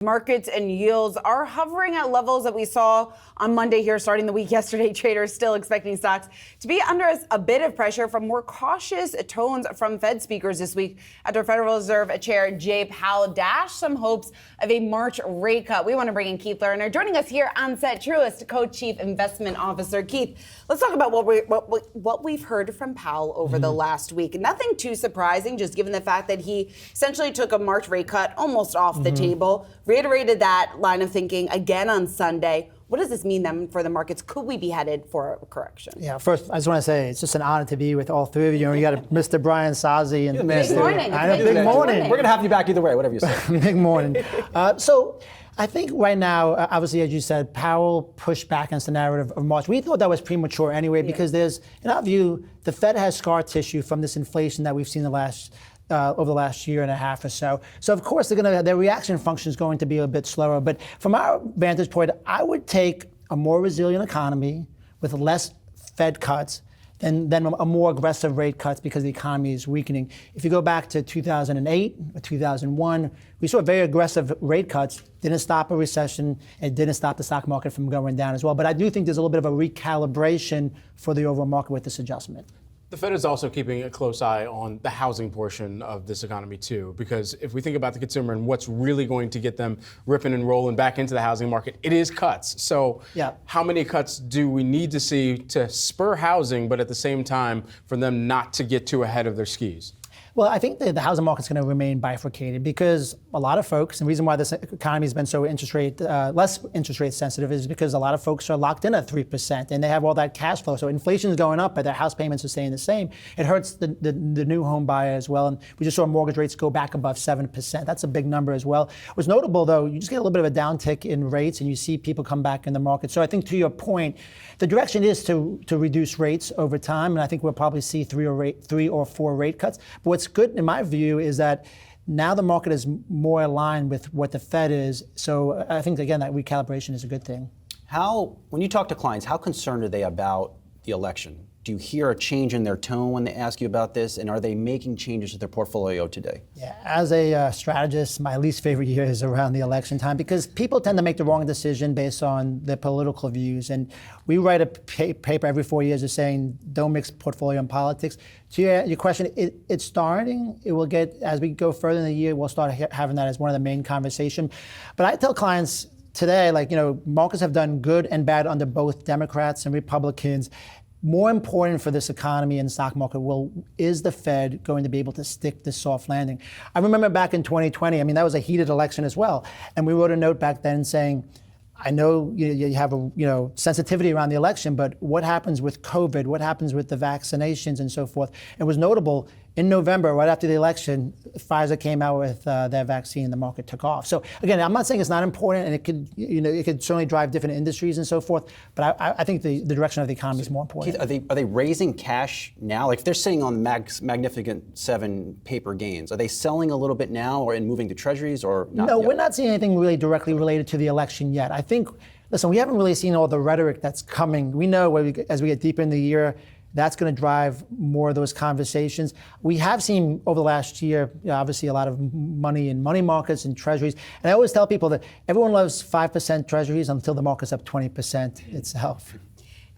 Markets and yields are hovering at levels that we saw on Monday here, starting the week yesterday. Traders still expecting stocks to be under a bit of pressure from more cautious tones from Fed speakers this week after Federal Reserve Chair Jay Powell dashed some hopes of a March rate cut. We want to bring in Keith Lerner, joining us here on set, Truist Co-Chief Investment Officer. Keith, let's talk about what we've heard from Powell over the last week. Nothing too surprising, just given the fact that he essentially took a March rate cut almost off the table. Reiterated that line of thinking again on Sunday. What does this mean then for the markets? Could we be headed for a correction? Yeah, first, I just want to say it's just an honor to be with all three of you. You got Mr. Brian Sazi and Big morning. Big morning. We're going to have you back either way, whatever you say. Big morning. So I think right now, obviously, as you said, Powell pushed back against the narrative of March. We thought that was premature anyway because there's, in our view, the Fed has scar tissue from this inflation that we've seen over the last year and a half or so. So of course their reaction function is going to be a bit slower. But from our vantage point, I would take a more resilient economy with less Fed cuts than a more aggressive rate cuts because the economy is weakening. If you go back to 2008 or 2001, we saw very aggressive rate cuts. Didn't stop a recession. It didn't stop the stock market from going down as well. But I do think there's a little bit of a recalibration for the overall market with this adjustment. The Fed is also keeping a close eye on the housing portion of this economy too, because if we think about the consumer and what's really going to get them ripping and rolling back into the housing market, it is cuts. So how many cuts do we need to see to spur housing, but at the same time for them not to get too ahead of their skis? Well, I think the housing market's going to remain bifurcated because a lot of folks, and the reason why this economy has been so less interest rate sensitive is because a lot of folks are locked in at 3% and they have all that cash flow. So inflation is going up, but their house payments are staying the same. It hurts the new home buyer as well. And we just saw mortgage rates go back above 7%. That's a big number as well. What's notable, though, you just get a little bit of a downtick in rates and you see people come back in the market. So I think to your point, the direction is to reduce rates over time. And I think we'll probably see three or four rate cuts. But what's good, in my view, is that now the market is more aligned with what the Fed is. So I think, again, that recalibration is a good thing. When you talk to clients, how concerned are they about the election? Do you hear a change in their tone when they ask you about this? And are they making changes to their portfolio today? Yeah, as a strategist, my least favorite year is around the election time because people tend to make the wrong decision based on their political views. And we write a paper every 4 years just saying, don't mix portfolio and politics. To your question, it's starting. It will get, as we go further in the year, we'll start having that as one of the main conversation. But I tell clients today, markets have done good and bad under both Democrats and Republicans. More important for this economy and stock market, is the Fed going to be able to stick this soft landing? I remember back in 2020, that was a heated election as well. And we wrote a note back then saying, I know you have a sensitivity around the election, but what happens with COVID? What happens with the vaccinations and so forth? It was notable in November, right after the election, Pfizer came out with their vaccine and the market took off. So again, I'm not saying it's not important and it could certainly drive different industries and so forth, but I think the direction of the economy is more important. Keith, are they raising cash now? Like if they're sitting on Magnificent 7 paper gains, are they selling a little bit now or moving to treasuries or not? No, we're not seeing anything really directly related to the election yet. I think, listen, we haven't really seen all the rhetoric that's coming. We know as we get deeper in the year, that's going to drive more of those conversations. We have seen over the last year, obviously, a lot of money in money markets and treasuries. And I always tell people that everyone loves 5% treasuries until the market's up 20% itself.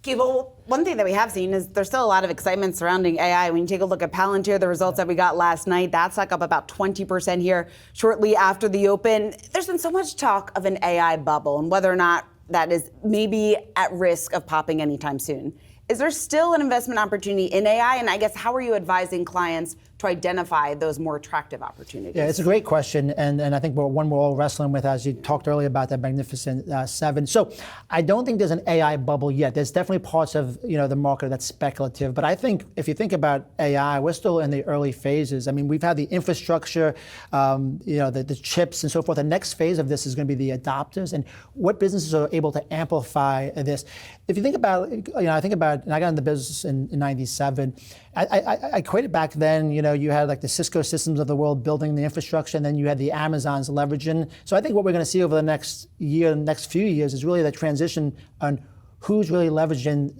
Okay, well, one thing that we have seen is there's still a lot of excitement surrounding AI. When you take a look at Palantir, the results that we got last night, that's up about 20% here shortly after the open. There's been so much talk of an AI bubble and whether or not that is maybe at risk of popping anytime soon. Is there still an investment opportunity in AI? And I guess, how are you advising clients to identify those more attractive opportunities? Yeah, it's a great question, and I think one we're all wrestling with, as you talked earlier about that Magnificent 7. So I don't think there's an AI bubble yet. There's definitely parts of the market that's speculative, but I think if you think about AI, we're still in the early phases. We've had the infrastructure, the chips and so forth. The next phase of this is going to be the adopters and what businesses are able to amplify this. If you think about, and I got into business in 97. I equated back then, you had like the Cisco systems of the world building the infrastructure, and then you had the Amazons leveraging. So I think what we're going to see over the next few years is really the transition on who's really leveraging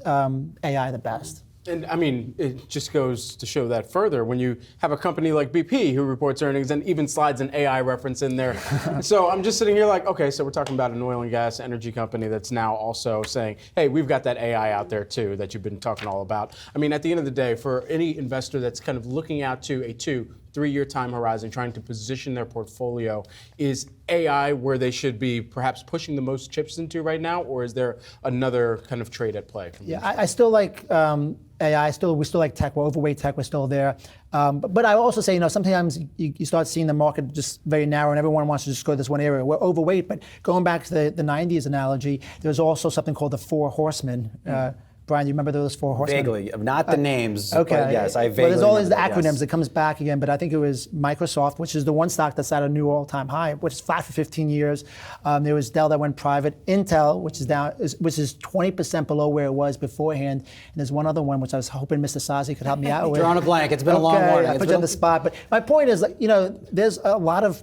AI the best. And I mean, it just goes to show that further when you have a company like BP who reports earnings and even slides an AI reference in there. So I'm just sitting here like, okay, so we're talking about an oil and gas energy company that's now also saying, hey, we've got that AI out there too that you've been talking all about. I mean, at the end of the day, for any investor that's kind of looking out to a 2-3 year time horizon, trying to position their portfolio, is AI where they should be perhaps pushing the most chips into right now, or is there another kind of trade at play? Yeah, I still like AI. We still like tech. We're overweight tech. We're still there. But I also say, sometimes you start seeing the market just very narrow, and everyone wants to just go to this one area. We're overweight, but going back to the 90s analogy, there's also something called the Four Horsemen. Brian, do you remember those Four Horsemen? Vaguely, not the names, okay. But yes, I vaguely Well, there's all these remember that, acronyms yes. that comes back again, but I think it was Microsoft, which is the one stock that's at a new all-time high, which is flat for 15 years. There was Dell that went private. Intel, which is down, which is 20% below where it was beforehand. And there's one other one, which I was hoping Mr. Sazi could help me out with. Drawing a blank. It's been a long morning. I put you on the spot. But my point is, there's a lot of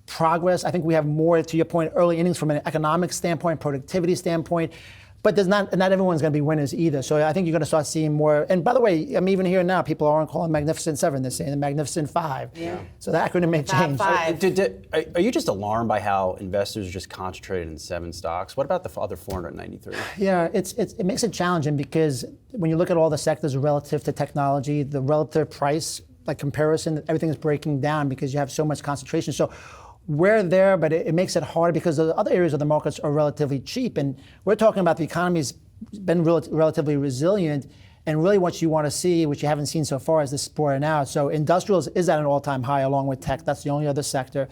progress. I think we have more, to your point, early innings from an economic standpoint, productivity standpoint. But there's not everyone's going to be winners either. So I think you're going to start seeing more. And by the way, I'm even hearing now people aren't calling Magnificent 7. They're saying the Magnificent 5. Yeah. So the acronym may change. Are you just alarmed by how investors are just concentrated in 7 stocks? What about the other 493? Yeah, it makes it challenging because when you look at all the sectors relative to technology, the relative price, like comparison, everything is breaking down because you have so much concentration. So we're there, but it makes it harder because the other areas of the markets are relatively cheap. And we're talking about the economy's been relatively resilient. And really what you want to see, which you haven't seen so far, is this sport out. So industrials is at an all-time high along with tech. That's the only other sector.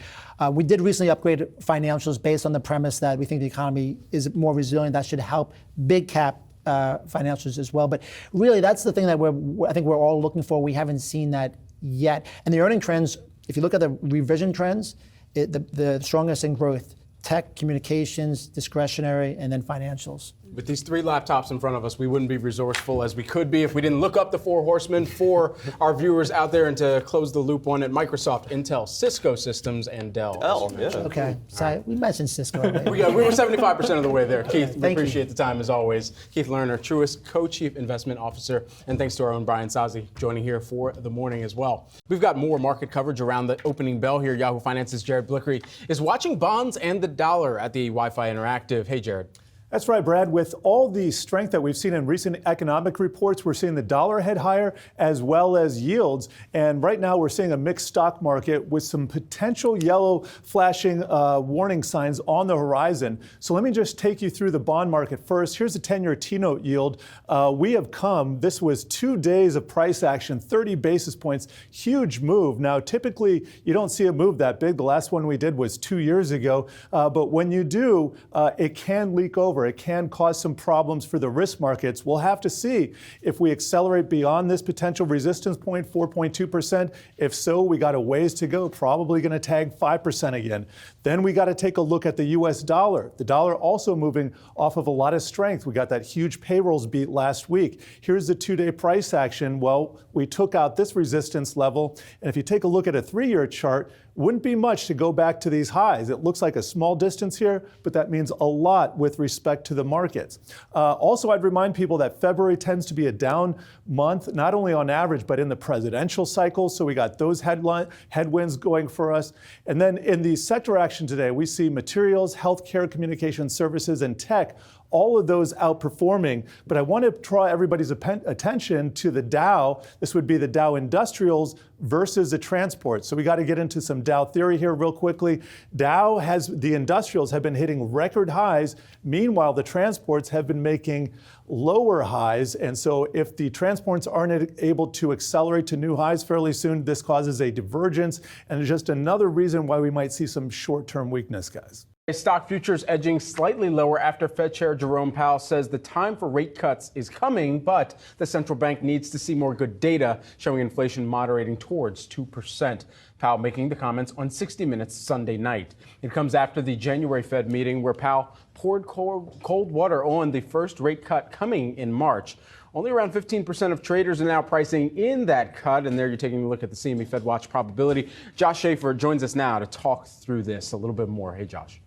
We did recently upgrade financials based on the premise that we think the economy is more resilient. That should help big cap financials as well. But really, that's the thing that I think we're all looking for. We haven't seen that yet. And the earning trends, if you look at the revision trends, the strongest in growth, tech, communications, discretionary, and then financials. With these 3 laptops in front of us, we wouldn't be resourceful as we could be if we didn't look up the 4 horsemen for our viewers out there, and to close the loop on it, Microsoft, Intel, Cisco Systems, and Dell. Yeah. Okay, so we mentioned Cisco already. We were 75% of the way there. Keith, we Thank you. appreciate the time as always. Keith Lerner, Truist Co-Chief Investment Officer, and thanks to our own Brian Sazi joining here for the morning as well. We've got more market coverage around the opening bell here. Yahoo Finance's Jared Blickery is watching bonds and the dollar at the Wi-Fi Interactive. Hey, Jared. That's right, Brad. With all the strength that we've seen in recent economic reports, we're seeing the dollar head higher as well as yields. And right now we're seeing a mixed stock market with some potential yellow flashing warning signs on the horizon. So let me just take you through the bond market first. Here's the 10-year T-note yield. This was 2 days of price action, 30 basis points, huge move. Now, typically you don't see a move that big. The last one we did was 2 years ago. But when you do, it can leak over. It can cause some problems for the risk markets. We'll have to see if we accelerate beyond this potential resistance point, 4.2%. If so, we got a ways to go, probably going to tag 5% again. Then we got to take a look at the US dollar. The dollar also moving off of a lot of strength. We got that huge payrolls beat last week. Here's the 2-day price action. Well, we took out this resistance level. And if you take a look at a 3-year chart, wouldn't be much to go back to these highs. It looks like a small distance here, but that means a lot with respect to the markets. Also, I'd remind people that February tends to be a down month, not only on average, but in the presidential cycle. So we got those headwinds going for us. And then in the sector action today, we see materials, healthcare, communication services, and tech, all of those outperforming. But I want to draw everybody's attention to the Dow. This would be the Dow Industrials versus the transport. So we got to get into some Dow theory here real quickly. The industrials have been hitting record highs. Meanwhile, the transports have been making lower highs. And so if the transports aren't able to accelerate to new highs fairly soon, this causes a divergence. And it's just another reason why we might see some short-term weakness, guys. Stock futures edging slightly lower after Fed Chair Jerome Powell says the time for rate cuts is coming, but the central bank needs to see more good data showing inflation moderating towards 2%. Powell making the comments on 60 Minutes Sunday night. It comes after the January Fed meeting where Powell poured cold water on the first rate cut coming in March. Only around 15% of traders are now pricing in that cut. And there you're taking a look at the CME Fed Watch probability. Josh Schaefer joins us now to talk through this a little bit more. Hey, Josh.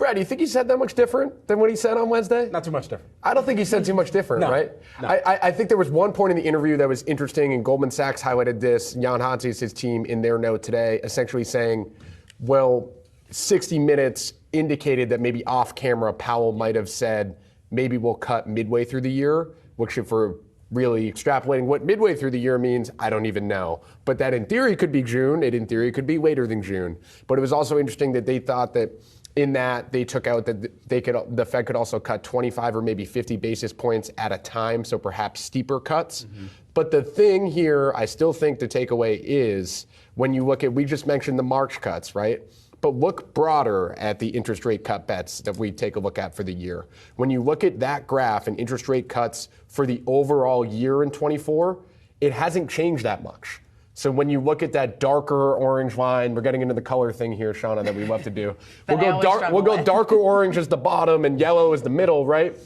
Brad, do you think he said that much different than what he said on Wednesday? Not too much different. I don't think he said too much different, right? No. I think there was one point in the interview that was interesting, and Goldman Sachs highlighted this. Jan Hatzius, his team, in their note today, essentially saying, well, 60 Minutes indicated that maybe off camera, Powell might have said, maybe we'll cut midway through the year, which if we're really extrapolating what midway through the year means, I don't even know. But that in theory could be June, it in theory could be later than June. But it was also interesting that they thought that in that they took out that the Fed could also cut 25 or maybe 50 basis points at a time, so perhaps steeper cuts. Mm-hmm. But the thing here, I still think the takeaway is when you look at, we just mentioned the March cuts, right? But look broader at the interest rate cut bets that we take a look at for the year. When you look at that graph and interest rate cuts for the overall year in 24, it hasn't changed that much. So when you look at that darker orange line, we're getting into the color thing here, Shauna, that we love to do. We'll go darker orange as the bottom and yellow as the middle, right?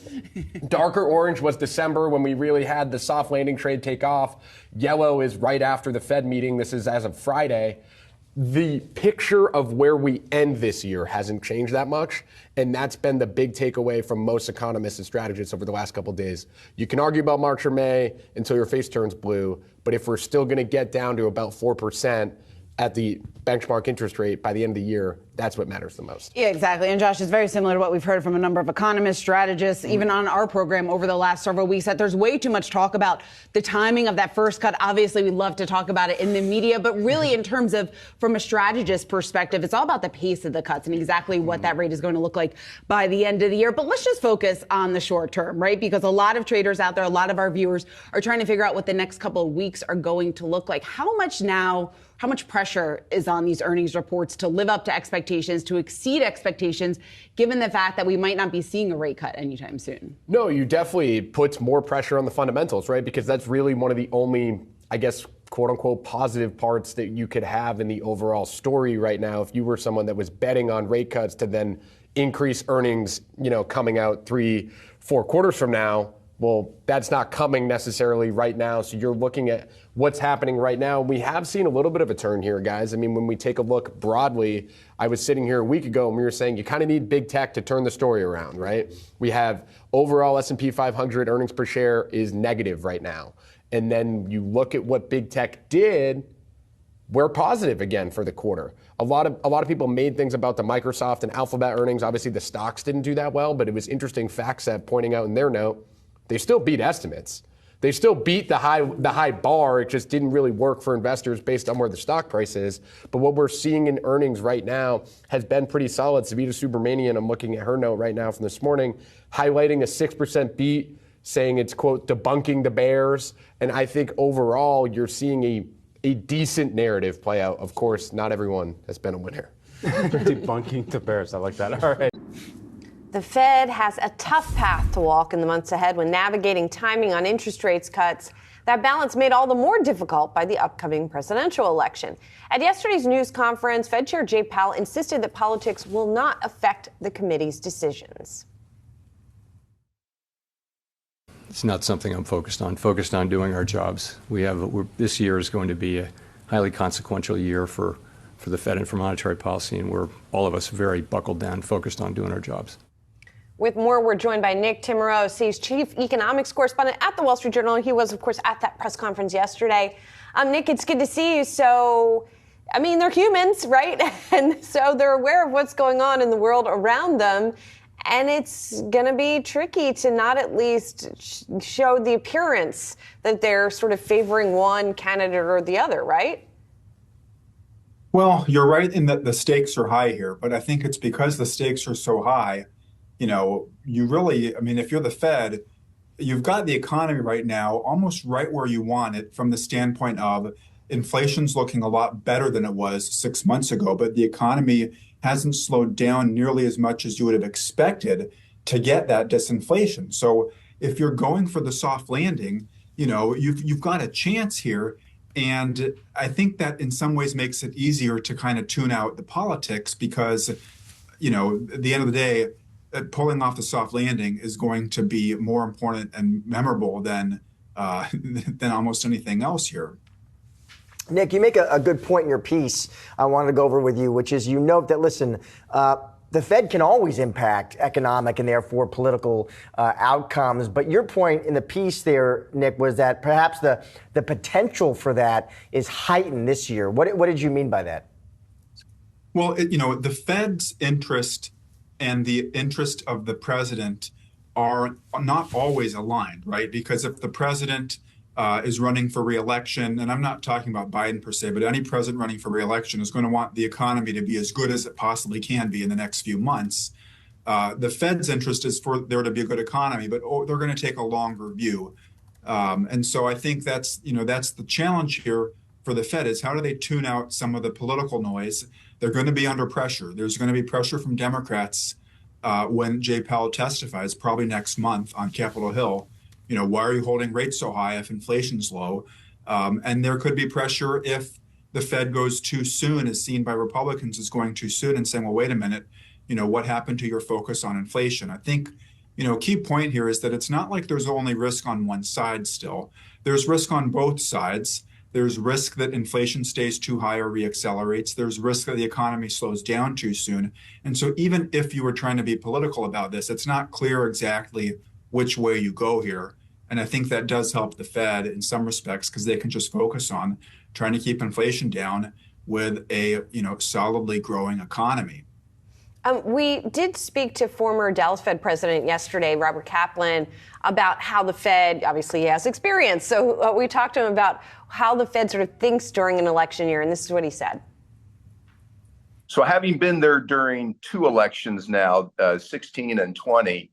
Darker orange was December when we really had the soft landing trade take off. Yellow is right after the Fed meeting. This is as of Friday. The picture of where we end this year hasn't changed that much, and that's been the big takeaway from most economists and strategists over the last couple of days. You can argue about March or May until your face turns blue, but if we're still going to get down to about 4% at the benchmark interest rate by the end of the year, that's what matters the most. Yeah, exactly. And Josh, it's very similar to what we've heard from a number of economists, strategists, even on our program over the last several weeks, that there's way too much talk about the timing of that first cut. Obviously, we love to talk about it in the media, but really in terms of from a strategist perspective, it's all about the pace of the cuts and exactly what that rate is going to look like by the end of the year. But let's just focus on the short term, right? Because a lot of traders out there, a lot of our viewers are trying to figure out what the next couple of weeks are going to look like. How much pressure is on these earnings reports to live up to expectations, to exceed expectations, given the fact that we might not be seeing a rate cut anytime soon? No, you definitely puts more pressure on the fundamentals, right? Because that's really one of the only, I guess, quote unquote, positive parts that you could have in the overall story right now. If you were someone that was betting on rate cuts to then increase earnings, coming out 3-4 quarters from now, well, that's not coming necessarily right now. So you're looking at what's happening right now. We have seen a little bit of a turn here, guys. I mean, when we take a look broadly, I was sitting here a week ago and we were saying you kind of need big tech to turn the story around, right? We have overall S&P 500 earnings per share is negative right now. And then you look at what big tech did, we're positive again for the quarter. A lot of people made things about the Microsoft and Alphabet earnings. Obviously, the stocks didn't do that well, but it was interesting FactSet pointing out in their note, they still beat estimates. They still beat the high bar. It just didn't really work for investors based on where the stock price is. But what we're seeing in earnings right now has been pretty solid. Savita Subramanian, I'm looking at her note right now from this morning, highlighting a 6% beat, saying it's, quote, debunking the bears. And I think overall you're seeing a decent narrative play out. Of course, not everyone has been a winner. Debunking the bears. I like that. All right. The Fed has a tough path to walk in the months ahead when navigating timing on interest rates cuts. That balance made all the more difficult by the upcoming presidential election. At yesterday's news conference, Fed Chair Jay Powell insisted that politics will not affect the committee's decisions. It's not something I'm focused on doing our jobs. This year is going to be a highly consequential year for the Fed and for monetary policy, and we're all of us very buckled down, focused on doing our jobs. With more, we're joined by Nick Timiraos, he's chief economics correspondent at the Wall Street Journal. He was, of course, at that press conference yesterday. Nick, it's good to see you. So, I mean, they're humans, right? And so they're aware of what's going on in the world around them. And it's going to be tricky to not at least show the appearance that they're sort of favoring one candidate or the other, right? Well, you're right in that the stakes are high here, but I think it's because the stakes are so high, if you're the Fed, you've got the economy right now almost right where you want it from the standpoint of inflation's looking a lot better than it was 6 months ago, but the economy hasn't slowed down nearly as much as you would have expected to get that disinflation. So if you're going for the soft landing, you've got a chance here. And I think that in some ways makes it easier to kind of tune out the politics because, at the end of the day, pulling off the soft landing is going to be more important and memorable than almost anything else here. Nick, you make a good point in your piece I wanted to go over with you, which is you note that, listen, the Fed can always impact economic and therefore political outcomes. But your point in the piece there, Nick, was that perhaps the potential for that is heightened this year. What did you mean by that? Well, the Fed's interest and the interest of the president are not always aligned, right? Because if the president is running for re-election, and I'm not talking about Biden per se, but any president running for re-election is going to want the economy to be as good as it possibly can be in the next few months. The Fed's interest is for there to be a good economy, but they're going to take a longer view. And so I think that's the challenge here for the Fed is how do they tune out some of the political noise? They're going to be under pressure. There's going to be pressure from Democrats when Jay Powell testifies, probably next month on Capitol Hill. Why are you holding rates so high if inflation's low? And there could be pressure if the Fed goes too soon, is seen by Republicans as going too soon and saying, well, wait a minute, what happened to your focus on inflation? I think, key point here is that it's not like there's only risk on one side still. There's risk on both sides. There's risk that inflation stays too high or reaccelerates. There's risk that the economy slows down too soon. And so even if you were trying to be political about this, it's not clear exactly which way you go here. And I think that does help the Fed in some respects because they can just focus on trying to keep inflation down with a solidly growing economy. We did speak to former Dallas Fed president yesterday, Robert Kaplan, about how the Fed, obviously he has experience. So we talked to him about how the Fed sort of thinks during an election year. And this is what he said. So having been there during two elections now, 16 and 20,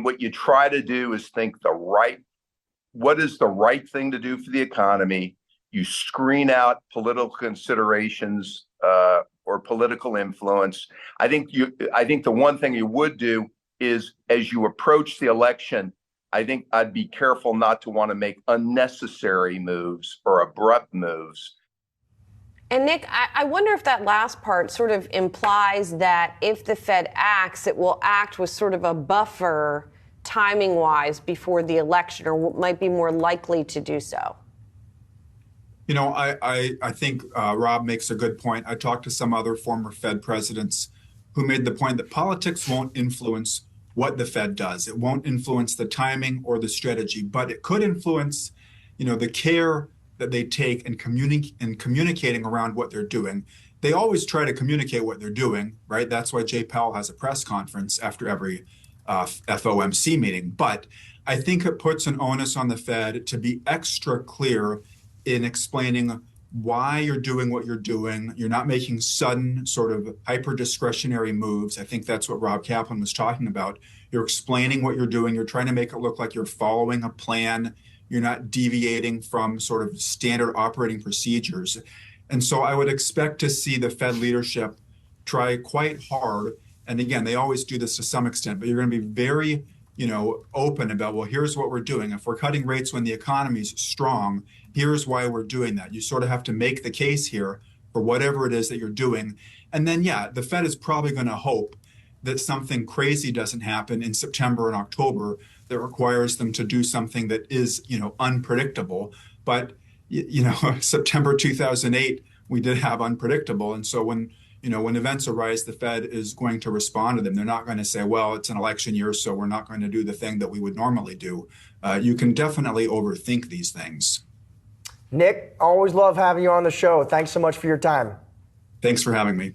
what you try to do is think what is the right thing to do for the economy? You screen out political considerations or political influence. I think the one thing you would do is as you approach the election, I think I'd be careful not to want to make unnecessary moves or abrupt moves. And Nick, I wonder if that last part sort of implies that if the Fed acts, it will act with sort of a buffer timing-wise before the election, or might be more likely to do so. I think Rob makes a good point. I talked to some other former Fed presidents who made the point that politics won't influence what the Fed does. It won't influence the timing or the strategy, but it could influence, the care that they take in communicating around what they're doing. They always try to communicate what they're doing, right? That's why Jay Powell has a press conference after every FOMC meeting. But I think it puts an onus on the Fed to be extra clear in explaining why you're doing what you're doing. You're not making sudden sort of hyper-discretionary moves. I think that's what Rob Kaplan was talking about. You're explaining what you're doing. You're trying to make it look like you're following a plan. You're not deviating from sort of standard operating procedures. And so I would expect to see the Fed leadership try quite hard. And again, they always do this to some extent, but you're going to be very, open about, well, here's what we're doing. If we're cutting rates when the economy's strong, here's why we're doing that. You sort of have to make the case here for whatever it is that you're doing. And then, the Fed is probably going to hope that something crazy doesn't happen in September and October that requires them to do something that is, unpredictable. But, September 2008, we did have unpredictable. And so when events arise, the Fed is going to respond to them. They're not going to say, well, it's an election year, so we're not going to do the thing that we would normally do. You can definitely overthink these things. Nick, always love having you on the show. Thanks so much for your time. Thanks for having me.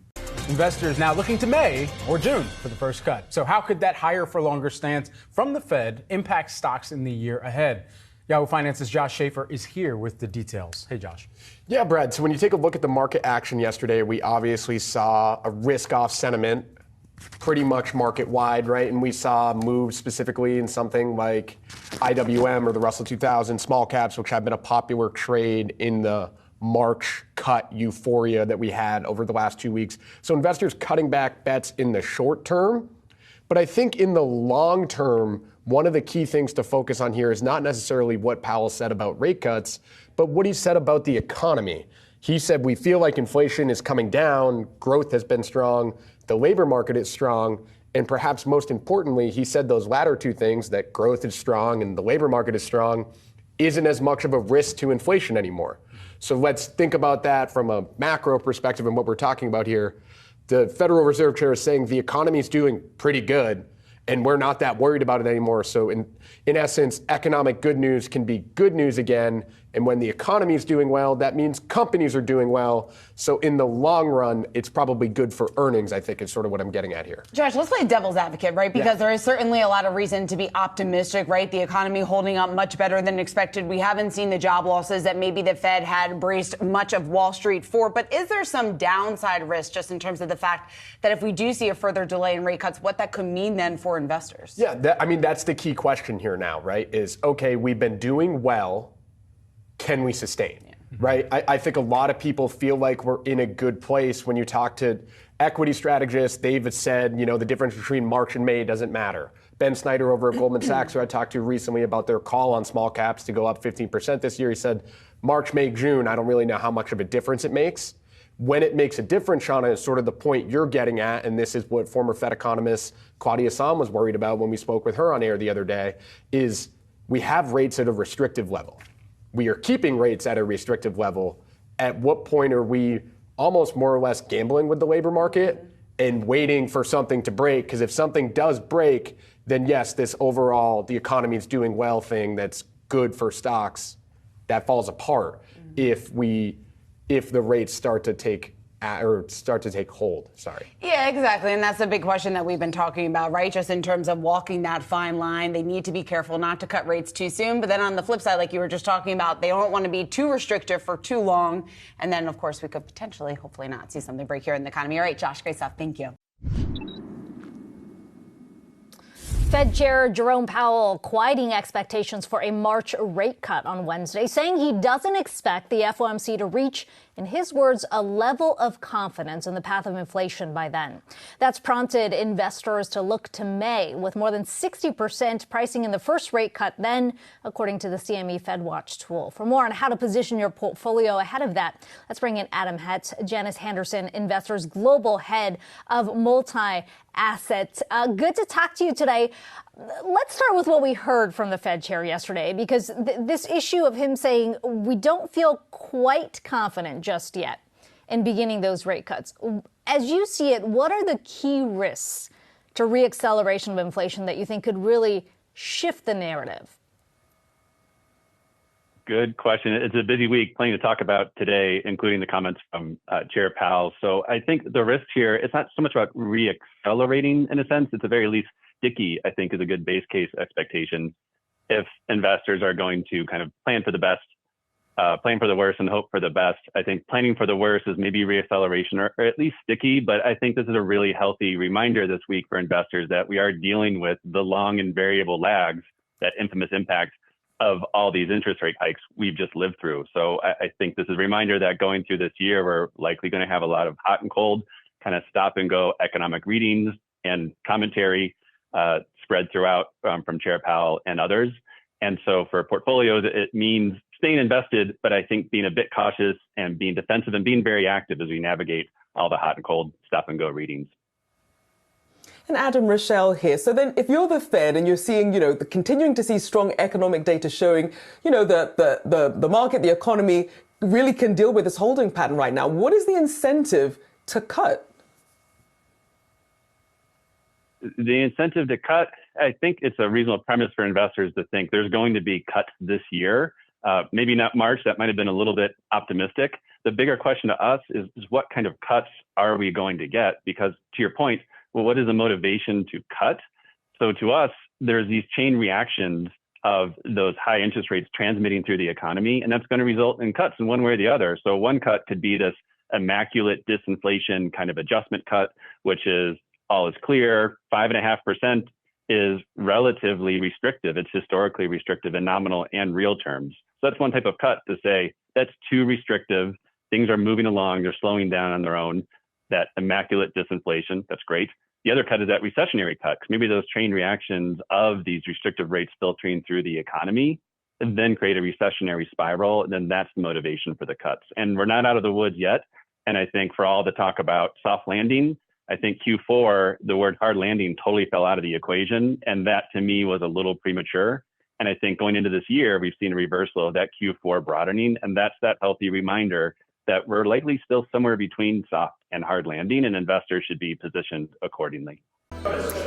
Investors now looking to May or June for the first cut. So how could that higher for longer stance from the Fed impact stocks in the year ahead? Yahoo Finance's Josh Schaefer is here with the details. Hey, Josh. Yeah, Brad. So when you take a look at the market action yesterday, we obviously saw a risk-off sentiment pretty much market-wide, right? And we saw moves specifically in something like IWM or the Russell 2000 small caps, which have been a popular trade in the March cut euphoria that we had over the last 2 weeks. So investors cutting back bets in the short term. But I think in the long term, one of the key things to focus on here is not necessarily what Powell said about rate cuts, but what he said about the economy. He said, we feel like inflation is coming down, growth has been strong, the labor market is strong, and perhaps most importantly, he said those latter two things, that growth is strong and the labor market is strong, isn't as much of a risk to inflation anymore. So let's think about that from a macro perspective and what we're talking about here. the Federal Reserve Chair is saying the economy is doing pretty good and we're not that worried about it anymore. So in essence, economic good news can be good news again. And when the economy is doing well, that means companies are doing well. So in the long run, it's probably good for earnings, I think, is sort of what I'm getting at here. Josh, let's play devil's advocate, right? Because there is certainly a lot of reason to be optimistic, right? The economy holding up much better than expected. We haven't seen the job losses that maybe the Fed had braced much of Wall Street for. But is there some downside risk just in terms of the fact that if we do see a further delay in rate cuts, what that could mean then for investors? Yeah, that's the key question here now, right? Is, okay, we've been doing well. Can we sustain? Yeah. Right? I think a lot of people feel like we're in a good place. When you talk to equity strategists, they've said, the difference between March and May doesn't matter. Ben Schneider over at Goldman Sachs, who I talked to recently about their call on small caps to go up 15% this year, he said, March, May, June, I don't really know how much of a difference it makes. When it makes a difference, Shauna, is sort of the point you're getting at, and this is what former Fed economist Claudia Sahm was worried about when we spoke with her on air the other day, is we have rates at a restrictive level. We are keeping rates at a restrictive level. At what point are we almost more or less gambling with the labor market and waiting for something to break? Because if something does break, then yes, this overall, the economy is doing well thing that's good for stocks, that falls apart if the rates start to take hold. Yeah, exactly. And that's the big question that we've been talking about, right? Just in terms of walking that fine line. They need to be careful not to cut rates too soon. But then on the flip side, like you were just talking about, they don't want to be too restrictive for too long. And then, of course, we could potentially, hopefully not, see something break here in the economy. All right, Josh, great stuff. Thank you. Fed Chair Jerome Powell quieting expectations for a March rate cut on Wednesday, saying he doesn't expect the FOMC to reach, in his words, a level of confidence in the path of inflation by then. That's prompted investors to look to May, with more than 60% pricing in the first rate cut then, according to the CME FedWatch tool. For more on how to position your portfolio ahead of that, let's bring in Adam Hetz, Janice Henderson, Investors Global Head of Multi-Assets. Good to talk to you today. Let's start with what we heard from the Fed chair yesterday, because this issue of him saying we don't feel quite confident just yet in beginning those rate cuts. As you see it, what are the key risks to reacceleration of inflation that you think could really shift the narrative? Good question. It's a busy week, plenty to talk about today, including the comments from Chair Powell. So I think the risk here, it's not so much about reaccelerating in a sense. It's a very least sticky, I think, is a good base case expectation. If investors are going to kind of plan for the best, plan for the worst and hope for the best, I think planning for the worst is maybe reacceleration or at least sticky. But I think this is a really healthy reminder this week for investors that we are dealing with the long and variable lags, that infamous impact of all these interest rate hikes we've just lived through. So I think this is a reminder that going through this year, we're likely going to have a lot of hot and cold, kind of stop and go economic readings and commentary spread throughout from Chair Powell and others. And so for portfolios, it means staying invested, but I think being a bit cautious and being defensive and being very active as we navigate all the hot and cold stop and go readings. And Adam, Michele here. So then if you're the Fed and you're seeing, continuing to see strong economic data showing, the market, the economy really can deal with this holding pattern right now, what is the incentive to cut? The incentive to cut, I think it's a reasonable premise for investors to think there's going to be cuts this year. Maybe not March, that might have been a little bit optimistic. The bigger question to us is what kind of cuts are we going to get? Because to your point, well, what is the motivation to cut? So to us, there's these chain reactions of those high interest rates transmitting through the economy, and that's going to result in cuts in one way or the other. So one cut could be this immaculate disinflation kind of adjustment cut, which is all is clear, 5.5% is relatively restrictive. It's historically restrictive in nominal and real terms. So that's one type of cut to say that's too restrictive. Things are moving along. They're slowing down on their own. That immaculate disinflation, that's great. The other cut is that recessionary cut. Maybe those chain reactions of these restrictive rates filtering through the economy and then create a recessionary spiral. And then that's the motivation for the cuts. And we're not out of the woods yet. And I think for all the talk about soft landing, I think Q4, the word hard landing totally fell out of the equation. And that to me was a little premature. And I think going into this year, we've seen a reversal of that Q4 broadening. And that's that healthy reminder that we're likely still somewhere between soft and hard landing, and investors should be positioned accordingly.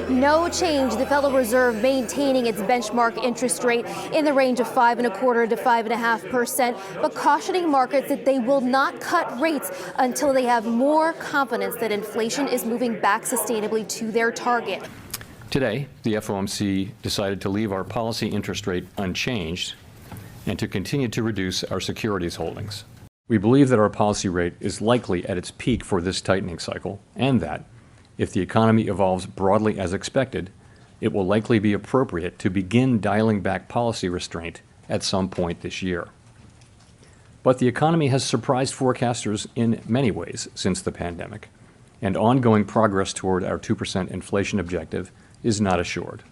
No change. The Federal Reserve maintaining its benchmark interest rate in the range of 5.25% to 5.5%, but cautioning markets that they will not cut rates until they have more confidence that inflation is moving back sustainably to their target. Today, the FOMC decided to leave our policy interest rate unchanged and to continue to reduce our securities holdings. We believe that our policy rate is likely at its peak for this tightening cycle, and that if the economy evolves broadly as expected, it will likely be appropriate to begin dialing back policy restraint at some point this year. But the economy has surprised forecasters in many ways since the pandemic, and ongoing progress toward our 2% inflation objective is not assured.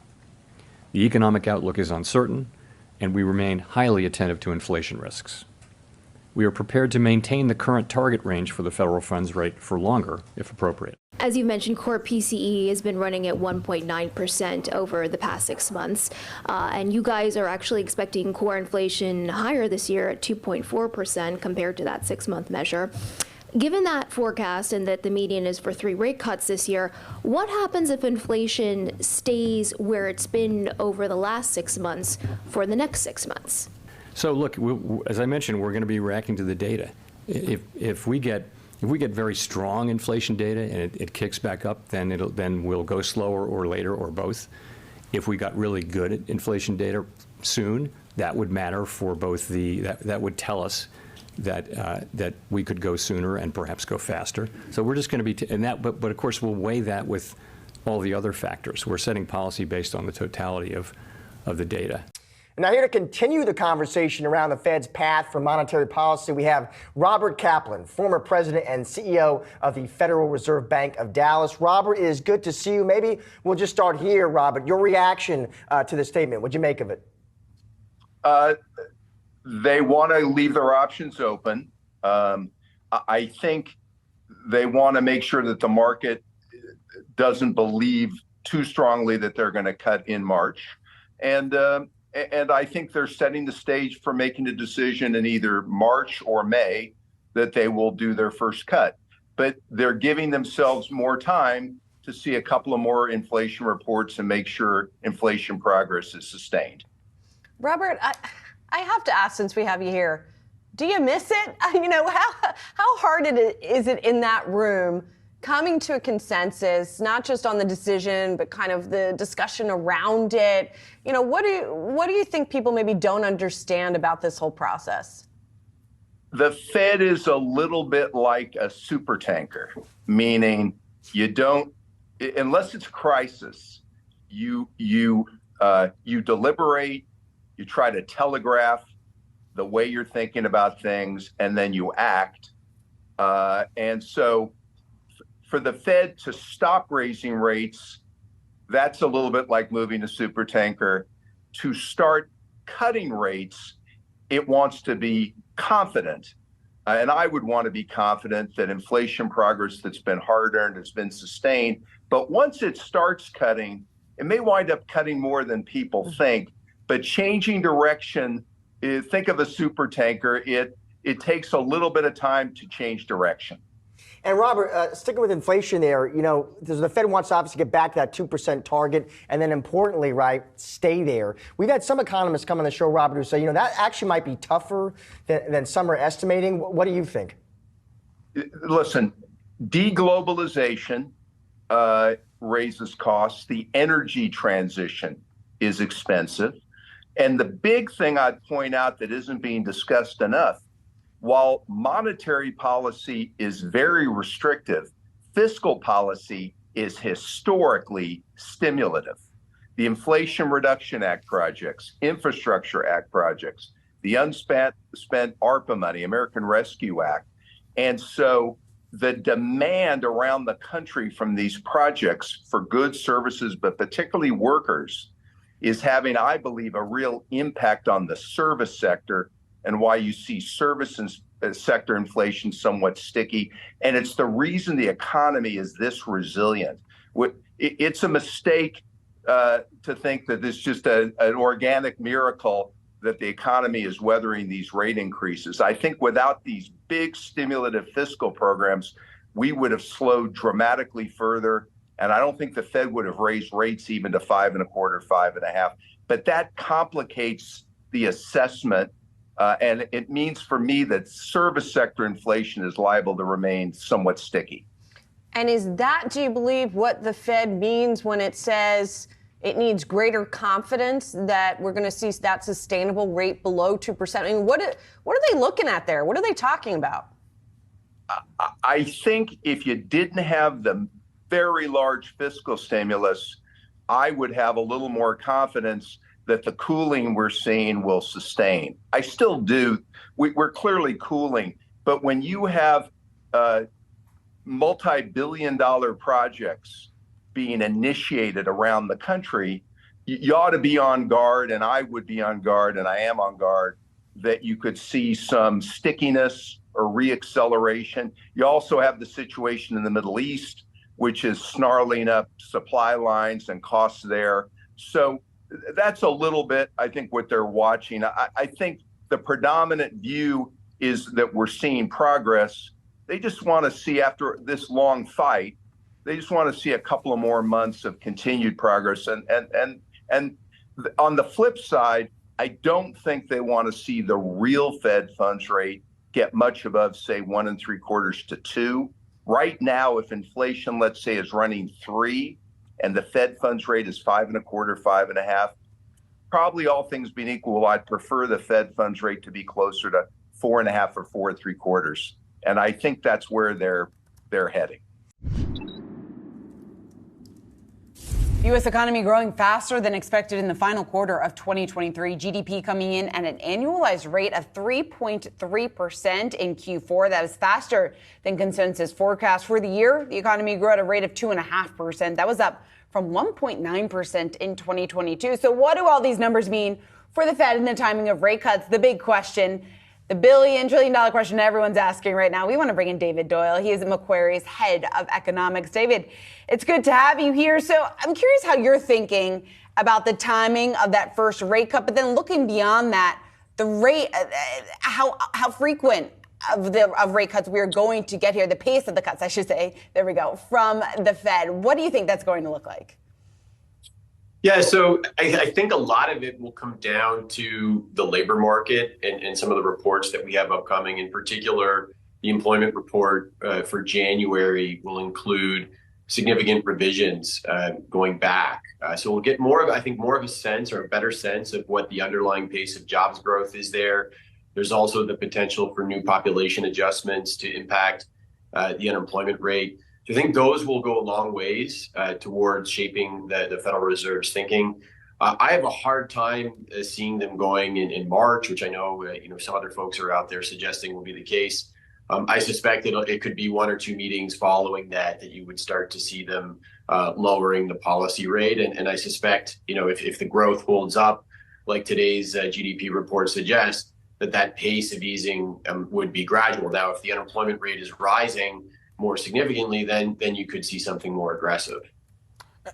The economic outlook is uncertain, and we remain highly attentive to inflation risks. We are prepared to maintain the current target range for the federal funds rate for longer, if appropriate. As you mentioned, core PCE has been running at 1.9% over the past 6 months. And you guys are actually expecting core inflation higher this year at 2.4% compared to that 6-month measure. Given that forecast and that the median is for 3 rate cuts this year, what happens if inflation stays where it's been over the last 6 months for the next 6 months? So look, as I mentioned, we're going to be reacting to the data. If we get very strong inflation data and it kicks back up, then we'll go slower or later or both. If we got really good inflation data soon, that would matter for both that would tell us that we could go sooner and perhaps go faster. So we're just going to be but of course we'll weigh that with all the other factors. We're setting policy based on the totality of the data. Now, here to continue the conversation around the Fed's path for monetary policy, we have Robert Kaplan, former president and CEO of the Federal Reserve Bank of Dallas. Robert, it is good to see you. Maybe we'll just start here, Robert. Your reaction to the statement, what'd you make of it? They want to leave their options open. I think they want to make sure that the market doesn't believe too strongly that they're going to cut in March. And I think they're setting the stage for making a decision in either March or May that they will do their first cut. But they're giving themselves more time to see a couple of more inflation reports and make sure inflation progress is sustained. Robert, I have to ask, since we have you here, do you miss it? You know, how hard is it in that room coming to a consensus, not just on the decision, but kind of the discussion around it? You know, what do you think people maybe don't understand about this whole process? The Fed is a little bit like a super tanker, meaning you don't, unless it's a crisis, you deliberate, you try to telegraph the way you're thinking about things, and then you act. And so for the Fed to stop raising rates, that's a little bit like moving a super tanker. To start cutting rates, it wants to be confident. And I would want to be confident that inflation progress that's been hard-earned has been sustained. But once it starts cutting, it may wind up cutting more than people think. But changing direction, think of a super tanker, it takes a little bit of time to change direction. And Robert, sticking with inflation there, you know, the Fed wants to obviously get back to that 2% target and then importantly, right, stay there. We've had some economists come on the show, Robert, who say, you know, that actually might be tougher than some are estimating. What do you think? Listen, deglobalization raises costs. The energy transition is expensive. And the big thing I'd point out that isn't being discussed enough, while monetary policy is very restrictive, fiscal policy is historically stimulative. The Inflation Reduction Act projects, Infrastructure Act projects, the unspent ARPA money, American Rescue Act. And so the demand around the country from these projects for goods, services, but particularly workers, is having, I believe, a real impact on the service sector, and why you see service and sector inflation somewhat sticky. And it's the reason the economy is this resilient. It's a mistake to think that it's just an organic miracle that the economy is weathering these rate increases. I think without these big stimulative fiscal programs, we would have slowed dramatically further. And I don't think the Fed would have raised rates even to 5.25, 5.5. But that complicates the assessment. And it means for me that service sector inflation is liable to remain somewhat sticky. And is that, do you believe, what the Fed means when it says it needs greater confidence that we're going to see that sustainable rate below 2%? I mean, what are they looking at there? What are they talking about? I think if you didn't have the very large fiscal stimulus, I would have a little more confidence that the cooling we're seeing will sustain. I still do. We're clearly cooling. But when you have multi-billion-dollar projects being initiated around the country, you ought to be on guard, and I would be on guard, and I am on guard, that you could see some stickiness or reacceleration. You also have the situation in the Middle East, which is snarling up supply lines and costs there. So that's a little bit, I think, what they're watching. I think the predominant view is that we're seeing progress. They just want to see, after this long fight, they just want to see a couple of more months of continued progress. And on the flip side, I don't think they want to see the real Fed funds rate get much above, say, 1 3/4 to 2. Right now, if inflation, let's say, is running 3 and the Fed funds rate is 5.25, 5.5, probably all things being equal, I'd prefer the Fed funds rate to be closer to 4.5 or 4 3/4. And I think that's where they're heading. U.S. economy growing faster than expected in the final quarter of 2023. GDP coming in at an annualized rate of 3.3% in Q4. That is faster than consensus forecast. For the year, the economy grew at a rate of 2.5%. That was up from 1.9% in 2022. So what do all these numbers mean for the Fed and the timing of rate cuts? The big question, the trillion-dollar question everyone's asking right now. We want to bring in David Doyle. He is Macquarie's head of economics. David, it's good to have you here. So I'm curious how you're thinking about the timing of that first rate cut, but then looking beyond that, the rate, how frequent of rate cuts we're going to get here, the pace of the cuts, I should say, there we go, from the Fed. What do you think that's going to look like? Yeah, so I think a lot of it will come down to the labor market and some of the reports that we have upcoming. In particular, the employment report for January will include significant revisions going back. So we'll get more of a sense, or a better sense, of what the underlying pace of jobs growth is there. There's also the potential for new population adjustments to impact the unemployment rate. So I think those will go a long ways towards shaping the Federal Reserve's thinking. I have a hard time seeing them going in March, which I know some other folks are out there suggesting will be the case. I suspect it could be 1 or 2 meetings following that you would start to see them lowering the policy rate. And I suspect, if the growth holds up, like today's GDP report suggests, that pace of easing would be gradual. Now, if the unemployment rate is rising more significantly, then you could see something more aggressive.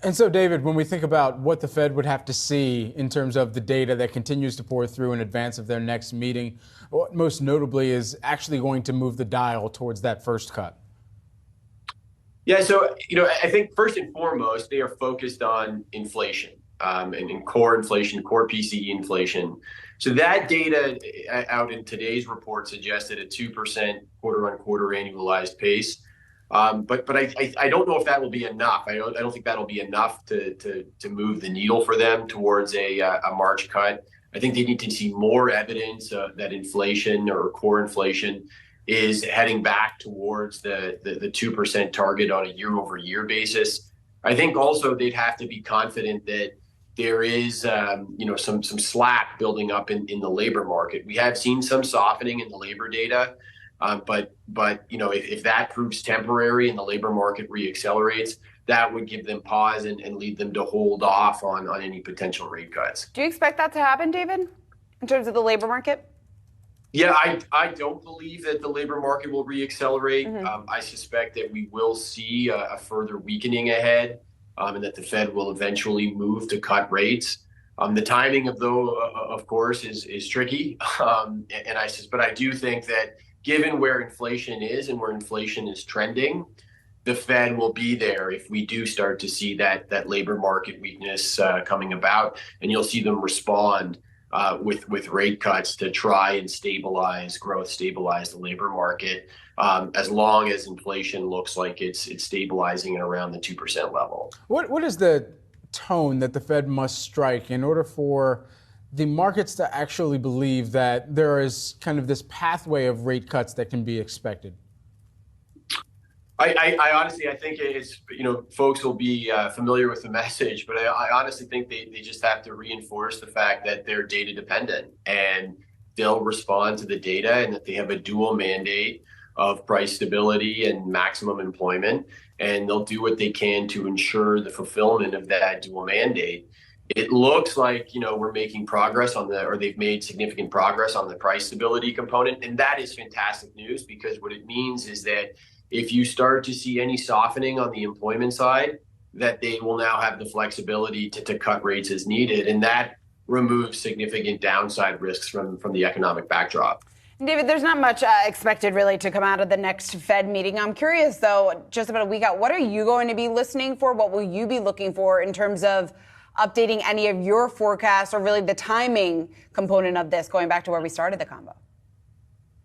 And so, David, when we think about what the Fed would have to see in terms of the data that continues to pour through in advance of their next meeting, what most notably is actually going to move the dial towards that first cut? Yeah, so, I think first and foremost, they are focused on inflation and core inflation, core PCE inflation. So that data out in today's report suggested a 2% quarter-on-quarter annualized pace. But I don't know if that will be enough. I don't think that'll be enough to move the needle for them towards a March cut. I think they need to see more evidence that inflation, or core inflation, is heading back towards the 2% target on a year-over-year basis. I think also they'd have to be confident that there is some slack building up in the labor market. We have seen some softening in the labor data. But if that proves temporary and the labor market reaccelerates, that would give them pause and lead them to hold off on any potential rate cuts. Do you expect that to happen, David, in terms of the labor market? Yeah, I don't believe that the labor market will reaccelerate. Mm-hmm. I suspect that we will see a further weakening ahead, and that the Fed will eventually move to cut rates. The timing of course, is tricky, but I do think that given where inflation is and where inflation is trending, the Fed will be there if we do start to see that labor market weakness coming about, and you'll see them respond with rate cuts to try and stabilize growth, stabilize the labor market, as long as inflation looks like it's stabilizing at around the 2% level. What is the tone that the Fed must strike in order for the markets to actually believe that there is kind of this pathway of rate cuts that can be expected? I honestly, I think it's, folks will be familiar with the message, but I honestly think they just have to reinforce the fact that they're data dependent and they'll respond to the data, and that they have a dual mandate of price stability and maximum employment, and they'll do what they can to ensure the fulfillment of that dual mandate. It looks like, we're making progress or they've made significant progress on the price stability component, and that is fantastic news, because what it means is that if you start to see any softening on the employment side, that they will now have the flexibility to cut rates as needed. And that removes significant downside risks from the economic backdrop. David, there's not much expected really to come out of the next Fed meeting. I'm curious, though, just about a week out, what are you going to be listening for? What will you be looking for in terms of updating any of your forecasts, or really the timing component of this, going back to where we started the convo?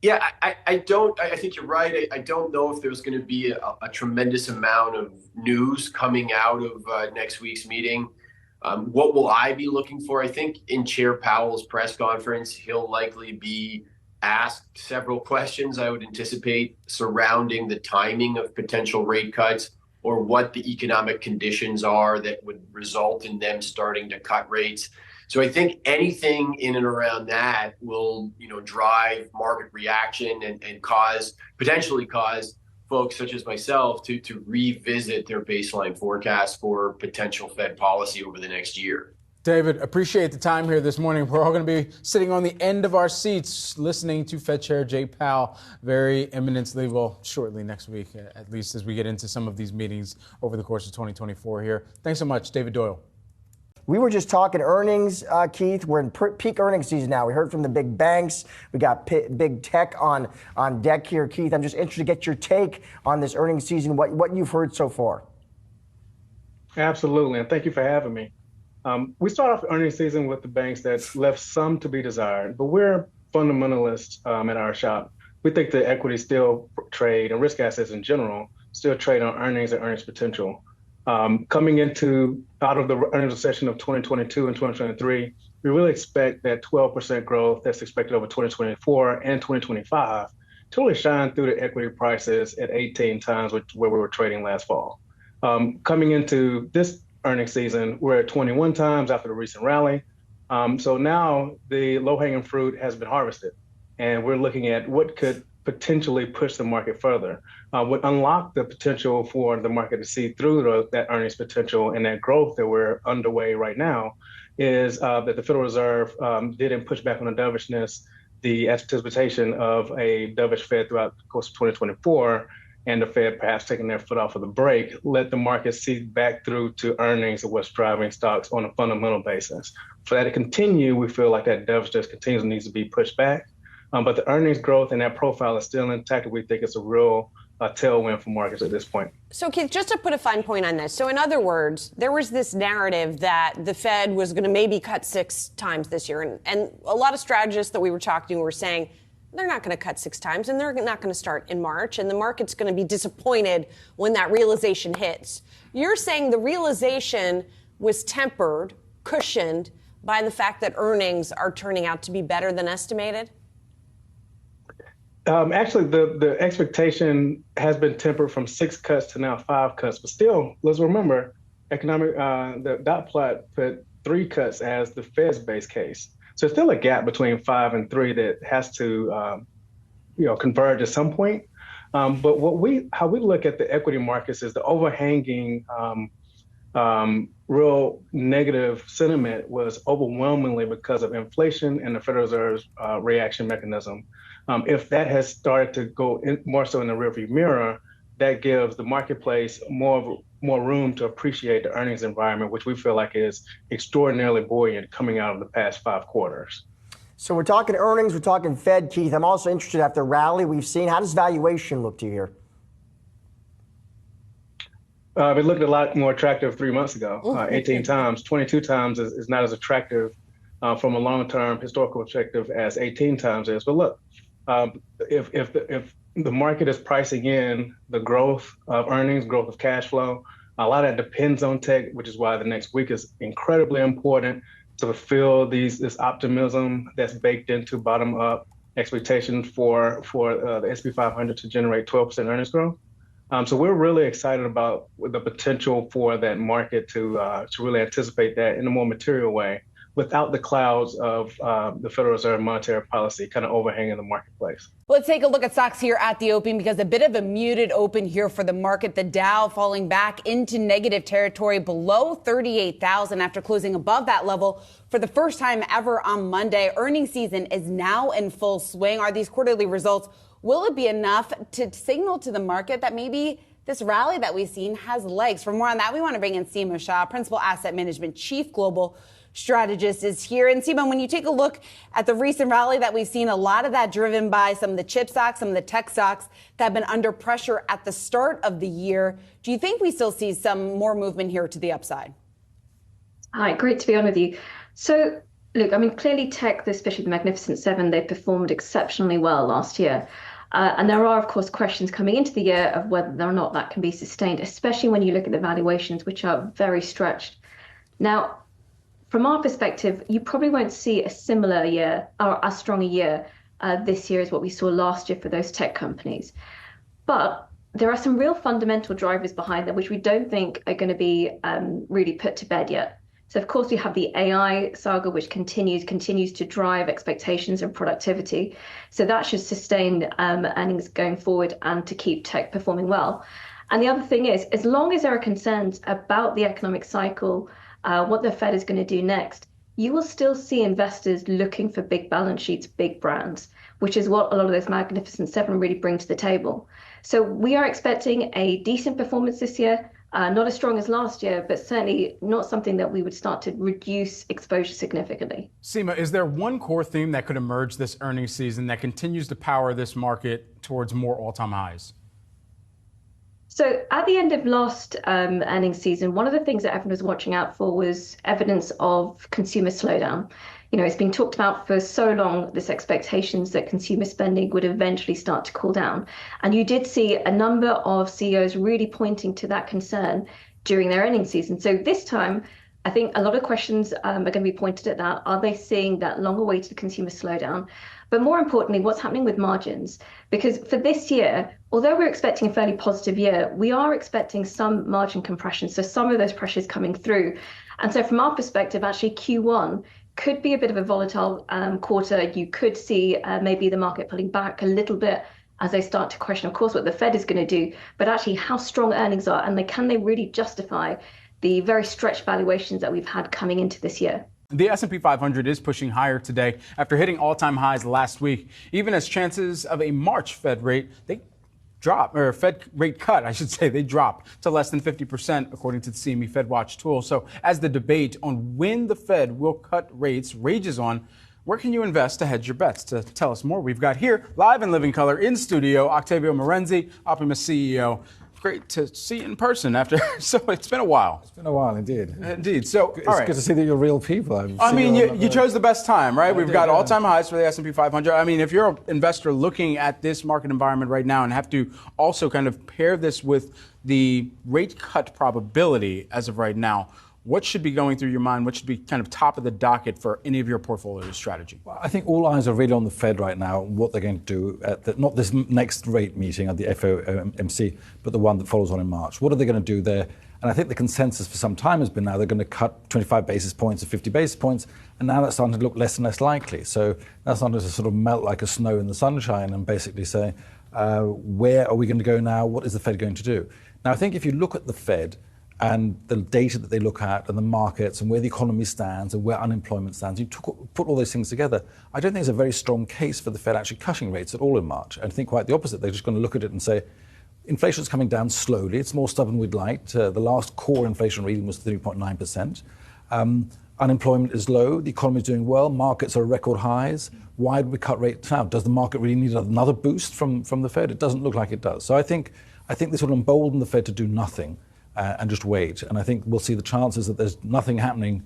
Yeah, I think you're right. I don't know if there's going to be a tremendous amount of news coming out of next week's meeting. What will I be looking for? I think in Chair Powell's press conference, he'll likely be asked several questions, I would anticipate, surrounding the timing of potential rate cuts, or what the economic conditions are that would result in them starting to cut rates. So I think anything in and around that will, drive market reaction and potentially cause folks such as myself to revisit their baseline forecast for potential Fed policy over the next year. David, appreciate the time here this morning. We're all going to be sitting on the end of our seats listening to Fed Chair Jay Powell very imminently, shortly next week, at least as we get into some of these meetings over the course of 2024 here. Thanks so much, David Doyle. We were just talking earnings, Keith. We're in peak earnings season now. We heard from the big banks. We got big tech on deck here, Keith. I'm just interested to get your take on this earnings season, what you've heard so far. Absolutely, and thank you for having me. We start off the earnings season with the banks that's left some to be desired, but we're fundamentalists at our shop. We think the equities still trade, and risk assets in general still trade on earnings and earnings potential. Coming out of the earnings recession of 2022 and 2023, we really expect that 12% growth that's expected over 2024 and 2025 to really shine through the equity prices at 18 times where we were trading last fall. Coming into this earnings season, we're at 21 times after the recent rally. So now the low-hanging fruit has been harvested, and we're looking at what could potentially push the market further. What unlock the potential for the market to see through that earnings potential and that growth that we're underway right now is that the Federal Reserve didn't push back on the dovishness, the anticipation of a dovish Fed throughout the course of 2024, and the Fed perhaps taking their foot off of the brake, let the market see back through to earnings of what's driving stocks on a fundamental basis. For that to continue, we feel like that dovishness needs to be pushed back. But the earnings growth and that profile is still intact. We think it's a real tailwind for markets at this point. So, Keith, just to put a fine point on this. So, in other words, there was this narrative that the Fed was going to maybe cut 6 times this year. And a lot of strategists that we were talking to were saying they're not going to cut 6 times, and they're not going to start in March. And the market's going to be disappointed when that realization hits. You're saying the realization was tempered, cushioned by the fact that earnings are turning out to be better than estimated? Actually, the expectation has been tempered from 6 cuts to now 5 cuts. But still, let's remember, the dot plot put 3 cuts as the Fed's base case. So there's still a gap between 5 and 3 that has to, converge at some point. But how we look at the equity markets is the overhanging real negative sentiment was overwhelmingly because of inflation and the Federal Reserve's reaction mechanism. If that has started to go more so in the rearview mirror, that gives the marketplace more room to appreciate the earnings environment, which we feel like is extraordinarily buoyant coming out of the past 5 quarters. So we're talking earnings, we're talking Fed, Keith. I'm also interested after the rally we've seen. How does valuation look to you here? It looked a lot more attractive 3 months ago. 18 times, 22 times is not as attractive from a long-term historical perspective as 18 times is. But look, if the market is pricing in the growth of earnings, growth of cash flow, a lot of that depends on tech, which is why the next week is incredibly important to fulfill this optimism that's baked into bottom-up expectations for the S&P 500 to generate 12% earnings growth. So we're really excited about the potential for that market to really anticipate that in a more material way without the clouds of the Federal Reserve monetary policy kind of overhanging the marketplace. Let's take a look at stocks here at the open because a bit of a muted open here for the market. The Dow falling back into negative territory below 38,000 after closing above that level for the first time ever on Monday. Earnings season is now in full swing. Are these quarterly results, will it be enough to signal to the market that maybe this rally that we've seen has legs? For more on that, we want to bring in Seema Shah, Principal Asset Management Chief Global Strategist, is here. And Seema, when you take a look at the recent rally that we've seen, a lot of that driven by some of the chip stocks, some of the tech stocks that have been under pressure at the start of the year. Do you think we still see some more movement here to the upside? Hi, great to be on with you. So, look, I mean, clearly tech, especially the Magnificent Seven, they performed exceptionally well last year. And there are, of course, questions coming into the year of whether or not that can be sustained, especially when you look at the valuations, which are very stretched. Now, from our perspective, you probably won't see a similar year or as strong a year this year as what we saw last year for those tech companies. But there are some real fundamental drivers behind them, which we don't think are going to be really put to bed yet. So, of course, we have the AI saga, which continues to drive expectations and productivity. So that should sustain earnings going forward and to keep tech performing well. And the other thing is, as long as there are concerns about the economic cycle, what the Fed is going to do next, you will still see investors looking for big balance sheets, big brands, which is what a lot of those Magnificent Seven really bring to the table. So we are expecting a decent performance this year, not as strong as last year, but certainly not something that we would start to reduce exposure significantly. Seema, is there one core theme that could emerge this earnings season that continues to power this market towards more all-time highs? So at the end of last earnings season, one of the things that everyone was watching out for was evidence of consumer slowdown. You know, it's been talked about for so long, this expectations that consumer spending would eventually start to cool down. And you did see a number of CEOs really pointing to that concern during their earnings season. So this time, I think a lot of questions are going to be pointed at that. Are they seeing that long-awaited consumer slowdown? But more importantly, what's happening with margins? Because for this year, although we're expecting a fairly positive year, we are expecting some margin compression. So some of those pressures coming through. And so from our perspective, actually Q1 could be a bit of a volatile quarter. You could see maybe the market pulling back a little bit as they start to question, of course, what the Fed is going to do, but actually how strong earnings are and can they really justify the very stretched valuations that we've had coming into this year. The S&P 500 is pushing higher today after hitting all-time highs last week, even as chances of a March Fed rate, Fed rate cut, I should say, they drop to less than 50%, according to the CME FedWatch tool. So as the debate on when the Fed will cut rates rages on, where can you invest to hedge your bets? To tell us more, we've got here, live in living color in studio, Octavio Morenzi, Optimus CEO. Great to see you in person after, so it's been a while. It's been a while, indeed. Indeed. So, it's good to see that you're real people. I mean, you chose the best time, right? We've got all-time highs for the S&P 500. I mean, if you're an investor looking at this market environment right now and have to also kind of pair this with the rate cut probability as of right now, what should be going through your mind? What should be kind of top of the docket for any of your portfolio strategy? Well, I think all eyes are really on the Fed right now, what they're going to do at not this next rate meeting at the FOMC, but the one that follows on in March. What are they going to do there? And I think the consensus for some time has been now they're going to cut 25 basis points or 50 basis points, and now that's starting to look less and less likely. So that's starting to sort of melt like a snow in the sunshine and basically say, where are we going to go now? What is the Fed going to do? Now, I think if you look at the Fed, and the data that they look at and the markets and where the economy stands and where unemployment stands, you put all those things together, I don't think there's a very strong case for the Fed actually cutting rates at all in March. I think quite the opposite. They're just going to look at it and say, Inflation is coming down slowly. It's more stubborn than we'd like. The last core inflation reading was 3.9%. Unemployment is low. The economy is doing well. Markets are at record highs. Why do we cut rates now? Does the market really need another boost from the Fed? It doesn't look like it does. So I think this will embolden the Fed to do nothing and just wait. And I think we'll see the chances that there's nothing happening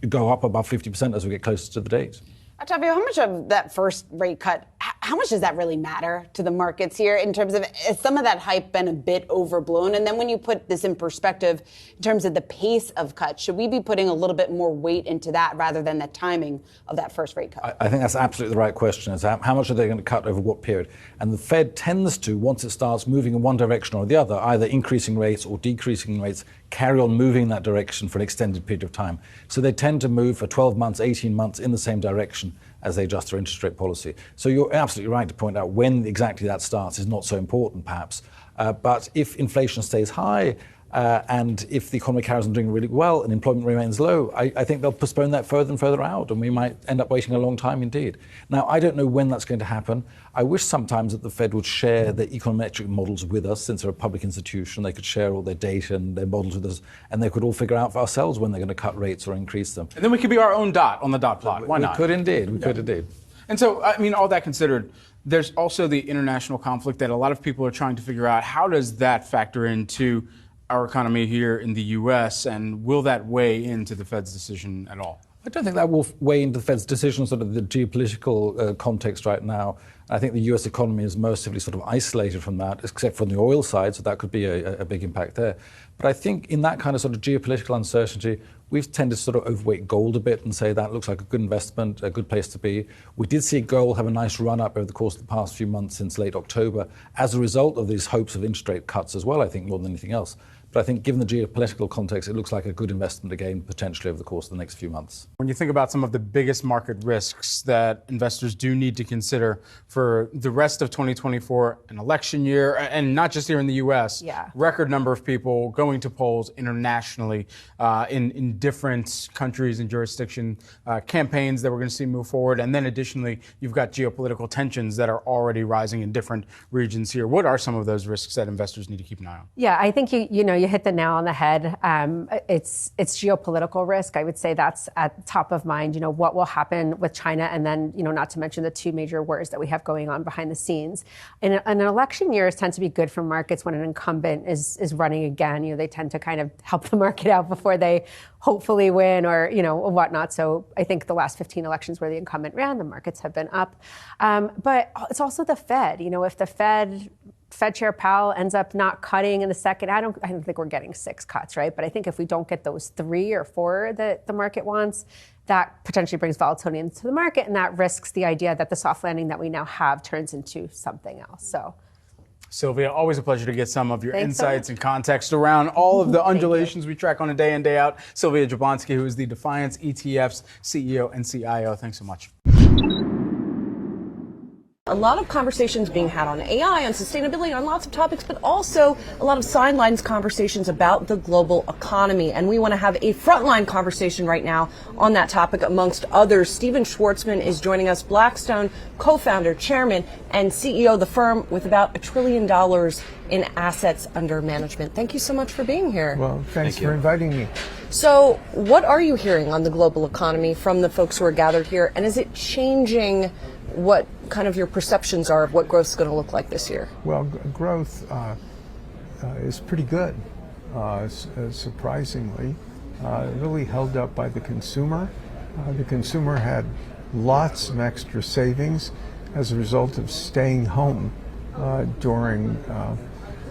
go up above 50% as we get closer to the date. Octavio, how much of that first rate cut, how much does that really matter to the markets here in terms of, has some of that hype been a bit overblown? And then when you put this in perspective in terms of the pace of cuts, should we be putting a little bit more weight into that rather than the timing of that first rate cut? I think that's absolutely the right question, is how much are they going to cut over what period? And the Fed tends to, once it starts moving in one direction or the other, either increasing rates or decreasing rates, carry on moving in that direction for an extended period of time. So they tend to move for 12 months, 18 months in the same direction as they adjust their interest rate policy. So you're absolutely right to point out when exactly that starts is not so important, perhaps. But if inflation stays high and if the economy carries on doing really well and employment remains low, I think they'll postpone that further and further out, and we might end up waiting a long time indeed. Now, I don't know when that's going to happen. I wish sometimes that the Fed would share their econometric models with us. Since they're a public institution, they could share all their data and their models with us, and they could all figure out for ourselves when they're going to cut rates or increase them. And then we could be our own dot on the dot plot. Why not? We could indeed. We could indeed. And so, I mean, all that considered, there's also the international conflict that a lot of people are trying to figure out. How does that factor into our economy here in the U.S., and will that weigh into the Fed's decision at all? I don't think that will weigh into the Fed's decision, sort of the geopolitical context right now. I think the U.S. economy is mercifully sort of isolated from that, except from the oil side, so that could be a big impact there. But I think in that kind of sort of geopolitical uncertainty, we've tended to sort of overweight gold a bit and say that looks like a good investment, a good place to be. We did see gold have a nice run up over the course of the past few months since late October as a result of these hopes of interest rate cuts as well, I think, more than anything else. But I think given the geopolitical context, it looks like a good investment again, potentially over the course of the next few months. When you think about some of the biggest market risks that investors do need to consider for the rest of 2024, an election year, and not just here in the U.S., record number of people going to polls internationally in different countries and jurisdictions, campaigns that we're going to see move forward. And then additionally, you've got geopolitical tensions that are already rising in different regions here. What are some of those risks that investors need to keep an eye on? Yeah, I think you hit the nail on the head. It's geopolitical risk. I would say that's at the top of mind. What will happen with China, and then not to mention the two major wars that we have going on behind the scenes. And an election years tend to be good for markets when an incumbent is running again. They tend to kind of help the market out before they hopefully win or whatnot. So I think the last 15 elections where the incumbent ran, the markets have been up. But it's also the Fed. If the Fed Chair Powell ends up not cutting in the second, I don't think we're getting 6 cuts, right? But I think if we don't get those 3 or 4 that the market wants, that potentially brings volatility into the market, and that risks the idea that the soft landing that we now have turns into something else. So, Sylvia, always a pleasure to get some of your Thanks insights so and context around all of the undulations we track on a day in, day out. Sylvia Jablonski, who is the Defiance ETF's CEO and CIO. Thanks so much. A lot of conversations being had on AI, on sustainability, on lots of topics, but also a lot of sidelines conversations about the global economy. And we want to have a frontline conversation right now on that topic, amongst others. Steven Schwartzman is joining us, Blackstone co-founder, chairman, and CEO of the firm with about $1 trillion in assets under management. Thank you so much for being here. Well, thanks for inviting me. So what are you hearing on the global economy from the folks who are gathered here? And is it changing what kind of your perceptions are of what growth is going to look like this year? Well, growth is pretty good, surprisingly. Really held up by the consumer. The consumer had lots of extra savings as a result of staying home during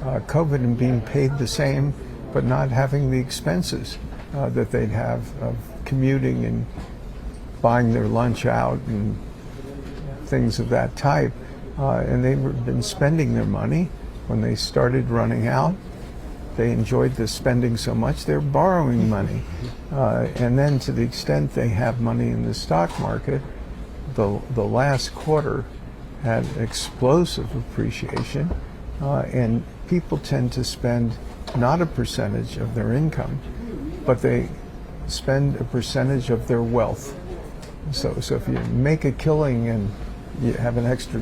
COVID and being paid the same, but not having the expenses that they'd have of commuting and buying their lunch out and things of that type, and they've been spending their money. When they started running out, they enjoyed the spending so much they're borrowing money, and then to the extent they have money in the stock market, the last quarter had explosive appreciation, and people tend to spend not a percentage of their income, but they spend a percentage of their wealth. So if you make a killing and you have an extra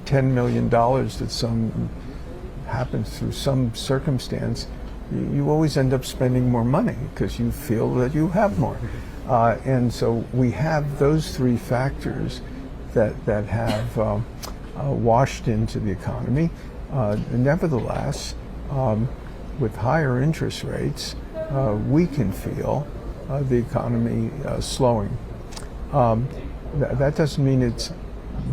$10 million that some happens through some circumstance, you always end up spending more money because you feel that you have more. And so we have those three factors that have washed into the economy. Nevertheless, with higher interest rates, we can feel the economy slowing. That doesn't mean it's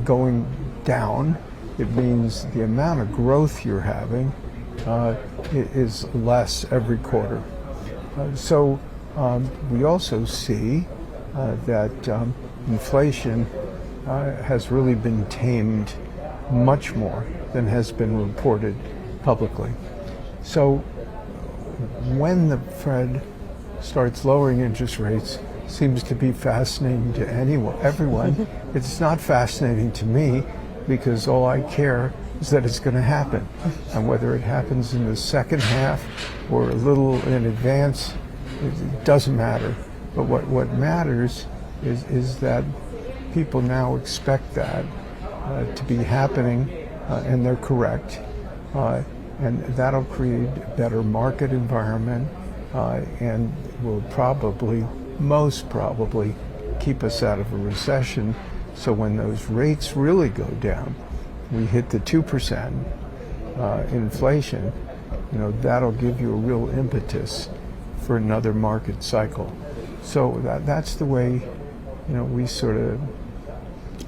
going down. It means the amount of growth you're having is less every quarter. So we also see that inflation has really been tamed much more than has been reported publicly. So when the Fed starts lowering interest rates, seems to be fascinating to everyone. It's not fascinating to me because all I care is that it's going to happen. And whether it happens in the second half or a little in advance, it doesn't matter. But what matters is that people now expect that to be happening, and they're correct. And that'll create a better market environment and will most probably keep us out of a recession. So when those rates really go down, we hit the 2% inflation, that'll give you a real impetus for another market cycle. So that's the way, we sort of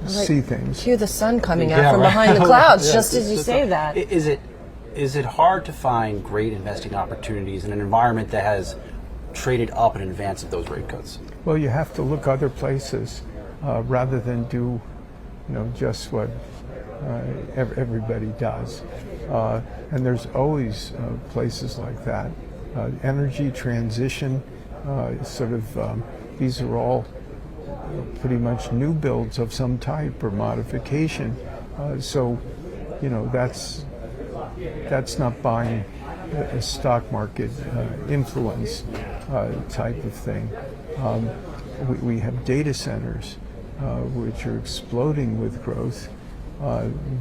see things. Cue the sun coming out from behind the clouds, just as you say that. Is it hard to find great investing opportunities in an environment that has traded up in advance of those rate cuts? Well, you have to look other places rather than do, just what everybody does. And there's always places like that. Energy transition, these are all pretty much new builds of some type or modification. So, that's not buying a stock market influence type of thing. We have data centers which are exploding with growth.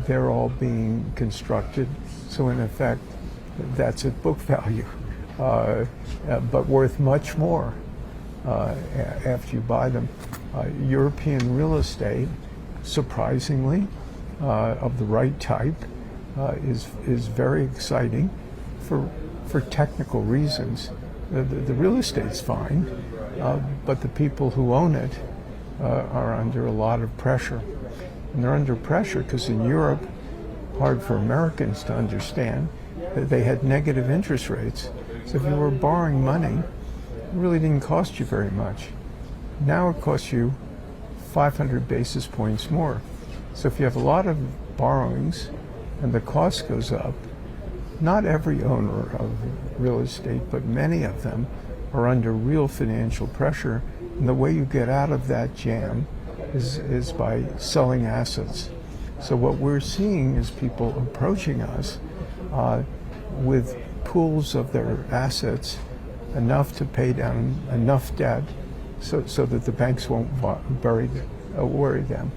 They're all being constructed. So in effect, that's at book value, but worth much more after you buy them. European real estate, surprisingly, of the right type, is very exciting for technical reasons. The real estate's fine, but the people who own it are under a lot of pressure. And they're under pressure because in Europe, hard for Americans to understand, they had negative interest rates. So if you were borrowing money, it really didn't cost you very much. Now it costs you 500 basis points more. So if you have a lot of borrowings and the cost goes up, not every owner of real estate, but many of them are under real financial pressure. And the way you get out of that jam is by selling assets. So what we're seeing is people approaching us with pools of their assets, enough to pay down enough debt so that the banks won't worry them.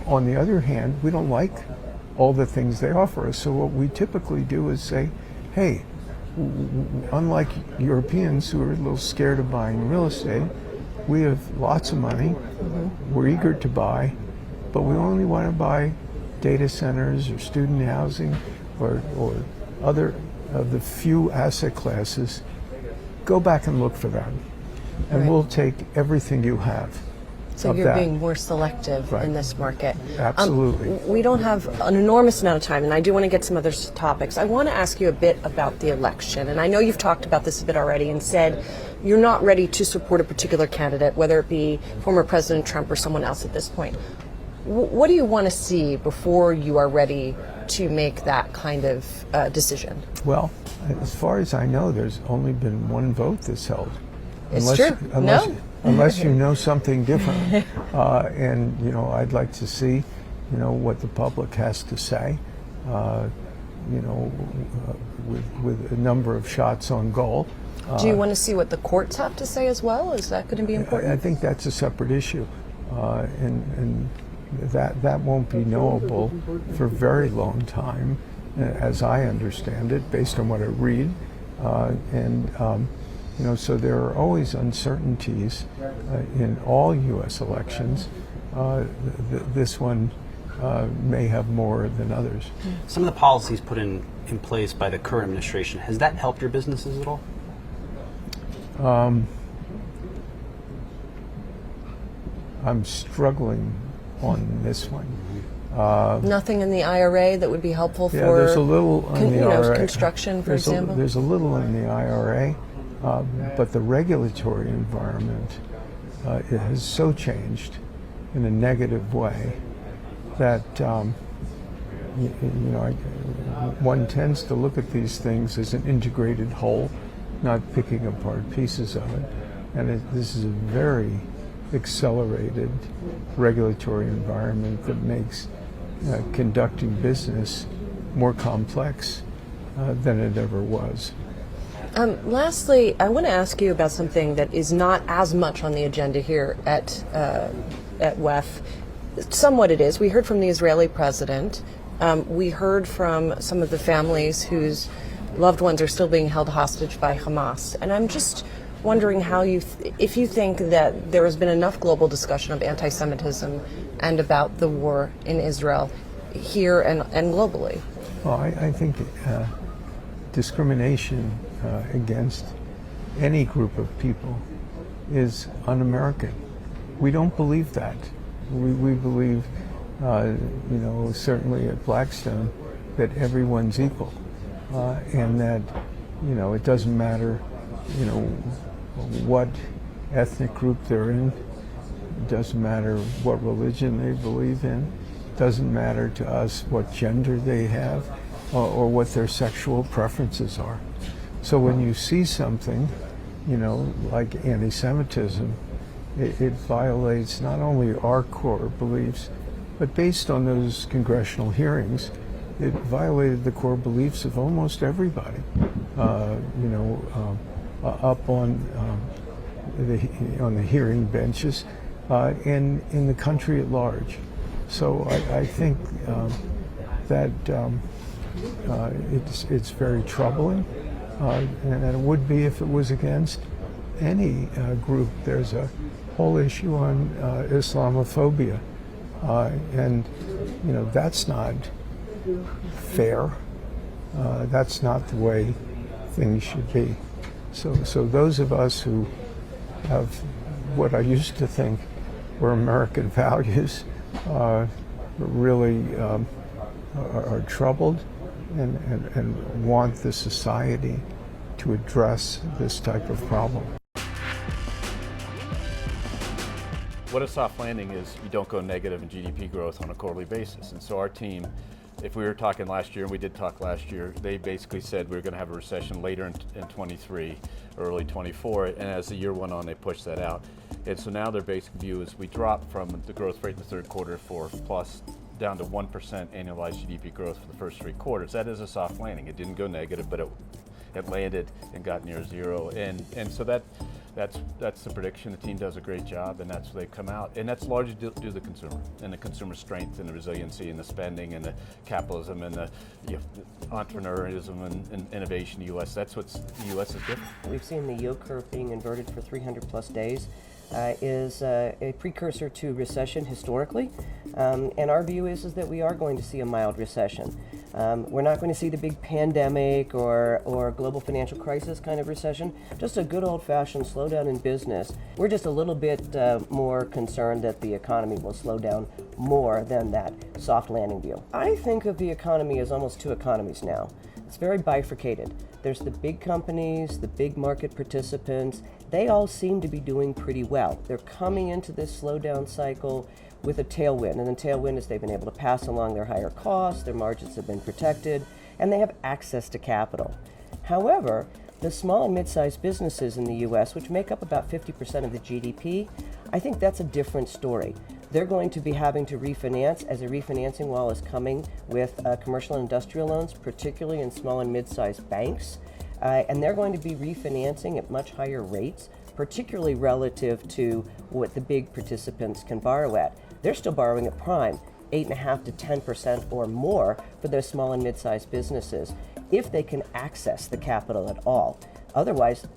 On the other hand, we don't like all the things they offer us. So what we typically do is say, hey, unlike Europeans who are a little scared of buying real estate, we have lots of money, we're eager to buy, but we only want to buy data centers or student housing or other of the few asset classes. Go back and look for them, and we'll take everything you have. So you're being more selective in this market. Absolutely. We don't have an enormous amount of time, and I do want to get some other topics. I want to ask you a bit about the election, and I know you've talked about this a bit already and said you're not ready to support a particular candidate, whether it be former President Trump or someone else at this point. What do you want to see before you are ready to make that kind of decision? Well, as far as I know, there's only been one vote that's held. It's true. Unless you know something different. And, I'd like to see, what the public has to say, with a number of shots on goal. Do you want to see what the courts have to say as well? Is that going to be important? I think that's a separate issue. And that won't be knowable for a very long time as I understand it, based on what I read. So there are always uncertainties in all U.S. elections. This one may have more than others. Some of the policies put in place by the current administration, has that helped your businesses at all? I'm struggling on this one. Nothing in the IRA that would be helpful for there's a little in the IRA. Construction, for example? There's a little in the IRA, but the regulatory environment it has so changed in a negative way that one tends to look at these things as an integrated whole, not picking apart pieces of it. And this is a very accelerated regulatory environment that makes conducting business more complex than it ever was. Lastly, I want to ask you about something that is not as much on the agenda here at WEF. Somewhat it is. We heard from the Israeli president. We heard from some of the families whose loved ones are still being held hostage by Hamas. And I'm just wondering how if you think that there has been enough global discussion of anti-Semitism and about the war in Israel here and globally. Well, I think discrimination against any group of people is un-American. We don't believe that. We believe, certainly at Blackstone, that everyone's equal, and that, it doesn't matter, what ethnic group they're in. It doesn't matter what religion they believe in. It doesn't matter to us what gender they have or what their sexual preferences are. So when you see something, like anti-Semitism, it violates not only our core beliefs, but based on those congressional hearings, it violated the core beliefs of almost everybody, up on the hearing benches and in the country at large. So I think that it's very troubling, and it would be if it was against any group. There's a whole issue on Islamophobia, and that's not fair. That's not the way things should be. So those of us who have what I used to think were American values really are troubled and want the society to address this type of problem. What a soft landing is, you don't go negative in GDP growth on a quarterly basis. And so our team, if we were talking last year, and we did talk last year, they basically said we were going to have a recession later in 23, early 24, and as the year went on, they pushed that out. And so now their basic view is we dropped from the growth rate in the third quarter 4+ down to 1% annualized GDP growth for the first 3 quarters. That is a soft landing. It didn't go negative, but it landed and got near zero. And so that's the prediction. The team does a great job, and that's where they come out. And that's largely due to the consumer and the consumer strength and the resiliency and the spending and the capitalism and the entrepreneurism and innovation in the U.S. That's what's the U.S. is different. We've seen the yield curve being inverted for 300+ days. Is a precursor to recession historically, and our view is that we are going to see a mild recession. We're not going to see the big pandemic or global financial crisis kind of recession, just a good old-fashioned slowdown in business. We're just a little bit more concerned that the economy will slow down more than that soft landing view. I think of the economy as almost 2 economies now. It's very bifurcated. There's the big companies, the big market participants. They all seem to be doing pretty well. They're coming into this slowdown cycle with a tailwind, and the tailwind is they've been able to pass along their higher costs, their margins have been protected, and they have access to capital. However, the small and mid-sized businesses in the U.S., which make up about 50% of the GDP, I think that's a different story. They're going to be having to refinance as a refinancing wall is coming with commercial and industrial loans, particularly in small and mid-sized banks. And they're going to be refinancing at much higher rates, particularly relative to what the big participants can borrow at. They're still borrowing at prime. 8.5% to 10% or more for those small and mid-sized businesses, if they can access the capital at all. Otherwise,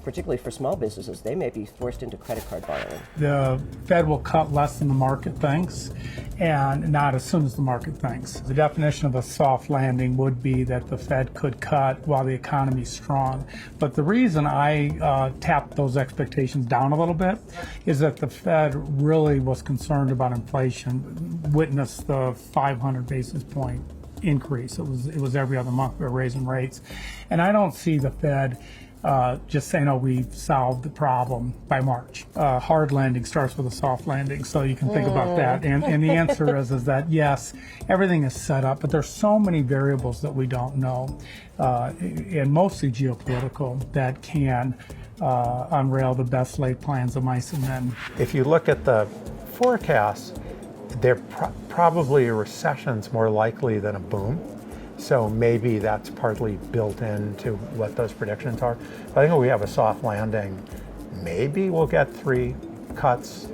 particularly for small businesses, they may be forced into credit card borrowing. The Fed will cut less than the market thinks, and not as soon as the market thinks. The definition of a soft landing would be that the Fed could cut while the economy's strong. But the reason I tapped those expectations down a little bit is that the Fed really was concerned about inflation, witnessed the 500 basis point increase. It was every other month we were raising rates. And I don't see the Fed just saying, oh, we've solved the problem by March. Hard landing starts with a soft landing, so you can think about that. And the answer is that, yes, everything is set up, but there's so many variables that we don't know, and mostly geopolitical, that can unravel the best laid plans of mice and men. If you look at the forecasts, they're probably a recession's more likely than a boom. So maybe that's partly built into what those predictions are. But I think if we have a soft landing, maybe we'll get 3 cuts,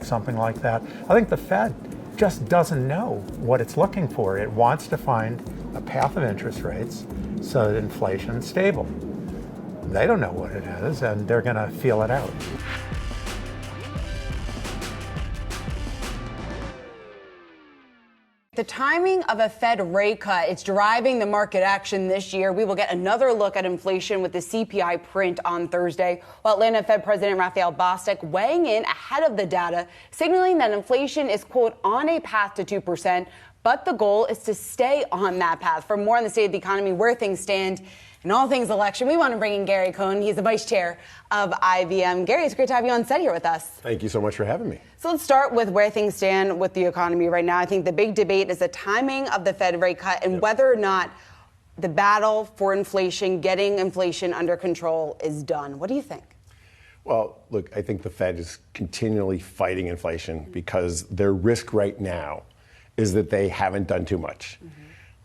something like that. I think the Fed just doesn't know what it's looking for. It wants to find a path of interest rates so that inflation's stable. They don't know what it is, and they're going to feel it out. The timing of a Fed rate cut, it's driving the market action this year. We will get another look at inflation with the CPI print on Thursday, while Atlanta Fed President Raphael Bostic weighing in ahead of the data, signaling that inflation is, quote, on a path to 2%, but the goal is to stay on that path. For more on the state of the economy, where things stand, and all things election, we want to bring in Gary Cohen. He's the vice chair of IBM. Gary, it's great to have you on set here with us. Thank you so much for having me. So let's start with where things stand with the economy right now. I think the big debate is the timing of the Fed rate cut and whether or not the battle for inflation, getting inflation under control, is done. What do you think? Well, look, I think the Fed is continually fighting inflation because their risk right now is that they haven't done too much.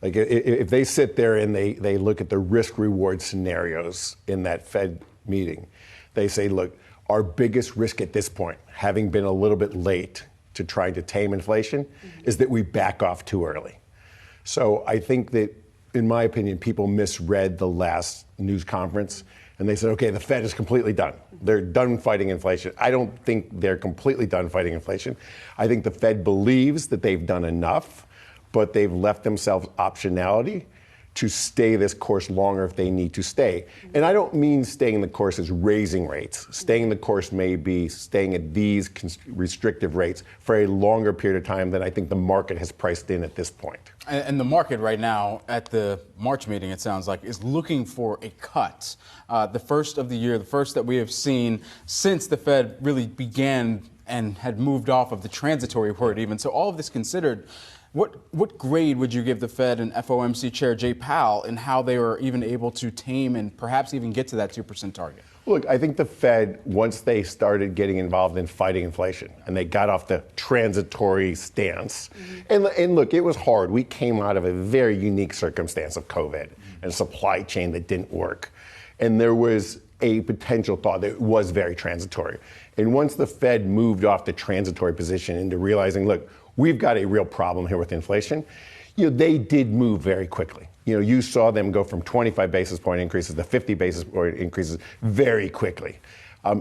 Like if they sit there and they look at the risk reward scenarios in that Fed meeting, they say, look, our biggest risk at this point, having been a little bit late to trying to tame inflation, is that we back off too early. So I think that, in my opinion, people misread the last news conference and they said, okay, the Fed is completely done. They're done fighting inflation. I don't think they're completely done fighting inflation. I think the Fed believes that they've done enough, but they've left themselves optionality to stay this course longer if they need to stay. And I don't mean staying the course as raising rates. Staying the course may be staying at these restrictive rates for a longer period of time than I think the market has priced in at this point. And the market right now at the March meeting, it sounds like, is looking for a cut. The first of the year, the first that we have seen since the Fed really began and had moved off of the transitory word even. So all of this considered, what grade would you give the Fed and FOMC Chair Jay Powell in how they were even able to tame and perhaps even get to that 2% target? Look, I think the Fed, once they started getting involved in fighting inflation and they got off the transitory stance, and look, it was hard. We came out of a very unique circumstance of COVID and a supply chain that didn't work. And there was a potential thought that it was very transitory. And once the Fed moved off the transitory position into realizing, look, we've got a real problem here with inflation, they did move very quickly. You saw them go from 25 basis point increases to 50 basis point increases very quickly.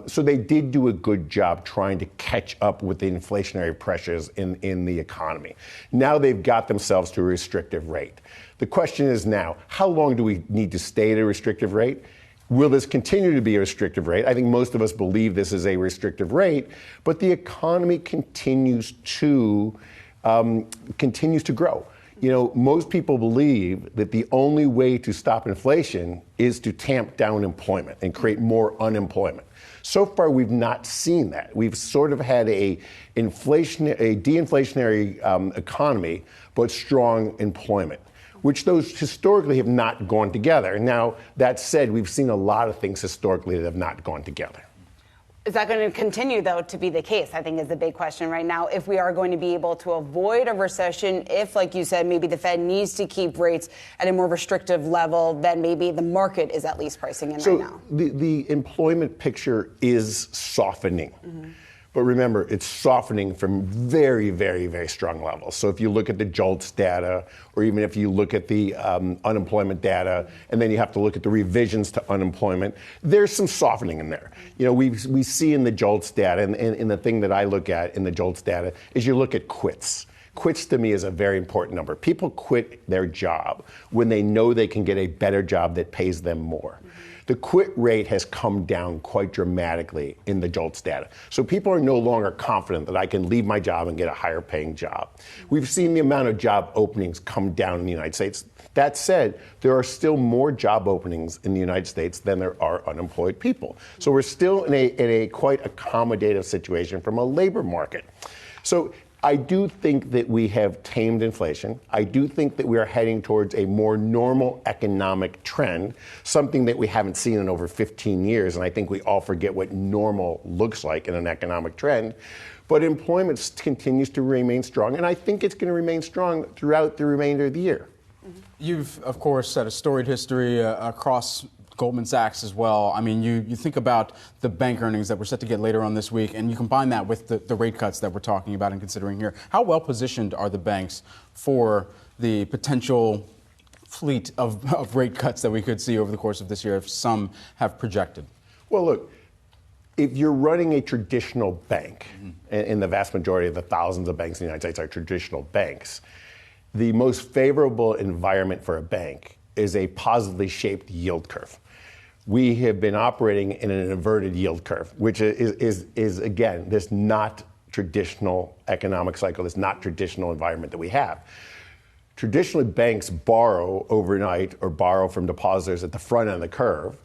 So they did do a good job trying to catch up with the inflationary pressures in the economy. Now they've got themselves to a restrictive rate. The question is now, how long do we need to stay at a restrictive rate? Will this continue to be a restrictive rate? I think most of us believe this is a restrictive rate, but the economy continues to grow. Most people believe that the only way to stop inflation is to tamp down employment and create more unemployment. So far, we've not seen that. We've sort of had a de-inflationary economy, but strong employment, which those historically have not gone together. Now, that said, we've seen a lot of things historically that have not gone together. Is that going to continue, though, to be the case, I think is the big question right now, if we are going to be able to avoid a recession, if, like you said, maybe the Fed needs to keep rates at a more restrictive level than maybe the market is at least pricing in right now? The employment picture is softening. But remember, it's softening from very, very, very strong levels. So if you look at the JOLTS data, or even if you look at the unemployment data, and then you have to look at the revisions to unemployment, there's some softening in there. You know, we see in the JOLTS data, and the thing that I look at in the JOLTS data is you look at quits. Quits to me is a very important number. People quit their job when they know they can get a better job that pays them more. The quit rate has come down quite dramatically in the JOLTS data. So people are no longer confident that I can leave my job and get a higher paying job. We've seen the amount of job openings come down in the United States. That said, there are still more job openings in the United States than there are unemployed people. So we're still in a quite accommodative situation from a labor market. So I do think that we have tamed inflation. I do think that we are heading towards a more normal economic trend, something that we haven't seen in over 15 years. And I think we all forget what normal looks like in an economic trend. But employment continues to remain strong. And I think it's going to remain strong throughout the remainder of the year. You've, of course, had a storied history across Goldman Sachs as well. I mean, you think about the bank earnings that we're set to get later on this week, and you combine that with the rate cuts that we're talking about and considering here. How well positioned are the banks for the potential fleet of rate cuts that we could see over the course of this year, if some have projected? Well, look, if you're running a traditional bank, and the vast majority of the thousands of banks in the United States are traditional banks, the most favorable environment for a bank is a positively shaped yield curve. We have been operating in an inverted yield curve, which is again, this not traditional economic cycle, this not traditional environment that we have. Traditionally, banks borrow overnight or borrow from depositors at the front end of the curve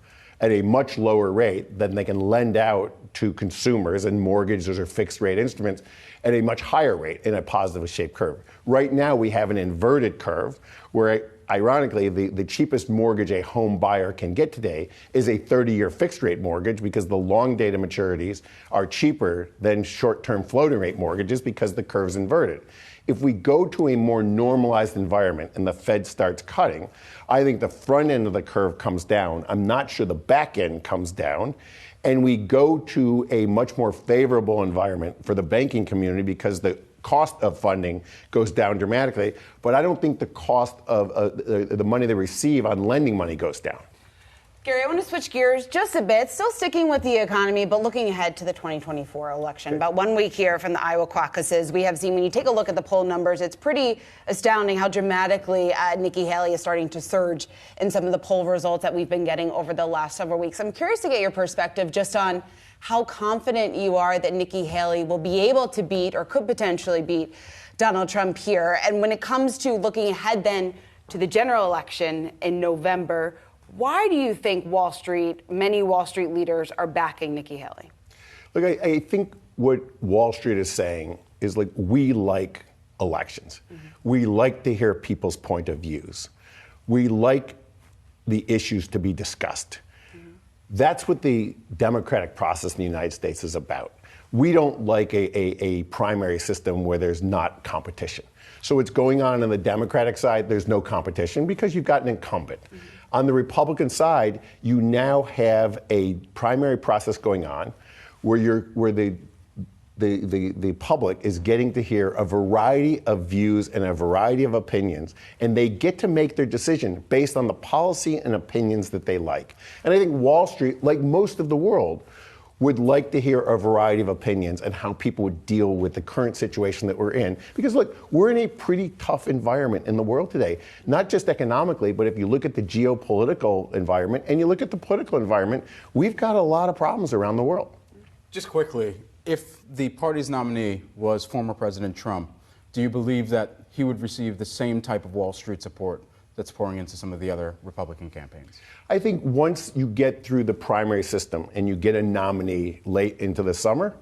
at a much lower rate than they can lend out to consumers and mortgages or fixed rate instruments at a much higher rate in a positively shaped curve. Right now, we have an inverted curve where, ironically, the cheapest mortgage a home buyer can get today is a 30-year fixed rate mortgage, because the long data maturities are cheaper than short-term floating rate mortgages because the curve's inverted. If we go to a more normalized environment and the Fed starts cutting, I think the front end of the curve comes down. I'm not sure the back end comes down. And we go to a much more favorable environment for the banking community because the cost of funding goes down dramatically. But I don't think the cost of the money they receive on lending money goes down. Gary, I want to switch gears just a bit, still sticking with the economy, but looking ahead to the 2024 election. About 1 week here from the Iowa caucuses, we have seen, when you take a look at the poll numbers, it's pretty astounding how dramatically Nikki Haley is starting to surge in some of the poll results that we've been getting over the last several weeks. I'm curious to get your perspective just on how confident you are that Nikki Haley will be able to beat, or could potentially beat, Donald Trump here. And when it comes to looking ahead then to the general election in November, why do you think many Wall Street leaders are backing Nikki Haley? Look, I think what Wall Street is saying is, like, we like elections. Mm-hmm. We like to hear people's point of views. We like the issues to be discussed. Mm-hmm. That's what the democratic process in the United States is about. We don't like a primary system where there's not competition. So what's going on the Democratic side, there's no competition because you've got an incumbent. Mm-hmm. On the Republican side, you now have a primary process going on where the public is getting to hear a variety of views and a variety of opinions, and they get to make their decision based on the policy and opinions that they like. And I think Wall Street, like most of the world, would like to hear a variety of opinions and how people would deal with the current situation that we're in. Because look, we're in a pretty tough environment in the world today, not just economically, but if you look at the geopolitical environment and you look at the political environment, we've got a lot of problems around the world. Just quickly, if the party's nominee was former President Trump, do you believe that he would receive the same type of Wall Street support that's pouring into some of the other Republican campaigns? I think once you get through the primary system and you get a nominee late into the summer,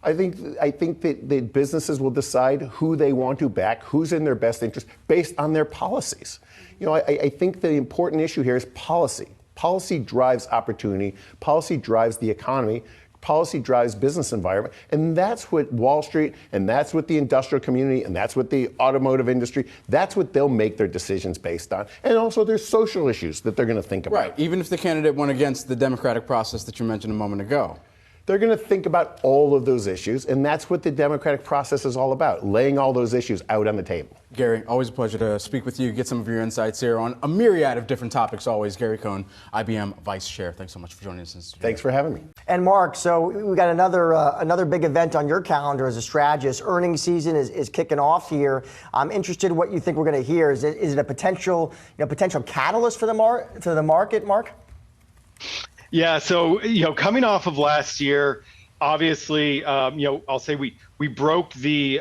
I think that businesses will decide who they want to back, who's in their best interest, based on their policies. You know, I think the important issue here is policy. Policy drives opportunity. Policy drives the economy. Policy drives business environment. And that's what Wall Street, and that's what the industrial community, and that's what the automotive industry, that's what they'll make their decisions based on. And also there's social issues that they're going to think about. Right, even if the candidate went against the democratic process that you mentioned a moment ago. They're going to think about all of those issues, and that's what the democratic process is all about, laying all those issues out on the table. Gary, always a pleasure to speak with you, get some of your insights here on a myriad of different topics always. Gary Cohen, IBM Vice Chair. Thanks so much for joining us. Thanks for having me. And Mark, so we got another big event on your calendar as a strategist. Earnings season is kicking off here. I'm interested in what you think we're going to hear. Is it a potential catalyst for the market, Mark? Yeah, so coming off of last year, obviously, I'll say we broke the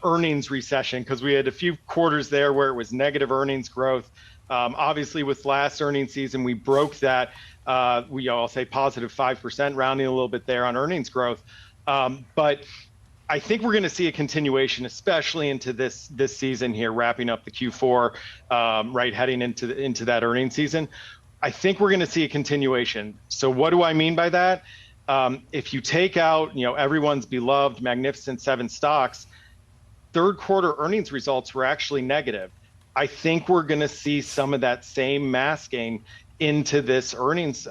earnings recession because we had a few quarters there where it was negative earnings growth. Obviously, with last earnings season, we broke that. I'll say positive 5%, rounding a little bit there on earnings growth. But I think we're going to see a continuation, especially into this season here, wrapping up the Q4, right, heading into that earnings season. I think we're going to see a continuation. So what do I mean by that? If you take out, everyone's beloved Magnificent Seven stocks, third quarter earnings results were actually negative. I think we're going to see some of that same masking into this earnings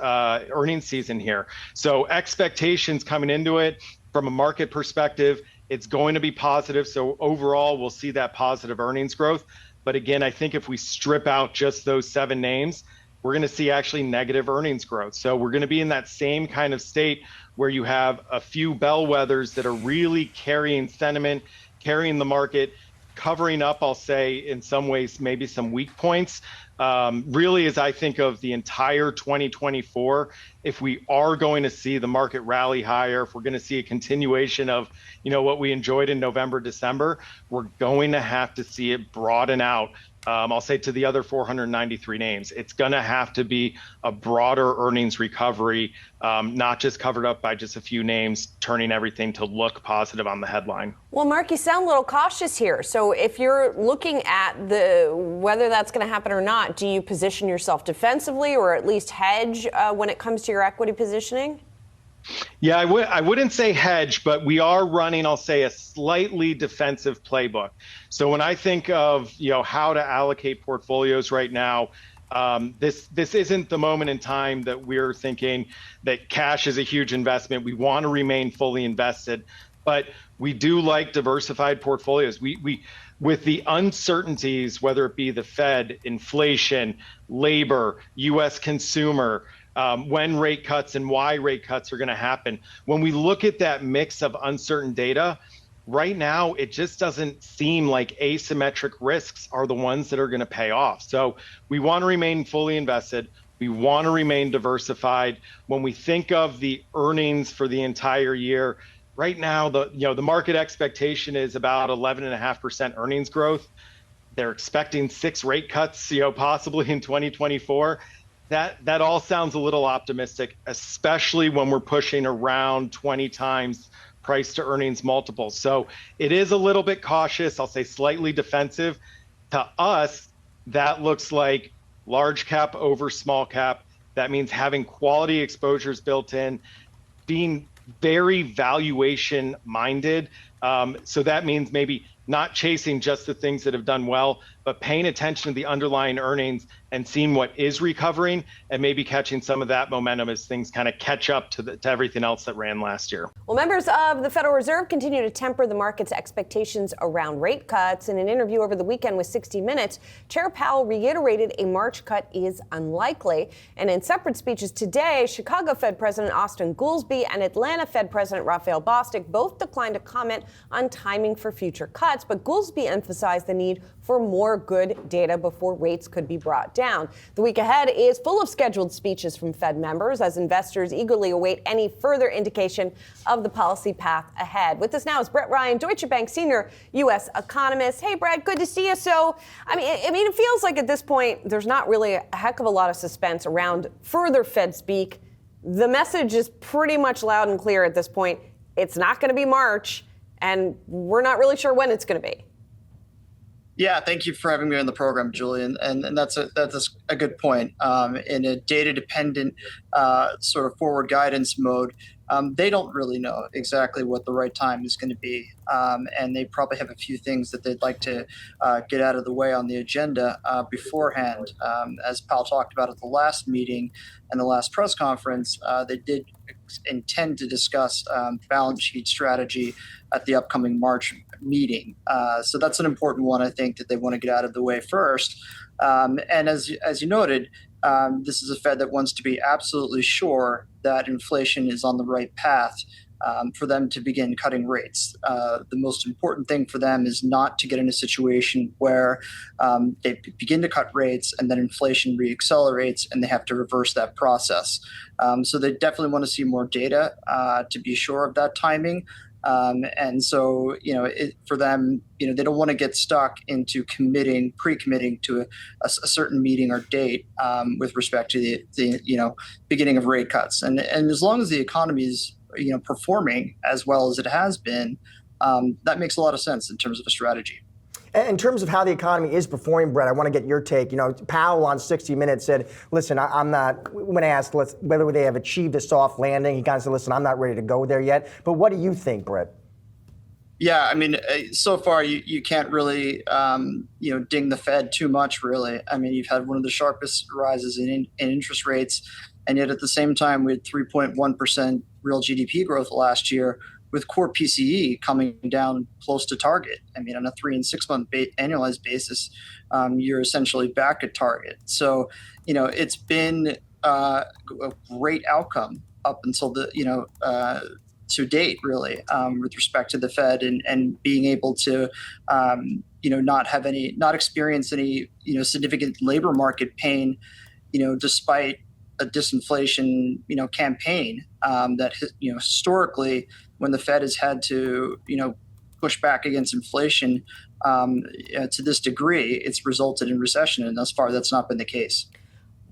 season here. So expectations coming into it from a market perspective, it's going to be positive. So overall, we'll see that positive earnings growth. But again, I think if we strip out just those 7 names, we're going to see actually negative earnings growth. So we're going to be in that same kind of state where you have a few bellwethers that are really carrying sentiment, carrying the market, covering up, I'll say, in some ways, maybe some weak points. Really, as I think of the entire 2024, if we are going to see the market rally higher, if we're going to see a continuation of, what we enjoyed in November, December, we're going to have to see it broaden out. I'll say to the other 493 names, it's going to have to be a broader earnings recovery, not just covered up by just a few names, turning everything to look positive on the headline. Well, Mark, you sound a little cautious here. So if you're looking at whether that's going to happen or not, do you position yourself defensively or at least hedge when it comes to your equity positioning? Yeah, I wouldn't say hedge, but we are running, I'll say, a slightly defensive playbook. So when I think of, how to allocate portfolios right now, this isn't the moment in time that we're thinking that cash is a huge investment. We want to remain fully invested, but we do like diversified portfolios. We with the uncertainties, whether it be the Fed, inflation, labor, U.S. consumer, when rate cuts and why rate cuts are going to happen. When we look at that mix of uncertain data, right now, it just doesn't seem like asymmetric risks are the ones that are going to pay off. So we want to remain fully invested. We want to remain diversified. When we think of the earnings for the entire year, right now, the market expectation is about 11.5% earnings growth. They're expecting 6 rate cuts, possibly in 2024. That all sounds a little optimistic, especially when we're pushing around 20 times price to earnings multiples. So it is a little bit cautious, I'll say slightly defensive. To us, that looks like large cap over small cap. That means having quality exposures built in, being very valuation minded. So that means maybe not chasing just the things that have done well, but paying attention to the underlying earnings and seeing what is recovering and maybe catching some of that momentum as things kind of catch up to everything else that ran last year. Well, members of the Federal Reserve continue to temper the market's expectations around rate cuts. In an interview over the weekend with 60 Minutes, Chair Powell reiterated a March cut is unlikely. And in separate speeches today, Chicago Fed President Austin Goolsbee and Atlanta Fed President Raphael Bostic both declined to comment on timing for future cuts, but Goolsbee emphasized the need for more good data before rates could be brought down. The week ahead is full of scheduled speeches from Fed members as investors eagerly await any further indication of the policy path ahead. With us now is Brett Ryan, Deutsche Bank senior U.S. economist. Hey, Brett, good to see you. So, I mean, it feels like at this point there's not really a heck of a lot of suspense around further Fed speak. The message is pretty much loud and clear at this point. It's not going to be March, and we're not really sure when it's going to be. Yeah, thank you for having me on the program, Julian. And that's a good point. In a data-dependent sort of forward guidance mode, they don't really know exactly what the right time is going to be. And they probably have a few things that they'd like to get out of the way on the agenda beforehand. As Powell talked about at the last meeting and the last press conference, they did intend to discuss balance sheet strategy at the upcoming March meeting. So that's an important one, I think, that they want to get out of the way first. And as you noted, this is a Fed that wants to be absolutely sure that inflation is on the right path for them to begin cutting rates. The most important thing for them is not to get in a situation where they begin to cut rates and then inflation reaccelerates and they have to reverse that process. So they definitely want to see more data to be sure of that timing. And so, for them, they don't want to get stuck into pre-committing to a certain meeting or date with respect to the beginning of rate cuts. And as long as the economy is, performing as well as it has been, that makes a lot of sense in terms of a strategy. In terms of how the economy is performing, Brett, I want to get your take. Powell on 60 Minutes said, listen, I'm not, when asked whether they have achieved a soft landing, he kind of said, listen, I'm not ready to go there yet. But what do you think, Brett? Yeah, I mean, so far you can't really, ding the Fed too much, really. I mean, you've had one of the sharpest rises in interest rates, and yet at the same time, we had 3.1% real GDP growth last year, with core PCE coming down close to target. I mean, on a 3 and 6 month annualized basis, you're essentially back at target. So, it's been a great outcome up until to date, really, with respect to the Fed and being able to, not experience any, significant labor market pain, despite a disinflation, campaign that, historically, when the Fed has had to, push back against inflation to this degree, it's resulted in recession. And thus far, that's not been the case.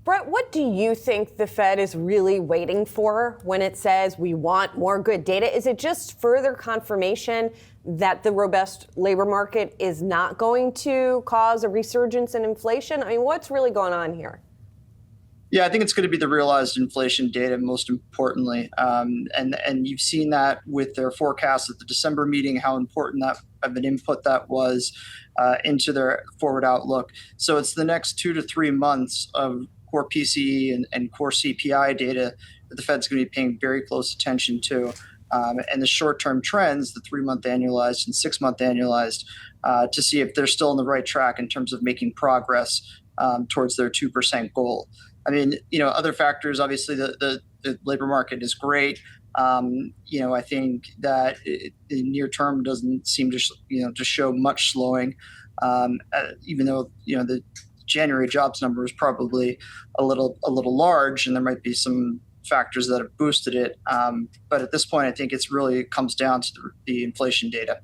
Brett, what do you think the Fed is really waiting for when it says we want more good data? Is it just further confirmation that the robust labor market is not going to cause a resurgence in inflation? I mean, what's really going on here? Yeah, I think it's going to be the realized inflation data, most importantly. And you've seen that with their forecast at the December meeting, how important that of an input that was into their forward outlook. So it's the next 2 to 3 months of core PCE and core CPI data that the Fed's going to be paying very close attention to. And the short-term trends, the 3-month annualized and 6-month annualized, to see if they're still on the right track in terms of making progress towards their 2% goal. I mean, other factors, obviously the labor market is great. I think that the near term doesn't seem to, to show much slowing, even though, the January jobs number is probably a little large, and there might be some factors that have boosted it. But at this point, I think it's really comes down to the inflation data.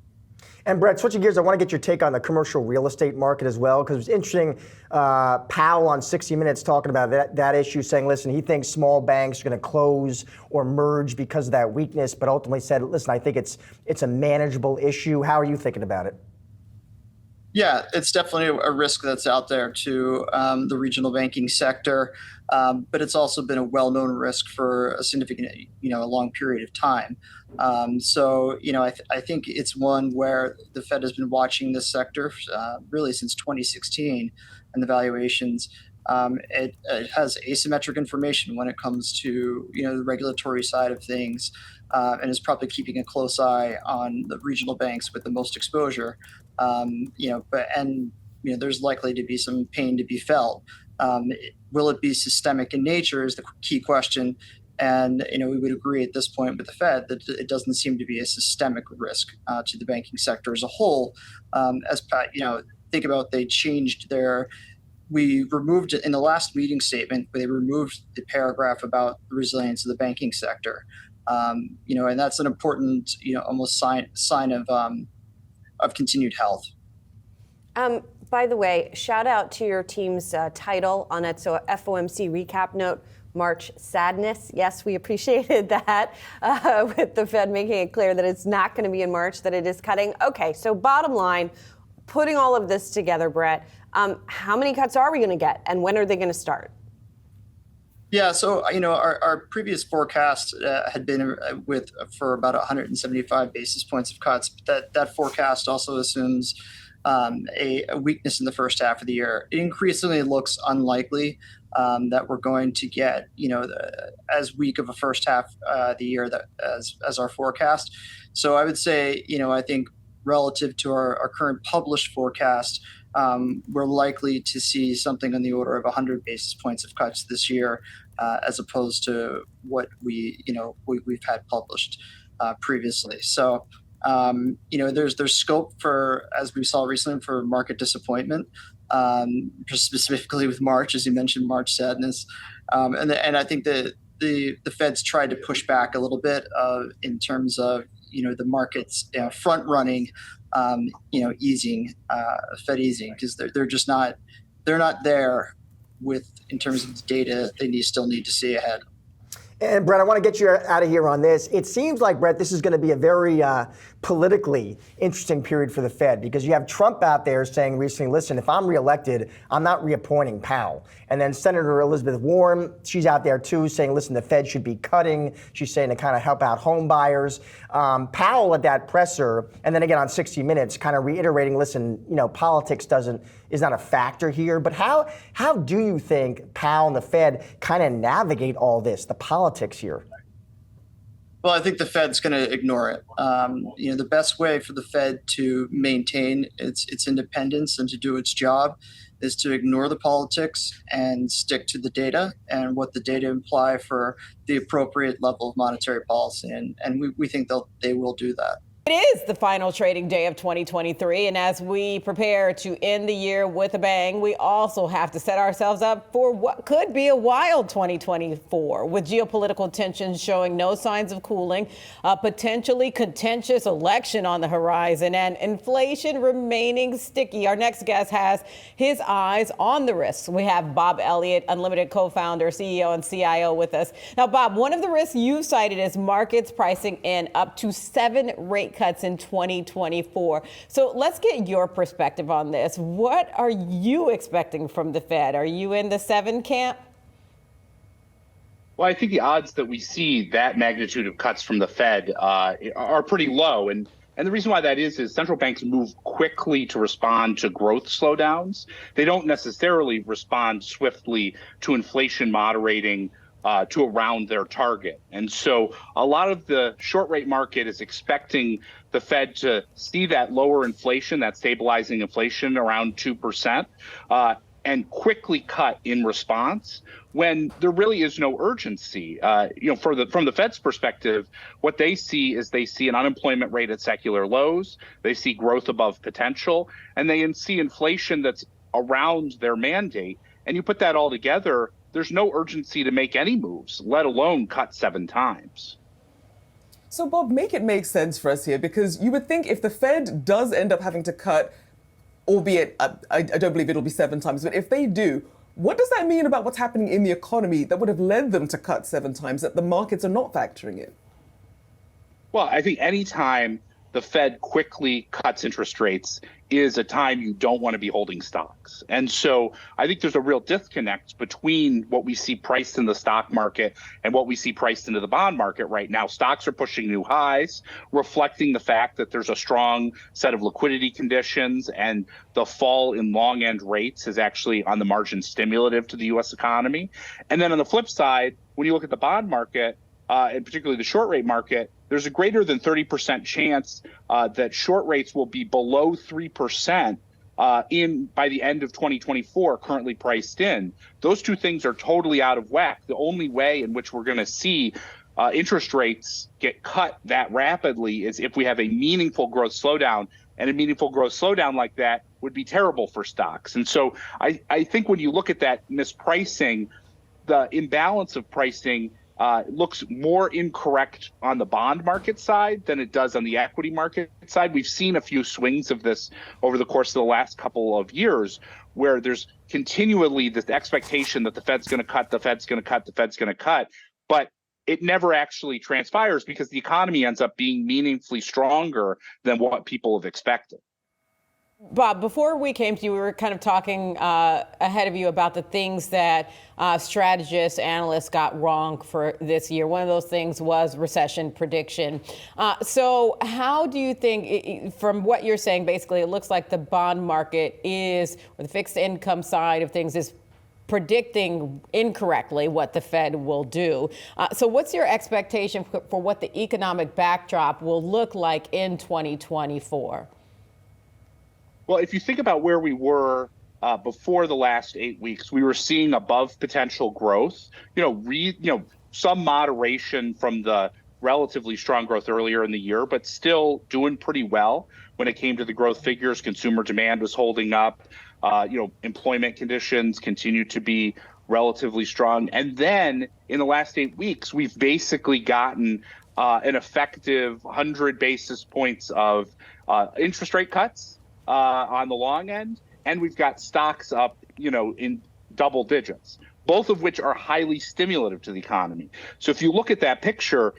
And Brett, switching gears, I want to get your take on the commercial real estate market as well, because it was interesting. Powell on 60 Minutes talking about that issue, saying, listen, he thinks small banks are going to close or merge because of that weakness, but ultimately said, listen, I think it's a manageable issue. How are you thinking about it? Yeah, it's definitely a risk that's out there to the regional banking sector, but it's also been a well-known risk for a significant, a long period of time. So, I think it's one where the Fed has been watching this sector really since 2016, and the valuations. It has asymmetric information when it comes to the regulatory side of things, and is probably keeping a close eye on the regional banks with the most exposure. There's likely to be some pain to be felt. Will it be systemic in nature is the key question. And, we would agree at this point with the Fed that it doesn't seem to be a systemic risk to the banking sector as a whole. Think about we removed in the last meeting statement, they removed the paragraph about the resilience of the banking sector. And that's an important, almost sign of continued health. By the way, shout out to your team's title on it. So FOMC recap note, March sadness. Yes, we appreciated that with the Fed making it clear that it's not going to be in March, that it is cutting. Okay, so bottom line, putting all of this together, Brett, how many cuts are we going to get and when are they going to start? Yeah, so our previous forecast had been for about 175 basis points of cuts, but that forecast also assumes a weakness in the first half of the year. It increasingly looks unlikely that we're going to get as weak of a first half of the year as our forecast. So I would say I think relative to our current published forecast, we're likely to see something on the order of 100 basis points of cuts this year, as opposed to what we've had published previously. So there's scope for, as we saw recently, for market disappointment, just specifically with March, as you mentioned, March sadness, and I think that the Fed's tried to push back a little bit in terms of the markets front running easing, Fed easing, because they're just not there in terms of the data they still need to see ahead. And Brett, I want to get you out of here on this. It seems like, Brett, this is going to be a very politically interesting period for the Fed, because you have Trump out there saying recently, listen, if I'm reelected, I'm not reappointing Powell. And then Senator Elizabeth Warren, she's out there too saying, listen, the Fed should be cutting. She's saying to kind of help out home buyers. Powell at that presser, and then again on 60 Minutes, kind of reiterating, listen, politics is not a factor here. But how do you think Powell and the Fed kind of navigate all this, the politics here? Well, I think the Fed's going to ignore it. The best way for the Fed to maintain its independence and to do its job is to ignore the politics and stick to the data and what the data imply for the appropriate level of monetary policy. And we think they will do that. It is the final trading day of 2023, and as we prepare to end the year with a bang, we also have to set ourselves up for what could be a wild 2024, with geopolitical tensions showing no signs of cooling, a potentially contentious election on the horizon, and inflation remaining sticky. Our next guest has his eyes on the risks. We have Bob Elliott, Unlimited co-founder, CEO, and CIO with us. Now, Bob, one of the risks you cited is markets pricing in up to 7 rate cuts in 2024. So let's get your perspective on this. What are you expecting from the Fed? Are you in the 7 camp? Well, I think the odds that we see that magnitude of cuts from the Fed are pretty low. And the reason why that is central banks move quickly to respond to growth slowdowns. They don't necessarily respond swiftly to inflation moderating to around their target. And so a lot of the short rate market is expecting the Fed to see that lower inflation, that stabilizing inflation around 2%, and quickly cut in response when there really is no urgency. From the Fed's perspective, what they see is an unemployment rate at secular lows. They see growth above potential, and they see inflation that's around their mandate. And you put that all together, there's no urgency to make any moves, let alone cut 7 times. So, Bob, make it make sense for us here, because you would think if the Fed does end up having to cut, albeit I don't believe it'll be 7 times, but if they do, what does that mean about what's happening in the economy that would have led them to cut 7 times that the markets are not factoring in? Well, I think anytime the Fed quickly cuts interest rates is a time you don't want to be holding stocks. And so I think there's a real disconnect between what we see priced in the stock market and what we see priced into the bond market right now. Stocks are pushing new highs, reflecting the fact that there's a strong set of liquidity conditions, and the fall in long end rates is actually on the margin stimulative to the U.S. economy. And then on the flip side, when you look at the bond market, and particularly the short rate market, there's a greater than 30% chance that short rates will be below 3% by the end of 2024, currently priced in. Those two things are totally out of whack. The only way in which we're going to see interest rates get cut that rapidly is if we have a meaningful growth slowdown, and a meaningful growth slowdown like that would be terrible for stocks. And so I think when you look at that mispricing, the imbalance of pricing looks more incorrect on the bond market side than it does on the equity market side. We've seen a few swings of this over the course of the last couple of years, where there's continually this expectation that the Fed's going to cut, the Fed's going to cut, the Fed's going to cut, but it never actually transpires because the economy ends up being meaningfully stronger than what people have expected. Bob, before we came to you, we were kind of talking ahead of you about the things that strategists, analysts got wrong for this year. One of those things was recession prediction. So how do you think, from what you're saying, basically, it looks like the bond market is, or the fixed income side of things is predicting incorrectly what the Fed will do. So what's your expectation for what the economic backdrop will look like in 2024? Well, if you think about where we were before the last 8 weeks, we were seeing above potential growth. Some moderation from the relatively strong growth earlier in the year, but still doing pretty well when it came to the growth figures. Consumer demand was holding up. Employment conditions continue to be relatively strong. And then in the last 8 weeks, we've basically gotten an effective 100 basis points of interest rate cuts on the long end, and we've got stocks up, in double digits, both of which are highly stimulative to the economy. So if you look at that picture,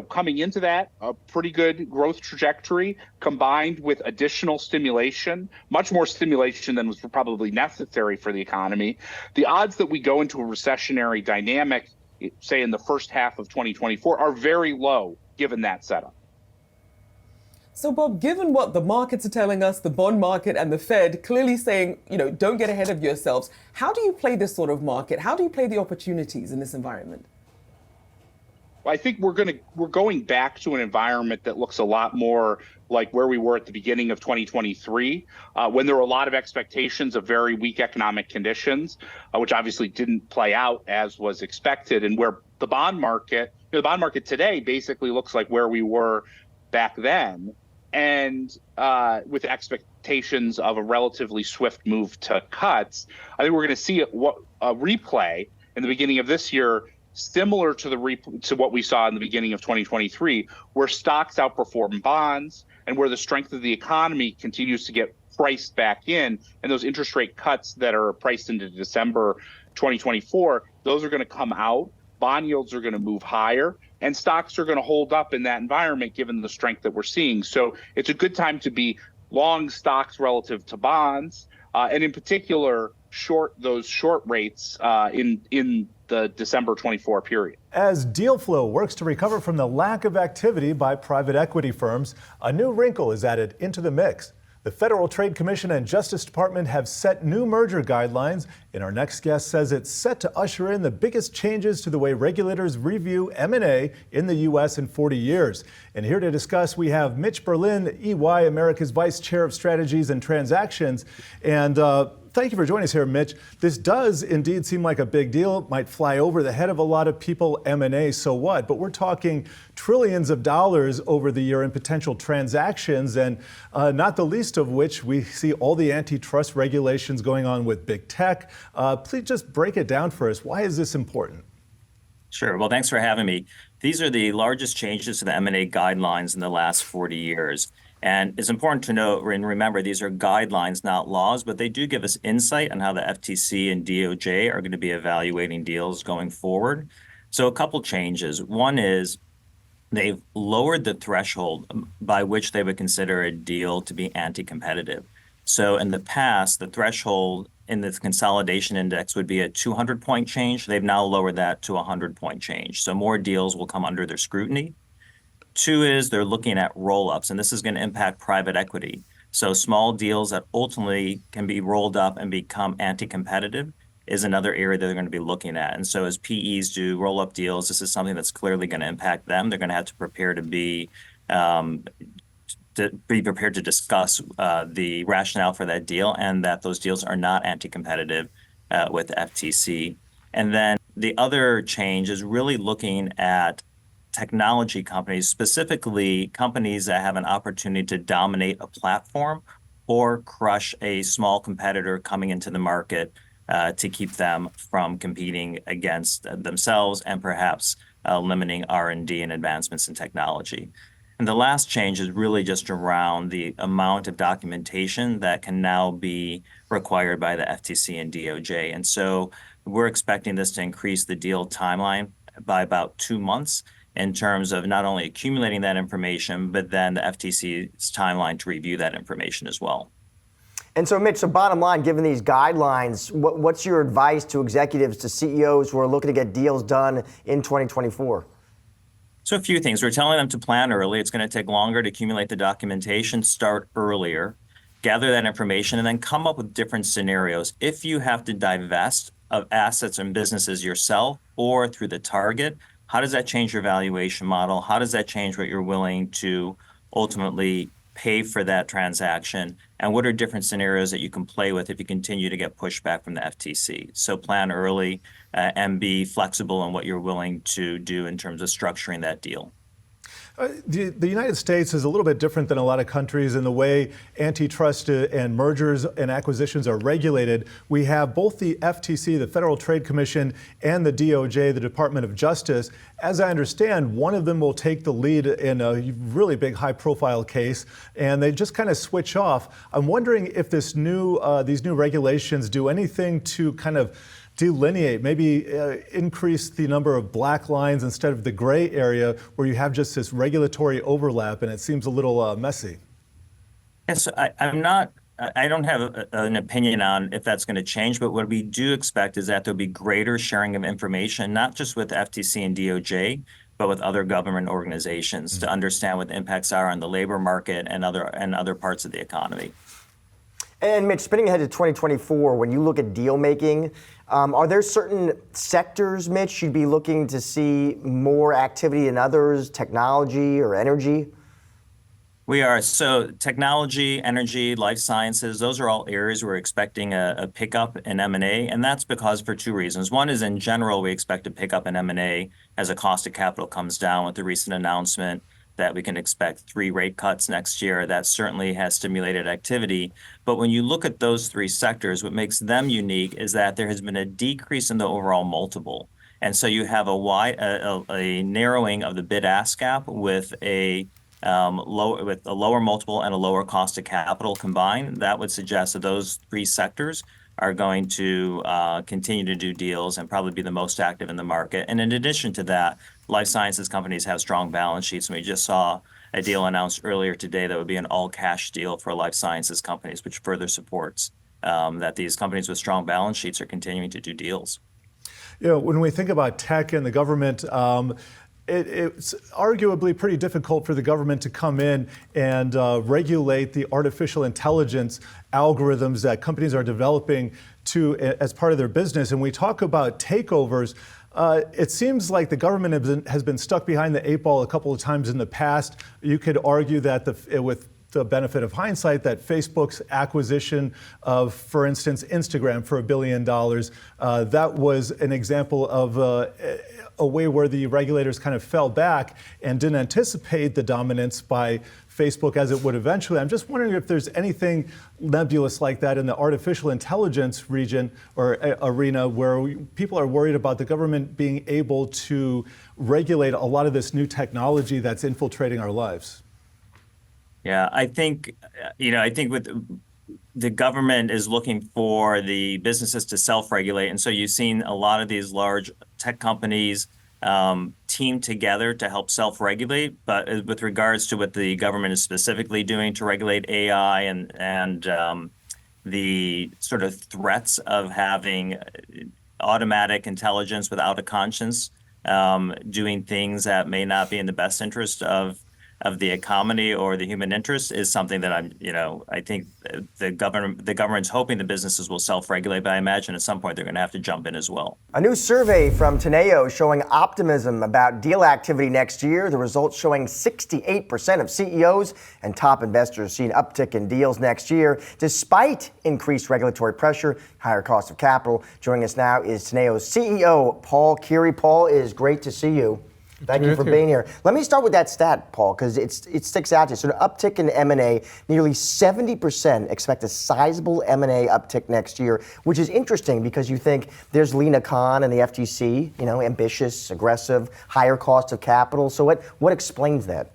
coming into that, a pretty good growth trajectory combined with additional stimulation, much more stimulation than was probably necessary for the economy. The odds that we go into a recessionary dynamic, say in the first half of 2024, are very low given that setup. So, Bob, given what the markets are telling us, the bond market and the Fed clearly saying, don't get ahead of yourselves, how do you play this sort of market? How do you play the opportunities in this environment? Well, I think we're going back to an environment that looks a lot more like where we were at the beginning of 2023, when there were a lot of expectations of very weak economic conditions, which obviously didn't play out as was expected, and where the bond market today basically looks like where we were back then. And with expectations of a relatively swift move to cuts, I think we're going to see a replay in the beginning of this year, similar to what we saw in the beginning of 2023, where stocks outperform bonds and where the strength of the economy continues to get priced back in. And those interest rate cuts that are priced into December 2024, those are going to come out. Bond yields are going to move higher, and stocks are going to hold up in that environment given the strength that we're seeing. So it's a good time to be long stocks relative to bonds, and in particular, short rates in the December 24 period. As deal flow works to recover from the lack of activity by private equity firms, a new wrinkle is added into the mix. The Federal Trade Commission and Justice Department have set new merger guidelines, and our next guest says it's set to usher in the biggest changes to the way regulators review M&A in the U.S. in 40 years. And here to discuss, we have Mitch Berlin, EY America's Vice Chair of Strategies and Transactions. And thank you for joining us here, Mitch. This does indeed seem like a big deal. It might fly over the head of a lot of people. M&A, so what? But we're talking trillions of dollars over the year in potential transactions, and not the least of which we see all the antitrust regulations going on with big tech. Please just break it down for us. Why is this important? Sure. Well, thanks for having me. These are the largest changes to the M&A guidelines in the last 40 years. And it's important to note and remember these are guidelines, not laws, but they do give us insight on how the FTC and DOJ are going to be evaluating deals going forward. So a couple changes. One is they've lowered the threshold by which they would consider a deal to be anti-competitive. So in the past, the threshold in the consolidation index would be a 200-point change. They've now lowered that to a 100-point change. So more deals will come under their scrutiny. Two is they're looking at roll-ups, and this is going to impact private equity. So small deals that ultimately can be rolled up and become anti-competitive is another area that they're going to be looking at. And so as PEs do roll-up deals, this is something that's clearly going to impact them. They're going to have to prepare to be prepared to discuss the rationale for that deal and that those deals are not anti-competitive with the FTC. And then the other change is really looking at technology companies, specifically companies that have an opportunity to dominate a platform or crush a small competitor coming into the market to keep them from competing against themselves and perhaps limiting R&D and advancements in technology. And the last change is really just around the amount of documentation that can now be required by the FTC and DOJ. And so we're expecting this to increase the deal timeline by about 2 months in terms of not only accumulating that information, but then the FTC's timeline to review that information as well. And so, Mitch, so bottom line, given these guidelines, what's your advice to executives, to CEOs who are looking to get deals done in 2024? So a few things. We're telling them to plan early. It's going to take longer to accumulate the documentation, start earlier, gather that information, and then come up with different scenarios. If you have to divest of assets and businesses yourself or through the target, how does that change your valuation model? How does that change what you're willing to ultimately pay for that transaction? And what are different scenarios that you can play with if you continue to get pushback from the FTC? So plan early and be flexible in what you're willing to do in terms of structuring that deal. The United States is a little bit different than a lot of countries in the way antitrust and mergers and acquisitions are regulated. We have both the FTC, the Federal Trade Commission, and the DOJ, the Department of Justice. As I understand, one of them will take the lead in a really big high-profile case, and they just kind of switch off. I'm wondering if these new regulations do anything to kind of delineate, maybe increase the number of black lines instead of the gray area where you have just this regulatory overlap and it seems a little messy. Yes, I don't have an opinion on if that's going to change, but what we do expect is that there'll be greater sharing of information, not just with FTC and DOJ, but with other government organizations to understand what the impacts are on the labor market and other parts of the economy. And Mitch, spinning ahead to 2024, when you look at deal making, are there certain sectors, Mitch, you'd be looking to see more activity in others, technology or energy? We are. So technology, energy, life sciences, those are all areas we're expecting a pickup in M&A. And that's because for two reasons. One is in general, we expect a pickup in M&A as the cost of capital comes down with the recent announcement that we can expect 3 rate cuts next year. That certainly has stimulated activity. But when you look at those 3 sectors, what makes them unique is that there has been a decrease in the overall multiple. And so you have a narrowing of the bid-ask gap with a lower multiple and a lower cost of capital combined. That would suggest that those 3 sectors are going to continue to do deals and probably be the most active in the market. And in addition to that, life sciences companies have strong balance sheets. And we just saw a deal announced earlier today that would be an all-cash deal for life sciences companies, which further supports that these companies with strong balance sheets are continuing to do deals. You know, when we think about tech and the government, it's arguably pretty difficult for the government to come in and regulate the artificial intelligence algorithms that companies are developing as part of their business. And we talk about takeovers. It seems like the government has been stuck behind the 8 ball a couple of times in the past. You could argue that with the benefit of hindsight, that Facebook's acquisition of, for instance, Instagram for $1 billion, that was an example of a way where the regulators kind of fell back and didn't anticipate the dominance by Facebook as it would eventually. I'm just wondering if there's anything nebulous like that in the artificial intelligence region or arena where people are worried about the government being able to regulate a lot of this new technology that's infiltrating our lives. Yeah, I think with the government is looking for the businesses to self-regulate. And so you've seen a lot of these large tech companies team together to help self-regulate. But with regards to what the government is specifically doing to regulate AI and the sort of threats of having automatic intelligence without a conscience, doing things that may not be in the best interest of the economy or the human interest is something that I think the government's hoping the businesses will self-regulate, but I imagine at some point they're going to have to jump in as well. A new survey from Teneo showing optimism about deal activity next year. The results showing 68% of CEOs and top investors see an uptick in deals next year, despite increased regulatory pressure, higher cost of capital. Joining us now is Teneo's CEO, Paul Keary. Paul, it is great to see you. Thank you for being here. Let me start with that stat, Paul, because it sticks out to you. So an uptick in M&A, nearly 70% expect a sizable M&A uptick next year, which is interesting because you think there's Lina Khan and the FTC, ambitious, aggressive, higher cost of capital. So what explains that?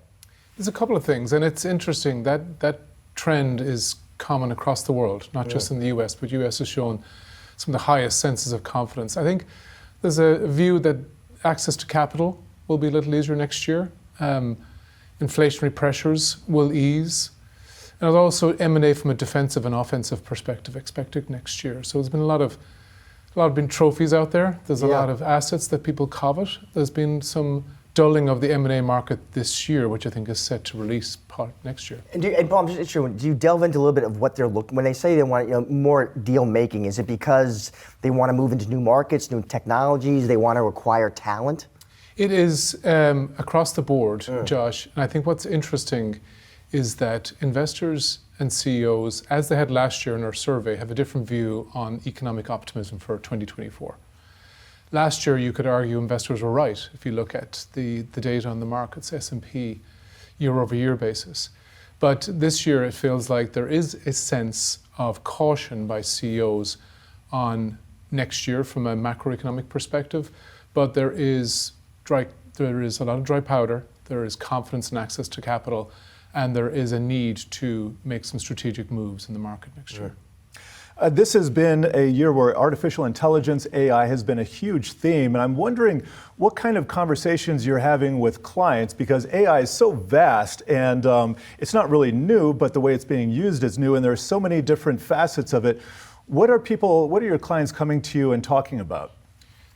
There's a couple of things, and it's interesting that that trend is common across the world, not just in the US, but US has shown some of the highest senses of confidence. I think there's a view that access to capital will be a little easier next year. Inflationary pressures will ease. And also M&A from a defensive and offensive perspective expected next year. So there's been a lot of been trophies out there. There's a lot of assets that people covet. There's been some dulling of the M&A market this year, which I think is set to release part next year. And Paul, I'm just interested, do you delve into a little bit of what they're looking, when they say they want more deal making, is it because they want to move into new markets, new technologies, they want to acquire talent? It is across the board, Josh. And I think what's interesting is that investors and CEOs, as they had last year in our survey, have a different view on economic optimism for 2024. Last year, you could argue investors were right if you look at the data on the markets, S&P, year-over-year basis. But this year, it feels like there is a sense of caution by CEOs on next year from a macroeconomic perspective. But there is a lot of dry powder, there is confidence and access to capital, and there is a need to make some strategic moves in the market next year. This has been a year where artificial intelligence, AI, has been a huge theme. And I'm wondering what kind of conversations you're having with clients, because AI is so vast and it's not really new, but the way it's being used is new. And there are so many different facets of it. What are your clients coming to you and talking about?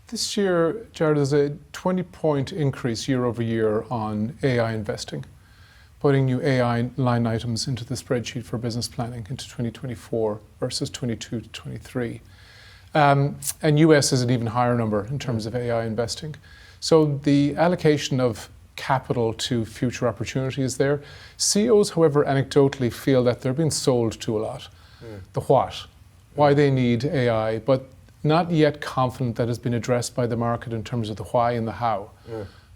This year, Jared, there's a 20-point increase year over year on AI investing, putting new AI line items into the spreadsheet for business planning into 2024 versus 22 to 23. And US is an even higher number in terms of AI investing. So the allocation of capital to future opportunities there. CEOs, however, anecdotally feel that they're being sold to a lot. The what, why they need AI, but not yet confident that it's been addressed by the market in terms of the why and the how.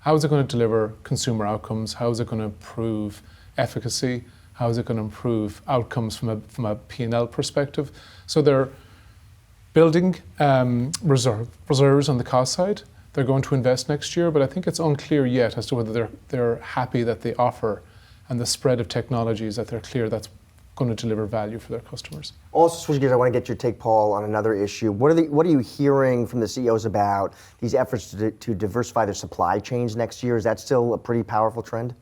How is it going to deliver consumer outcomes? How is it going to improve efficacy? How is it going to improve outcomes from a P&L perspective? So they're building reserves on the cost side. They're going to invest next year, but I think it's unclear yet as to whether they're happy that they offer and the spread of technologies that they're clear that's going to deliver value for their customers. Also, switching gears, I want to get your take, Paul, on another issue. What are you hearing from the CEOs about these efforts to diversify their supply chains next year? Is that still a pretty powerful trend?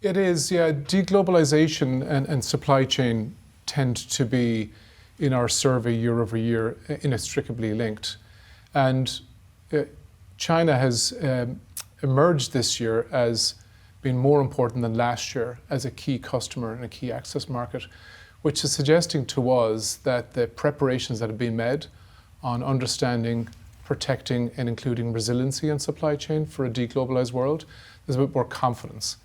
It is, yeah. Deglobalization and supply chain tend to be, in our survey year over year, inextricably linked. And China has emerged this year as being more important than last year as a key customer and a key access market, which is suggesting to us that the preparations that have been made on understanding, protecting, and including resiliency in supply chain for a deglobalized world, there's a bit more confidence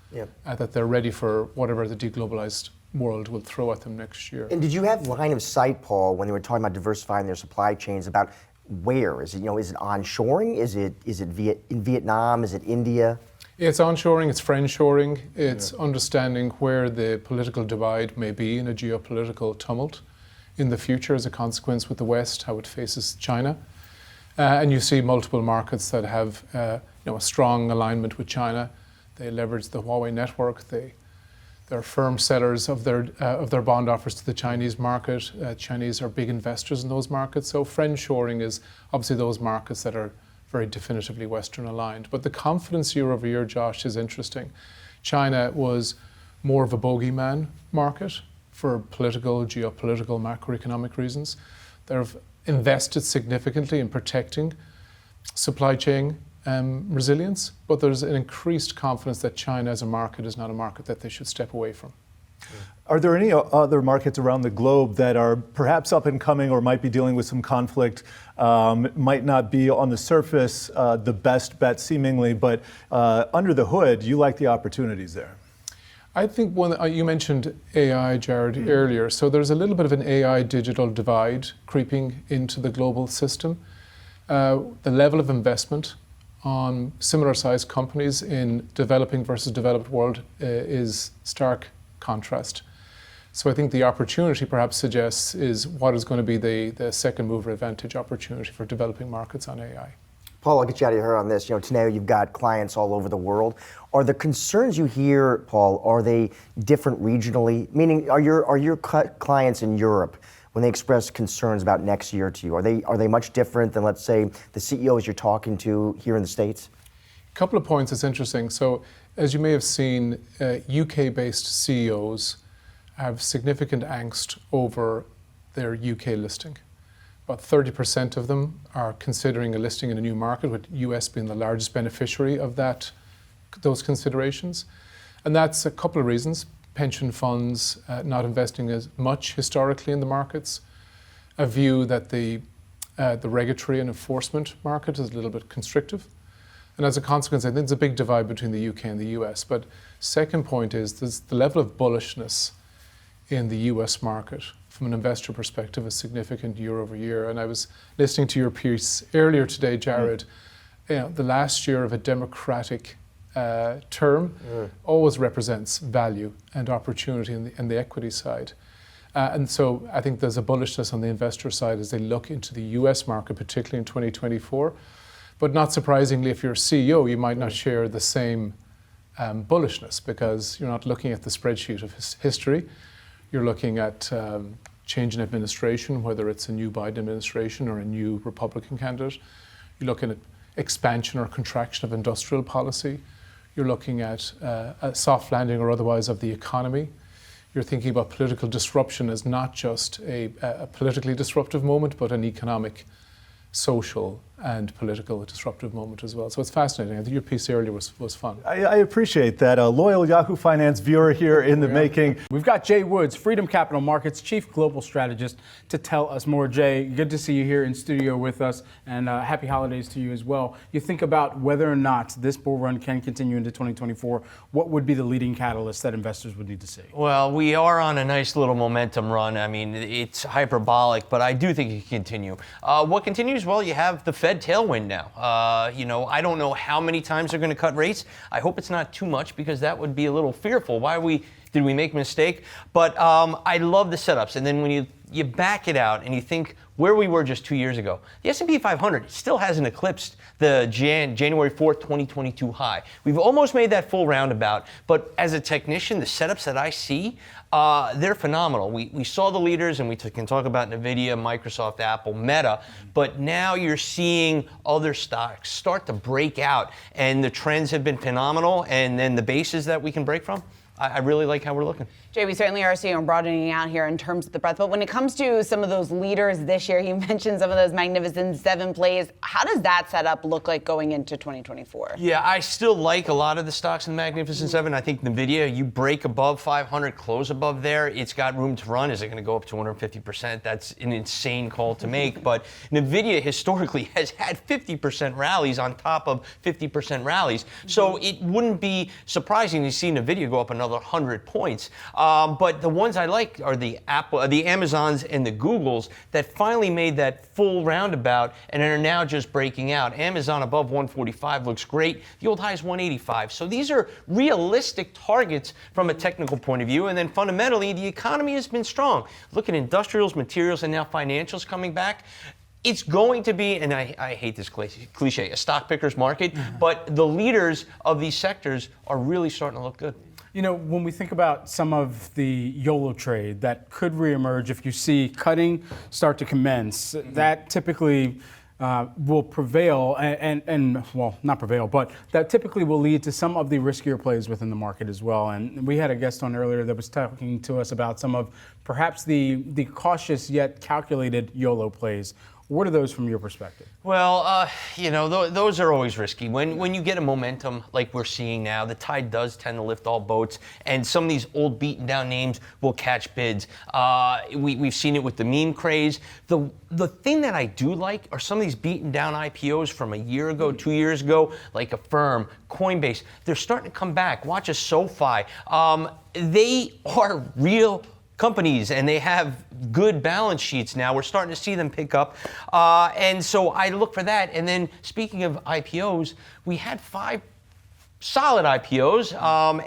that they're ready for whatever the deglobalized world will throw at them next year. And did you have line of sight, Paul, when they were talking about diversifying their supply chains, about where? Is it onshoring? Is it in Vietnam? Is it India? It's onshoring, it's friendshoring, it's understanding where the political divide may be in a geopolitical tumult in the future as a consequence with the West, how it faces China. And you see multiple markets that have a strong alignment with China. They leverage the Huawei network. They're firm sellers of their bond offers to the Chinese market. Chinese are big investors in those markets. So friendshoring is obviously those markets that are very definitively Western aligned. But the confidence year over year, Josh, is interesting. China was more of a bogeyman market for political, geopolitical, macroeconomic reasons. They've invested significantly in protecting supply chain resilience, but there's an increased confidence that China as a market is not a market that they should step away from. Are there any other markets around the globe that are perhaps up and coming or might be dealing with some conflict, might not be on the surface the best bet seemingly, but under the hood, you like the opportunities there? I think you mentioned AI, Jared, earlier. So there's a little bit of an AI digital divide creeping into the global system. The level of investment on similar sized companies in developing versus developed world is stark contrast. So I think the opportunity perhaps suggests is what is going to be the second mover advantage opportunity for developing markets on AI. Paul, I'll get you out of here on this. Teneo, you've got clients all over the world. Are the concerns you hear, Paul, are they different regionally? Meaning, are your clients in Europe, when they express concerns about next year to you, are they much different than, let's say, the CEOs you're talking to here in the States? A couple of points that's interesting. So, as you may have seen, UK-based CEOs have significant angst over their UK listing. About 30% of them are considering a listing in a new market, with US being the largest beneficiary of those considerations. And that's a couple of reasons. Pension funds not investing as much historically in the markets, a view that the regulatory and enforcement market is a little bit constrictive. And as a consequence, I think there's a big divide between the UK and the US. But second point is there's the level of bullishness in the US market from an investor perspective is significant year over year. And I was listening to your piece earlier today, Jared. The last year of a democratic term always represents value and opportunity in the equity side. And so I think there's a bullishness on the investor side as they look into the US market, particularly in 2024. But not surprisingly, if you're a CEO, you might not share the same bullishness, because you're not looking at the spreadsheet of history. You're looking at change in administration, whether it's a new Biden administration or a new Republican candidate. You're looking at expansion or contraction of industrial policy. You're looking at a soft landing or otherwise of the economy. You're thinking about political disruption as not just a politically disruptive moment, but an economic, social, and political disruptive moment as well. So it's fascinating. I think your piece earlier was fun. I appreciate that. A loyal Yahoo Finance viewer here in the making. We've got Jay Woods, Freedom Capital Markets Chief Global Strategist, to tell us more. Jay, good to see you here in studio with us, and happy holidays to you as well. You think about whether or not this bull run can continue into 2024, what would be the leading catalyst that investors would need to see? Well, we are on a nice little momentum run. I mean, it's hyperbolic, but I do think it can continue. What continues? Well, you have the Fed tailwind now. I don't know how many times they're going to cut rates. I hope it's not too much, because that would be a little fearful. Did we make a mistake? But I love the setups. And then when you back it out and you think where we were just 2 years ago, the S&P 500 still hasn't eclipsed the January 4th, 2022 high. We've almost made that full roundabout. But as a technician, the setups that I see, they're phenomenal. We saw the leaders, and we can talk about NVIDIA, Microsoft, Apple, Meta, but now you're seeing other stocks start to break out, and the trends have been phenomenal, and then the bases that we can break from, I really like how we're looking. Jay, we certainly are seeing broadening out here in terms of the breadth. But when it comes to some of those leaders this year, you mentioned some of those Magnificent Seven plays. How does that setup look like going into 2024? Yeah, I still like a lot of the stocks in the Magnificent Seven. I think NVIDIA, you break above 500, close above there, it's got room to run. Is it going to go up 250%? That's an insane call to make. But NVIDIA historically has had 50% rallies on top of 50% rallies. So it wouldn't be surprising to see NVIDIA go up another 100 points. But the ones I like are the Amazons and the Googles that finally made that full roundabout and are now just breaking out. Amazon above 145 looks great. The old high is 185. So these are realistic targets from a technical point of view. And then fundamentally, the economy has been strong. Look at industrials, materials, and now financials coming back. It's going to be, and I hate this cliche, a stock picker's market, but the leaders of these sectors are really starting to look good. You know, when we think about some of the YOLO trade that could reemerge if you see cutting start to commence, that typically will prevail and well, not prevail, but that typically will lead to some of the riskier plays within the market as well. And we had a guest on earlier that was talking to us about some of perhaps the cautious yet calculated YOLO plays. What are those from your perspective? Well, those are always risky. When you get a momentum like we're seeing now, the tide does tend to lift all boats, and some of these old beaten down names will catch bids. We've seen it with the meme craze. The thing that I do like are some of these beaten down IPOs from a year ago, 2 years ago, like Affirm, Coinbase. They're starting to come back. Watch a SoFi. They are real companies, and they have good balance sheets now. We're starting to see them pick up. And so I look for that. And then speaking of IPOs, we had 5 solid IPOs,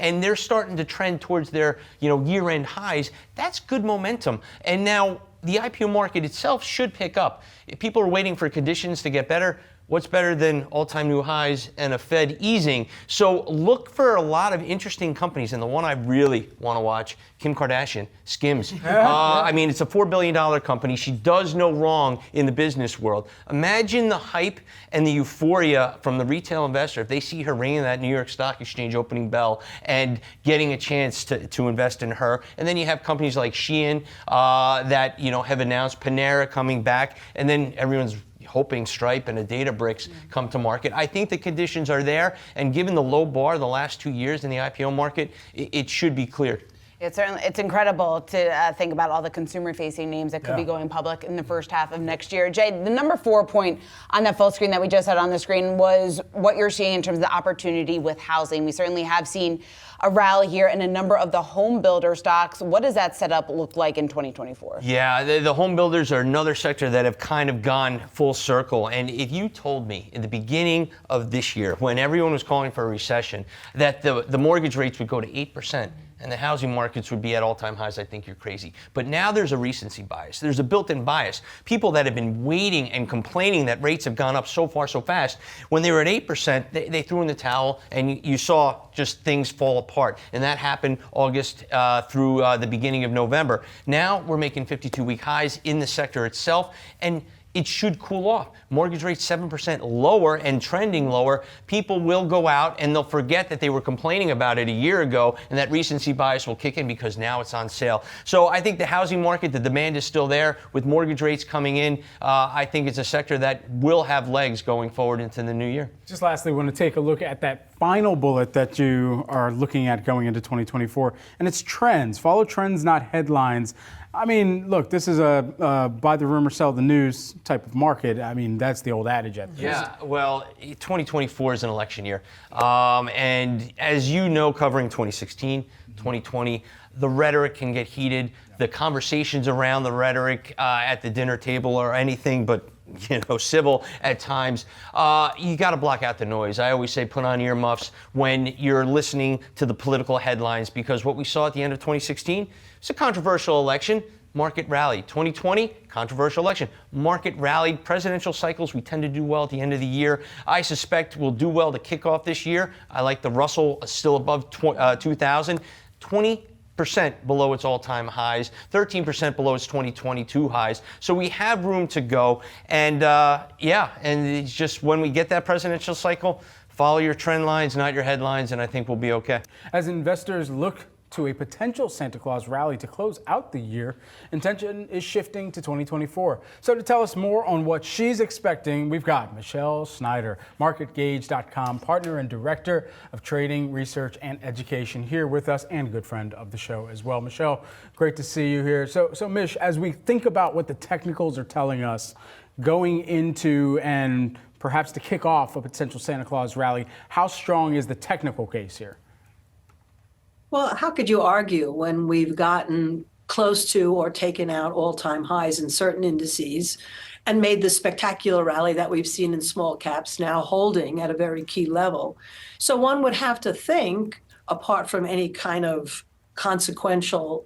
and they're starting to trend towards their year-end highs. That's good momentum. And now the IPO market itself should pick up. If people are waiting for conditions to get better, What's better than all-time new highs and a Fed easing? So look for a lot of interesting companies, and the one I really want to watch, Kim Kardashian, Skims. I mean, it's a $4 billion company. She does no wrong in the business world. Imagine the hype and the euphoria from the retail investor if they see her ringing that New York Stock Exchange opening bell and getting a chance to invest in her. And then you have companies like Shein that have announced, Panera coming back, and then everyone's hoping Stripe and a Databricks come to market. I think the conditions are there, and given the low bar the last 2 years in the IPO market, it should be cleared. It's incredible to think about all the consumer-facing names that could be going public in the first half of next year. Jay, the number 4 point on that full screen that we just had on the screen was what you're seeing in terms of the opportunity with housing. We certainly have seen a rally here in a number of the home builder stocks. What does that setup look like in 2024? Yeah, the home builders are another sector that have kind of gone full circle. And if you told me in the beginning of this year, when everyone was calling for a recession, that the mortgage rates would go to 8%, and the housing markets would be at all-time highs, I think you're crazy. But now there's a recency bias. There's a built-in bias. People that have been waiting and complaining that rates have gone up so far, so fast, when they were at 8%, they threw in the towel, and you saw just things fall apart. And that happened August through the beginning of November. Now we're making 52-week highs in the sector itself, and it should cool off. Mortgage rates 7% lower and trending lower. People will go out and they'll forget that they were complaining about it a year ago, and that recency bias will kick in because now it's on sale. So I think the housing market, the demand is still there. With mortgage rates coming in, I think it's a sector that will have legs going forward into the new year. Just lastly, we want to take a look at that final bullet that you are looking at going into 2024, and it's trends. Follow trends, not headlines. I mean, look, this is a buy the rumor, sell the news type of market. I mean, that's the old adage at least. Yeah, well, 2024 is an election year. And as you know, covering 2016, 2020, the rhetoric can get heated. The conversations around the rhetoric at the dinner table are anything but civil at times. You got to block out the noise. I always say put on earmuffs when you're listening to the political headlines, because what we saw at the end of 2016 is a controversial election. Market rallied. 2020, controversial election. Market rallied. Presidential cycles, we tend to do well at the end of the year. I suspect we'll do well to kick off this year. I like the Russell still above 2,000. 20% below its all-time highs, 13% below its 2022 highs. So we have room to go. And and it's just when we get that presidential cycle, follow your trend lines, not your headlines, and I think we'll be okay. As investors look to a potential Santa Claus rally to close out the year, attention is shifting to 2024. So to tell us more on what she's expecting, we've got Michele Schneider, MarketGauge.com partner and director of trading, research, and education here with us, and good friend of the show as well. Michele, great to see you here. So Mish, as we think about what the technicals are telling us going into and perhaps to kick off a potential Santa Claus rally, how strong is the technical case here? Well, how could you argue when we've gotten close to or taken out all-time highs in certain indices and made the spectacular rally that we've seen in small caps now holding at a very key level? So one would have to think, apart from any kind of consequential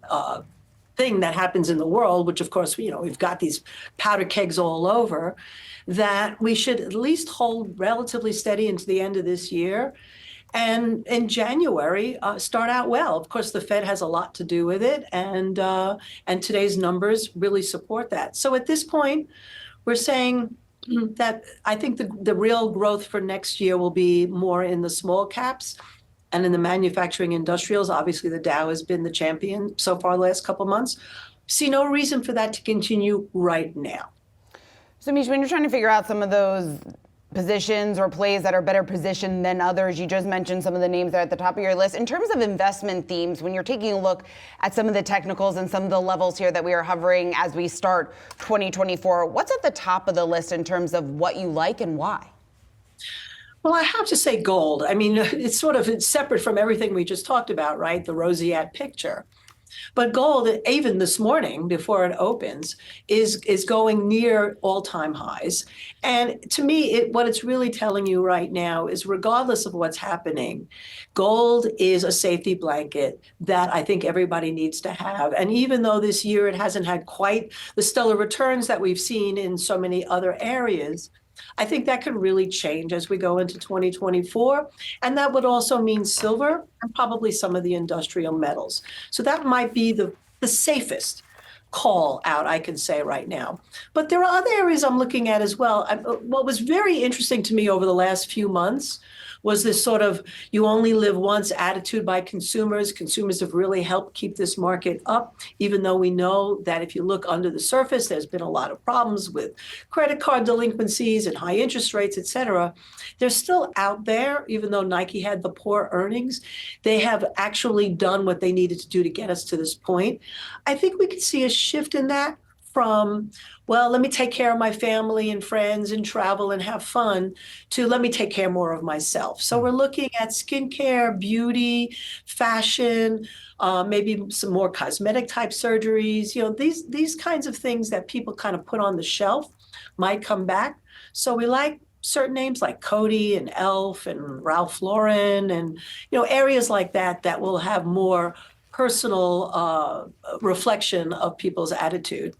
thing that happens in the world, which of course, we've got these powder kegs all over, that we should at least hold relatively steady into the end of this year. And in January, start out well. Of course, the Fed has a lot to do with it, and today's numbers really support that. So at this point, we're saying that I think the real growth for next year will be more in the small caps and in the manufacturing industrials. Obviously, the Dow has been the champion so far the last couple of months. See no reason for that to continue right now. So, Mitch, when you're trying to figure out some of those positions or plays that are better positioned than others, you just mentioned some of the names that are at the top of your list. In terms of investment themes, when you're taking a look at some of the technicals and some of the levels here that we are hovering as we start 2024, what's at the top of the list in terms of what you like and why? Well, I have to say gold. I mean, it's separate from everything we just talked about, right? The roseate picture. But gold, even this morning before it opens, is going near all-time highs. And to me, what it's really telling you right now is, regardless of what's happening, gold is a safety blanket that I think everybody needs to have. And even though this year it hasn't had quite the stellar returns that we've seen in so many other areas, I think that could really change as we go into 2024. And that would also mean silver and probably some of the industrial metals. So that might be the safest call out, I can say right now. But there are other areas I'm looking at as well. What was very interesting to me over the last few months was this sort of you only live once attitude by consumers. Consumers have really helped keep this market up, even though we know that if you look under the surface, there's been a lot of problems with credit card delinquencies and high interest rates, et cetera. They're still out there, even though Nike had the poor earnings. They have actually done what they needed to do to get us to this point. I think we could see a shift in that from, well, let me take care of my family and friends and travel and have fun, to let me take care more of myself. So we're looking at skincare, beauty, fashion, maybe some more cosmetic type surgeries. You know, these kinds of things that people kind of put on the shelf might come back. So we like certain names like Coty and Elf and Ralph Lauren and, you know, areas like that that will have more personal reflection of people's attitude.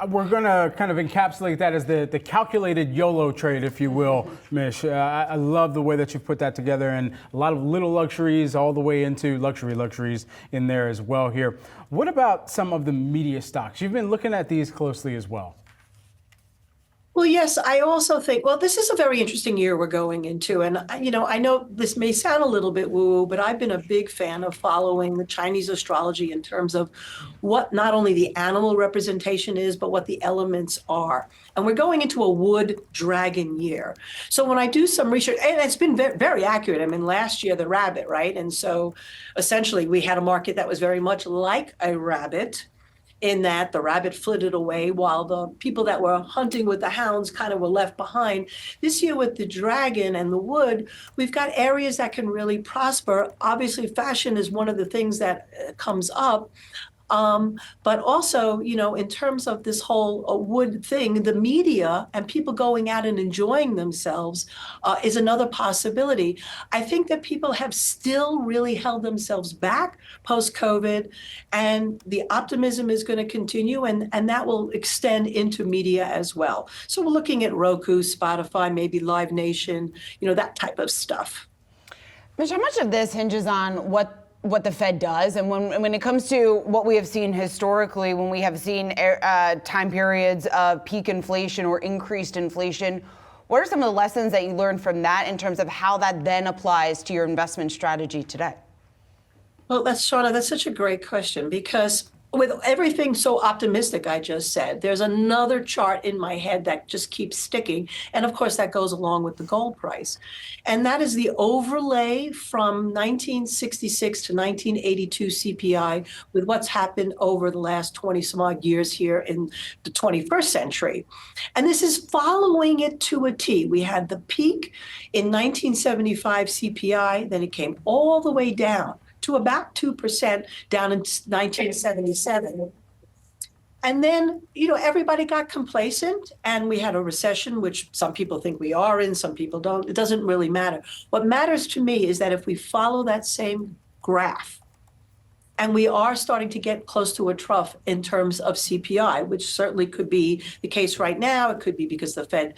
We're going to kind of encapsulate that as the calculated YOLO trade, if you will, Mish. I love the way that you put that together, and a lot of little luxuries all the way into luxuries in there as well here. What about some of the media stocks? You've been looking at these closely as well. Well, yes, I also think, well, this is a very interesting year we're going into. And, you know, I know this may sound a little bit woo-woo, but I've been a big fan of following the Chinese astrology in terms of what not only the animal representation is, but what the elements are. And we're going into a wood dragon year. So when I do some research, and it's been very accurate. I mean, last year, the rabbit, right? And so essentially we had a market that was very much like a rabbit, in that the rabbit flitted away while the people that were hunting with the hounds kind of were left behind. This year with the dragon and the wood, we've got areas that can really prosper. Obviously, fashion is one of the things that comes up. But also, you know, in terms of this whole wood thing, the media and people going out and enjoying themselves is another possibility. I think that people have still really held themselves back post-COVID, and the optimism is going to continue, and that will extend into media as well. So we're looking at Roku, Spotify, maybe Live Nation, you know, that type of stuff. Mitch, how much of this hinges on what the Fed does? And when it comes to what we have seen historically, when we have seen time periods of peak inflation or increased inflation, what are some of the lessons that you learned from that in terms of how that then applies to your investment strategy today? Well, Shauna, that's such a great question, because with everything so optimistic I just said, there's another chart in my head that just keeps sticking. And of course, that goes along with the gold price. And that is the overlay from 1966 to 1982 CPI with what's happened over the last 20 some odd years here in the 21st century. And this is following it to a T. We had the peak in 1975 CPI, then it came all the way down to about 2% down in 1977. And then, you know, everybody got complacent and we had a recession, which some people think we are in, some people don't. It doesn't really matter. What matters to me is that if we follow that same graph, and we are starting to get close to a trough in terms of CPI, which certainly could be the case right now. It could be because the Fed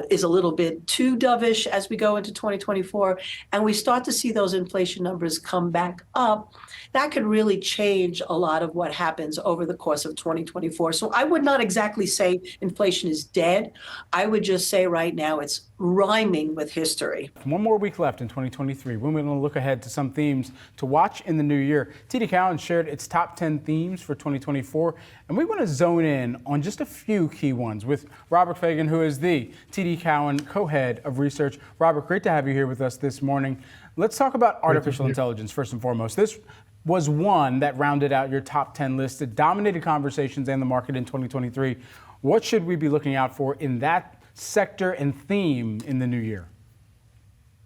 is a little bit too dovish as we go into 2024, and we start to see those inflation numbers come back up. That could really change a lot of what happens over the course of 2024. So I would not exactly say inflation is dead. I would just say right now it's rhyming with history. One more week left in 2023. We're going to look ahead to some themes to watch in the new year. TD Cowen shared its top 10 themes for 2024, and we want to zone in on just a few key ones with Robert Fagin, who is the TD Cowen co-head of research. Robert, great to have you here with us this morning. Let's talk about artificial intelligence first and foremost. This was one that rounded out your top 10 list. It dominated conversations and the market in 2023. What should we be looking out for in that sector and theme in the new year?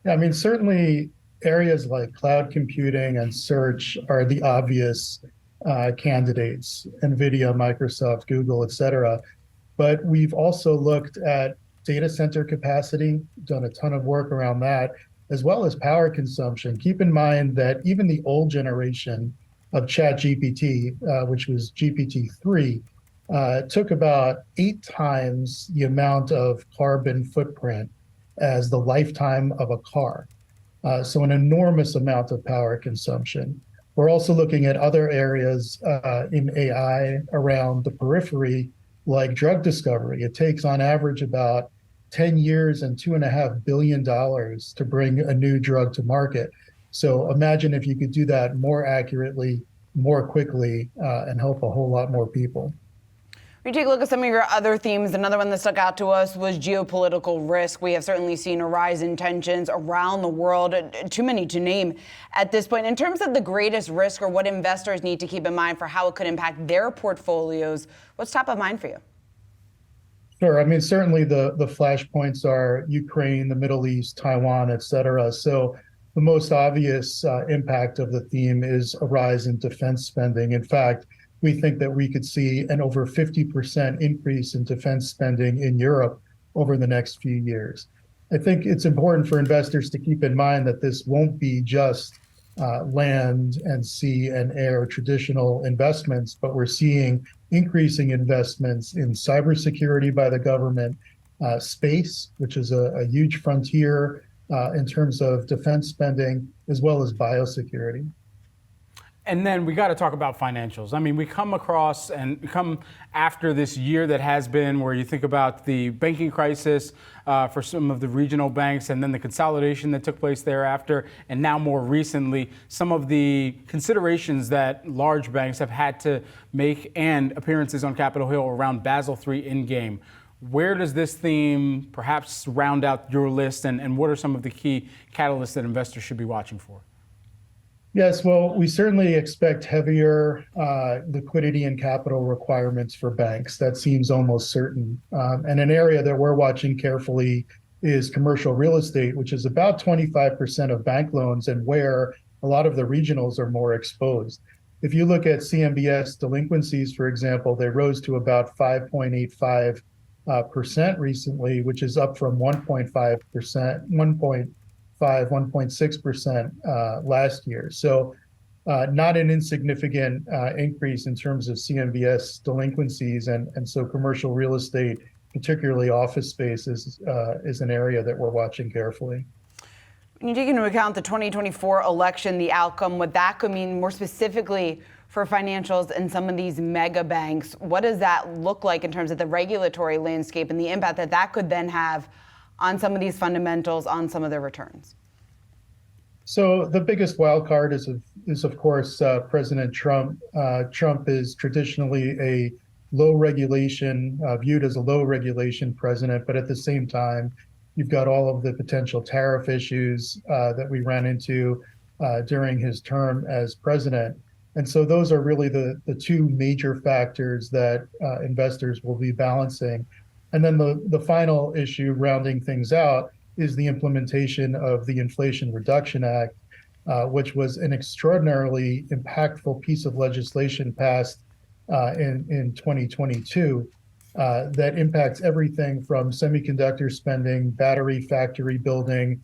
Yeah, I mean, certainly areas like cloud computing and search are the obvious candidates, NVIDIA, Microsoft, Google, et cetera. But we've also looked at data center capacity, done a ton of work around that, as well as power consumption. Keep in mind that even the old generation of ChatGPT, which was GPT-3, took about 8 times the amount of carbon footprint as the lifetime of a car. So an enormous amount of power consumption. We're also looking at other areas in AI around the periphery, like drug discovery. It takes on average about 10 years and $2.5 billion to bring a new drug to market. So imagine if you could do that more accurately, more quickly, and help a whole lot more people. We take a look at some of your other themes. Another one that stuck out to us was geopolitical risk. We have certainly seen a rise in tensions around the world, too many to name at this point. In terms of the greatest risk or what investors need to keep in mind for how it could impact their portfolios, what's top of mind for you? Sure. I mean, certainly the flashpoints are Ukraine, the Middle East, Taiwan, et cetera. So the most obvious impact of the theme is a rise in defense spending. In fact, we think that we could see an over 50% increase in defense spending in Europe over the next few years. I think it's important for investors to keep in mind that this won't be just land and sea and air traditional investments, but we're seeing increasing investments in cybersecurity by the government, space, which is a huge frontier in terms of defense spending, as well as biosecurity. And then we got to talk about financials. I mean, we come across and come after this year that has been where you think about the banking crisis for some of the regional banks and then the consolidation that took place thereafter. And now more recently, some of the considerations that large banks have had to make and appearances on Capitol Hill around Basel III endgame. Where does this theme perhaps round out your list and what are some of the key catalysts that investors should be watching for? Yes, well, we certainly expect heavier liquidity and capital requirements for banks. That seems almost certain. And an area that we're watching carefully is commercial real estate, which is about 25% of bank loans and where a lot of the regionals are more exposed. If you look at CMBS delinquencies, for example, they rose to about 5.85% recently, which is up from 1.6% last year. So not an insignificant increase in terms of CMBS delinquencies. And so commercial real estate, particularly office space, is an area that we're watching carefully. When you take into account the 2024 election, the outcome, what that could mean more specifically for financials and some of these mega banks, what does that look like in terms of the regulatory landscape and the impact that that could then have on some of these fundamentals, on some of their returns? So the biggest wild card is of course, President Trump. Trump is traditionally a low regulation, viewed as a low regulation president, but at the same time, you've got all of the potential tariff issues that we ran into during his term as president. And so those are really the two major factors that investors will be balancing. And then the final issue rounding things out is the implementation of the Inflation Reduction Act, which was an extraordinarily impactful piece of legislation passed in 2022 that impacts everything from semiconductor spending, battery factory building,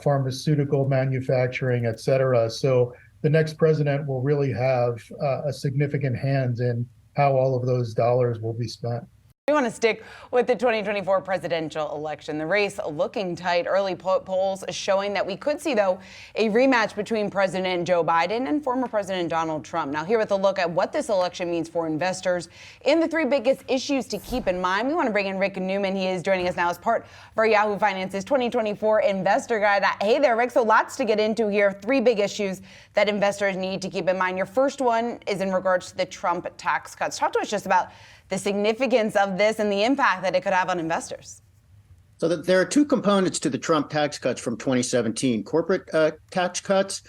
pharmaceutical manufacturing, et cetera. So the next president will really have a significant hand in how all of those dollars will be spent. We want to stick with the 2024 presidential election. The race looking tight. Early polls showing that we could see, though, a rematch between President Joe Biden and former President Donald Trump. Now, here with a look at what this election means for investors and the three biggest issues to keep in mind, we want to bring in Rick Newman. He is joining us now as part of our Yahoo Finance's 2024 Investor Guide. Hey there, Rick. So lots to get into here. Three big issues that investors need to keep in mind. Your first one is in regards to the Trump tax cuts. Talk to us just about the significance of this and the impact that it could have on investors. So there are two components to the Trump tax cuts from 2017. Corporate tax cuts,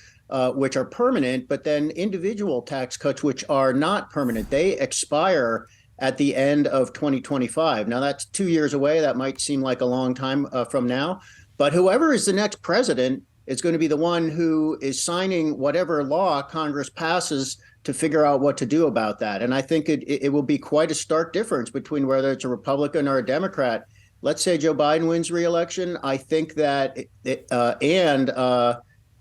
which are permanent, but then individual tax cuts, which are not permanent. They expire at the end of 2025. Now, that's 2 years away. That might seem like a long time from now. But whoever is the next president is going to be the one who is signing whatever law Congress passes to figure out what to do about that. And I think it will be quite a stark difference between whether it's a Republican or a Democrat. Let's say Joe Biden wins re-election. I think that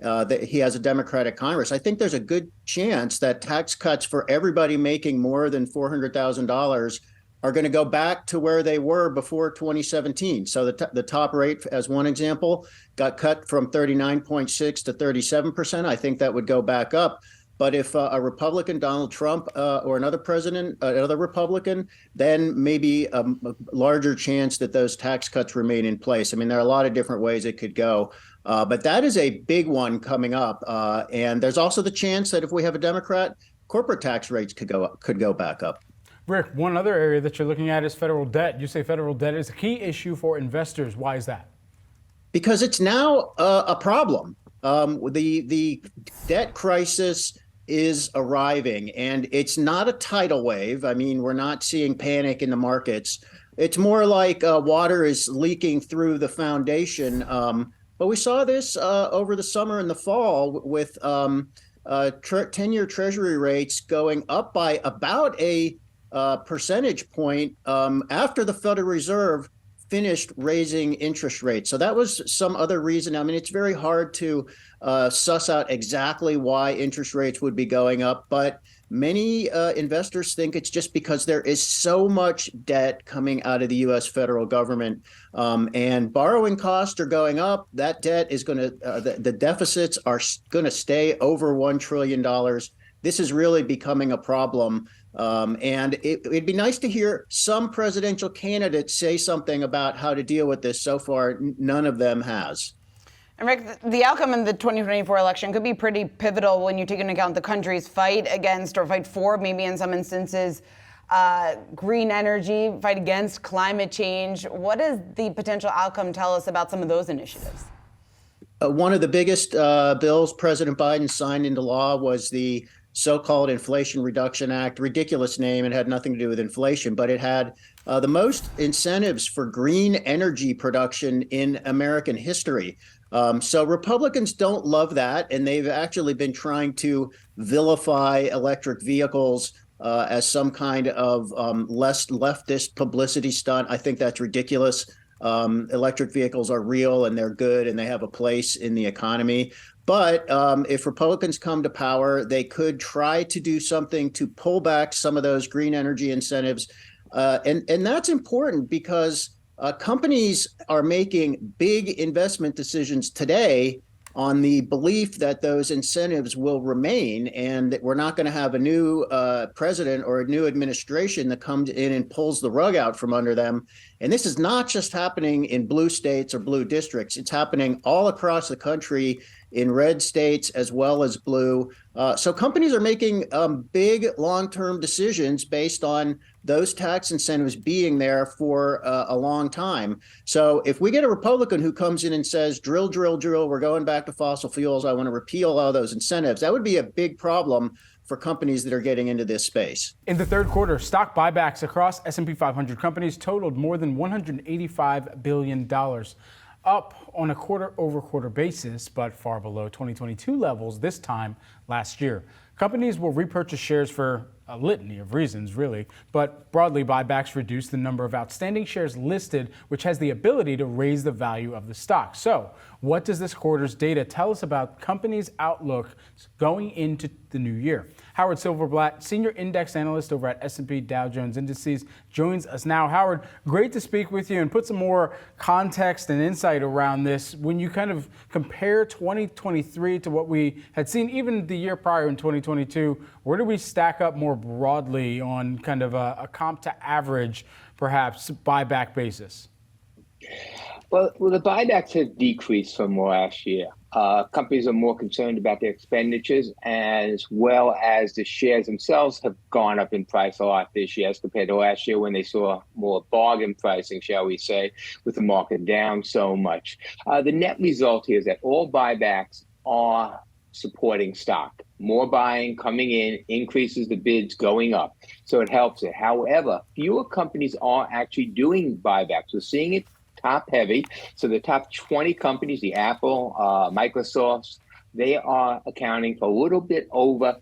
that he has a Democratic Congress, I think there's a good chance that tax cuts for everybody making more than $400,000 are going to go back to where they were before 2017. So the top rate, as one example, got cut from 39.6 to 37%. I think that would go back up. But if a Republican, Donald Trump, or another president, another Republican, then maybe a larger chance that those tax cuts remain in place. I mean, there are a lot of different ways it could go. But that is a big one coming up. And there's also the chance that if we have a Democrat, corporate tax rates could go back up. Rick, one other area that you're looking at is federal debt. You say federal debt is a key issue for investors. Why is that? Because it's now a problem. The debt crisis is arriving, and it's not a tidal wave. I mean, we're not seeing panic in the markets. It's more like water is leaking through the foundation. But we saw this over the summer and the fall with 10-year Treasury rates going up by about a percentage point after the Federal Reserve finished raising interest rates. So that was some other reason. I mean, it's very hard to suss out exactly why interest rates would be going up, but many investors think it's just because there is so much debt coming out of the U.S. federal government, and borrowing costs are going up. That debt is going to, the deficits are going to stay over $1 trillion. This is really becoming a problem. And it'd be nice to hear some presidential candidates say something about how to deal with this. So far, none of them has. And Rick, the outcome in the 2024 election could be pretty pivotal when you take into account the country's fight against, or fight for, maybe in some instances, green energy, fight against climate change. What does the potential outcome tell us about some of those initiatives? One of the biggest bills President Biden signed into law was the so-called Inflation Reduction Act. Ridiculous name. It had nothing to do with inflation, but it had the most incentives for green energy production in American history. So Republicans don't love that, and they've actually been trying to vilify electric vehicles as some kind of less leftist publicity stunt. I think that's ridiculous. Electric vehicles are real, and they're good, and they have a place in the economy. But if Republicans come to power, they could try to do something to pull back some of those green energy incentives. And that's important because companies are making big investment decisions today on the belief that those incentives will remain, and that we're not going to have a new president or a new administration that comes in and pulls the rug out from under them. And this is not just happening in blue states or blue districts. It's happening all across the country in red states as well as blue. So companies are making big long-term decisions based on those tax incentives being there for a long time. So if we get a Republican who comes in and says, drill, drill, drill, we're going back to fossil fuels, I want to repeal all those incentives, that would be a big problem for companies that are getting into this space. In the third quarter, stock buybacks across S&P 500 companies totaled more than $185 billion, up on a quarter-over-quarter basis, but far below 2022 levels this time last year. Companies will repurchase shares for a litany of reasons, really, but broadly, buybacks reduce the number of outstanding shares listed, which has the ability to raise the value of the stock. So, what does this quarter's data tell us about companies' outlook going into the new year? Howard Silverblatt, senior index analyst over at S&P Dow Jones Indices, joins us now. Howard, great to speak with you and put some more context and insight around this. When you kind of compare 2023 to what we had seen even the year prior in 2022, where do we stack up more broadly on kind of a comp to average, perhaps, buyback basis? Well, the buybacks have decreased from last year. Companies are more concerned about their expenditures, as well as the shares themselves have gone up in price a lot this year as compared to last year when they saw more bargain pricing, shall we say, with the market down so much. The net result here is that all buybacks are supporting stock. More buying coming in increases the bids going up, so it helps it. However, fewer companies are actually doing buybacks. We're seeing it top heavy. So the top 20 companies, the Apple, Microsoft, they are accounting for a little bit over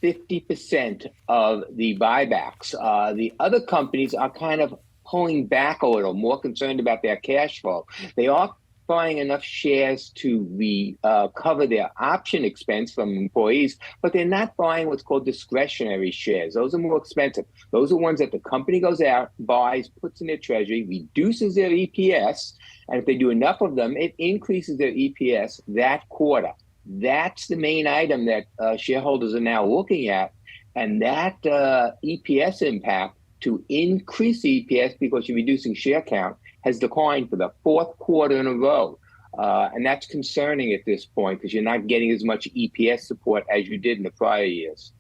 50% of the buybacks. The other companies are kind of pulling back a little, more concerned about their cash flow. They are buying enough shares to cover their option expense from employees, but they're not buying what's called discretionary shares. Those are more expensive. Those are ones that the company goes out, buys, puts in their treasury, reduces their EPS, and if they do enough of them, it increases their EPS that quarter. That's the main item that shareholders are now looking at, and that EPS impact to increase the EPS because you're reducing share count has declined for the fourth quarter in a row. And that's concerning at this point because you're not getting as much EPS support as you did in the prior years.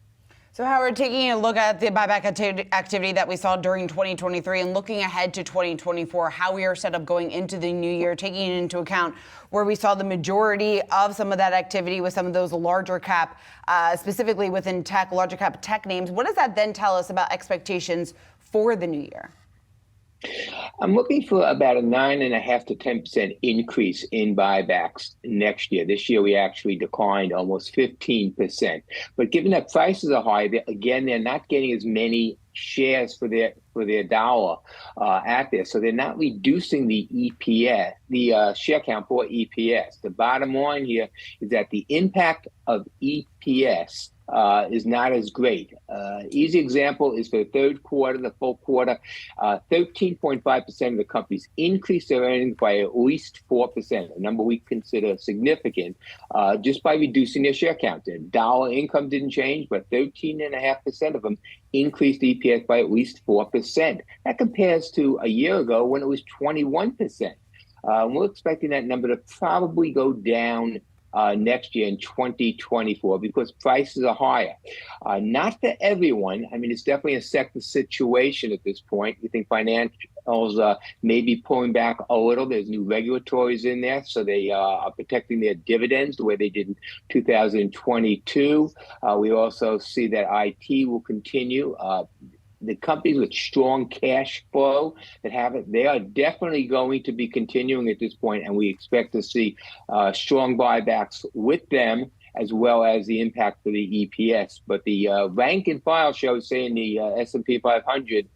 So Howard, taking a look at the buyback activity that we saw during 2023 and looking ahead to 2024, how we are set up going into the new year, taking into account where we saw the majority of some of that activity with some of those larger cap, specifically within tech, larger cap tech names, what does that then tell us about expectations for the new year? I'm looking for about a 9.5% to 10% increase in buybacks next year. This year, we actually declined almost 15%. But given that prices are high, they're not getting as many shares for their dollar out there. So they're not reducing the EPS, the share count for EPS. The bottom line here is that the impact of EPS is not as great. Easy example is for the third quarter, the full quarter, 13.5% of the companies increased their earnings by at least 4%, a number we consider significant, just by reducing their share count. Their dollar income didn't change, but 13.5% of them increased EPS by at least 4%. That compares to a year ago when it was 21%. We're expecting that number to probably go down next year in 2024 because prices are higher. Not for everyone. I mean, it's definitely a sector situation at this point. We think financials may be pulling back a little. There's new regulatories in there, so they are protecting their dividends the way they did in 2022. We also see that IT will continue. The companies with strong cash flow that have it, they are definitely going to be continuing at this point, and we expect to see strong buybacks with them as well as the impact for the EPS. But the rank and file shows, say in the S&P 500,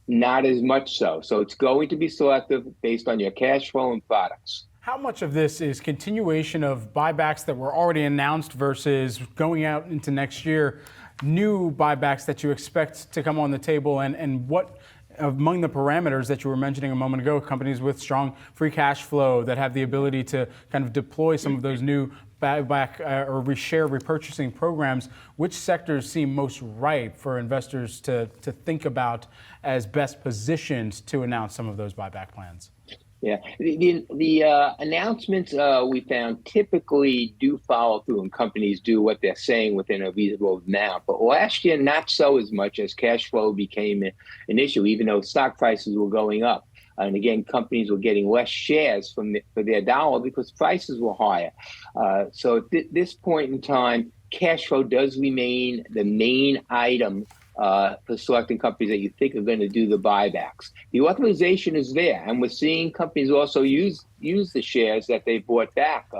not as much so. So it's going to be selective based on your cash flow and products. How much of this is continuation of buybacks that were already announced versus going out into next year, new buybacks that you expect to come on the table, and what among the parameters that you were mentioning a moment ago, companies with strong free cash flow that have the ability to kind of deploy some of those new buyback or share repurchasing programs, which sectors seem most ripe for investors to think about as best positioned to announce some of those buyback plans? Yeah, the announcements we found typically do follow through, and companies do what they're saying within a reasonable amount. But last year, not so as much as cash flow became an issue, even though stock prices were going up. And again, companies were getting less shares for their dollar because prices were higher. So at this point in time, cash flow does remain the main item for selecting companies that you think are going to do the buybacks. The authorization is there, and we're seeing companies also use the shares that they bought back.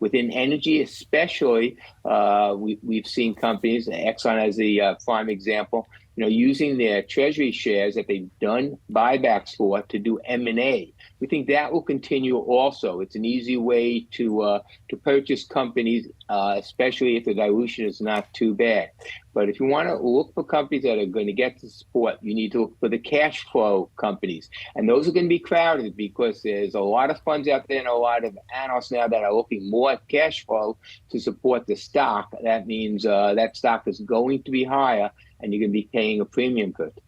Within energy especially, we've seen companies, Exxon as the prime example, using their treasury shares that they've done buybacks for to do M&A. We think that will continue also. It's an easy way to purchase companies, especially if the dilution is not too bad. But if you want to look for companies that are going to get the support, you need to look for the cash flow companies. And those are going to be crowded because there's a lot of funds out there and a lot of analysts now that are looking more at cash flow to support the stock. That means that stock is going to be higher, and you're going to be paying a premium for it.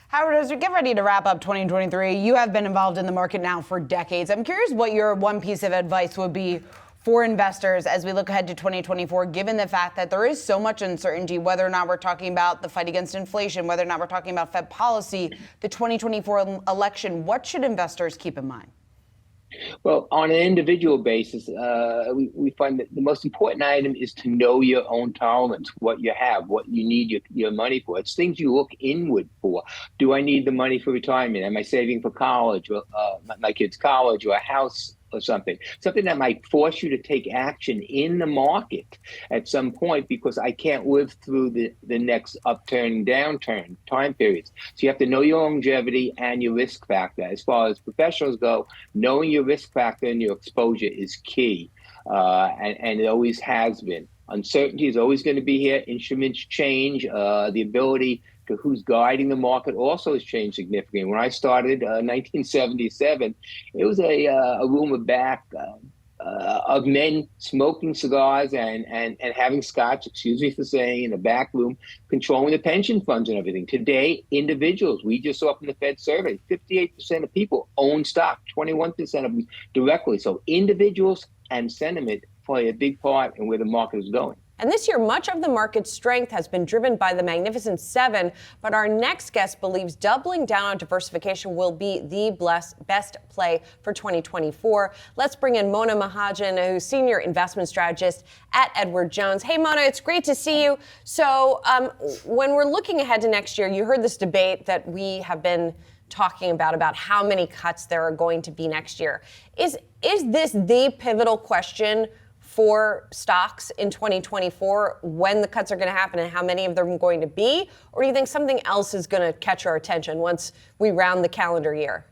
Howard, as we get ready to wrap up 2023, you have been involved in the market now for decades. I'm curious what your one piece of advice would be for investors as we look ahead to 2024, given the fact that there is so much uncertainty, whether or not we're talking about the fight against inflation, whether or not we're talking about Fed policy, the 2024 election. What should investors keep in mind? Well, on an individual basis, we find that the most important item is to know your own tolerance, what you have, what you need your money for. It's things you look inward for. Do I need the money for retirement? Am I saving for college, or my kids' college, or a house or something that might force you to take action in the market at some point, because I can't live through the next upturn, downturn time periods. So you have to know your longevity and your risk factor. As far as professionals go, knowing your risk factor and your exposure is key, and it always has been. Uncertainty is always going to be here. Instruments change. The ability to who's guiding the market also has changed significantly. When I started 1977, it was a rumor back of men smoking cigars and having scotch, excuse me for saying, in the back room, controlling the pension funds and everything. Today, individuals, we just saw from the Fed survey, 58% of people own stock, 21% of them directly. So individuals and sentiment play a big part in where the market is going. And this year, much of the market's strength has been driven by the Magnificent Seven, but our next guest believes doubling down on diversification will be the best play for 2024. Let's bring in Mona Mahajan, who's Senior Investment Strategist at Edward Jones. Hey, Mona, it's great to see you. So when we're looking ahead to next year, you heard this debate that we have been talking about how many cuts there are going to be next year. Is this the pivotal question for stocks in 2024, when the cuts are going to happen and how many of them are going to be? Or do you think something else is going to catch our attention once we round the calendar year?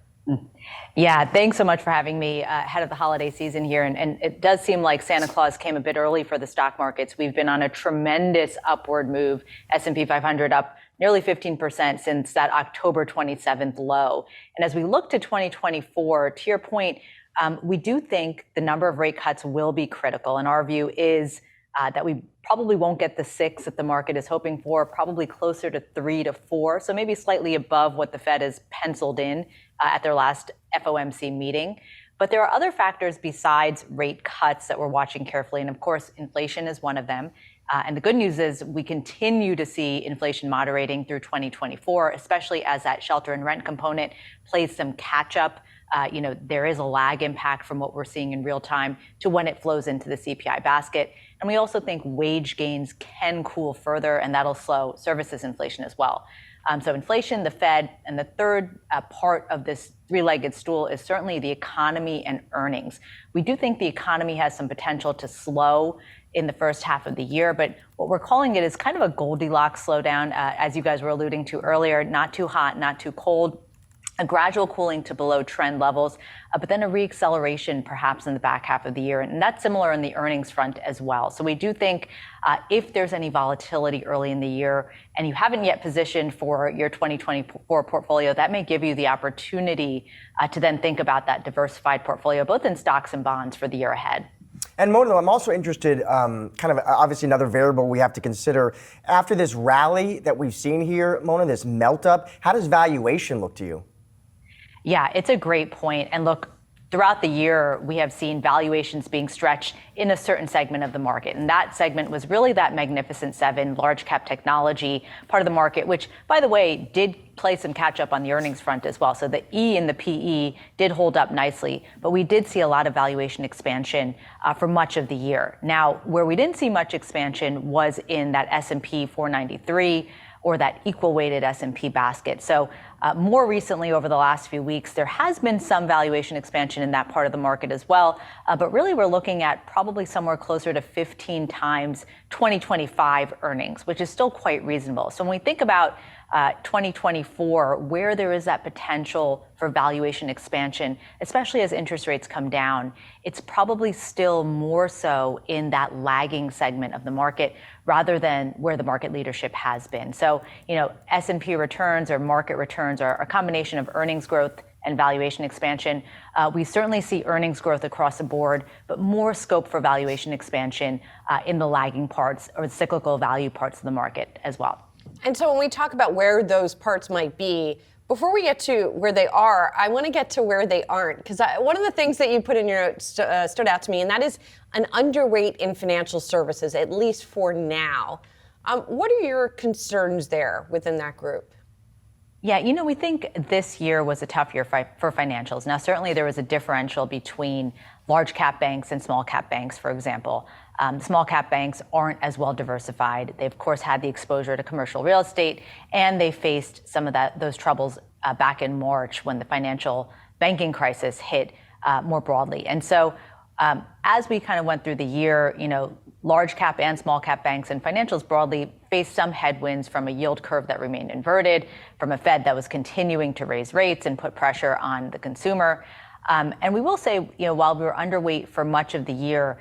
Yeah, thanks so much for having me ahead of the holiday season here. And it does seem like Santa Claus came a bit early for the stock markets. We've been on a tremendous upward move, S&P 500 up nearly 15% since that October 27th low. And as we look to 2024, to your point, we do think the number of rate cuts will be critical. And our view is that we probably won't get the 6 that the market is hoping for, probably closer to 3 to 4. So maybe slightly above what the Fed has penciled in at their last FOMC meeting. But there are other factors besides rate cuts that we're watching carefully. And of course, inflation is one of them. And the good news is we continue to see inflation moderating through 2024, especially as that shelter and rent component plays some catch up. There is a lag impact from what we're seeing in real time to when it flows into the CPI basket. And we also think wage gains can cool further, and that'll slow services inflation as well. So inflation, the Fed, and the third part of this three-legged stool is certainly the economy and earnings. We do think the economy has some potential to slow in the first half of the year, but what we're calling it is kind of a Goldilocks slowdown, as you guys were alluding to earlier, not too hot, not too cold. A gradual cooling to below trend levels, but then a reacceleration perhaps in the back half of the year. And that's similar on the earnings front as well. So we do think if there's any volatility early in the year and you haven't yet positioned for your 2024 portfolio, that may give you the opportunity to then think about that diversified portfolio, both in stocks and bonds for the year ahead. And Mona, I'm also interested, kind of obviously another variable we have to consider. After this rally that we've seen here, Mona, this melt up, how does valuation look to you? Yeah, it's a great point. And look, throughout the year, we have seen valuations being stretched in a certain segment of the market. And that segment was really that Magnificent Seven, large cap technology part of the market, which, by the way, did play some catch up on the earnings front as well. So the E and the PE did hold up nicely, but we did see a lot of valuation expansion for much of the year. Now, where we didn't see much expansion was in that S&P 493 or that equal weighted S&P basket. So more recently, over the last few weeks, there has been some valuation expansion in that part of the market as well. But really, we're looking at probably somewhere closer to 15 times 2025 earnings, which is still quite reasonable. So when we think about 2024, where there is that potential for valuation expansion, especially as interest rates come down, it's probably still more so in that lagging segment of the market rather than where the market leadership has been. So, S&P returns or market returns are a combination of earnings growth and valuation expansion. We certainly see earnings growth across the board, but more scope for valuation expansion in the lagging parts or the cyclical value parts of the market as well. And so when we talk about where those parts might be, before we get to where they are, I want to get to where they aren't. Because one of the things that you put in your notes stood out to me, and that is an underweight in financial services, at least for now. What are your concerns there within that group? Yeah, we think this year was a tough year for financials. Now, certainly there was a differential between large cap banks and small cap banks, for example. Small cap banks aren't as well diversified. They, of course, had the exposure to commercial real estate, and they faced some of those troubles back in March when the financial banking crisis hit more broadly. And so as we kind of went through the year, large cap and small cap banks and financials broadly faced some headwinds from a yield curve that remained inverted, from a Fed that was continuing to raise rates and put pressure on the consumer. And we will say, while we were underweight for much of the year,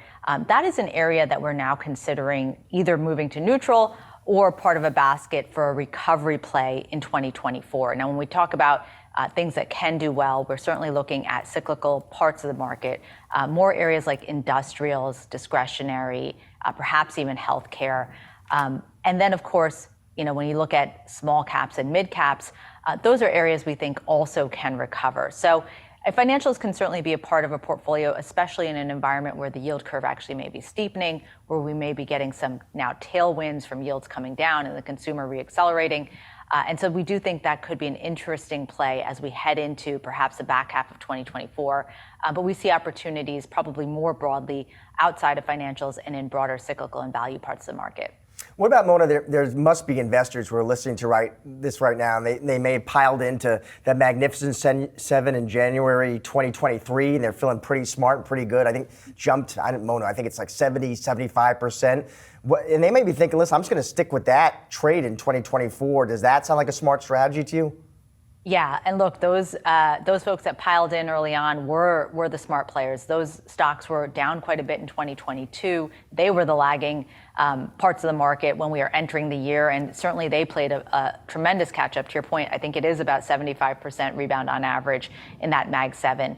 that is an area that we're now considering either moving to neutral or part of a basket for a recovery play in 2024. Now, when we talk about things that can do well, we're certainly looking at cyclical parts of the market, more areas like industrials, discretionary, perhaps even healthcare. And then, of course, when you look at small caps and mid caps, those are areas we think also can recover. So financials can certainly be a part of a portfolio, especially in an environment where the yield curve actually may be steepening, where we may be getting some now tailwinds from yields coming down and the consumer reaccelerating. And so we do think that could be an interesting play as we head into perhaps the back half of 2024. But we see opportunities probably more broadly outside of financials and in broader cyclical and value parts of the market. What about, Mona, there must be investors who are listening to this right now, and they may have piled into that Magnificent Seven in January 2023, and they're feeling pretty smart and pretty good. I think jumped, Mona, I think it's like 70, 75%. And they may be thinking, listen, I'm just going to stick with that trade in 2024. Does that sound like a smart strategy to you? Yeah, and look, those folks that piled in early on were the smart players. Those stocks were down quite a bit in 2022. They were the lagging parts of the market when we are entering the year, and certainly they played a tremendous catch-up. To your point, I think it is about 75% rebound on average in that Mag 7.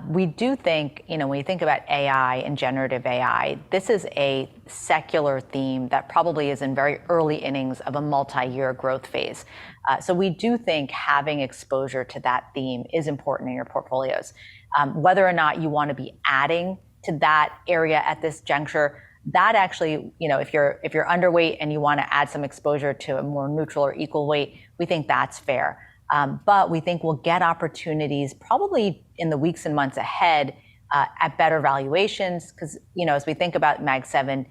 We do think, when you think about AI and generative AI, this is a secular theme that probably is in very early innings of a multi-year growth phase. So we do think having exposure to that theme is important in your portfolios. Whether or not you want to be adding to that area at this juncture, that actually, if you're underweight and you want to add some exposure to a more neutral or equal weight, we think that's fair. But we think we'll get opportunities probably in the weeks and months ahead at better valuations. Because, as we think about Mag 7,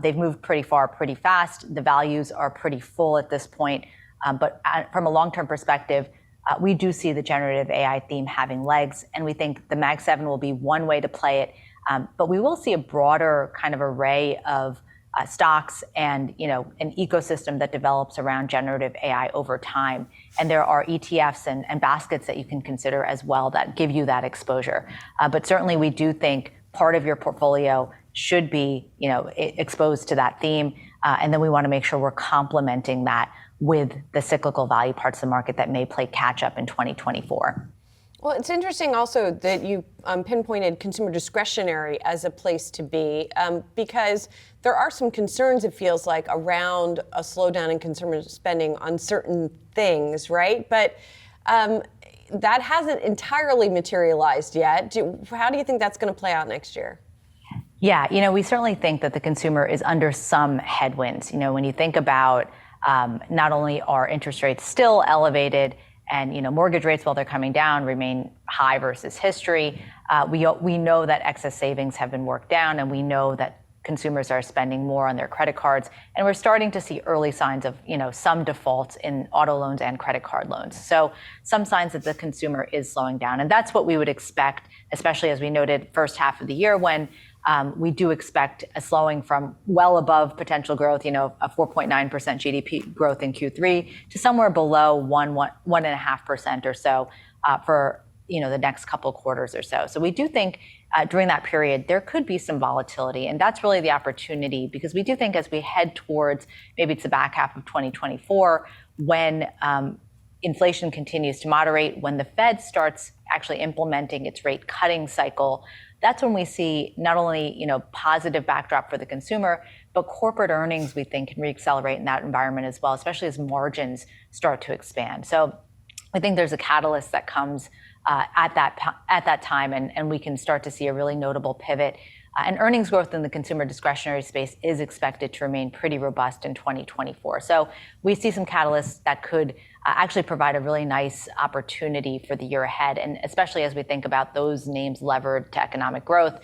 they've moved pretty far, pretty fast. The values are pretty full at this point. But from a long-term perspective, we do see the generative AI theme having legs. And we think the Mag 7 will be one way to play it. But we will see a broader kind of array of stocks and an ecosystem that develops around generative AI over time. And there are ETFs and baskets that you can consider as well that give you that exposure. But certainly we do think part of your portfolio should be exposed to that theme. And then we want to make sure we're complementing that with the cyclical value parts of the market that may play catch up in 2024. Well, it's interesting also that you pinpointed consumer discretionary as a place to be, because there are some concerns, it feels like, around a slowdown in consumer spending on certain things, right? But that hasn't entirely materialized yet. How do you think that's going to play out next year? Yeah, we certainly think that the consumer is under some headwinds. When you think about not only are interest rates still elevated, and mortgage rates, while they're coming down, remain high versus history. We know that excess savings have been worked down, and we know that consumers are spending more on their credit cards. And we're starting to see early signs of some defaults in auto loans and credit card loans. So some signs that the consumer is slowing down, and that's what we would expect, especially as we noted first half of the year when we do expect a slowing from well above potential growth, a 4.9% GDP growth in Q3 to somewhere below 1.5% or so for the next couple quarters or so. So we do think during that period there could be some volatility, and that's really the opportunity, because we do think as we head towards maybe it's the back half of 2024 when inflation continues to moderate, when the Fed starts actually implementing its rate cutting cycle, that's when we see not only positive backdrop for the consumer, but corporate earnings we think can reaccelerate in that environment as well, especially as margins start to expand. So I think there's a catalyst that comes at that time, and we can start to see a really notable pivot. And earnings growth in the consumer discretionary space is expected to remain pretty robust in 2024. So we see some catalysts that could actually provide a really nice opportunity for the year ahead, and especially as we think about those names levered to economic growth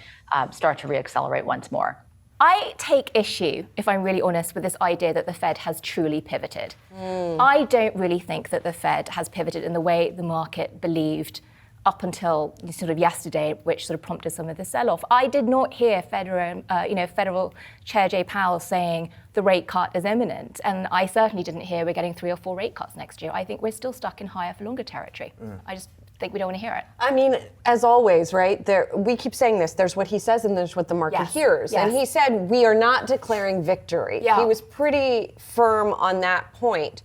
start to reaccelerate once more. I take issue, if I'm really honest, with this idea that the Fed has truly pivoted. I don't really think that the Fed has pivoted in the way the market believed up until sort of yesterday, which sort of prompted some of the sell-off. I did not hear Federal Chair Jay Powell saying the rate cut is imminent, and I certainly didn't hear we're getting 3 or 4 rate cuts next year. I think we're still stuck in higher for longer territory. I just think we don't want to hear it. I mean, as always, right? We keep saying this. There's what he says and there's what the market hears. Yes. And he said, we are not declaring victory. Yeah. He was pretty firm on that point.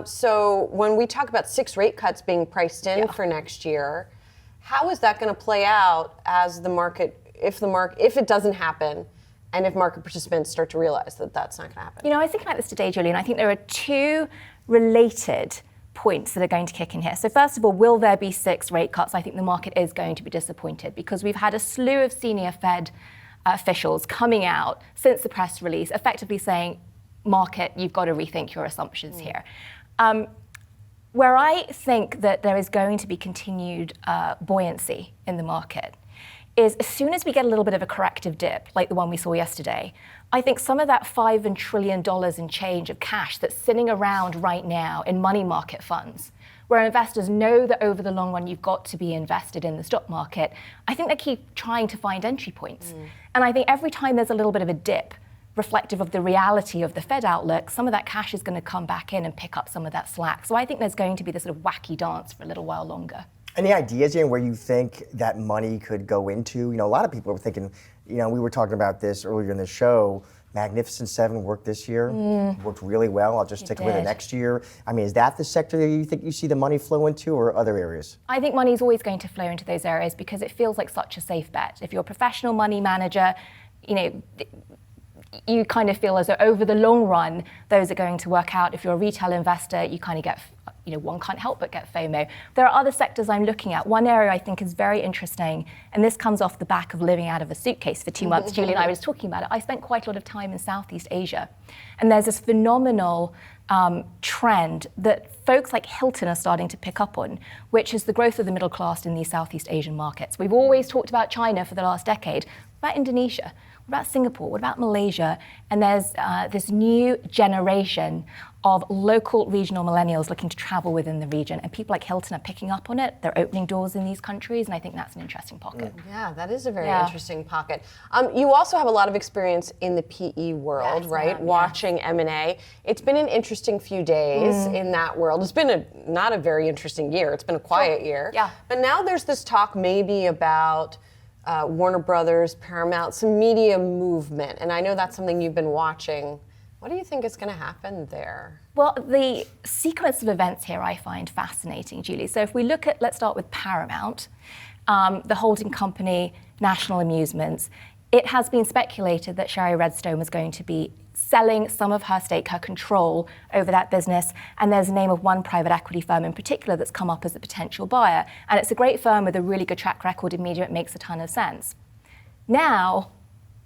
So when we talk about 6 rate cuts being priced in for next year, how is that going to play out as the market, if it doesn't happen, and if market participants start to realize that that's not going to happen? You know, I was thinking about this today, Julie, and I think there are 2 related points that are going to kick in here. So first of all, will there be 6 rate cuts? I think the market is going to be disappointed because we've had a slew of senior Fed officials coming out since the press release effectively saying, market, you've got to rethink your assumptions here. Where I think that there is going to be continued buoyancy in the market is as soon as we get a little bit of a corrective dip, like the one we saw yesterday, I think some of that $5 trillion in change of cash that's sitting around right now in money market funds, where investors know that over the long run you've got to be invested in the stock market, I think they keep trying to find entry points. And I think every time there's a little bit of a dip, reflective of the reality of the Fed outlook, some of that cash is going to come back in and pick up some of that slack. So I think there's going to be this sort of wacky dance for a little while longer. Any ideas, Ian, where you think that money could go into? You know, a lot of people are thinking, you know, we were talking about this earlier in the show. Magnificent Seven worked this year, worked really well. I'll just stick with it next year. I mean, is that the sector that you think you see the money flow into, or other areas? I think money is always going to flow into those areas because it feels like such a safe bet. If you're a professional money manager, you know, you kind of feel as though over the long run, those are going to work out. If you're a retail investor, you kind of get, you know, one can't help but get FOMO. There are other sectors I'm looking at. One area I think is very interesting, and this comes off the back of living out of a suitcase for 2 months. Julie and I was talking about it. I spent quite a lot of time in Southeast Asia, and there's this phenomenal trend that folks like Hilton are starting to pick up on, which is the growth of the middle class in these Southeast Asian markets. We've always talked about China for the last decade. What about Indonesia? What about Singapore? What about Malaysia? And there's this new generation of local regional millennials looking to travel within the region. And people like Hilton are picking up on it. They're opening doors in these countries. And I think that's an interesting pocket. Yeah, that is a very interesting pocket. You also have a lot of experience in the PE world, right? Watching M&A. It's been an interesting few days in that world. It's been not a very interesting year. It's been a quiet year. Yeah. But now there's this talk maybe about Warner Brothers, Paramount, some media movement. And I know that's something you've been watching. What do you think is going to happen there? Well, the sequence of events here I find fascinating, Julie. So if we look at, let's start with Paramount, the holding company, National Amusements. It has been speculated that Shari Redstone was going to be selling some of her stake, her control over that business. And there's the name of one private equity firm in particular that's come up as a potential buyer. And it's a great firm with a really good track record in media. It makes a ton of sense. Now,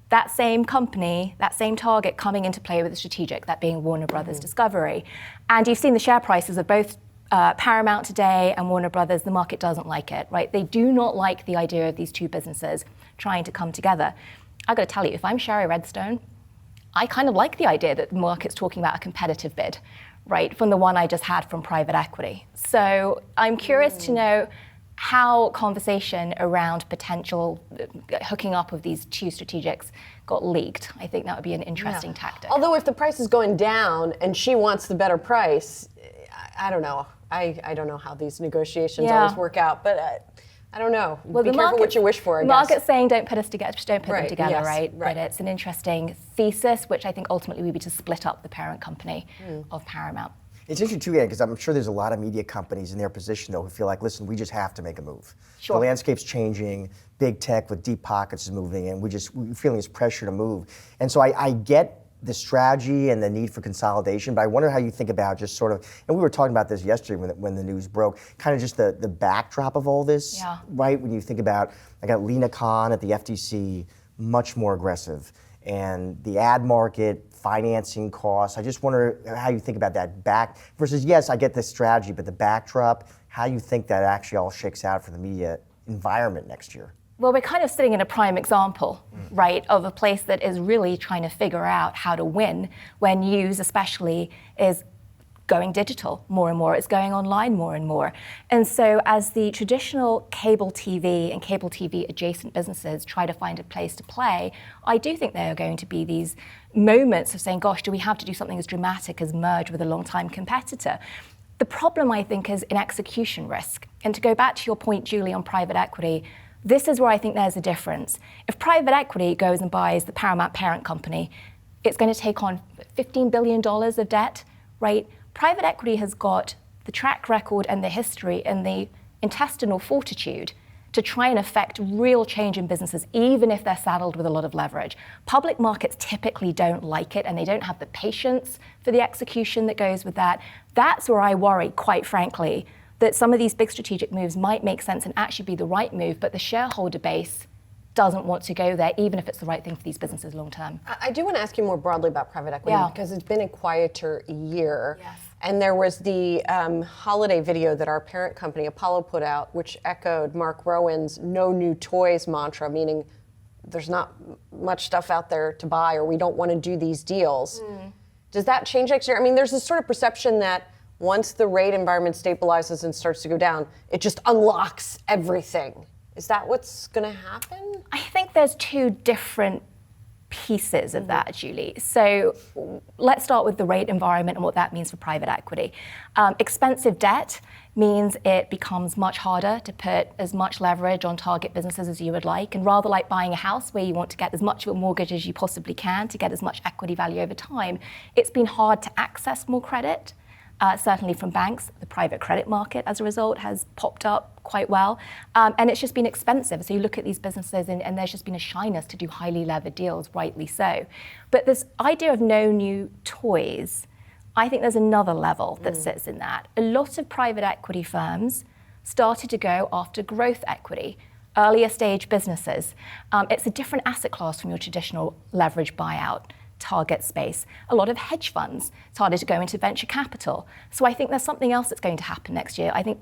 that same company, that same target coming into play with a strategic, that being Warner Brothers Discovery. And you've seen the share prices of both Paramount today and Warner Brothers. The market doesn't like it, right? They do not like the idea of these two businesses trying to come together. I've got to tell you, if I'm Shari Redstone, I kind of like the idea that the market's talking about a competitive bid, right, from the one I just had from private equity. So I'm curious to know how conversation around potential hooking up of these two strategics got leaked. I think that would be an interesting tactic. Although if the price is going down and she wants the better price, I don't know. I don't know how these negotiations always work out, but I don't know. Well, be careful what you wish for, I guess. The market's saying don't put us together, just don't put them together, yes, right? But it's an interesting thesis, which I think ultimately would be to split up the parent company of Paramount. It's interesting too, Ian, because I'm sure there's a lot of media companies in their position though who feel like, listen, we just have to make a move. Sure. The landscape's changing, big tech with deep pockets is moving, and we're feeling this pressure to move. And so I get the strategy and the need for consolidation, but I wonder how you think about just sort of, and we were talking about this yesterday when the news broke, kind of just the backdrop of all this, right? When you think about, I got Lena Khan at the FTC, much more aggressive, and the ad market, financing costs. I just wonder how you think about that back versus, yes, I get the strategy, but the backdrop, how you think that actually all shakes out for the media environment next year. Well, we're kind of sitting in a prime example, right, of a place that is really trying to figure out how to win when news, especially, is going digital more and more. It's going online more and more. And so as the traditional cable TV and cable TV adjacent businesses try to find a place to play, I do think there are going to be these moments of saying, gosh, do we have to do something as dramatic as merge with a long-time competitor? The problem, I think, is in execution risk. And to go back to your point, Julie, on private equity, this is where I think there's a difference. If private equity goes and buys the Paramount parent company, it's going to take on $15 billion of debt, right? Private equity has got the track record and the history and the intestinal fortitude to try and affect real change in businesses, even if they're saddled with a lot of leverage. Public markets typically don't like it, and they don't have the patience for the execution that goes with that. That's where I worry, quite frankly, that some of these big strategic moves might make sense and actually be the right move, but the shareholder base doesn't want to go there, even if it's the right thing for these businesses long term. I do want to ask you more broadly about private equity because it's been a quieter year. Yes. And there was the holiday video that our parent company, Apollo, put out, which echoed Mark Rowan's no new toys mantra, meaning there's not much stuff out there to buy or we don't want to do these deals. Does that change next year? I mean, there's this sort of perception that once the rate environment stabilizes and starts to go down, it just unlocks everything. Is that what's going to happen? I think there's two different pieces of that, Julie. So let's start with the rate environment and what that means for private equity. Expensive debt means it becomes much harder to put as much leverage on target businesses as you would like. And rather like buying a house where you want to get as much of a mortgage as you possibly can to get as much equity value over time, it's been hard to access more credit. Certainly from banks. The private credit market, as a result, has popped up quite well. And it's just been expensive. So you look at these businesses and there's just been a shyness to do highly levered deals, rightly so. But this idea of no new toys, I think there's another level that sits in that. A lot of private equity firms started to go after growth equity, earlier stage businesses. It's a different asset class from your traditional leverage buyout target space. A lot of hedge funds started to go into venture capital. So I think there's something else that's going to happen next year. I think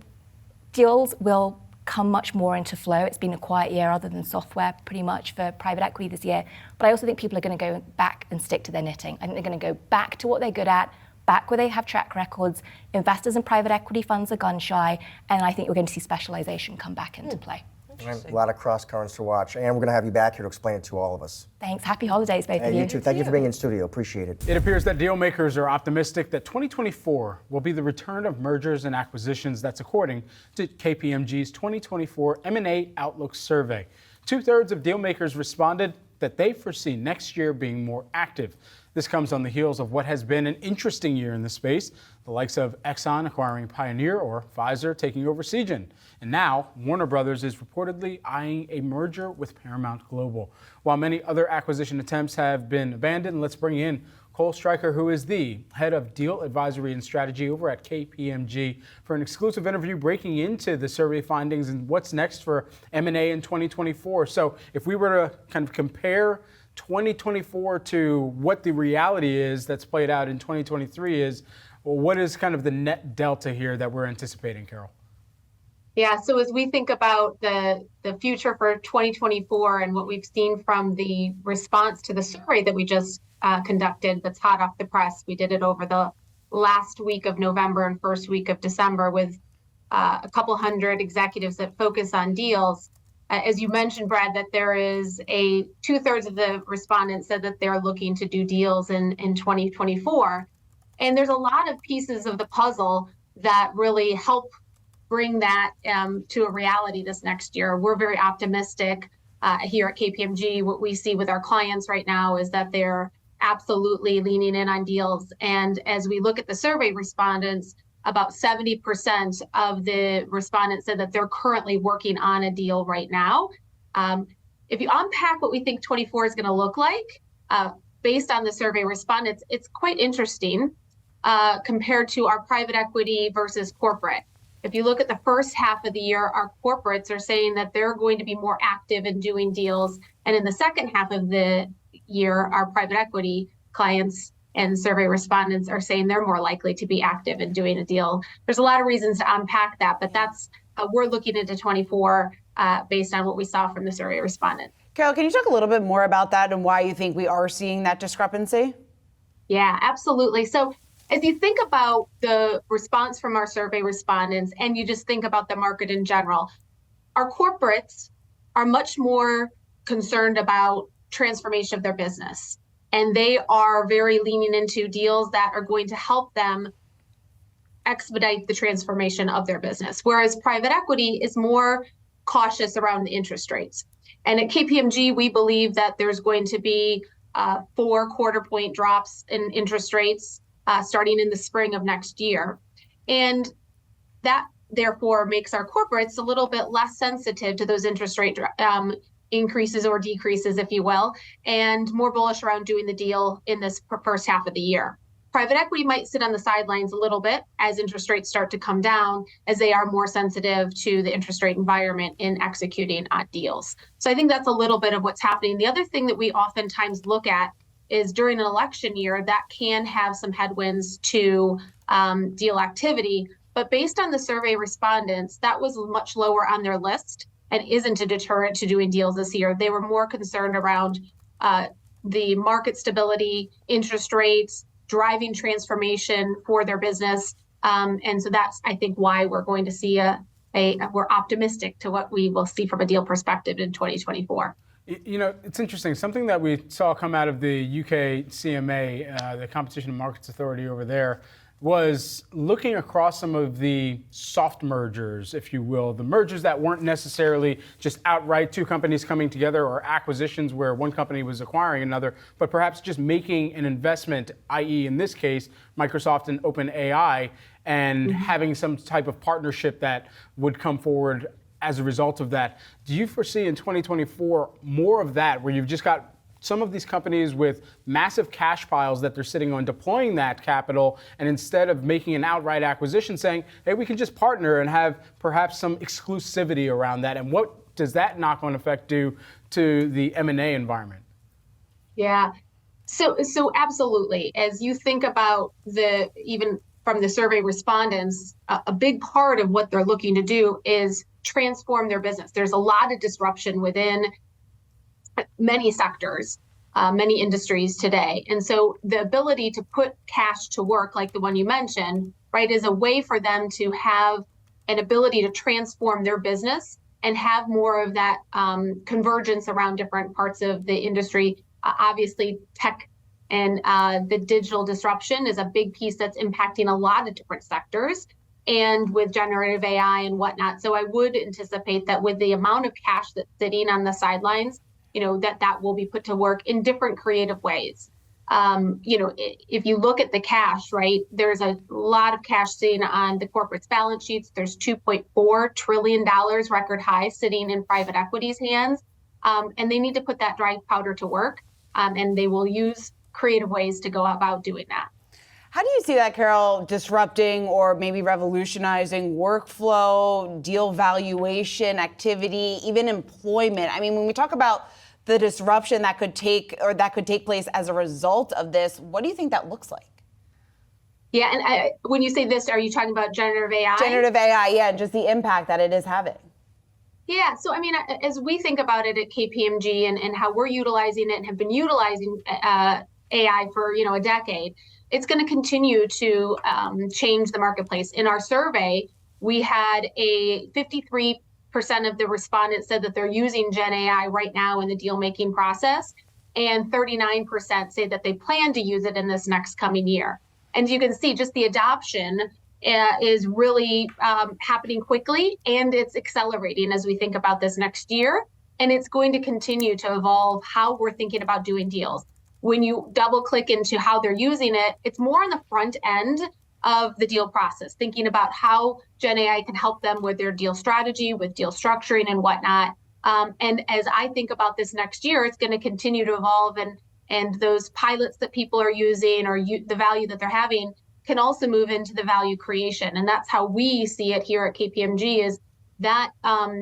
deals will come much more into flow. It's been a quiet year other than software pretty much for private equity this year. But I also think people are going to go back and stick to their knitting. I think they're going to go back to what they're good at, back where they have track records. Investors in private equity funds are gun shy. And I think we're going to see specialization come back into play. A lot of cross currents to watch, and we're going to have you back here to explain it to all of us. Thanks. Happy holidays, both of you. You too. Thank you for being in studio. Appreciate it. It appears that deal makers are optimistic that 2024 will be the return of mergers and acquisitions. That's according to KPMG's 2024 M&A Outlook survey. 2/3 of deal makers responded that they foresee next year being more active. This comes on the heels of what has been an interesting year in the space, the likes of Exxon acquiring Pioneer or Pfizer taking over Seagen. And now, Warner Brothers is reportedly eyeing a merger with Paramount Global. While many other acquisition attempts have been abandoned, let's bring in Cole Stryker, who is the head of deal advisory and strategy over at KPMG, for an exclusive interview breaking into the survey findings and what's next for M&A in 2024. So if we were to kind of compare 2024 to what the reality is that's played out in 2023 is, well, what is kind of the net delta here that we're anticipating, Carol? Yeah, so as we think about the future for 2024 and what we've seen from the response to the survey that we just conducted that's hot off the press, we did it over the last week of November and first week of December with a couple hundred executives that focus on deals. As you mentioned, Brad, that there is 2/3 of the respondents said that they're looking to do deals in 2024. And there's a lot of pieces of the puzzle that really help bring that to a reality this next year. We're very optimistic here at KPMG. What we see with our clients right now is that they're absolutely leaning in on deals. And as we look at the survey respondents, about 70% of the respondents said that they're currently working on a deal right now. If you unpack what we think 24 is going to look like, based on the survey respondents, it's quite interesting compared to our private equity versus corporate. If you look at the first half of the year, our corporates are saying that they're going to be more active in doing deals. And in the second half of the year, our private equity clients and survey respondents are saying they're more likely to be active in doing a deal. There's a lot of reasons to unpack that, but that's we're looking into 24 based on what we saw from the survey respondent. Carol, can you talk a little bit more about that and why you think we are seeing that discrepancy? Yeah, absolutely. So as you think about the response from our survey respondents, and you just think about the market in general, our corporates are much more concerned about transformation of their business. And they are very leaning into deals that are going to help them expedite the transformation of their business. Whereas private equity is more cautious around the interest rates. And at KPMG, we believe that there's going to be 4 quarter-point drops in interest rates starting in the spring of next year. And that therefore makes our corporates a little bit less sensitive to those interest rate increases or decreases, if you will, and more bullish around doing the deal in this first half of the year. Private equity might sit on the sidelines a little bit as interest rates start to come down, as they are more sensitive to the interest rate environment in executing on deals. So I think that's a little bit of what's happening. The other thing that we oftentimes look at is during an election year, that can have some headwinds to deal activity. But based on the survey respondents, that was much lower on their list and isn't a deterrent to doing deals this year. They were more concerned around the market stability, interest rates, driving transformation for their business. And so that's, I think, why we're going to see we're optimistic to what we will see from a deal perspective in 2024. You know, it's interesting. Something that we saw come out of the UK CMA, the Competition and Markets Authority over there, was looking across some of the soft mergers, if you will, the mergers that weren't necessarily just outright 2 companies coming together or acquisitions where one company was acquiring another, but perhaps just making an investment, i.e. in this case, Microsoft and OpenAI, and having some type of partnership that would come forward as a result of that. Do you foresee in 2024 more of that, where you've just got some of these companies with massive cash piles that they're sitting on, deploying that capital, and instead of making an outright acquisition, saying, hey, we can just partner and have perhaps some exclusivity around that? And what does that knock-on effect do to the M&A environment? Yeah, so absolutely. As you think about even from the survey respondents, a big part of what they're looking to do is transform their business. There's a lot of disruption within many sectors, many industries today. And so the ability to put cash to work, like the one you mentioned, right, is a way for them to have an ability to transform their business and have more of that convergence around different parts of the industry. Obviously, tech and the digital disruption is a big piece that's impacting a lot of different sectors, and with generative AI and whatnot. So I would anticipate that with the amount of cash that's sitting on the sidelines, you know, that will be put to work in different creative ways. You know, if you look at the cash, right, there's a lot of cash sitting on the corporate's balance sheets. There's $2.4 trillion, record high, sitting in private equity's hands. And they need to put that dry powder to work. And they will use creative ways to go about doing that. How do you see that, Carol, disrupting or maybe revolutionizing workflow, deal valuation, activity, even employment? I mean, when we talk about the disruption that could take place as a result of this, what do you think that looks like? Yeah, and when you say this, are you talking about generative AI? Generative AI, yeah, just the impact that it is having. Yeah, so I mean, as we think about it at KPMG and how we're utilizing it and have been utilizing AI for, you know, a decade, it's going to continue to change the marketplace. In our survey, we had 53% of the respondents said that they're using Gen AI right now in the deal-making process, and 39% say that they plan to use it in this next coming year. And you can see just the adoption is really happening quickly, and it's accelerating as we think about this next year. And it's going to continue to evolve how we're thinking about doing deals. When you double click into how they're using it, it's more on the front end of the deal process, thinking about how Gen AI can help them with their deal strategy, with deal structuring and whatnot. And as I think about this next year, it's going to continue to evolve, and those pilots that people are using or the value that they're having can also move into the value creation. And that's how we see it here at KPMG, is that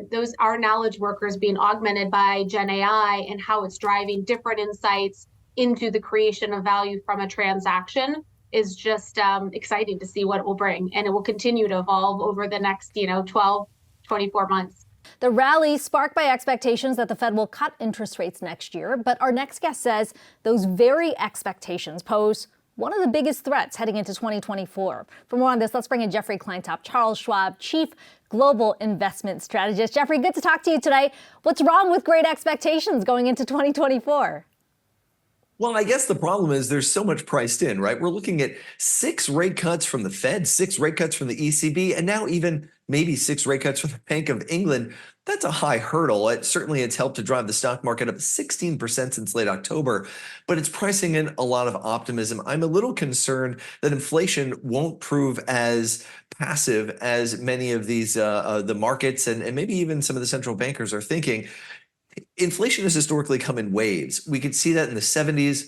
those are knowledge workers being augmented by Gen AI and how it's driving different insights into the creation of value from a transaction is just exciting to see what it will bring. And it will continue to evolve over the next, 12, 24 months. The rally sparked by expectations that the Fed will cut interest rates next year. But our next guest says those very expectations pose one of the biggest threats heading into 2024. For more on this, let's bring in Jeffrey Kleintop, Charles Schwab, Chief Global Investment Strategist. Jeffrey, good to talk to you today. What's wrong with great expectations going into 2024? Well, I guess the problem is there's so much priced in, right? We're looking at 6 rate cuts from the Fed, 6 rate cuts from the ECB, and now even maybe 6 rate cuts from the Bank of England. That's a high hurdle. It's helped to drive the stock market up 16% since late October, but it's pricing in a lot of optimism. I'm a little concerned that inflation won't prove as passive as many of these the markets and maybe even some of the central bankers are thinking. Inflation has historically come in waves. We could see that in the 70s.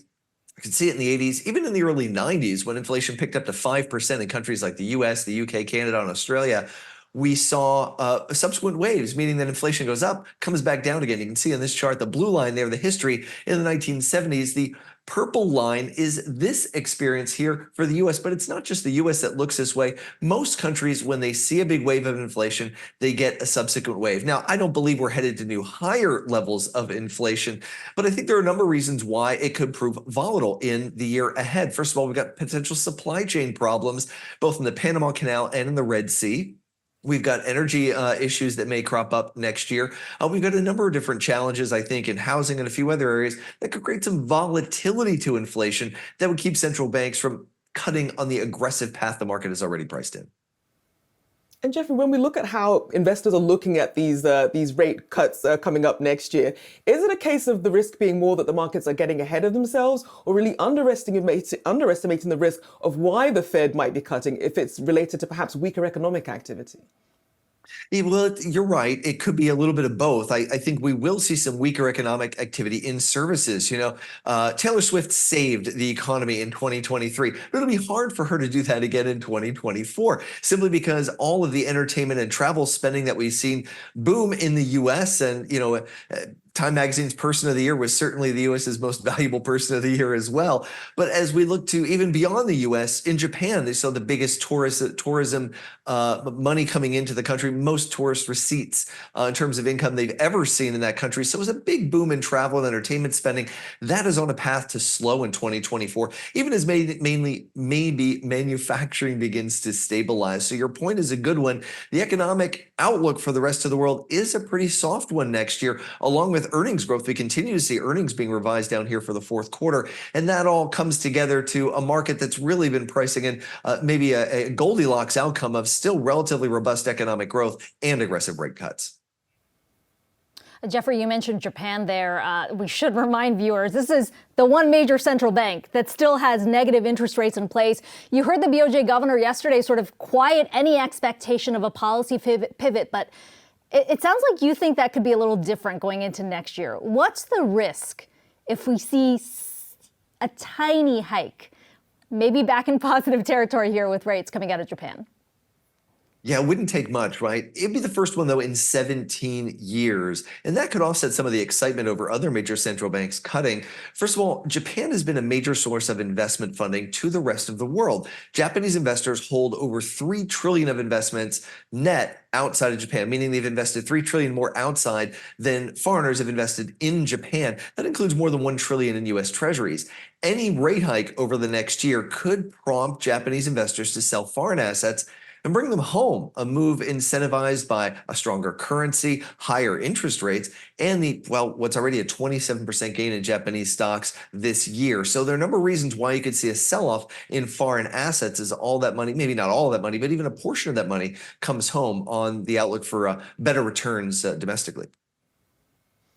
We could see it in the 80s, even in the early 90s when inflation picked up to 5% in countries like the US, the UK, Canada, and Australia. We saw subsequent waves, meaning that inflation goes up, comes back down again. You can see on this chart, the blue line there, the history in the 1970s. The purple line is this experience here for the US, but it's not just the US that looks this way. Most countries, when they see a big wave of inflation, they get a subsequent wave. Now, I don't believe we're headed to new higher levels of inflation, but I think there are a number of reasons why it could prove volatile in the year ahead. First of all, we've got potential supply chain problems, both in the Panama Canal and in the Red Sea. We've got energy issues that may crop up next year. We've got a number of different challenges, I think, in housing and a few other areas that could create some volatility to inflation that would keep central banks from cutting on the aggressive path the market has already priced in. And Jeffrey, when we look at how investors are looking at these rate cuts coming up next year, is it a case of the risk being more that the markets are getting ahead of themselves, or really underestimating the risk of why the Fed might be cutting if it's related to perhaps weaker economic activity? Yeah, well, you're right. It could be a little bit of both. I think we will see some weaker economic activity in services. Taylor Swift saved the economy in 2023, but it'll be hard for her to do that again in 2024, simply because all of the entertainment and travel spending that we've seen boom in the U.S. and, Time Magazine's Person of the Year was certainly the U.S.'s most valuable person of the year as well. But as we look to even beyond the U.S., in Japan, they saw the biggest tourism money coming into the country, most tourist receipts in terms of income they've ever seen in that country. So it was a big boom in travel and entertainment spending. That is on a path to slow in 2024, even as maybe manufacturing begins to stabilize. So your point is a good one. The economic outlook for the rest of the world is a pretty soft one next year, along with earnings growth. We continue to see earnings being revised down here for the fourth quarter. And that all comes together to a market that's really been pricing in maybe a Goldilocks outcome of still relatively robust economic growth and aggressive rate cuts. Jeffrey, you mentioned Japan there. We should remind viewers, this is the one major central bank that still has negative interest rates in place. You heard the BOJ governor yesterday sort of quiet any expectation of a policy pivot, but it sounds like you think that could be a little different going into next year. What's the risk if we see a tiny hike, maybe back in positive territory here with rates coming out of Japan? Yeah, it wouldn't take much, right? It'd be the first one, though, in 17 years. And that could offset some of the excitement over other major central banks cutting. First of all, Japan has been a major source of investment funding to the rest of the world. Japanese investors hold over $3 trillion of investments net outside of Japan, meaning they've invested $3 trillion more outside than foreigners have invested in Japan. That includes more than $1 trillion in U.S. treasuries. Any rate hike over the next year could prompt Japanese investors to sell foreign assets and bring them home, a move incentivized by a stronger currency, higher interest rates, and what's already a 27% gain in Japanese stocks this year. So there are a number of reasons why you could see a sell-off in foreign assets as all that money, maybe not all of that money, but even a portion of that money comes home on the outlook for better returns domestically.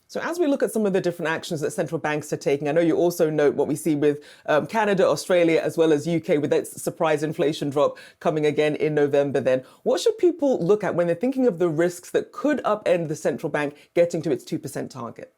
So as we look at some of the different actions that central banks are taking, I know you also note what we see with Canada, Australia, as well as UK with that surprise inflation drop coming again in November then. What should people look at when they're thinking of the risks that could upend the central bank getting to its 2% target?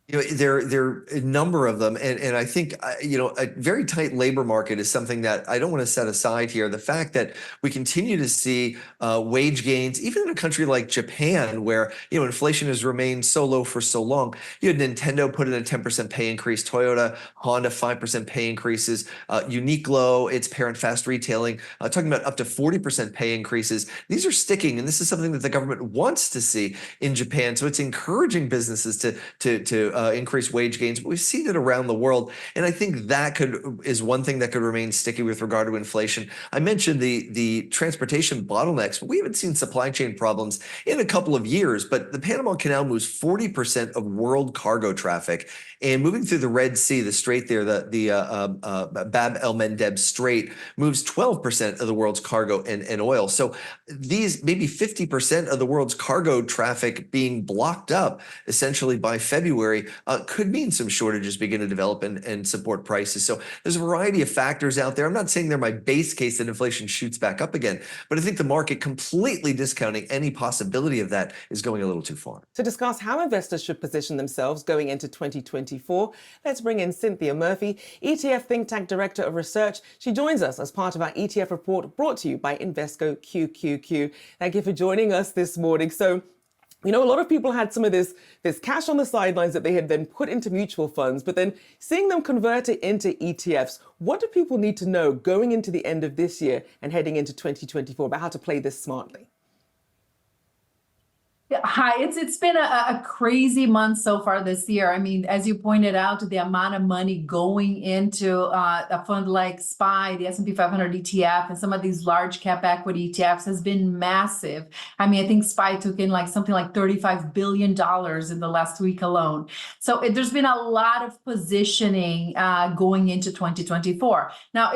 There are a number of them. And I think, a very tight labor market is something that I don't want to set aside here. The fact that we continue to see wage gains, even in a country like Japan, where, inflation has remained so low for so long. You had Nintendo put in a 10% pay increase, Toyota, Honda, 5% pay increases, Uniqlo, its parent Fast Retailing, talking about up to 40% pay increases. These are sticking, and this is something that the government wants to see in Japan. So it's encouraging businesses to increased wage gains, but we've seen it around the world. And I think that is one thing that could remain sticky with regard to inflation. I mentioned the transportation bottlenecks. We haven't seen supply chain problems in a couple of years, but the Panama Canal moves 40% of world cargo traffic. And moving through the Red Sea, the strait there, the Bab el-Mandeb Strait, moves 12% of the world's cargo and oil. So these maybe 50% of the world's cargo traffic being blocked up essentially by February could mean some shortages begin to develop and support prices. So there's a variety of factors out there. I'm not saying they're my base case that inflation shoots back up again, but I think the market completely discounting any possibility of that is going a little too far. To discuss how investors should position themselves going into 2024, let's bring in Cynthia Murphy, ETF think tank director of research. She joins us as part of our ETF report brought to you by Invesco QQQ. Thank you for joining us this morning. So, a lot of people had some of this cash on the sidelines that they had then put into mutual funds, but then seeing them convert it into ETFs. What do people need to know going into the end of this year and heading into 2024 about how to play this smartly? Hi, it's been a crazy month so far this year. I mean, as you pointed out, the amount of money going into a fund like SPY, the S&P 500 ETF, and some of these large cap equity ETFs has been massive. I mean, I think SPY took in something like $35 billion in the last week alone. So there's been a lot of positioning going into 2024. Now,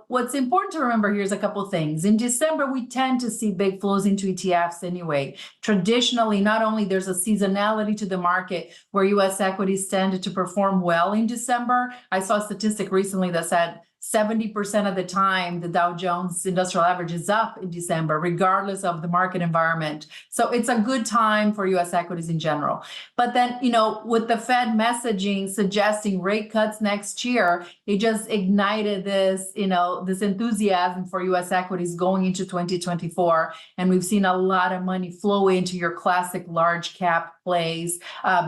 what's important to remember here is a couple things. In December, we tend to see big flows into ETFs anyway. Traditionally, not only there's a seasonality to the market where U.S. equities tend to perform well in December. I saw a statistic recently that said 70% of the time, the Dow Jones Industrial Average is up in December, regardless of the market environment. So it's a good time for U.S. equities in general. But then, with the Fed messaging suggesting rate cuts next year, it just ignited this enthusiasm for U.S. equities going into 2024. And we've seen a lot of money flow into your classic large cap plays.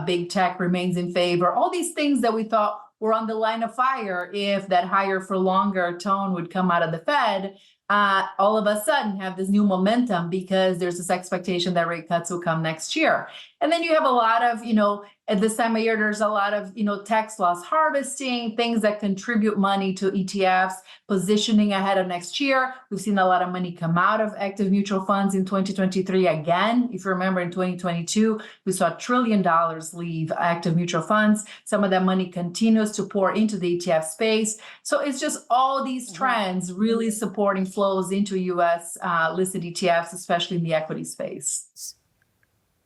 Big tech remains in favor. All these things that we thought were on the line of fire if that higher for longer tone would come out of the Fed, all of a sudden have this new momentum because there's this expectation that rate cuts will come next year. And then you have a lot of, at this time of year, there's a lot of, tax loss harvesting, things that contribute money to ETFs, positioning ahead of next year. We've seen a lot of money come out of active mutual funds in 2023. Again, if you remember in 2022, we saw $1 trillion leave active mutual funds. Some of that money continues to pour into the ETF space. So it's just all these trends really supporting flows into US listed ETFs, especially in the equity space.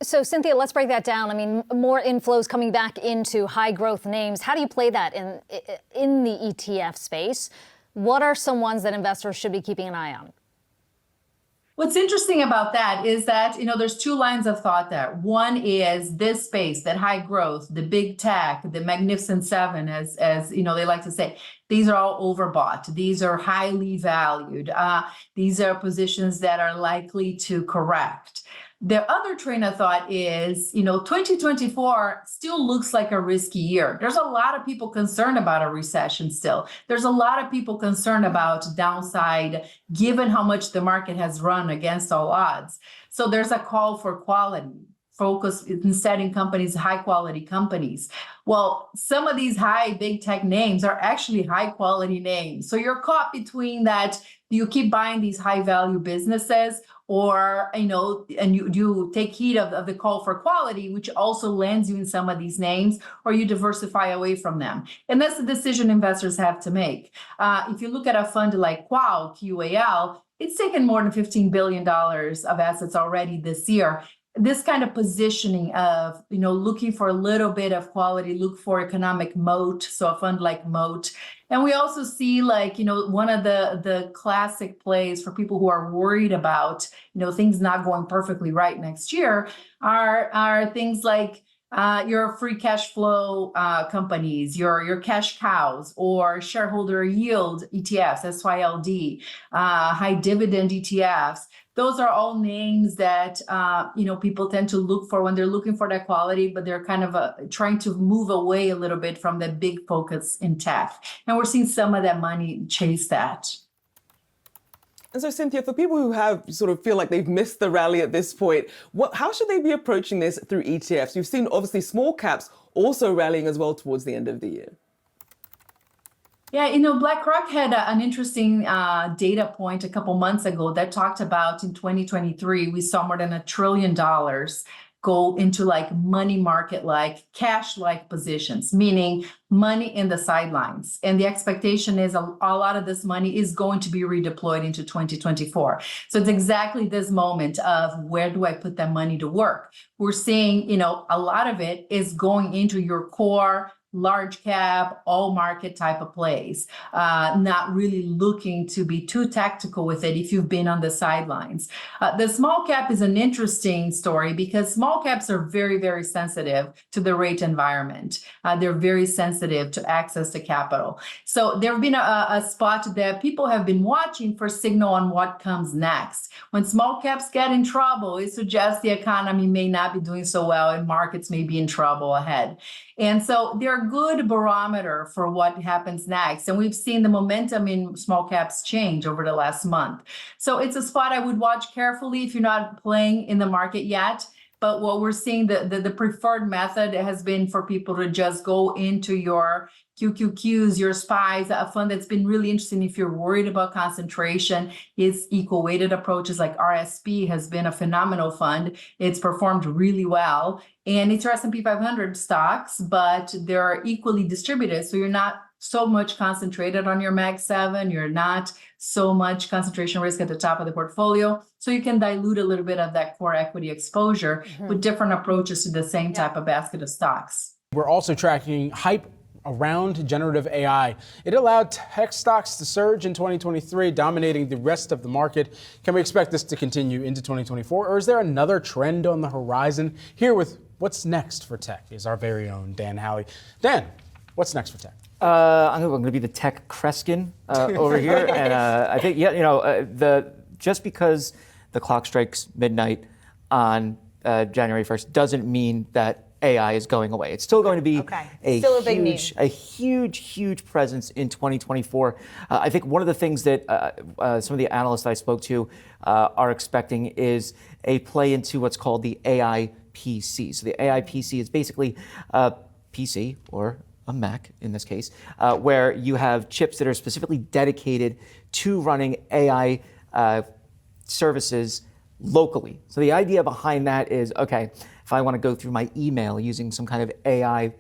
So, Cynthia, let's break that down. I mean, more inflows coming back into high growth names. How do you play that in the ETF space? What are some ones that investors should be keeping an eye on? What's interesting about that is that, there's two lines of thought there. One is this space, that high growth, the big tech, the magnificent seven, as they like to say. These are all overbought. These are highly valued. These are positions that are likely to correct. The other train of thought is, 2024 still looks like a risky year. There's a lot of people concerned about a recession still. There's a lot of people concerned about downside, given how much the market has run against all odds. So there's a call for quality, focus instead in companies, high quality companies. Well, some of these high big tech names are actually high quality names. So you're caught between that. You keep buying these high value businesses, or, and you take heed of the call for quality, which also lands you in some of these names, or you diversify away from them. And that's the decision investors have to make. If you look at a fund like QAL, it's taken more than $15 billion of assets already this year. This kind of positioning of, looking for a little bit of quality, look for economic moat, so a fund like Moat. And we also see one of the classic plays for people who are worried about, things not going perfectly right next year are things like your free cash flow companies, your cash cows, or shareholder yield ETFs, SYLD, high dividend ETFs. Those are all names that, people tend to look for when they're looking for that quality, but they're kind of trying to move away a little bit from the big focus in tech. And we're seeing some of that money chase that. And so, Cynthia, for people who have sort of feel like they've missed the rally at this point, how should they be approaching this through ETFs? You've seen obviously small caps also rallying as well towards the end of the year. Yeah, BlackRock had an interesting data point a couple months ago that talked about in 2023, we saw more than $1 trillion go into like money market, like cash like positions, meaning money in the sidelines. And the expectation is a lot of this money is going to be redeployed into 2024. So it's exactly this moment of where do I put that money to work? We're seeing, a lot of it is going into your core large cap, all market type of plays, not really looking to be too tactical with it if you've been on the sidelines. The small cap is an interesting story because small caps are very, very sensitive to the rate environment. They're very sensitive to access to capital. So there have been a spot that people have been watching for signal on what comes next. When small caps get in trouble, it suggests the economy may not be doing so well and markets may be in trouble ahead. And so they're a good barometer for what happens next. And we've seen the momentum in small caps change over the last month. So it's a spot I would watch carefully if you're not playing in the market yet. But what we're seeing, the preferred method has been for people to just go into your QQQs, your SPYs, a fund that's been really interesting if you're worried about concentration is equal weighted approaches like RSP has been a phenomenal fund. It's performed really well. And it's your S&P 500 stocks, but they're equally distributed. So you're not so much concentrated on your Mag 7. You're not so much concentration risk at the top of the portfolio. So you can dilute a little bit of that core equity exposure with different approaches to the same type of basket of stocks. We're also tracking hype around generative AI. It allowed tech stocks to surge in 2023, dominating the rest of the market. Can we expect this to continue into 2024, or is there another trend on the horizon? Here with what's next for tech is our very own Dan Howie. Dan, what's next for tech? I'm going to be the tech Kreskin over here, and I think just because the clock strikes midnight on January 1st doesn't mean that AI is going away. It's still going to be a huge presence in 2024. I think one of the things that some of the analysts I spoke to are expecting is a play into what's called the AI PC. So the AI PC is basically a PC or a Mac in this case, where you have chips that are specifically dedicated to running AI services locally. So the idea behind that is, okay, if I want to go through my email using some kind of AI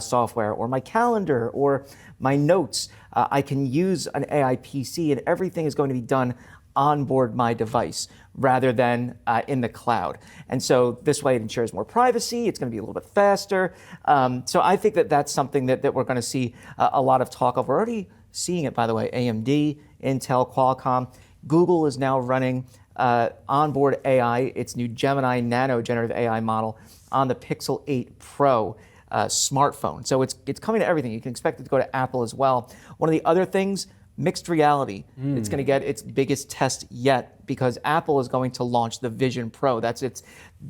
software or my calendar or my notes, I can use an AI PC and everything is going to be done on board my device rather than in the cloud. And so this way it ensures more privacy. It's going to be a little bit faster. So I think that that's something that we're going to see a lot of talk of. We're already seeing it, by the way. AMD, Intel, Qualcomm. Google is now running onboard AI, its new Gemini Nano generative AI model on the Pixel 8 Pro smartphone. So it's coming to everything. You can expect it to go to Apple as well. One of the other things, mixed reality. It's going to get its biggest test yet because Apple is going to launch the Vision Pro. That's its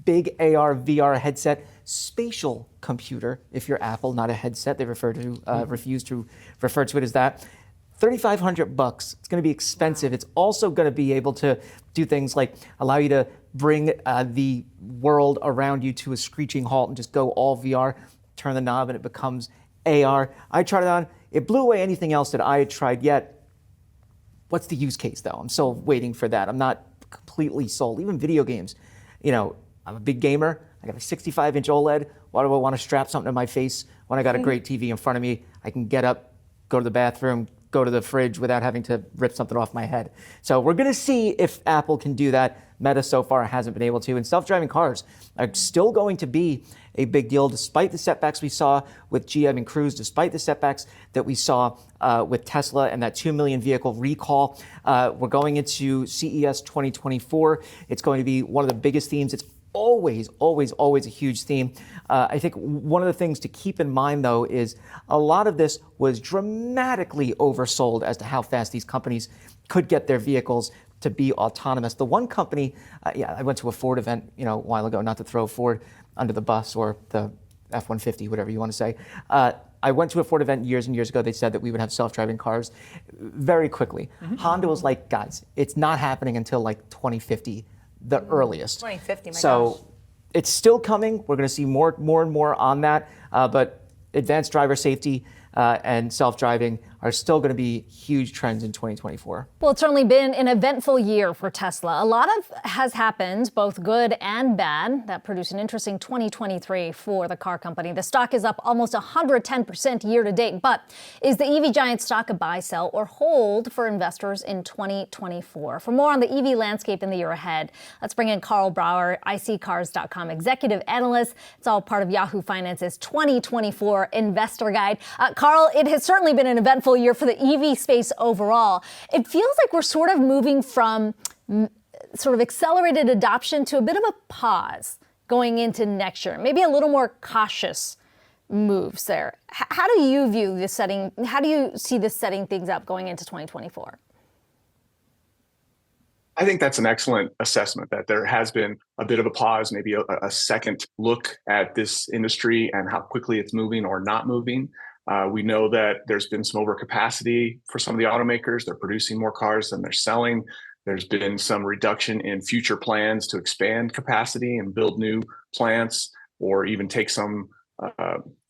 big AR, VR headset, spatial computer. If you're Apple, not a headset, they refuse to refer to it as that. $3,500. It's going to be expensive. It's also going to be able to do things like allow you to bring the world around you to a screeching halt and just go all VR, turn the knob and it becomes AR. I tried it on. It blew away anything else that I had tried yet. What's the use case though? I'm still waiting for that. I'm not completely sold. Even video games. I'm a big gamer. I got a 65-inch OLED. Why do I want to strap something to my face when I got a great TV in front of me? I can get up, go to the bathroom, go to the fridge without having to rip something off my head. So we're going to see if Apple can do that. Meta so far hasn't been able to. And self-driving cars are still going to be a big deal despite the setbacks we saw with GM and Cruise, despite the setbacks that we saw with Tesla and that 2 million vehicle recall. We're going into CES 2024. It's going to be one of the biggest themes. It's always a huge theme. I think one of the things to keep in mind, though, is a lot of this was dramatically oversold as to how fast these companies could get their vehicles to be autonomous. The one company, I went to a Ford event, a while ago, not to throw Ford under the bus or the F-150, whatever you want to say. I went to a Ford event years and years ago. They said that we would have self-driving cars very quickly. Honda was like, guys, it's not happening until like 2050, the earliest. 2050, my so gosh. it's still coming. We're going to see more and more on that. But advanced driver safety and self-driving are still going to be huge trends in 2024. Well, it's certainly been an eventful year for Tesla. A lot has happened, both good and bad, that produced an interesting 2023 for the car company. The stock is up almost 110% year to date. But is the EV giant stock a buy, sell, or hold for investors in 2024? For more on the EV landscape in the year ahead, let's bring in Carl Brower, iSeeCars.com executive analyst. It's all part of Yahoo Finance's 2024 investor guide. Carl, it has certainly been an eventful year for the EV space overall. It feels like we're sort of moving from sort of accelerated adoption to a bit of a pause going into next year, maybe a little more cautious moves there. How do you view this setting? How do you see this setting things up going into 2024? I think that's an excellent assessment, that there has been a bit of a pause, maybe a second look at this industry and how quickly it's moving or not moving. We know that there's been some overcapacity for some of the automakers. They're producing more cars than they're selling. There's been some reduction in future plans to expand capacity and build new plants, or even take some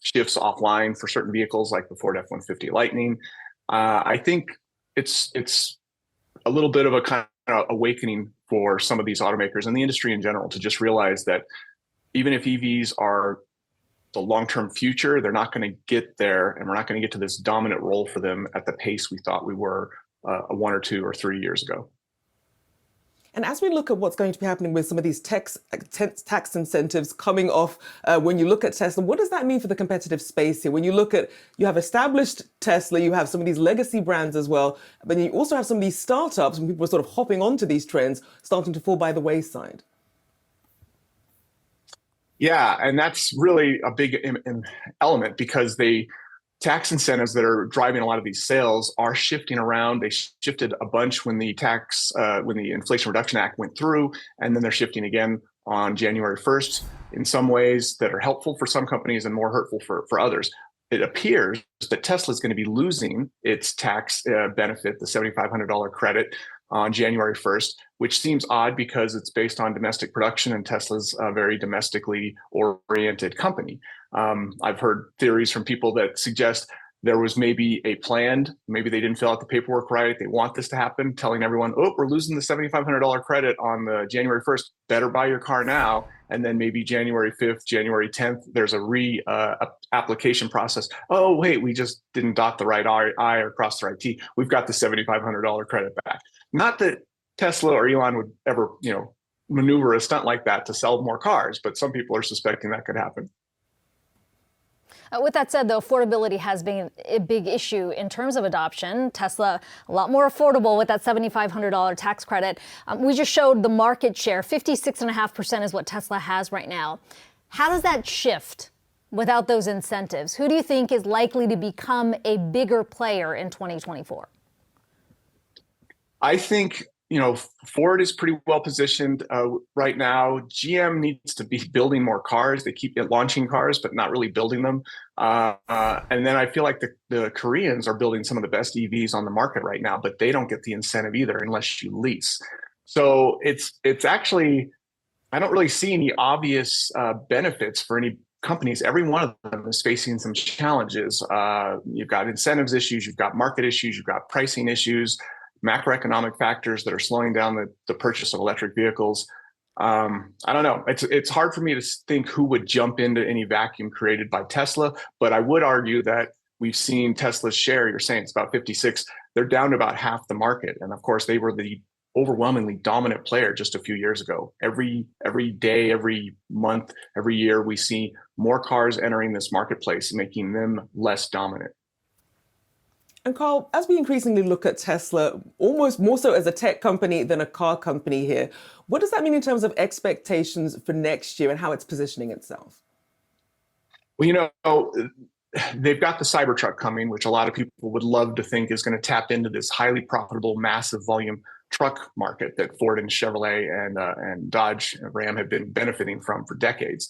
shifts offline for certain vehicles like the Ford F-150 Lightning. I think it's a little bit of a kind of awakening for some of these automakers and the industry in general to just realize that even if EVs are the long-term future, they're not going to get there, and we're not going to get to this dominant role for them at the pace we thought we were 1 or 2 or 3 years ago. And as we look at what's going to be happening with some of these tax incentives coming off, when you look at Tesla, what does that mean for the competitive space here? When you look at, you have established Tesla, you have some of these legacy brands as well, but then you also have some of these startups, and people are sort of hopping onto these trends, starting to fall by the wayside. Yeah, and that's really a big element, because the tax incentives that are driving a lot of these sales are shifting around. They shifted a bunch when the Inflation Reduction Act went through, and then they're shifting again on January 1st in some ways that are helpful for some companies and more hurtful for others. It appears that Tesla is going to be losing its tax benefit, the $7,500 credit, on January 1st, which seems odd because it's based on domestic production and Tesla's a very domestically oriented company. I've heard theories from people that suggest there was maybe maybe they didn't fill out the paperwork right. They want this to happen, telling everyone, oh, we're losing the $7,500 credit on the January 1st. Better buy your car now. And then maybe January 5th, January 10th, there's a application process. Oh, wait, we just didn't dot the right I or cross the right T. We've got the $7,500 credit back. Not that Tesla or Elon would ever, maneuver a stunt like that to sell more cars, but some people are suspecting that could happen. With that said, though, affordability has been a big issue in terms of adoption. Tesla, a lot more affordable with that $7,500 tax credit. We just showed the market share. 56.5% is what Tesla has right now. How does that shift without those incentives? Who do you think is likely to become a bigger player in 2024? I think, Ford is pretty well positioned right now. GM needs to be building more cars. They keep launching cars, but not really building them. And then I feel like the Koreans are building some of the best EVs on the market right now, but they don't get the incentive either unless you lease. So it's actually, I don't really see any obvious benefits for any companies. Every one of them is facing some challenges. You've got incentives issues, you've got market issues, you've got pricing issues, macroeconomic factors that are slowing down the purchase of electric vehicles. I don't know. It's hard for me to think who would jump into any vacuum created by Tesla, but I would argue that we've seen Tesla's share, you're saying it's about 56, they're down to about half the market. And of course, they were the overwhelmingly dominant player just a few years ago. Every day, every month, every year, we see more cars entering this marketplace, making them less dominant. And Carl, as we increasingly look at Tesla, almost more so as a tech company than a car company here, what does that mean in terms of expectations for next year and how it's positioning itself? Well, they've got the Cybertruck coming, which a lot of people would love to think is going to tap into this highly profitable, massive volume truck market that Ford and Chevrolet and Dodge and Ram have been benefiting from for decades.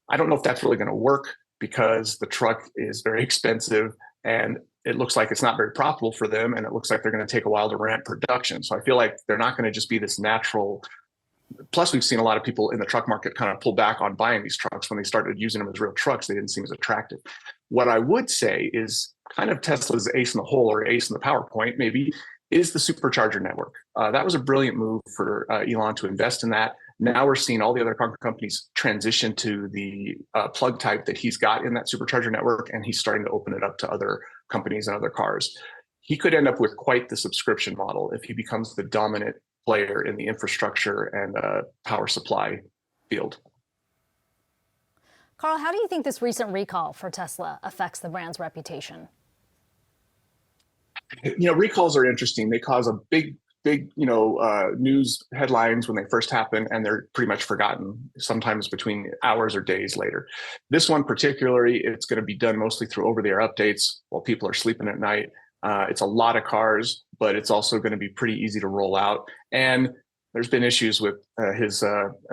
I don't know if that's really going to work because the truck is very expensive and it looks like it's not very profitable for them, and it looks like they're going to take a while to ramp production. So I feel like they're not going to just be this natural. Plus, we've seen a lot of people in the truck market kind of pull back on buying these trucks. When they started using them as real trucks, they didn't seem as attractive. What I would say is kind of Tesla's ace in the hole, or ace in the PowerPoint maybe, is the supercharger network. That was a brilliant move for Elon to invest in that. Now we're seeing all the other car companies transition to the plug type that he's got in that supercharger network, and he's starting to open it up to other companies and other cars. He could end up with quite the subscription model if he becomes the dominant player in the infrastructure and power supply field. Carl, how do you think this recent recall for Tesla affects the brand's reputation? Recalls are interesting. They cause a big, news headlines when they first happen, and they're pretty much forgotten, sometimes between hours or days later. This one particularly, it's going to be done mostly through over-the-air updates while people are sleeping at night. It's a lot of cars, but it's also going to be pretty easy to roll out. And there's been issues with his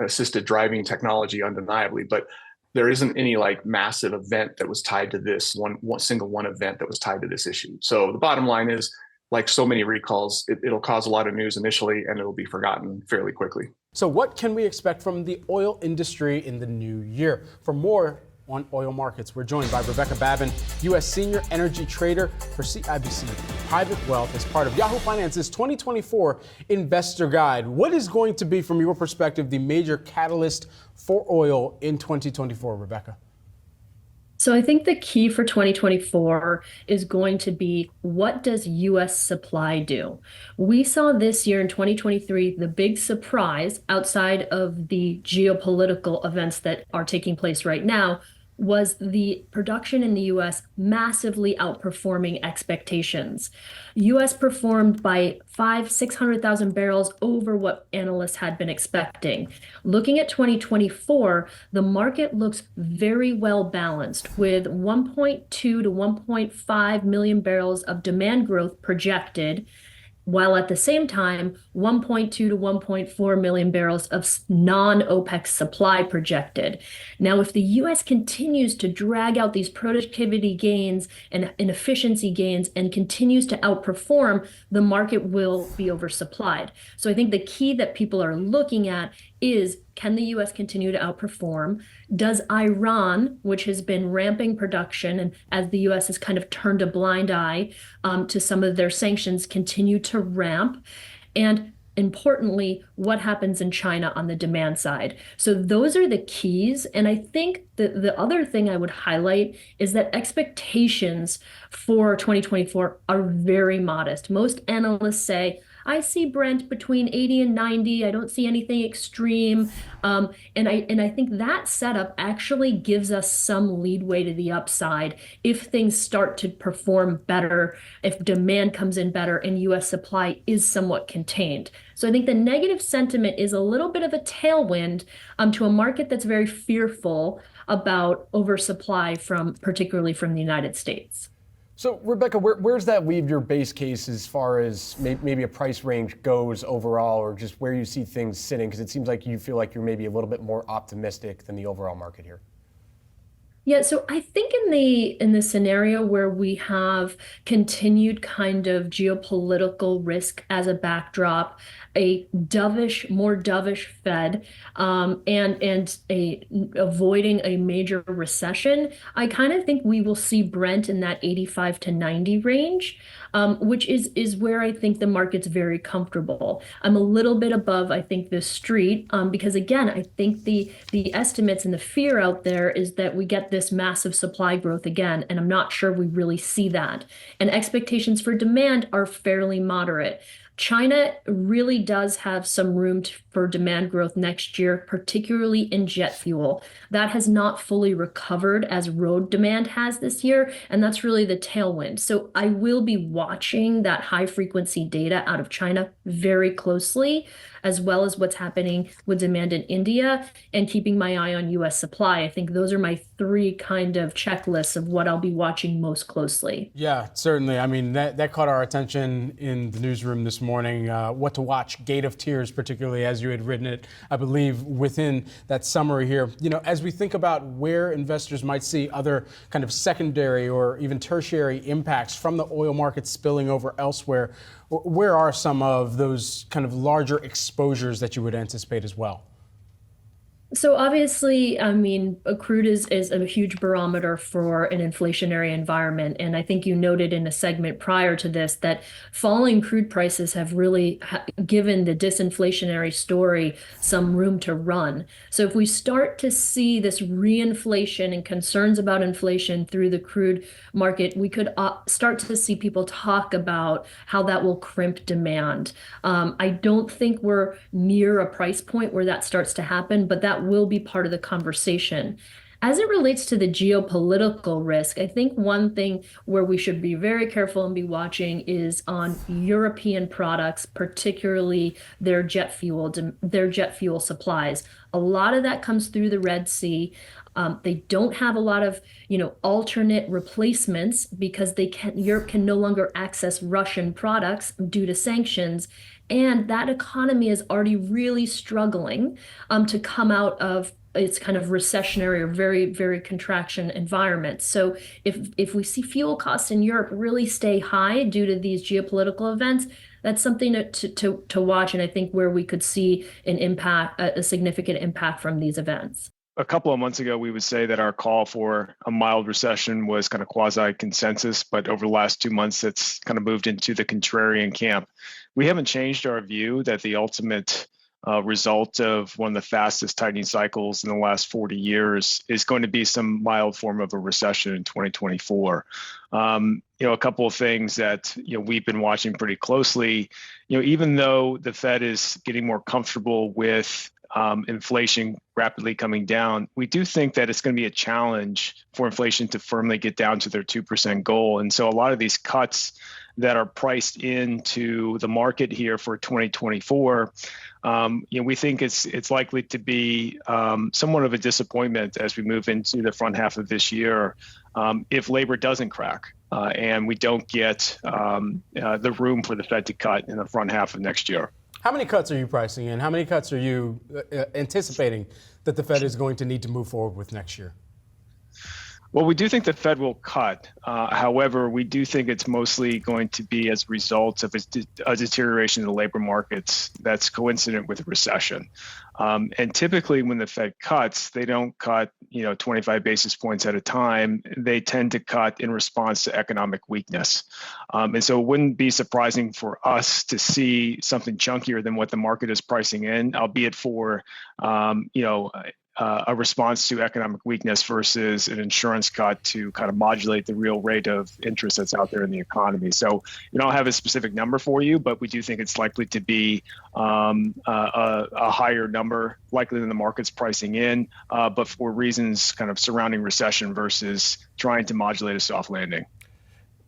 assisted driving technology, undeniably, but there isn't any massive event that was tied to this one single event that was tied to this issue. So the bottom line is, like so many recalls, it'll cause a lot of news initially, and it'll be forgotten fairly quickly. So what can we expect from the oil industry in the new year? For more on oil markets, we're joined by Rebecca Babin, U.S. Senior Energy Trader for CIBC Private Wealth, as part of Yahoo Finance's 2024 Investor Guide. What is going to be, from your perspective, the major catalyst for oil in 2024, Rebecca? So I think the key for 2024 is going to be, what does U.S. supply do? We saw this year in 2023, the big surprise outside of the geopolitical events that are taking place right now was the production in the U.S. massively outperforming expectations. U.S. performed by 600,000 barrels over what analysts had been expecting. Looking at 2024, the market looks very well balanced, with 1.2 to 1.5 million barrels of demand growth projected, while at the same time, 1.2 to 1.4 million barrels of non-OPEC supply projected. Now, if the U.S. continues to drag out these productivity gains and efficiency gains and continues to outperform, the market will be oversupplied. So I think the key that people are looking at is, can the U.S. continue to outperform? Does Iran, which has been ramping production, and as the U.S. has kind of turned a blind eye to some of their sanctions, continue to ramp? And importantly, what happens in China on the demand side? So those are the keys. And I think that the other thing I would highlight is that expectations for 2024 are very modest. Most analysts say, I see Brent between 80 and 90. I don't see anything extreme. And I think that setup actually gives us some leadway to the upside if things start to perform better, if demand comes in better and U.S. supply is somewhat contained. So I think the negative sentiment is a little bit of a tailwind to a market that's very fearful about oversupply, particularly from the United States. So, Rebecca, where's that leave your base case as far as maybe a price range goes overall, or just where you see things sitting? Because it seems like you feel like you're maybe a little bit more optimistic than the overall market here. Yeah, so I think in the scenario where we have continued kind of geopolitical risk as a backdrop, a more dovish Fed, and avoiding a major recession, I kind of think we will see Brent in that 85 to 90 range, which is where I think the market's very comfortable. I'm a little bit above, I think, the street, because again, I think the estimates and the fear out there is that we get this massive supply growth again, and I'm not sure we really see that. And expectations for demand are fairly moderate. China really does have some room for demand growth next year, particularly in jet fuel. That has not fully recovered as road demand has this year, and that's really the tailwind. So I will be watching that high frequency data out of China very closely as well as what's happening with demand in India, and keeping my eye on US supply. I think those are my three kind of checklists of what I'll be watching most closely. Yeah, certainly. I mean, that caught our attention in the newsroom this morning. What to watch, Gate of Tears, particularly as you had written it, I believe, within that summary here. You know, as we think about where investors might see other kind of secondary or even tertiary impacts from the oil market spilling over elsewhere, where are some of those kind of larger exposures that you would anticipate as well? So obviously, I mean, crude is a huge barometer for an inflationary environment. And I think you noted in a segment prior to this that falling crude prices have really given the disinflationary story some room to run. So if we start to see this reinflation and concerns about inflation through the crude market, we could start to see people talk about how that will crimp demand. I don't think we're near a price point where that starts to happen, but that will be part of the conversation. As it relates to the geopolitical risk, I think one thing where we should be very careful and be watching is on European products, particularly their jet fuel supplies. A lot of that comes through the Red Sea. They don't have a lot of, alternate replacements because Europe can no longer access Russian products due to sanctions. And that economy is already really struggling to come out of its kind of recessionary or very, very contraction environment. So if we see fuel costs in Europe really stay high due to these geopolitical events, that's something to watch. And I think where we could see a significant impact from these events. A couple of months ago, we would say that our call for a mild recession was kind of quasi-consensus, but over the last 2 months, it's kind of moved into the contrarian camp. We haven't changed our view that the ultimate result of one of the fastest tightening cycles in the last 40 years is going to be some mild form of a recession in 2024. A couple of things that we've been watching pretty closely. Even though the Fed is getting more comfortable with inflation rapidly coming down, we do think that it's going to be a challenge for inflation to firmly get down to their 2% goal. And so a lot of these cuts that are priced into the market here for 2024, we think it's likely to be somewhat of a disappointment as we move into the front half of this year if labor doesn't crack and we don't get the room for the Fed to cut in the front half of next year. How many cuts are you pricing in? How many cuts are you anticipating that the Fed is going to need to move forward with next year? Well, we do think the Fed will cut. However, we do think it's mostly going to be as a result of a deterioration in the labor markets that's coincident with a recession. And typically when the Fed cuts, they don't cut 25 basis points at a time. They tend to cut in response to economic weakness. And so it wouldn't be surprising for us to see something chunkier than what the market is pricing in, albeit for a response to economic weakness versus an insurance cut to kind of modulate the real rate of interest that's out there in the economy. So we don't have a specific number for you, but we do think it's likely to be a higher number, likely than the market's pricing in, but for reasons kind of surrounding recession versus trying to modulate a soft landing.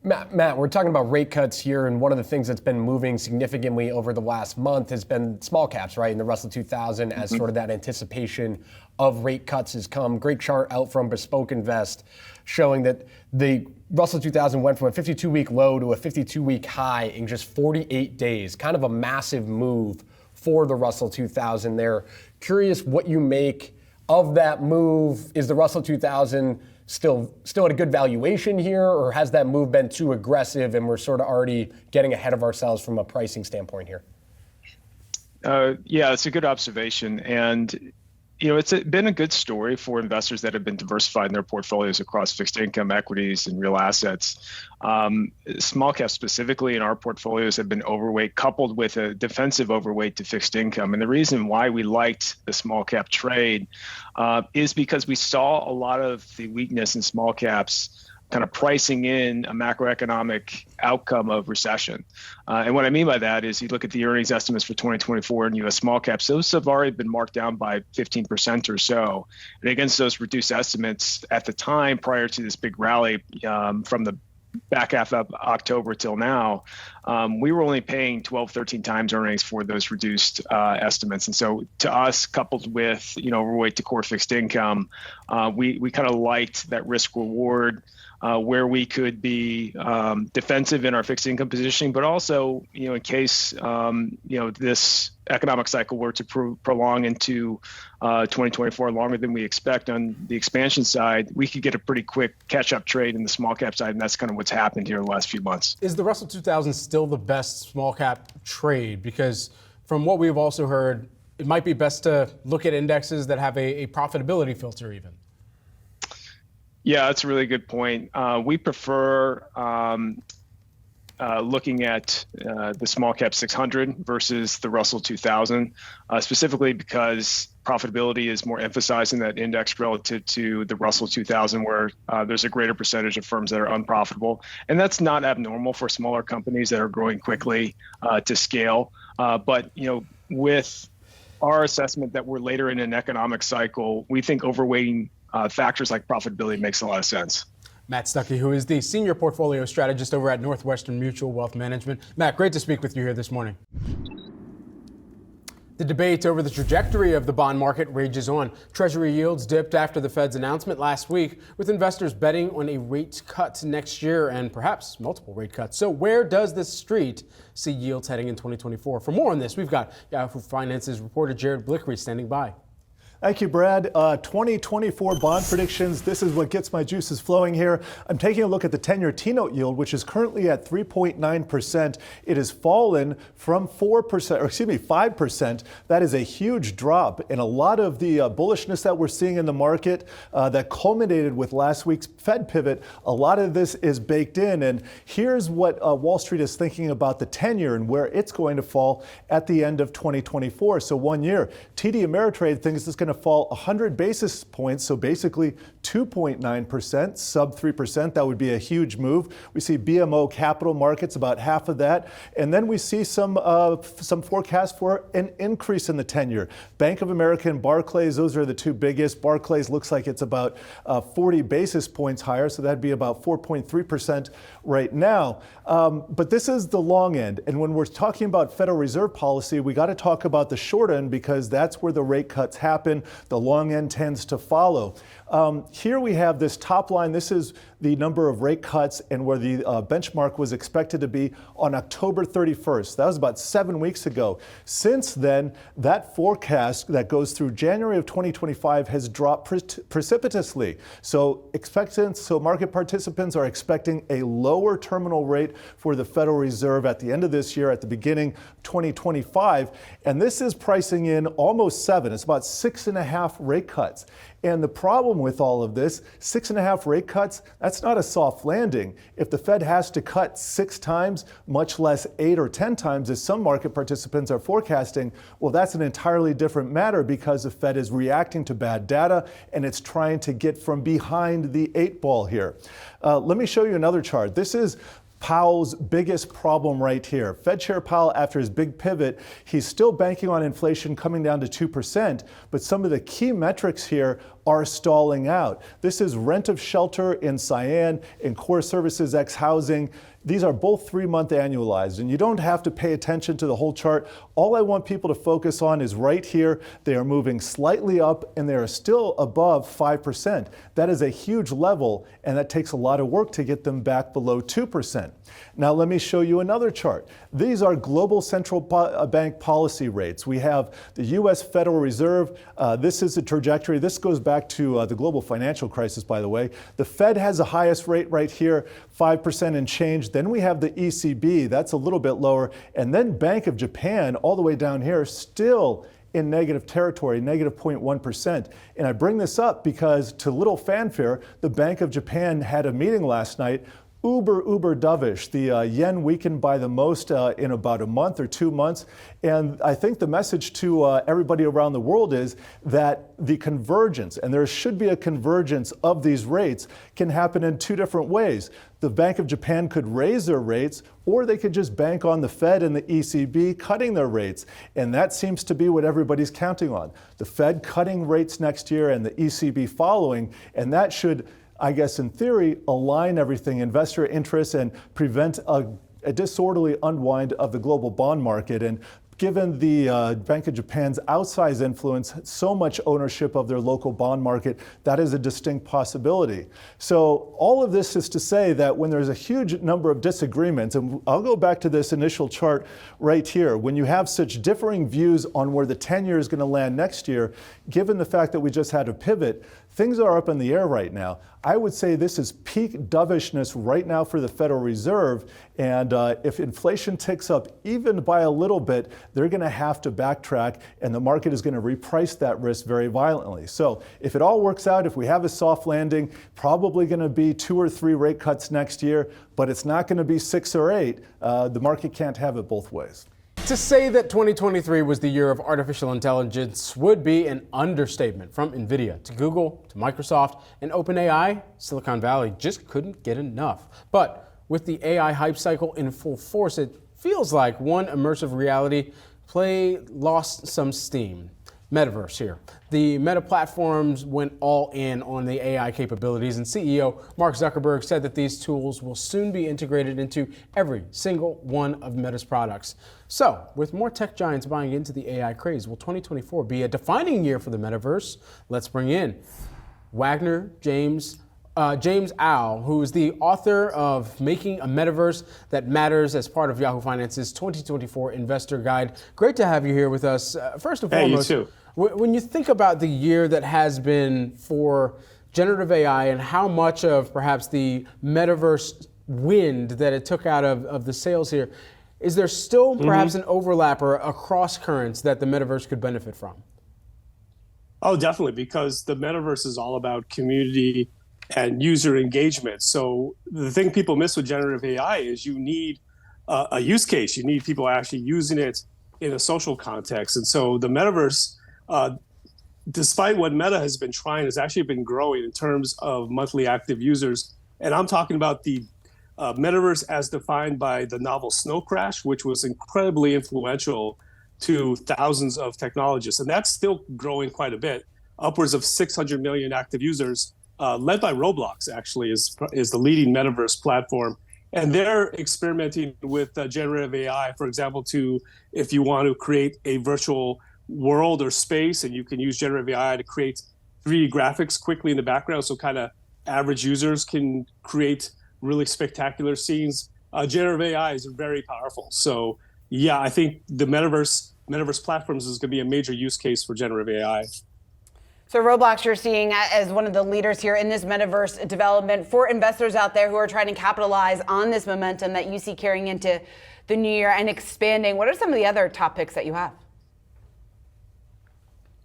Matt, we're talking about rate cuts here, and one of the things that's been moving significantly over the last month has been small caps, right? In the Russell 2000 as sort of that anticipation of rate cuts has come. Great chart out from Bespoke Invest showing that the Russell 2000 went from a 52-week low to a 52-week high in just 48 days, kind of a massive move for the Russell 2000 there. Curious what you make of that move. Is the Russell 2000 still at a good valuation here, or has that move been too aggressive and we're sort of already getting ahead of ourselves from a pricing standpoint here? Yeah, it's a good observation. And it's been a good story for investors that have been diversified in their portfolios across fixed income, equities, and real assets. Small caps specifically in our portfolios have been overweight, coupled with a defensive overweight to fixed income. And the reason why we liked the small cap trade is because we saw a lot of the weakness in small caps kind of pricing in a macroeconomic outcome of recession. And what I mean by that is you look at the earnings estimates for 2024 in U.S. small caps, those have already been marked down by 15% or so. And against those reduced estimates at the time prior to this big rally from the back half of October till now, we were only paying 12, 13 times earnings for those reduced estimates. And so to us, coupled with, overweight to core fixed income, we kind of liked that risk reward where we could be defensive in our fixed income positioning, but also, in case, this economic cycle were to prolong into 2024 longer than we expect on the expansion side, we could get a pretty quick catch-up trade in the small cap side, and that's kind of what's happened here in the last few months. Is the Russell 2000 still the best small cap trade? Because from what we've also heard, it might be best to look at indexes that have a profitability filter even. Yeah, that's a really good point. We prefer looking at the small cap 600 versus the Russell 2000, specifically because profitability is more emphasized in that index relative to the Russell 2000, where there's a greater percentage of firms that are unprofitable. And that's not abnormal for smaller companies that are growing quickly to scale. But, with our assessment that we're later in an economic cycle, we think overweighting factors like profitability makes a lot of sense. Matt Stuckey, who is the senior portfolio strategist over at Northwestern Mutual Wealth Management. Matt, great to speak with you here this morning. The debate over the trajectory of the bond market rages on. Treasury yields dipped after the Fed's announcement last week, with investors betting on a rate cut next year and perhaps multiple rate cuts. So where does the street see yields heading in 2024? For more on this, we've got Yahoo Finance's reporter Jared Blickery standing by. Thank you, Brad. 2024 bond predictions. This is what gets my juices flowing here. I'm taking a look at the 10-year T-note yield, which is currently at 3.9%. It has fallen from 5%. That is a huge drop. And a lot of the bullishness that we're seeing in the market that culminated with last week's Fed pivot, a lot of this is baked in. And here's what Wall Street is thinking about the 10-year and where it's going to fall at the end of 2024. So 1 year, TD Ameritrade thinks it's going to fall 100 basis points, so basically 2.9%, sub 3%. That would be a huge move. We see BMO Capital Markets about half of that, and then we see some forecasts for an increase in the 10-year. Bank of America and Barclays, those are the two biggest. Barclays looks like it's about 40 basis points higher, so that'd be about 4.3% right now. But this is the long end, and when we're talking about Federal Reserve policy, we got to talk about the short end because that's where the rate cuts happen. The long end tends to follow. Here we have this top line. This is the number of rate cuts and where the benchmark was expected to be on October 31st. That was about 7 weeks ago. Since then, that forecast that goes through January of 2025 has dropped precipitously. So market participants are expecting a lower terminal rate for the Federal Reserve at the end of this year, at the beginning of 2025. And this is pricing in almost 7. It's about 6.5 rate cuts. And the problem with all of this, 6.5 rate cuts, that's not a soft landing. If the Fed has to cut 6 times, much less 8 or 10 times, as some market participants are forecasting, well, that's an entirely different matter because the Fed is reacting to bad data and it's trying to get from behind the 8 ball here. Let me show you another chart. This is Powell's biggest problem right here. Fed Chair Powell, after his big pivot, he's still banking on inflation coming down to 2%, but some of the key metrics here are stalling out. This is rent of shelter in Cyan and core services ex housing. These are both 3-month annualized, and you don't have to pay attention to the whole chart. All I want people to focus on is right here. They are moving slightly up, and they are still above 5%. That is a huge level, and that takes a lot of work to get them back below 2%. Now, let me show you another chart. These are global central bank policy rates. We have the U.S. Federal Reserve. This is the trajectory. This goes back to the global financial crisis, by the way. The Fed has the highest rate right here, 5% and change. Then we have the ECB. That's a little bit lower. And then Bank of Japan, all the way down here, still in negative territory, negative 0.1%. And I bring this up because, to little fanfare, the Bank of Japan had a meeting last night. Uber dovish. The yen weakened by the most in about a month or 2 months. And I think the message to everybody around the world is that the convergence, and there should be a convergence of these rates, can happen in 2 different ways. The Bank of Japan could raise their rates, or they could just bank on the Fed and the ECB cutting their rates. And that seems to be what everybody's counting on. The Fed cutting rates next year and the ECB following, and that should, I guess in theory, align everything, investor interests, and prevent a a disorderly unwind of the global bond market. And given the Bank of Japan's outsized influence, so much ownership of their local bond market, that is a distinct possibility. So all of this is to say that when there's a huge number of disagreements, and I'll go back to this initial chart right here, when you have such differing views on where the 10-year is going to land next year, given the fact that we just had a pivot, things are up in the air right now. I would say this is peak dovishness right now for the Federal Reserve. And if inflation ticks up even by a little bit, they're going to have to backtrack, and the market is going to reprice that risk very violently. So if it all works out, if we have a soft landing, probably going to be 2 or 3 rate cuts next year, but it's not going to be 6 or 8. The market can't have it both ways. To say that 2023 was the year of artificial intelligence would be an understatement. From Nvidia to Google to Microsoft and OpenAI, Silicon Valley just couldn't get enough. But with the AI hype cycle in full force, it feels like one immersive reality play lost some steam. Metaverse here. The Meta platforms went all in on the AI capabilities, and CEO Mark Zuckerberg said that these tools will soon be integrated into every single one of Meta's products. So, with more tech giants buying into the AI craze, will 2024 be a defining year for the Metaverse? Let's bring in James Al, who is the author of Making a Metaverse That Matters as part of Yahoo Finance's 2024 Investor Guide. Great to have you here with us. First and foremost, you too. When you think about the year that has been for generative AI and how much of perhaps the metaverse wind that it took out of the sails here, is there still perhaps an overlap or a cross currents that the metaverse could benefit from? Oh, definitely, because the metaverse is all about community and user engagement. So the thing people miss with generative AI is you need a use case. You need people actually using it in a social context. And so the metaverse, despite what Meta has been trying, has actually been growing in terms of monthly active users. And I'm talking about the metaverse as defined by the novel Snow Crash, which was incredibly influential to thousands of technologists. And that's still growing quite a bit, upwards of 600 million active users, led by Roblox, actually, is the leading metaverse platform. And they're experimenting with generative AI, for example, if you want to create a virtual world or space, and you can use generative AI to create 3D graphics quickly in the background, so kind of average users can create really spectacular scenes. Generative AI is very powerful. So yeah, I think the metaverse platforms is going to be a major use case for generative AI. So Roblox, you're seeing as one of the leaders here in this metaverse development. For investors out there who are trying to capitalize on this momentum that you see carrying into the new year and expanding, what are some of the other top picks that you have?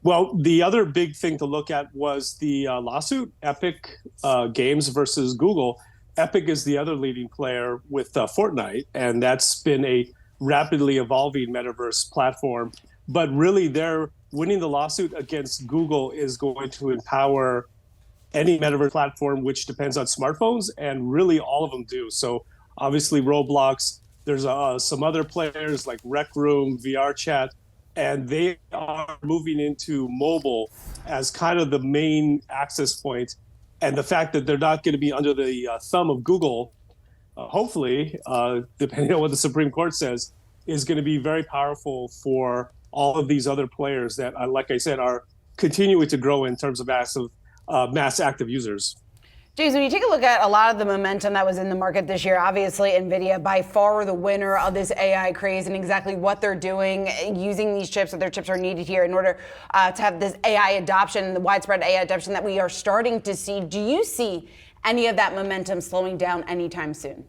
Well, the other big thing to look at was the lawsuit, Epic Games versus Google. Epic is the other leading player with Fortnite, and that's been a rapidly evolving metaverse platform. But really, they're winning the lawsuit against Google is going to empower any metaverse platform which depends on smartphones, and really all of them do. So obviously Roblox, there's some other players like Rec Room, VR Chat, and they are moving into mobile as kind of the main access point. And the fact that they're not going to be under the thumb of Google, hopefully, depending on what the Supreme Court says, is going to be very powerful for all of these other players that, like I said, are continuing to grow in terms of mass active users. James, when you take a look at a lot of the momentum that was in the market this year, obviously NVIDIA by far the winner of this AI craze, and exactly what they're doing using these chips, that their chips are needed here in order to have this AI adoption, the widespread AI adoption that we are starting to see. Do you see any of that momentum slowing down anytime soon?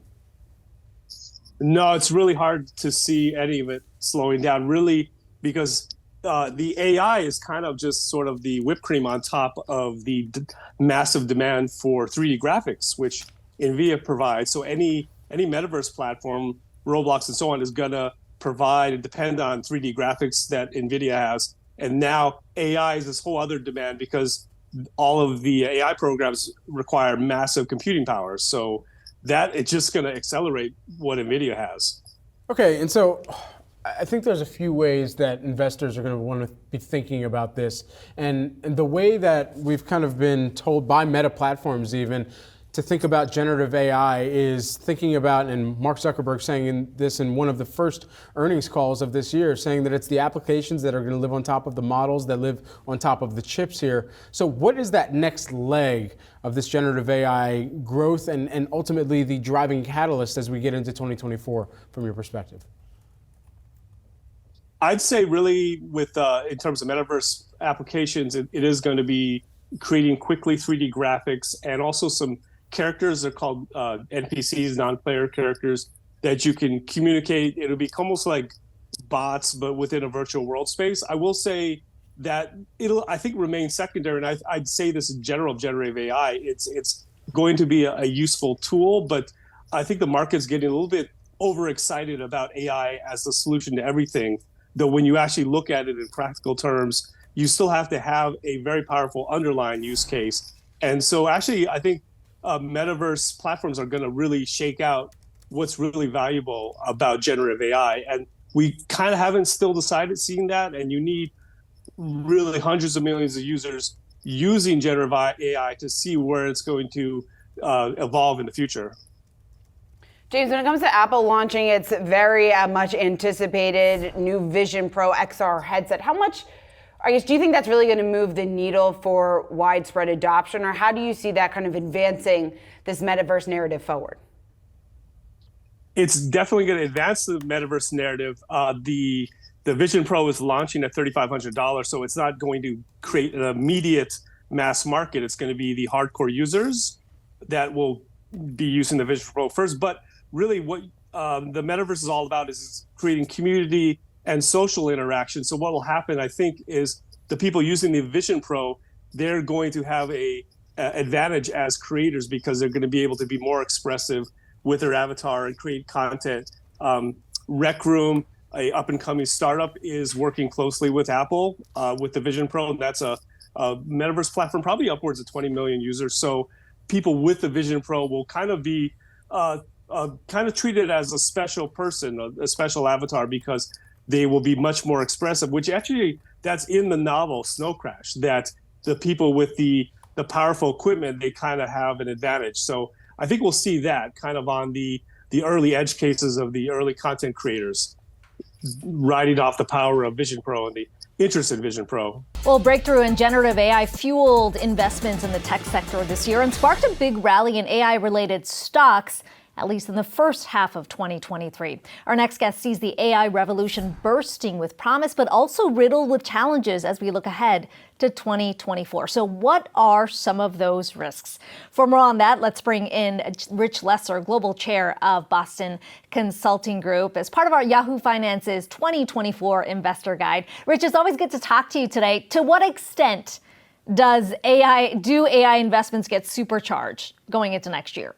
No, it's really hard to see any of it slowing down, really, because the AI is kind of just sort of the whipped cream on top of the massive demand for 3D graphics, which NVIDIA provides. So any metaverse platform, Roblox and so on, is going to provide and depend on 3D graphics that NVIDIA has. And now AI is this whole other demand because all of the AI programs require massive computing power. So that it's just going to accelerate what NVIDIA has. Okay, and so I think there's a few ways that investors are going to want to be thinking about this. And the way that we've kind of been told by Meta platforms even to think about generative AI is thinking about, and Mark Zuckerberg saying this in one of the first earnings calls of this year, saying that it's the applications that are going to live on top of the models that live on top of the chips here. So what is that next leg of this generative AI growth and ultimately the driving catalyst as we get into 2024 from your perspective? I'd say really with in terms of metaverse applications, it is going to be creating quickly 3D graphics and also some characters. They're called NPCs, non-player characters, that you can communicate. It'll be almost like bots, but within a virtual world space. I will say that it'll, I think, remain secondary. And I'd say this in general of generative AI. It's going to be a useful tool, but I think the market's getting a little bit overexcited about AI as the solution to everything. Though when you actually look at it in practical terms, you still have to have a very powerful underlying use case. And so actually, I think metaverse platforms are going to really shake out what's really valuable about generative AI. And we kind of haven't still decided seeing that. And you need really hundreds of millions of users using generative AI to see where it's going to evolve in the future. James, when it comes to Apple launching its very much anticipated new Vision Pro XR headset, how much, I guess, do you think that's really going to move the needle for widespread adoption, or how do you see that kind of advancing this metaverse narrative forward? It's definitely going to advance the metaverse narrative. The Vision Pro is launching at $3,500, so it's not going to create an immediate mass market. It's going to be the hardcore users that will be using the Vision Pro first. But really what the metaverse is all about is creating community and social interaction. So what will happen, I think, is the people using the Vision Pro, they're going to have a advantage as creators because they're going to be able to be more expressive with their avatar and create content. Rec Room, a up-and-coming startup, is working closely with Apple with the Vision Pro. And that's a metaverse platform, probably upwards of 20 million users. So people with the Vision Pro will kind of be kind of treated as a special person, a special avatar, because they will be much more expressive, which actually that's in the novel Snow Crash, that the people with the powerful equipment, they kind of have an advantage. So I think we'll see that kind of on the early edge cases of the early content creators, riding off the power of Vision Pro and the interest in Vision Pro. Well, breakthrough in generative AI fueled investments in the tech sector this year and sparked a big rally in AI-related stocks, at least in the first half of 2023. Our next guest sees the AI revolution bursting with promise, but also riddled with challenges as we look ahead to 2024. So what are some of those risks? For more on that, let's bring in Rich Lesser, Global Chair of Boston Consulting Group, as part of our Yahoo Finance's 2024 Investor Guide. Rich, it's always good to talk to you today. To what extent do AI investments get supercharged going into next year?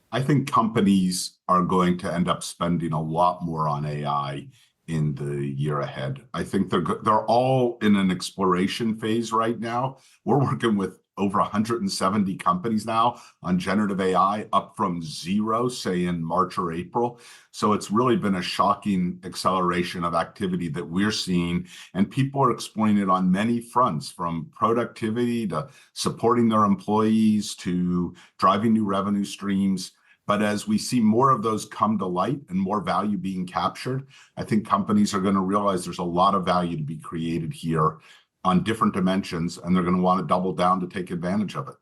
I think companies are going to end up spending a lot more on AI in the year ahead. I think they're all in an exploration phase right now. We're working with over 170 companies now on generative AI, up from 0, say in March or April. So it's really been a shocking acceleration of activity that we're seeing. And people are exploring it on many fronts, from productivity to supporting their employees to driving new revenue streams. But as we see more of those come to light and more value being captured, I think companies are going to realize there's a lot of value to be created here on different dimensions, and they're going to want to double down to take advantage of it.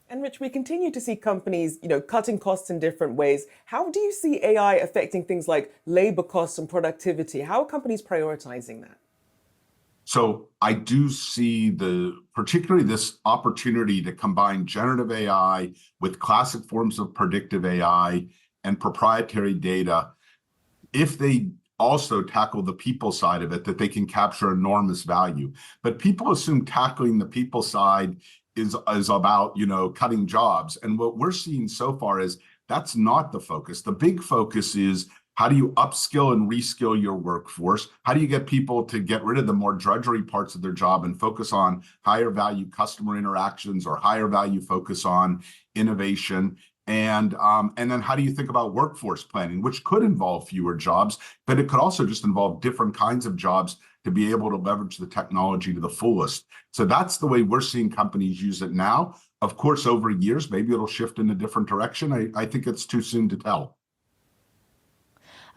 And Rich, we continue to see companies, cutting costs in different ways. How do you see AI affecting things like labor costs and productivity? How are companies prioritizing that? So I do see particularly this opportunity to combine generative AI with classic forms of predictive AI and proprietary data. If they also tackle the people side of it, that they can capture enormous value. But people assume tackling the people side is about, cutting jobs. And what we're seeing so far is that's not the focus. The big focus is, how do you upskill and reskill your workforce? How do you get people to get rid of the more drudgery parts of their job and focus on higher value customer interactions or higher value focus on innovation? And then how do you think about workforce planning, which could involve fewer jobs, but it could also just involve different kinds of jobs to be able to leverage the technology to the fullest. So that's the way we're seeing companies use it now. Of course, over years, maybe it'll shift in a different direction. I think it's too soon to tell.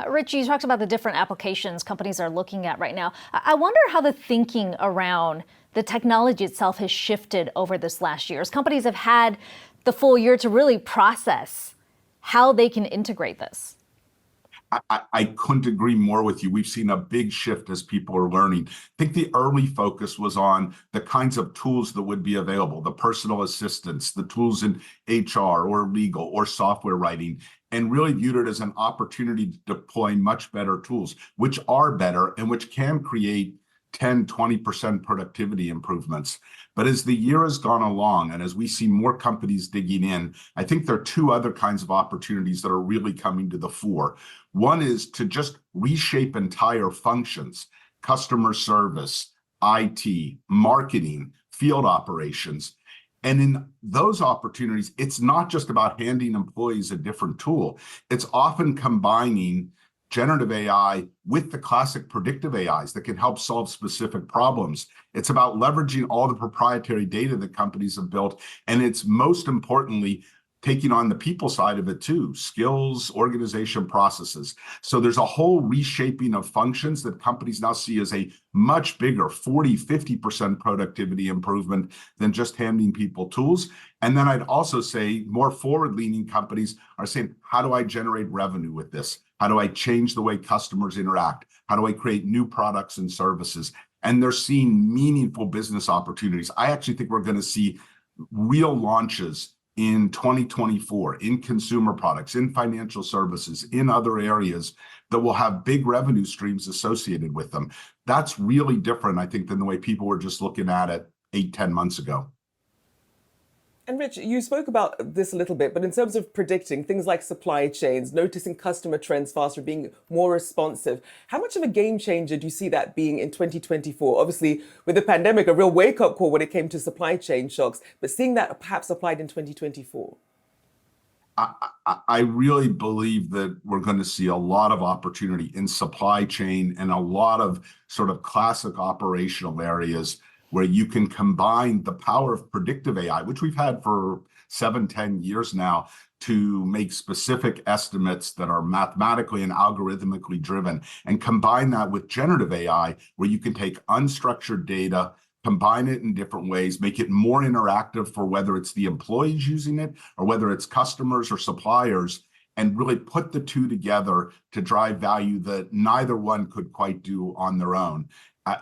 Rich, you talked about the different applications companies are looking at right now. I wonder how the thinking around the technology itself has shifted over this last year, as companies have had the full year to really process how they can integrate this. I couldn't agree more with you. We've seen a big shift as people are learning. I think the early focus was on the kinds of tools that would be available, the personal assistants, the tools in HR or legal or software writing, and really viewed it as an opportunity to deploy much better tools, which are better and which can create 10, 20% productivity improvements. But as the year has gone along and as we see more companies digging in, I think there are two other kinds of opportunities that are really coming to the fore. One is to just reshape entire functions, customer service, IT, marketing, field operations. And in those opportunities, it's not just about handing employees a different tool. It's often combining generative AI with the classic predictive AIs that can help solve specific problems. It's about leveraging all the proprietary data that companies have built. And it's most importantly, taking on the people side of it too, skills, organization, processes. So there's a whole reshaping of functions that companies now see as a much bigger 40, 50% productivity improvement than just handing people tools. And then I'd also say more forward-leaning companies are saying, how do I generate revenue with this? How do I change the way customers interact? How do I create new products and services? And they're seeing meaningful business opportunities. I actually think we're going to see real launches in 2024 in consumer products, in financial services, in other areas that will have big revenue streams associated with them. That's really different, I think, than the way people were just looking at it 8, 10 months ago. And Rich, you spoke about this a little bit, but in terms of predicting things like supply chains, noticing customer trends faster, being more responsive, how much of a game changer do you see that being in 2024? Obviously, with the pandemic, a real wake-up call when it came to supply chain shocks, but seeing that perhaps applied in 2024. I really believe that we're going to see a lot of opportunity in supply chain and a lot of sort of classic operational areas where you can combine the power of predictive AI, which we've had for 7, 10 years now, to make specific estimates that are mathematically and algorithmically driven, and combine that with generative AI, where you can take unstructured data, combine it in different ways, make it more interactive for whether it's the employees using it or whether it's customers or suppliers, and really put the two together to drive value that neither one could quite do on their own.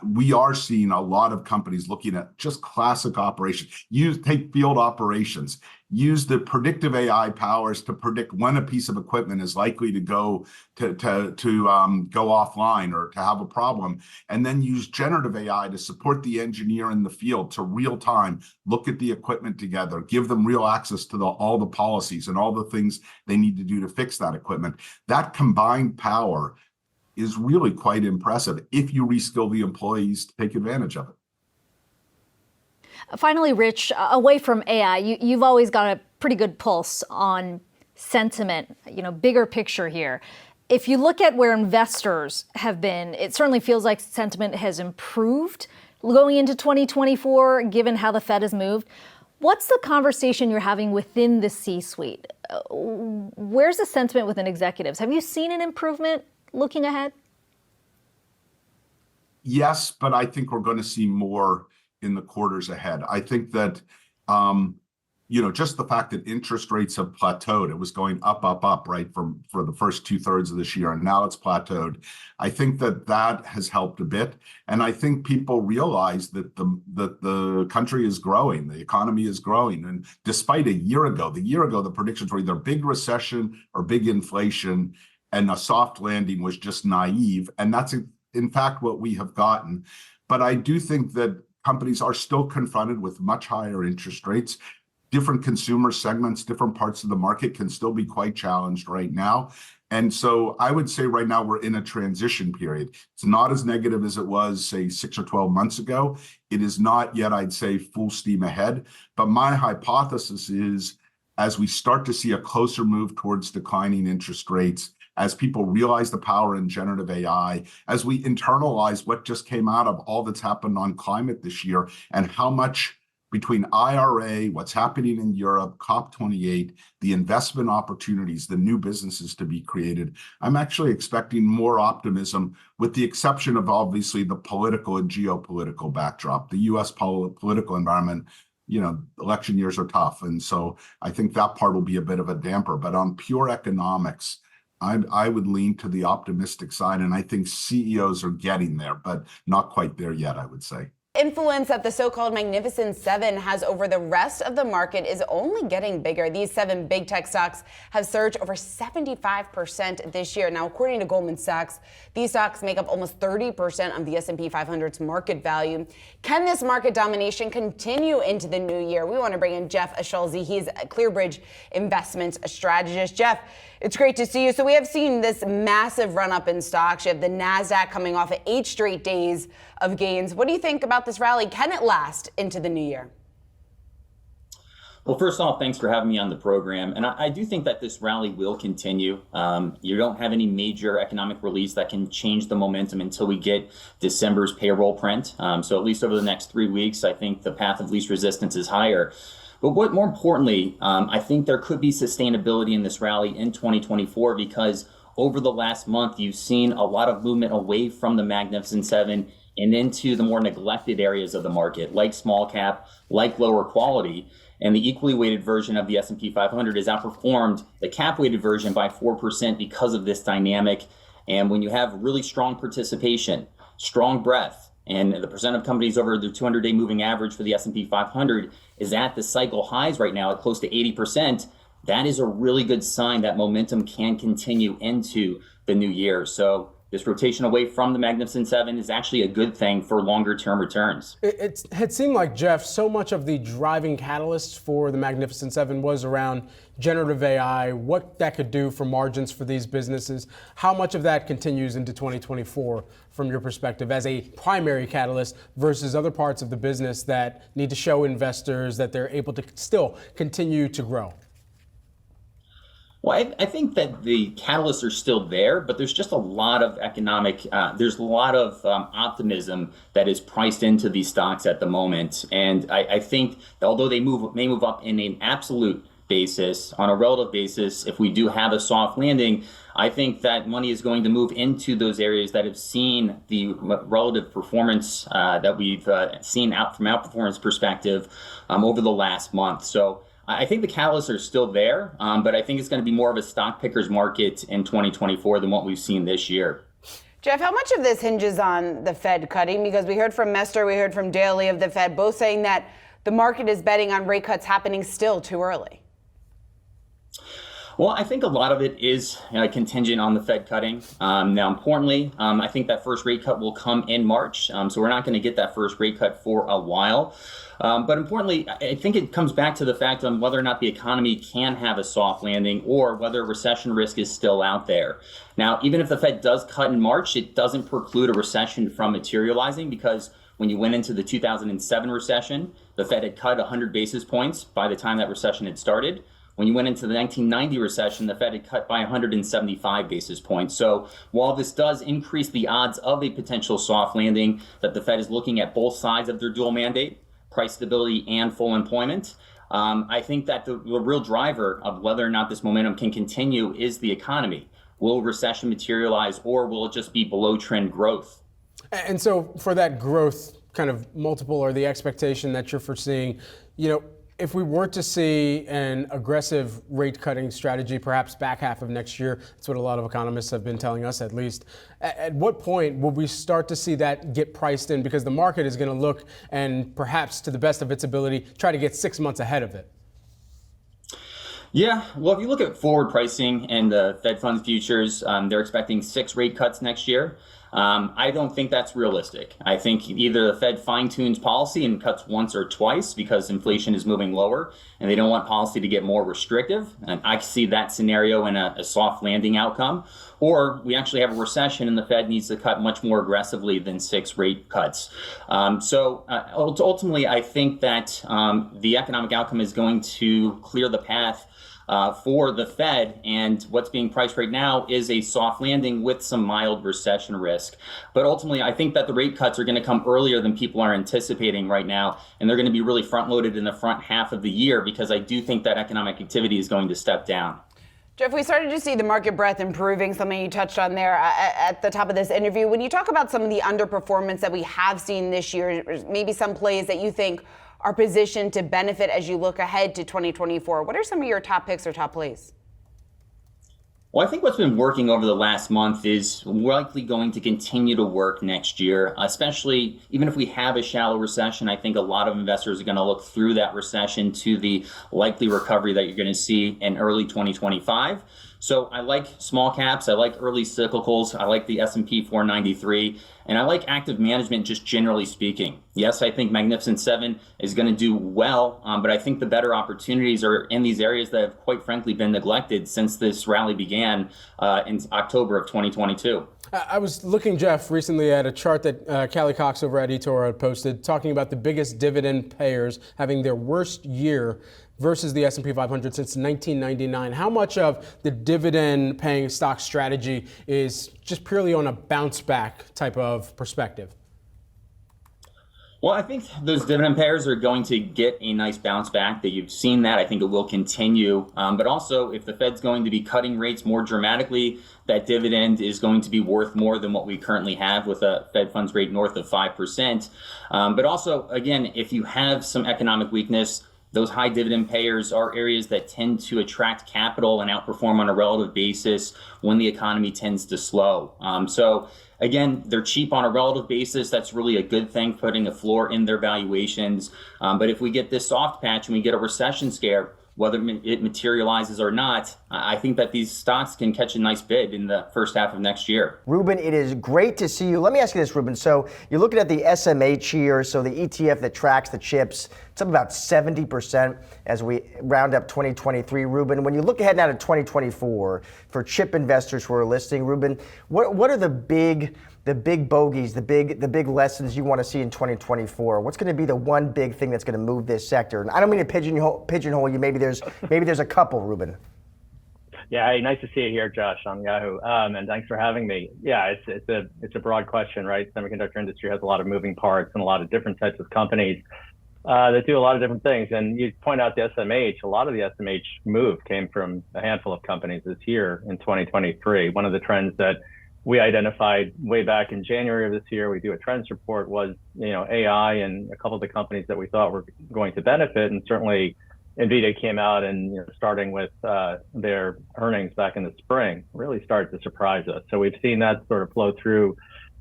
We are seeing a lot of companies looking at just classic operations. Take field operations, use the predictive AI powers to predict when a piece of equipment is likely to go go offline or to have a problem, and then use generative AI to support the engineer in the field to real time look at the equipment together, give them real access to all the policies and all the things they need to do to fix that equipment. That combined power is really quite impressive if you reskill the employees to take advantage of it. Finally, Rich, away from AI, you've always got a pretty good pulse on sentiment, bigger picture here. If you look at where investors have been, it certainly feels like sentiment has improved going into 2024, given how the Fed has moved. What's the conversation you're having within the C-suite? Where's the sentiment within executives? Have you seen an improvement looking ahead? Yes, but I think we're going to see more in the quarters ahead. I think that, just the fact that interest rates have plateaued, it was going up, right, for the first 2/3 of this year, and now it's plateaued. I think that has helped a bit. And I think people realize that the country is growing, the economy is growing. And despite the year ago, the predictions were either big recession or big inflation, and a soft landing was just naive. And that's in fact what we have gotten. But I do think that companies are still confronted with much higher interest rates. Different consumer segments, different parts of the market can still be quite challenged right now. And so I would say right now we're in a transition period. It's not as negative as it was, say, 6 or 12 months ago. It is not yet, I'd say, full steam ahead. But my hypothesis is, as we start to see a closer move towards declining interest rates, as people realize the power in generative AI, as we internalize what just came out of all that's happened on climate this year and how much between IRA, what's happening in Europe, COP28, the investment opportunities, the new businesses to be created, I'm actually expecting more optimism, with the exception of obviously the political and geopolitical backdrop. The US political environment, election years are tough. And so I think that part will be a bit of a damper. But on pure economics, I would lean to the optimistic side. And I think CEOs are getting there, but not quite there yet, I would say. Influence that the so-called Magnificent Seven has over the rest of the market is only getting bigger. These 7 big tech stocks have surged over 75% this year. Now, according to Goldman Sachs, these stocks make up almost 30% of the S&P 500's market value. Can this market domination continue into the new year? We want to bring in Jeff Ashulzi. He's a ClearBridge investment strategist. Jeff, it's great to see you. So we have seen this massive run up in stocks. You have the NASDAQ coming off of 8 straight days of gains. What do you think about this rally? Can it last into the new year? Well, first off, thanks for having me on the program. And I do think that this rally will continue. You don't have any major economic release that can change the momentum until we get December's payroll print. So at least over the next 3 weeks, I think the path of least resistance is higher. But what more importantly, I think there could be sustainability in this rally in 2024, because over the last month, you've seen a lot of movement away from the Magnificent Seven and into the more neglected areas of the market, like small cap, like lower quality. And the equally weighted version of the S&P 500 has outperformed the cap weighted version by 4% because of this dynamic. And when you have really strong participation, strong breadth, and the percent of companies over the 200-day moving average for the S&P 500 is at the cycle highs right now at close to 80%, that is a really good sign that momentum can continue into the new year. So this rotation away from the Magnificent Seven is actually a good thing for longer term returns. It had seemed like, Jeff, so much of the driving catalyst for the Magnificent Seven was around generative AI, what that could do for margins for these businesses. How much of that continues into 2024 from your perspective as a primary catalyst versus other parts of the business that need to show investors that they're able to still continue to grow? Well, I think that the catalysts are still there, but there's just a lot of there's a lot of optimism that is priced into these stocks at the moment. And I think that although they may move up in an absolute basis, on a relative basis, if we do have a soft landing, I think that money is going to move into those areas that have seen the relative performance that we've seen out from outperformance perspective over the last month. So I think the catalysts are still there, but I think it's going to be more of a stock picker's market in 2024 than what we've seen this year. Jeff, how much of this hinges on the Fed cutting? Because we heard from Mester, we heard from Daly of the Fed, both saying that the market is betting on rate cuts happening still too early. Well, I think a lot of it is contingent on the Fed cutting. Now, importantly, I think that first rate cut will come in March. So we're not going to get that first rate cut for a while. But importantly, I think it comes back to the fact on whether or not the economy can have a soft landing or whether recession risk is still out there. Now, even if the Fed does cut in March, it doesn't preclude a recession from materializing, because when you went into the 2007 recession, the Fed had cut 100 basis points by the time that recession had started. When you went into the 1990 recession, the Fed had cut by 175 basis points. So while this does increase the odds of a potential soft landing, that the Fed is looking at both sides of their dual mandate, price stability and full employment, I think that the real driver of whether or not this momentum can continue is the economy. Will recession materialize, or will it just be below trend growth? And so for that growth kind of multiple, or the expectation that you're foreseeing, if we were to see an aggressive rate cutting strategy, perhaps back half of next year, that's what a lot of economists have been telling us at least, at what point will we start to see that get priced in? Because the market is going to look, and perhaps to the best of its ability, try to get 6 months ahead of it. Yeah, well, if you look at forward pricing and the Fed funds futures, they're expecting 6 rate cuts next year. I don't think that's realistic. I think either the Fed fine-tunes policy and cuts once or twice because inflation is moving lower and they don't want policy to get more restrictive. And I see that scenario in a soft landing outcome. Or we actually have a recession and the Fed needs to cut much more aggressively than 6 rate cuts. So ultimately, I think that the economic outcome is going to clear the path for the Fed. And what's being priced right now is a soft landing with some mild recession risk. But ultimately, I think that the rate cuts are going to come earlier than people are anticipating right now. And they're going to be really front loaded in the front half of the year, because I do think that economic activity is going to step down. Jeff, we started to see the market breadth improving, something you touched on there at the top of this interview. When you talk about some of the underperformance that we have seen this year, maybe some plays that you think are positioned to benefit as you look ahead to 2024, what are some of your top picks or top plays? Well, I think what's been working over the last month is likely going to continue to work next year, especially even if we have a shallow recession. I think a lot of investors are going to look through that recession to the likely recovery that you're going to see in early 2025. So I like small caps, I like early cyclicals, I like the S&P 493, and I like active management just generally speaking. Yes, I think Magnificent Seven is going to do well, but I think the better opportunities are in these areas that have quite frankly been neglected since this rally began in October of 2022. I was looking, Jeff, recently at a chart that Callie Cox over at eToro had posted, talking about the biggest dividend payers having their worst year versus the S&P 500 since 1999. How much of the dividend paying stock strategy is just purely on a bounce back type of perspective? Well, I think those dividend payers are going to get a nice bounce back. That you've seen that. I think it will continue. But also, if the Fed's going to be cutting rates more dramatically, that dividend is going to be worth more than what we currently have with a Fed funds rate north of 5%. But also, again, if you have some economic weakness, those high dividend payers are areas that tend to attract capital and outperform on a relative basis when the economy tends to slow. So again, they're cheap on a relative basis. That's really a good thing, putting a floor in their valuations. But if we get this soft patch and we get a recession scare, whether it materializes or not, I think that these stocks can catch a nice bid in the first half of next year. Ruben, it is great to see you. Let me ask you this, Ruben. So you're looking at the SMH here, so the ETF that tracks the chips. It's up about 70% as we round up 2023. Ruben, when you look ahead now to 2024, for chip investors who are listening, Ruben, what are the big bogeys, the big lessons you want to see in 2024? What's going to be the one big thing that's going to move this sector? And I don't mean to pigeonhole you. Maybe there's a couple, Ruben. Yeah, hey, nice to see you here, Josh, on Yahoo. And thanks for having me. Yeah, it's a broad question, right? Semiconductor industry has a lot of moving parts and a lot of different types of companies that do a lot of different things. And you point out the SMH. A lot of the SMH move came from a handful of companies this year in 2023. One of the trends that we identified way back in January of this year, we do a trends report, was AI and a couple of the companies that we thought were going to benefit. And certainly NVIDIA came out and starting with their earnings back in the spring, really started to surprise us. So we've seen that sort of flow through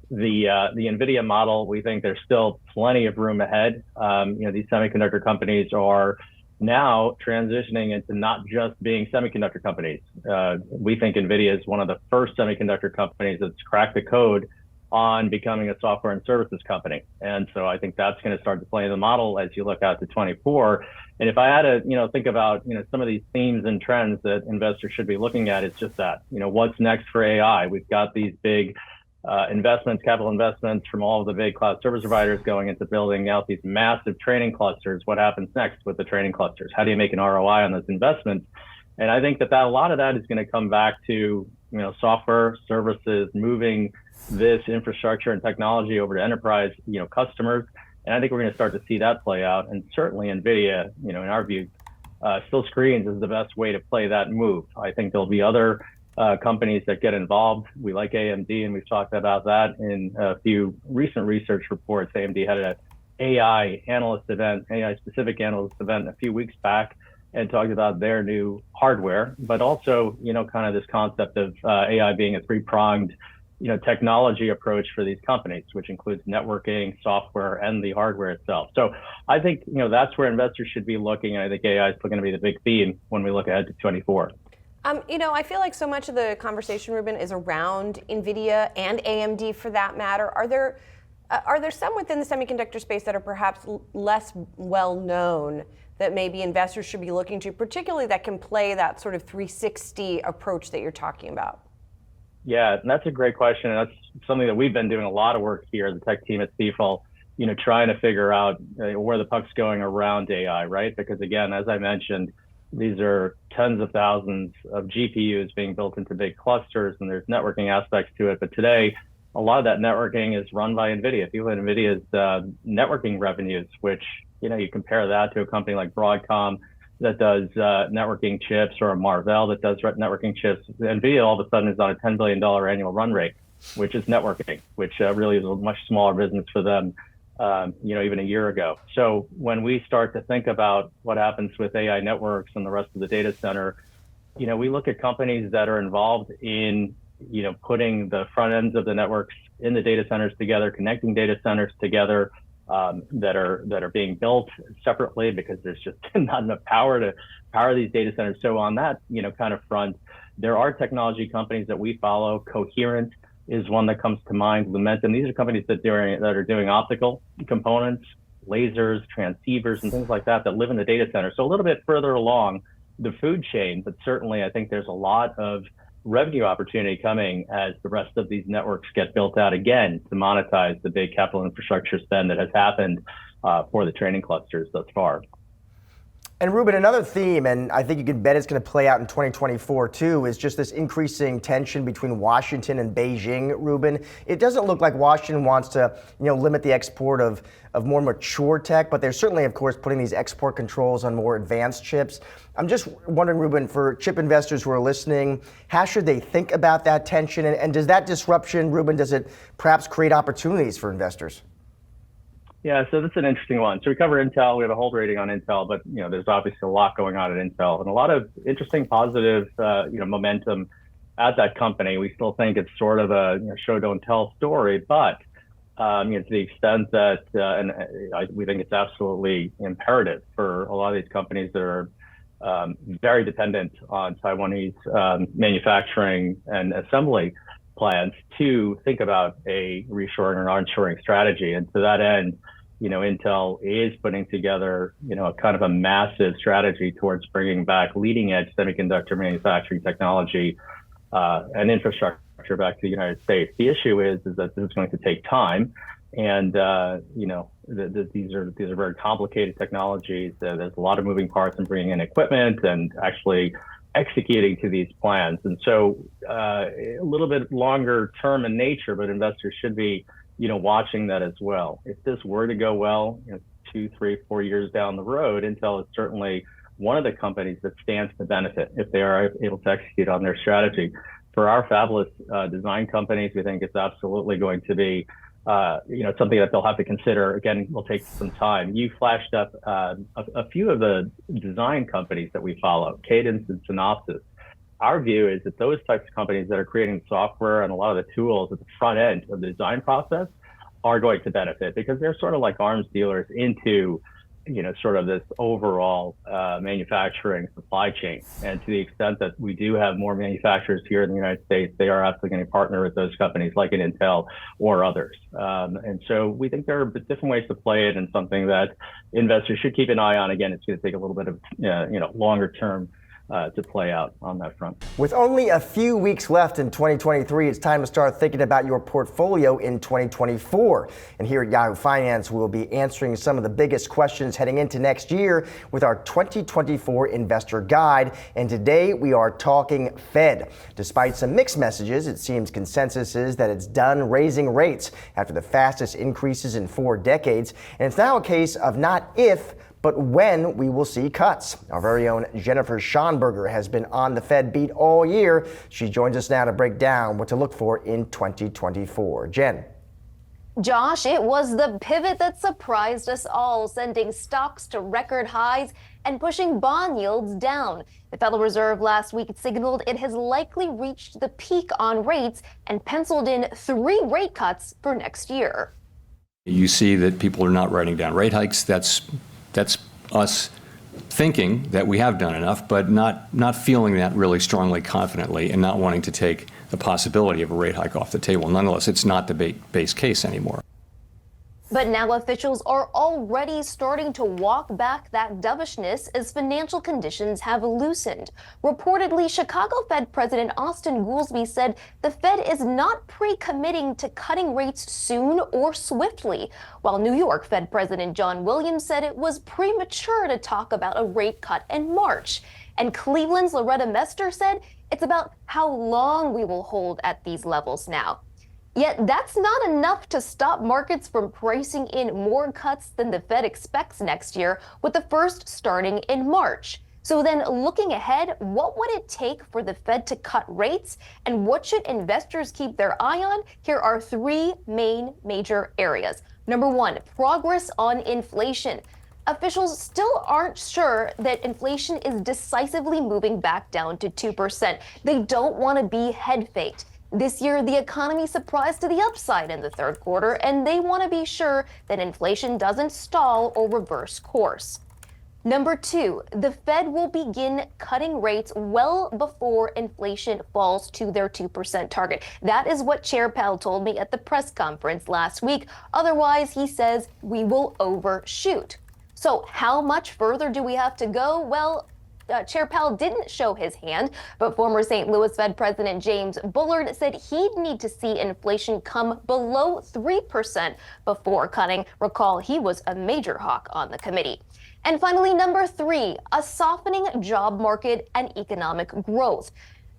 the NVIDIA model. We think there's still plenty of room ahead. These semiconductor companies are now transitioning into not just being semiconductor companies. We think NVIDIA is one of the first semiconductor companies that's cracked the code on becoming a software and services company. And so I think that's going to start to play in the model as you look out to 24. And if I had to, think about, some of these themes and trends that investors should be looking at, it's just that, what's next for AI? We've got these big capital investments from all of the big cloud service providers going into building out these massive training clusters. What happens next with the training clusters? How do you make an ROI on those investments? And I think that a lot of that is going to come back to, software services, moving this infrastructure and technology over to enterprise, customers. And I think we're going to start to see that play out. And certainly NVIDIA, in our view, still screens as the best way to play that move. I think there'll be other companies that get involved. We like AMD, and we've talked about that in a few recent research reports. AMD had an AI specific analyst event a few weeks back and talked about their new hardware, but also, kind of this concept of AI being a three-pronged, technology approach for these companies, which includes networking, software, and the hardware itself. So I think, that's where investors should be looking. And I think AI is still going to be the big theme when we look ahead to 24. I feel like so much of the conversation, Ruben, is around NVIDIA and AMD for that matter. Are there some within the semiconductor space that are perhaps less well known that maybe investors should be looking to, particularly that can play that sort of 360 approach that you're talking about? Yeah, that's a great question. And that's something that we've been doing a lot of work here, the tech team at Stifel, trying to figure out where the puck's going around AI, right? Because again, as I mentioned, These are tens of thousands of GPUs being built into big clusters, and there's networking aspects to it. But today, a lot of that networking is run by NVIDIA. If you look at NVIDIA's networking revenues, which, you compare that to a company like Broadcom that does networking chips, or a Marvell that does networking chips, NVIDIA all of a sudden is on a $10 billion annual run rate, which is networking, which really is a much smaller business for them, even a year ago. So when we start to think about what happens with AI networks and the rest of the data center, we look at companies that are involved in, putting the front ends of the networks in the data centers together, connecting data centers together, that are being built separately because there's just not enough power to power these data centers. So on that, kind of front, there are technology companies that we follow. Coherent is one that comes to mind. Lumentum. These are companies that are doing optical components, lasers, transceivers, and things like that live in the data center. So a little bit further along the food chain, but certainly I think there's a lot of revenue opportunity coming as the rest of these networks get built out again to monetize the big capital infrastructure spend that has happened for the training clusters thus far. And Ruben, another theme, and I think you can bet it's going to play out in 2024 too, is just this increasing tension between Washington and Beijing, Ruben. It doesn't look like Washington wants to, limit the export of more mature tech, but they're certainly, of course, putting these export controls on more advanced chips. I'm just wondering, Ruben, for chip investors who are listening, how should they think about that tension? And does that disruption, Ruben, does it perhaps create opportunities for investors? Yeah, so that's an interesting one. So we cover Intel. We have a hold rating on Intel, but there's obviously a lot going on at Intel and a lot of interesting, positive, momentum at that company. We still think it's sort of a show don't tell story, but to the extent that, we think it's absolutely imperative for a lot of these companies that are very dependent on Taiwanese manufacturing and assembly plans to think about a reshoring or onshoring strategy. And to that end, Intel is putting together, kind of a massive strategy towards bringing back leading edge semiconductor manufacturing technology and infrastructure back to the United States. The issue is that this is going to take time. And, these are very complicated technologies. There's a lot of moving parts in bringing in equipment and actually executing to these plans. And so a little bit longer term in nature, but investors should be, watching that as well. If this were to go well, 2, 3, 4 years down the road, Intel is certainly one of the companies that stands to benefit if they are able to execute on their strategy. For our fabless design companies, we think it's absolutely going to be something that they'll have to consider. Again, will take some time. You flashed up a few of the design companies that we follow, Cadence and Synopsys. Our view is that those types of companies that are creating software and a lot of the tools at the front end of the design process are going to benefit because they're sort of like arms dealers into sort of this overall manufacturing supply chain. And to the extent that we do have more manufacturers here in the United States, they are absolutely going to partner with those companies like an Intel or others. And so we think there are different ways to play it and something that investors should keep an eye on. Again, it's going to take a little bit of, longer term to play out on that front. With only a few weeks left in 2023, it's time to start thinking about your portfolio in 2024. And here at Yahoo Finance, we'll be answering some of the biggest questions heading into next year with our 2024 Investor Guide. And today we are talking Fed. Despite some mixed messages, it seems consensus is that it's done raising rates after the fastest increases in 4 decades. And it's now a case of not if, but when we will see cuts. Our very own Jennifer Schonberger has been on the Fed beat all year. She joins us now to break down what to look for in 2024. Jen. Josh, it was the pivot that surprised us all, sending stocks to record highs and pushing bond yields down. The Federal Reserve last week signaled it has likely reached the peak on rates and penciled in 3 rate cuts for next year. You see that people are not writing down rate hikes. That's us thinking that we have done enough, but not feeling that really strongly, confidently, and not wanting to take the possibility of a rate hike off the table. Nonetheless, it's not the base case anymore. But now officials are already starting to walk back that dovishness as financial conditions have loosened. Reportedly, Chicago Fed President Austin Goolsbee said the Fed is not pre-committing to cutting rates soon or swiftly, while New York Fed President John Williams said it was premature to talk about a rate cut in March. And Cleveland's Loretta Mester said it's about how long we will hold at these levels now. Yet that's not enough to stop markets from pricing in more cuts than the Fed expects next year, with the first starting in March. So then looking ahead, what would it take for the Fed to cut rates, and what should investors keep their eye on? Here are three major areas. Number one, progress on inflation. Officials still aren't sure that inflation is decisively moving back down to 2%. They don't want to be head faked. This year, the economy surprised to the upside in the third quarter, and they want to be sure that inflation doesn't stall or reverse course. Number two, the Fed will begin cutting rates well before inflation falls to their 2% target. That is what Chair Powell told me at the press conference last week. Otherwise, he says we will overshoot. So how much further do we have to go? Well, Chair Powell didn't show his hand, but former St. Louis Fed President James Bullard said he'd need to see inflation come below 3% before cutting. Recall, he was a major hawk on the committee. And finally, number three, a softening job market and economic growth.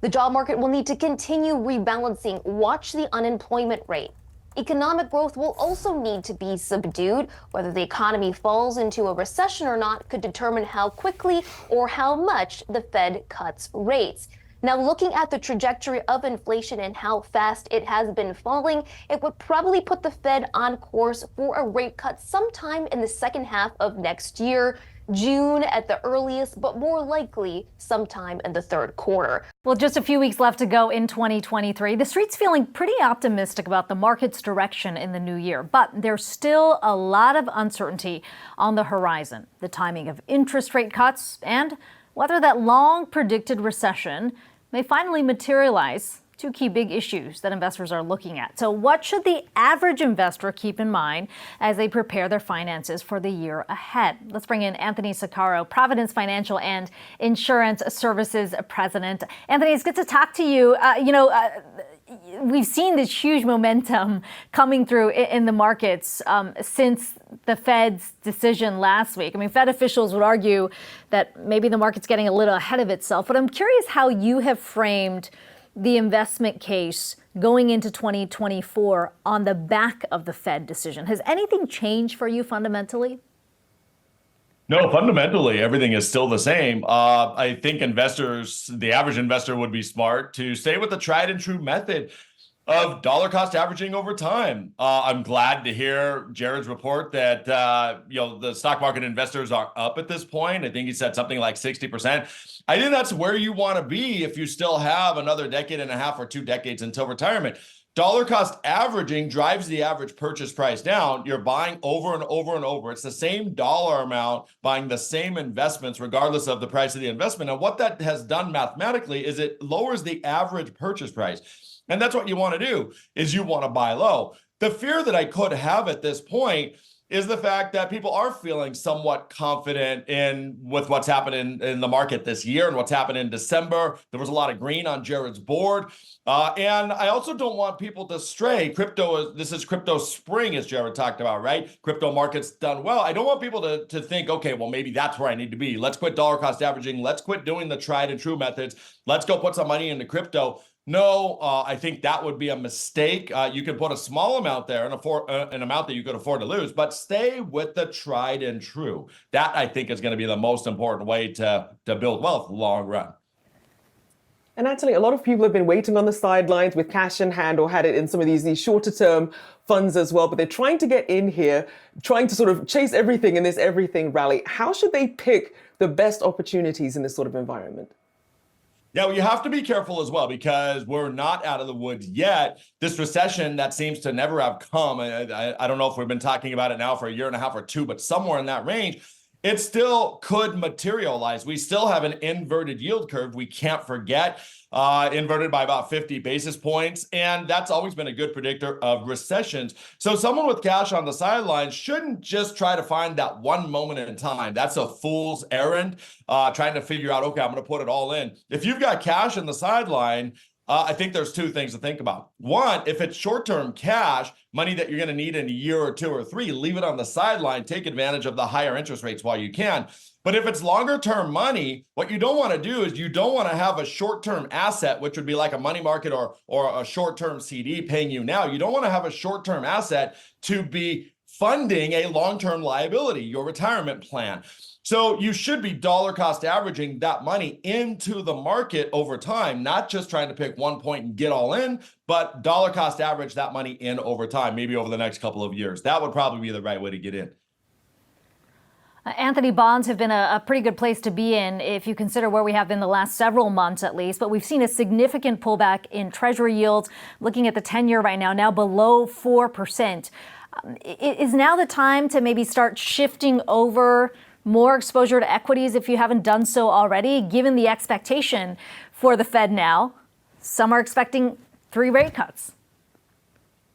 The job market will need to continue rebalancing. Watch the unemployment rate. Economic growth will also need to be subdued. Whether the economy falls into a recession or not could determine how quickly or how much the Fed cuts rates. Now, looking at the trajectory of inflation and how fast it has been falling, it would probably put the Fed on course for a rate cut sometime in the second half of next year, June at the earliest, but more likely sometime in the third quarter. Well, just a few weeks left to go in 2023. The street's feeling pretty optimistic about the market's direction in the new year, but there's still a lot of uncertainty on the horizon. The timing of interest rate cuts and whether that long predicted recession may finally materialize. Two key big issues that investors are looking at. So what should the average investor keep in mind as they prepare their finances for the year ahead? Let's bring in Anthony Saccaro, Providence Financial and Insurance Services President. Anthony, it's good to talk to you. We've seen this huge momentum coming through in the markets since the Fed's decision last week. I mean, Fed officials would argue that maybe the market's getting a little ahead of itself, but I'm curious how you have framed the investment case going into 2024 on the back of the Fed decision. Has anything changed for you fundamentally? No, fundamentally, everything is still the same. I think investors, the average investor would be smart to stay with the tried and true method of dollar cost averaging over time. I'm glad to hear Jared's report that the stock market investors are up at this point. I think he said something like 60%. I think that's where you want to be if you still have another decade and a half or 2 decades until retirement. Dollar cost averaging drives the average purchase price down. You're buying over and over and over. It's the same dollar amount, buying the same investments, regardless of the price of the investment. And what that has done mathematically is it lowers the average purchase price. And that's what you want to do, is you want to buy low. The fear that I could have at this point is the fact that people are feeling somewhat confident with what's happened in the market this year and what's happened in December. There was a lot of green on Jared's board. And I also don't want people to stray. This is crypto spring, as Jared talked about, right? Crypto market's done well. I don't want people to think, okay, well, maybe that's where I need to be. Let's quit dollar cost averaging. Let's quit doing the tried and true methods. Let's go put some money into crypto. No, I think that would be a mistake. You can put a small amount there, an amount that you could afford to lose, but stay with the tried and true. That, I think, is going to be the most important way to build wealth in the long run. And actually, a lot of people have been waiting on the sidelines with cash in hand or had it in some of these shorter term funds as well, but they're trying to get in here, trying to sort of chase everything in this everything rally. How should they pick the best opportunities in this sort of environment? Yeah, well, you have to be careful as well, because we're not out of the woods yet. This recession that seems to never have come, I don't know if we've been talking about it now for 1.5 years or 2, but somewhere in that range, it still could materialize. We still have an inverted yield curve. We can't forget, inverted by about 50 basis points. And that's always been a good predictor of recessions. So someone with cash on the sidelines shouldn't just try to find that one moment in time. That's a fool's errand, trying to figure out, okay, I'm going to put it all in. If you've got cash on the sideline, I think there's two things to think about. One, if it's short-term cash, money that you're going to need in a year or two or three, leave it on the sideline, take advantage of the higher interest rates while you can. But if it's longer-term money, what you don't want to do is you don't want to have a short-term asset, which would be like a money market or a short-term CD paying you now. You don't want to have a short-term asset to be funding a long-term liability, your retirement plan. So you should be dollar cost averaging that money into the market over time, not just trying to pick one point and get all in, but dollar cost average that money in over time, maybe over the next couple of years. That would probably be the right way to get in. Anthony, bonds have been a pretty good place to be in if you consider where we have been the last several months at least, but we've seen a significant pullback in treasury yields. Looking at the 10-year right now below 4%. Is now the time to maybe start shifting over more exposure to equities if you haven't done so already, given the expectation for the Fed now? Some are expecting 3 rate cuts.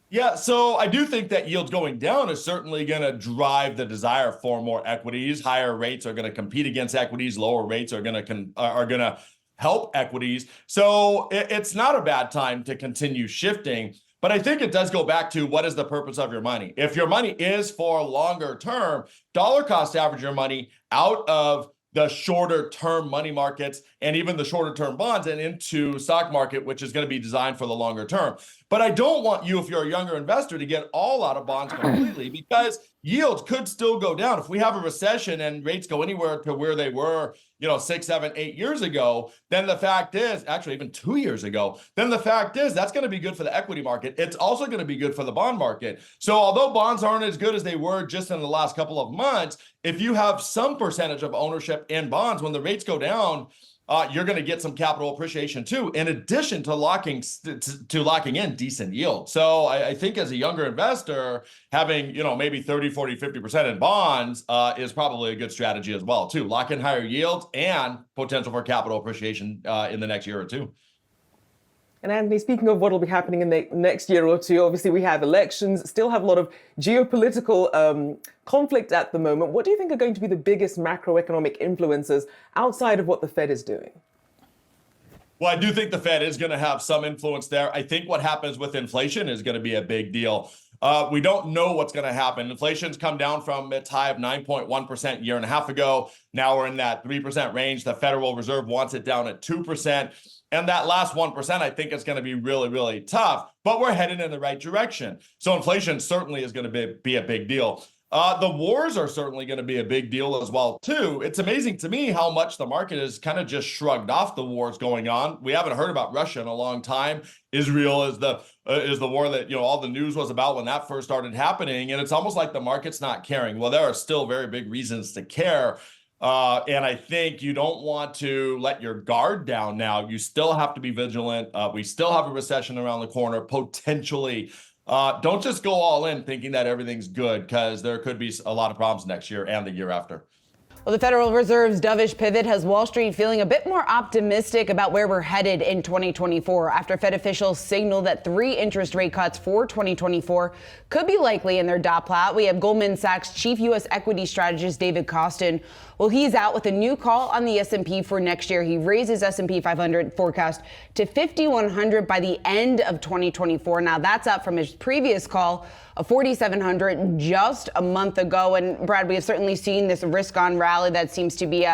Yeah, so I do think that yields going down is certainly going to drive the desire for more equities. Higher rates are going to compete against equities. Lower rates are going to help equities. So it's not a bad time to continue shifting. But I think it does go back to what is the purpose of your money? If your money is for longer term, dollar cost average your money out of the shorter term money markets and even the shorter term bonds and into stock market, which is going to be designed for the longer term. But I don't want you, if you're a younger investor, to get all out of bonds completely because yields could still go down. If we have a recession and rates go anywhere to where they were, 6, 7, 8 years ago, then the fact is, actually even 2 years ago, then the fact is that's going to be good for the equity market. It's also going to be good for the bond market. So although bonds aren't as good as they were just in the last couple of months, if you have some percentage of ownership in bonds, when the rates go down, you're going to get some capital appreciation too, in addition to locking in decent yield. So I think as a younger investor, having maybe 30, 40, 50% in bonds is probably a good strategy as well too. Lock in higher yields and potential for capital appreciation in the next year or two. And Anthony, speaking of what will be happening in the next year or two, obviously we have elections, still have a lot of geopolitical conflict at the moment. What do you think are going to be the biggest macroeconomic influences outside of what the Fed is doing? Well, I do think the Fed is going to have some influence there. I think what happens with inflation is going to be a big deal. We don't know what's going to happen. Inflation's come down from its high of 9.1% a year and a half ago. Now we're in that 3% range. The Federal Reserve wants it down at 2%. And that last 1%, I think is going to be really, really tough, but we're headed in the right direction. So inflation certainly is going to be a big deal. The wars are certainly going to be a big deal as well, too. It's amazing to me how much the market has kind of just shrugged off the wars going on. We haven't heard about Russia in a long time. Israel is the war that, all the news was about when that first started happening. And it's almost like the market's not caring. Well, there are still very big reasons to care. And I think you don't want to let your guard down now. You still have to be vigilant. We still have a recession around the corner, potentially. Don't just go all in thinking that everything's good, because there could be a lot of problems next year and the year after. Well, the Federal Reserve's dovish pivot has Wall Street feeling a bit more optimistic about where we're headed in 2024 after Fed officials signaled that 3 interest rate cuts for 2024 could be likely in their dot plot. We have Goldman Sachs chief U.S. equity strategist David Kostin. Well, he's out with a new call on the S&P for next year. He raises S&P 500 forecast to 5,100 by the end of 2024. Now, that's up from his previous call of 4,700 just a month ago. And Brad, we have certainly seen this risk-on rally that seems to be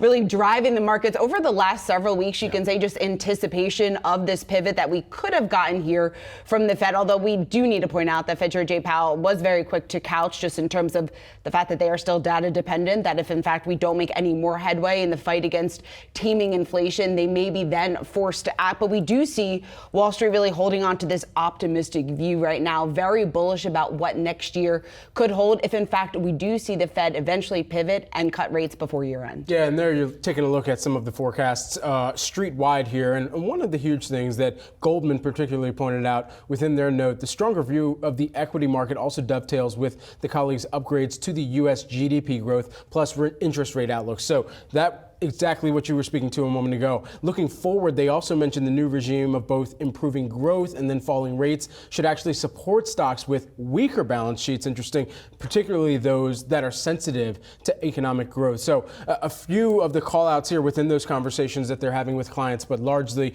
really driving the markets over the last several weeks. You can say just anticipation of this pivot that we could have gotten here from the Fed, although we do need to point out that Fed Chair Jay Powell was very quick to couch just in terms of the fact that they are still data dependent, that if in fact we don't make any more headway in the fight against taming inflation, they may be then forced to act. But we do see Wall Street really holding on to this optimistic view right now, very bullish about what next year could hold if in fact we do see the Fed eventually pivot and cut rates before year end. Yeah, and there you're taking a look at some of the forecasts street-wide here. And one of the huge things that Goldman particularly pointed out within their note, the stronger view of the equity market also dovetails with the colleagues' upgrades to the U.S. GDP growth plus interest rate outlook. So that exactly what you were speaking to a moment ago. Looking forward, they also mentioned the new regime of both improving growth and then falling rates should actually support stocks with weaker balance sheets. Interesting, particularly those that are sensitive to economic growth. So a few of the call outs here within those conversations that they're having with clients, but largely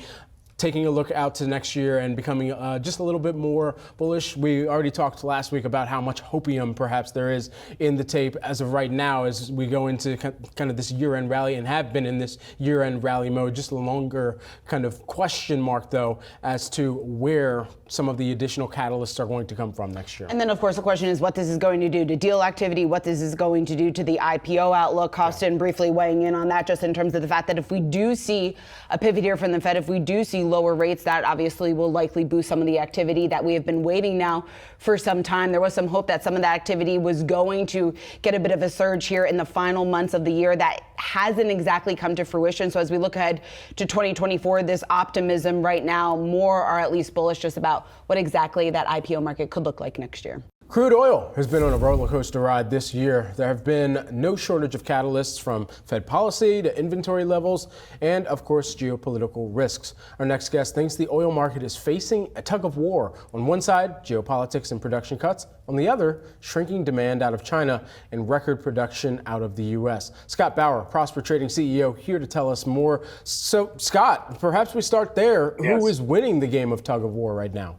taking a look out to next year and becoming just a little bit more bullish. We already talked last week about how much hopium perhaps there is in the tape as of right now as we go into kind of this year-end rally and have been in this year-end rally mode. Just a longer kind of question mark, though, as to where some of the additional catalysts are going to come from next year. And then, of course, the question is what this is going to do to deal activity, what this is going to do to the IPO outlook. Costin briefly weighing in on that, just in terms of the fact that if we do see a pivot here from the Fed, if we do see lower rates, that obviously will likely boost some of the activity that we have been waiting now for some time. There was some hope that some of that activity was going to get a bit of a surge here in the final months of the year. That hasn't exactly come to fruition. So as we look ahead to 2024, this optimism right now, more or at least bullish just about what exactly that IPO market could look like next year. Crude oil has been on a roller coaster ride this year. There have been no shortage of catalysts, from Fed policy to inventory levels and, of course, geopolitical risks. Our next guest thinks the oil market is facing a tug of war. On one side, geopolitics and production cuts. On the other, shrinking demand out of China and record production out of the U.S. Scott Bauer, Prosper Trading CEO, here to tell us more. So, Scott, perhaps we start there. Yes. Who is winning the game of tug of war right now?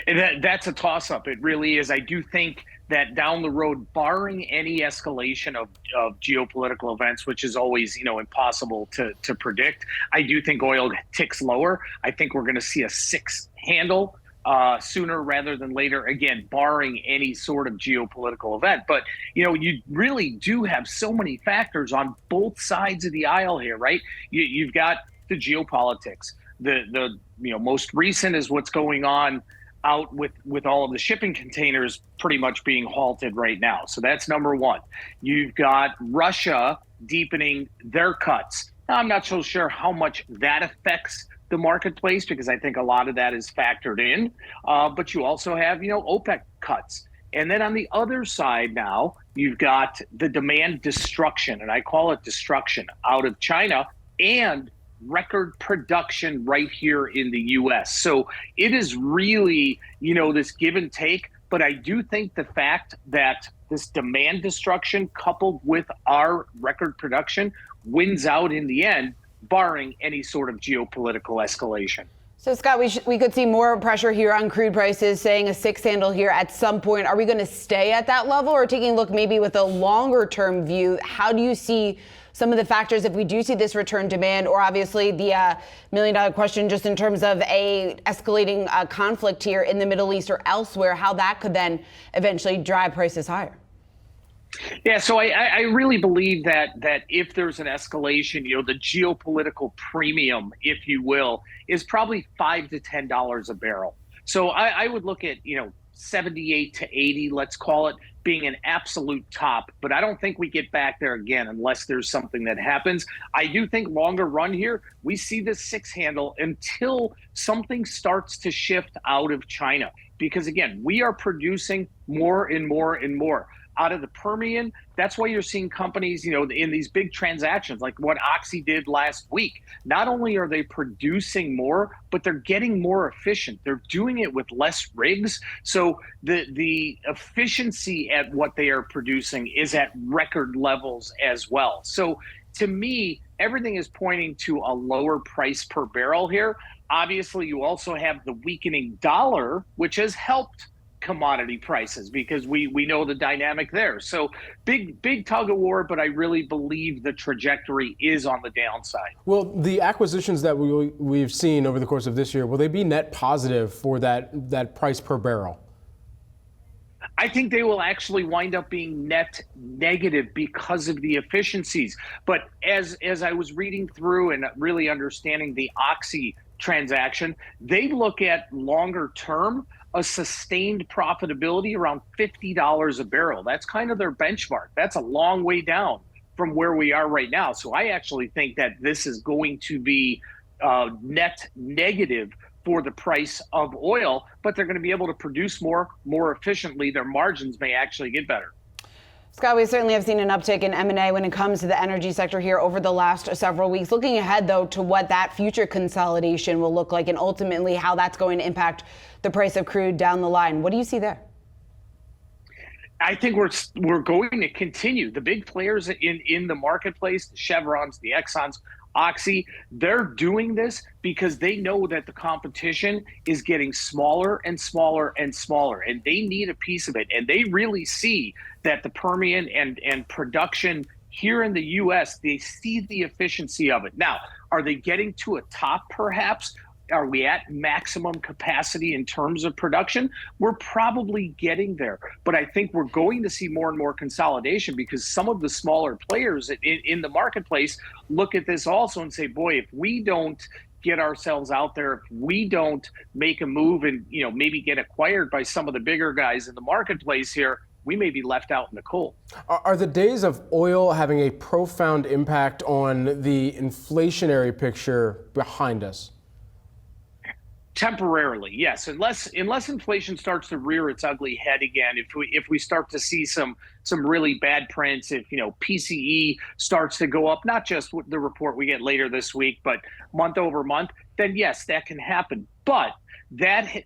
That's a toss-up. It really is. I do think that down the road, barring any escalation of geopolitical events, which is always, impossible to predict, I do think oil ticks lower. I think we're going to see a 6 handle sooner rather than later, again, barring any sort of geopolitical event. But, you really do have so many factors on both sides of the aisle here, right? You've got the geopolitics. The most recent is what's going on out with all of the shipping containers pretty much being halted right now. So that's number one. You've got Russia deepening their cuts. Now, I'm not so sure how much that affects the marketplace, because I think a lot of that is factored in. But you also have, OPEC cuts. And then on the other side now, you've got the demand destruction, and I call it destruction, out of China, and record production right here in the U.S. So it is really, this give and take. But I do think the fact that this demand destruction coupled with our record production wins out in the end, barring any sort of geopolitical escalation. So, Scott, we could see more pressure here on crude prices, saying a 6 handle here at some point. Are we going to stay at that level, or taking a look maybe with a longer term view? How do you see some of the factors if we do see this return demand, or obviously the million-dollar question just in terms of a escalating conflict here in the Middle East or elsewhere, how that could then eventually drive prices higher? Yeah, so I really believe that if there's an escalation, the geopolitical premium, if you will, is probably $5 to $10 a barrel. So I would look at, 78 to 80, let's call it, being an absolute top. But I don't think we get back there again unless there's something that happens. I do think longer run here, we see this 6 handle until something starts to shift out of China. Because again, we are producing more and more and more out of the Permian. That's why you're seeing companies, in these big transactions, like what Oxy did last week. Not only are they producing more, but they're getting more efficient. They're doing it with less rigs. So the efficiency at what they are producing is at record levels as well. So to me, everything is pointing to a lower price per barrel here. Obviously, you also have the weakening dollar, which has helped commodity prices, because we know the dynamic there. So big tug of war, but I really believe the trajectory is on the downside. Well, the acquisitions that we've seen over the course of this year, will they be net positive for that price per barrel? I think they will actually wind up being net negative because of the efficiencies. But as I was reading through and really understanding the Oxy transaction, they look at longer term a sustained profitability around $50 a barrel. That's kind of their benchmark. That's a long way down from where we are right now. So I actually think that this is going to be net negative for the price of oil, but they're going to be able to produce more efficiently. Their margins may actually get better. Scott, we certainly have seen an uptick in M&A when it comes to the energy sector here over the last several weeks. Looking ahead, though, to what that future consolidation will look like and ultimately how that's going to impact the price of crude down the line. What do you see there? I think we're going to continue. The big players in the marketplace, the Chevrons, the Exxons, Oxy, they're doing this because they know that the competition is getting smaller and smaller and smaller, and they need a piece of it. And they really see that the Permian and production here in the U.S., they see the efficiency of it. Now, are they getting to a top perhaps? Are we at maximum capacity in terms of production? We're probably getting there. But I think we're going to see more and more consolidation because some of the smaller players in the marketplace look at this also and say, boy, if we don't get ourselves out there, if we don't make a move and maybe get acquired by some of the bigger guys in the marketplace here, we may be left out in the cold. Are the days of oil having a profound impact on the inflationary picture behind us? Temporarily, yes. Unless inflation starts to rear its ugly head again, if we start to see some really bad prints, if PCE starts to go up, not just with the report we get later this week, but month over month, then yes, that can happen. But that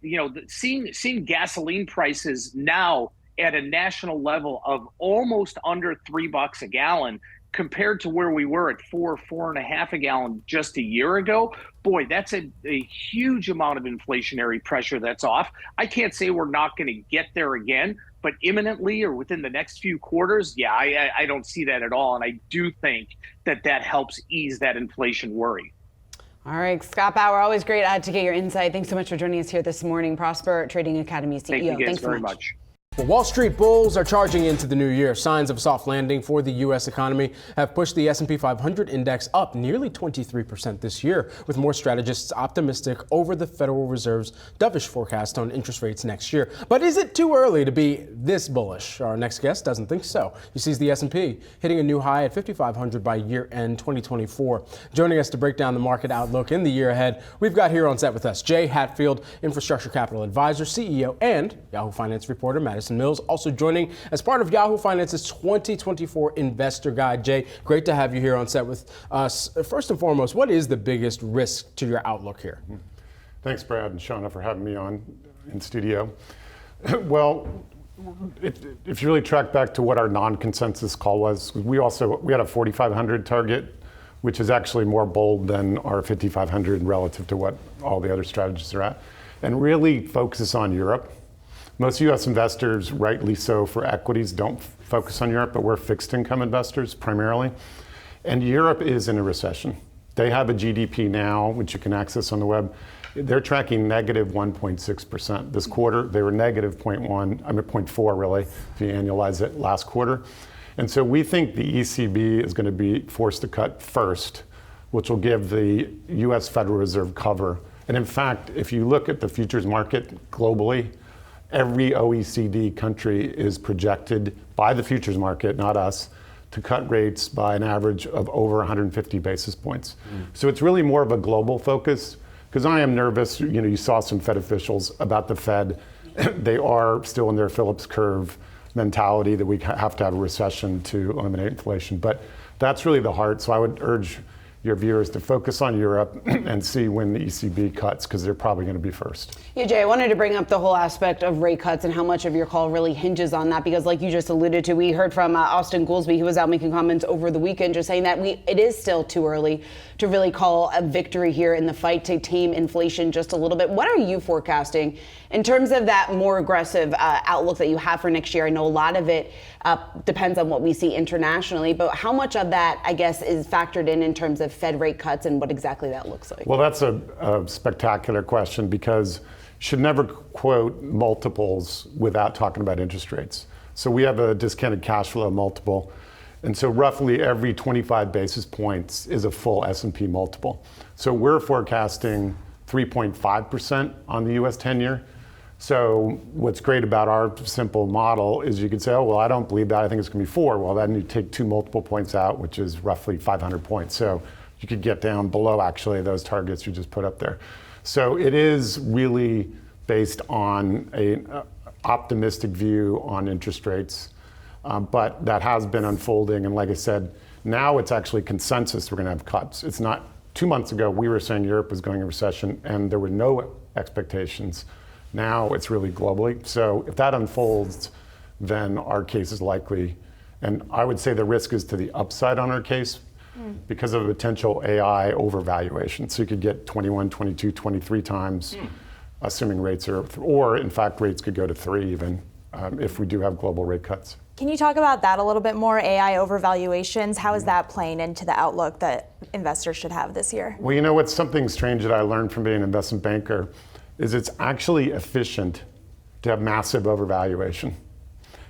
seeing gasoline prices now at a national level of almost under $3 a gallon, compared to where we were at $4.5 a gallon just a year ago, boy, that's a huge amount of inflationary pressure that's off. I can't say we're not going to get there again, but imminently or within the next few quarters, yeah, I don't see that at all. And I do think that helps ease that inflation worry. All right, Scott Bauer, always great to get your insight. Thanks so much for joining us here this morning. Prosper Trading Academy CEO. Thank you guys Thanks very so much. Well, Wall Street bulls are charging into the new year. Signs of a soft landing for the U.S. economy have pushed the S&P 500 index up nearly 23% this year, with more strategists optimistic over the Federal Reserve's dovish forecast on interest rates next year. But is it too early to be this bullish? Our next guest doesn't think so. He sees the S&P hitting a new high at 5,500 by year-end 2024. Joining us to break down the market outlook in the year ahead, we've got here on set with us Jay Hatfield, Infrastructure Capital Advisor, CEO, and Yahoo Finance reporter Madison Mills, also joining as part of Yahoo Finance's 2024 Investor Guide. Jay, great to have you here on set with us. First and foremost, what is the biggest risk to your outlook here? Thanks, Brad and Shauna, for having me on in studio. Well, if you really track back to what our non-consensus call was, we had a 4,500 target, which is actually more bold than our 5,500 relative to what all the other strategies are at, and really focuses on Europe. Most U.S. investors, rightly so for equities, don't focus on Europe, but we're fixed income investors primarily. And Europe is in a recession. They have a GDP now, which you can access on the web. They're tracking negative 1.6%. This quarter, they were negative 0.4 really, if you annualize it last quarter. And so we think the ECB is going to be forced to cut first, which will give the U.S. Federal Reserve cover. And in fact, if you look at the futures market globally, every OECD country is projected by the futures market, not us, to cut rates by an average of over 150 basis points. So it's really more of a global focus, because I am nervous. You saw some Fed officials about the Fed. They are still in their Phillips curve mentality that we have to have a recession to eliminate inflation. But that's really the heart. So I would urge your viewers to focus on Europe and see when the ECB cuts, because they're probably going to be first. Yeah, Jay, I wanted to bring up the whole aspect of rate cuts and how much of your call really hinges on that, because like you just alluded to, we heard from Austin Goolsbee, who was out making comments over the weekend, just saying that it is still too early to really call a victory here in the fight to tame inflation just a little bit. What are you forecasting in terms of that more aggressive outlook that you have for next year? I know a lot of it depends on what we see internationally, but how much of that, I guess, is factored in terms of Fed rate cuts and what exactly that looks like? Well, that's a spectacular question, because you should never quote multiples without talking about interest rates. So we have a discounted cash flow multiple. And so roughly every 25 basis points is a full S&P multiple. So we're forecasting 3.5% on the US 10-year. So what's great about our simple model is you could say, oh, well, I don't believe that. I think it's going to be 4. Well, then you take 2 multiple points out, which is roughly 500 points. So you could get down below actually those targets you just put up there. So it is really based on an optimistic view on interest rates. But that has been unfolding. And like I said, now it's actually consensus we're going to have cuts. It's not 2 months ago, we were saying Europe was going in recession and there were no expectations. Now it's really globally. So if that unfolds, then our case is likely. And I would say the risk is to the upside on our case because of a potential AI overvaluation. So you could get 21, 22, 23 times, assuming rates are, or in fact, rates could go to 3 even if we do have global rate cuts. Can you talk about that a little bit more, AI overvaluations? How is that playing into the outlook that investors should have this year? Well, you know what's something strange that I learned from being an investment banker is it's actually efficient to have massive overvaluation.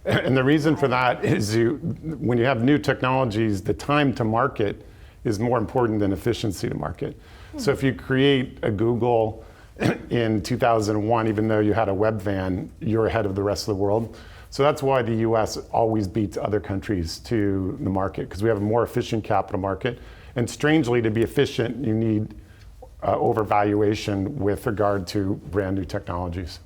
And the reason for that is when you have new technologies, the time to market is more important than efficiency to market. So if you create a Google in 2001, even though you had a web van, you're ahead of the rest of the world. So that's why the US always beats other countries to the market, because we have a more efficient capital market. And strangely, to be efficient, you need overvaluation with regard to brand new technologies.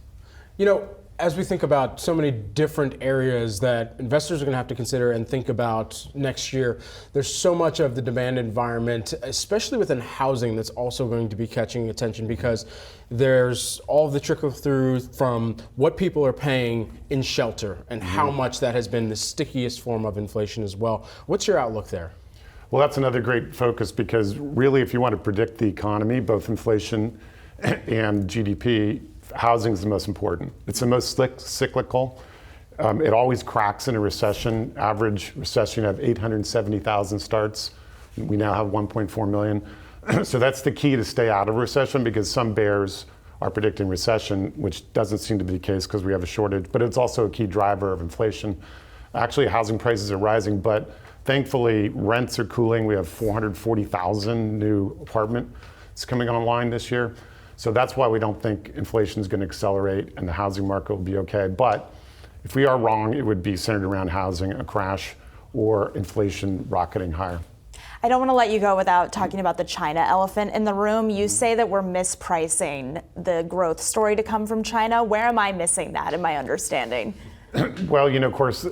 You know, as we think about so many different areas that investors are going to have to consider and think about next year, there's so much of the demand environment, especially within housing, that's also going to be catching attention, because there's all of the trickle through from what people are paying in shelter and how much that has been the stickiest form of inflation as well. What's your outlook there? Well, that's another great focus, because really, if you want to predict the economy, both inflation and GDP, housing is the most important. It's the most cyclical. It always cracks in a recession. Average recession, you have 870,000 starts. We now have 1.4 million. So that's the key to stay out of recession, because some bears are predicting recession, which doesn't seem to be the case because we have a shortage, but it's also a key driver of inflation. Actually, housing prices are rising, but thankfully rents are cooling. We have 440,000 new apartments coming online this year. So that's why we don't think inflation is going to accelerate and the housing market will be okay. But if we are wrong, it would be centered around housing, a crash, or inflation rocketing higher. I don't want to let you go without talking about the China elephant in the room. You say that we're mispricing the growth story to come from China. Where am I missing that in my understanding? Well, you know, of course,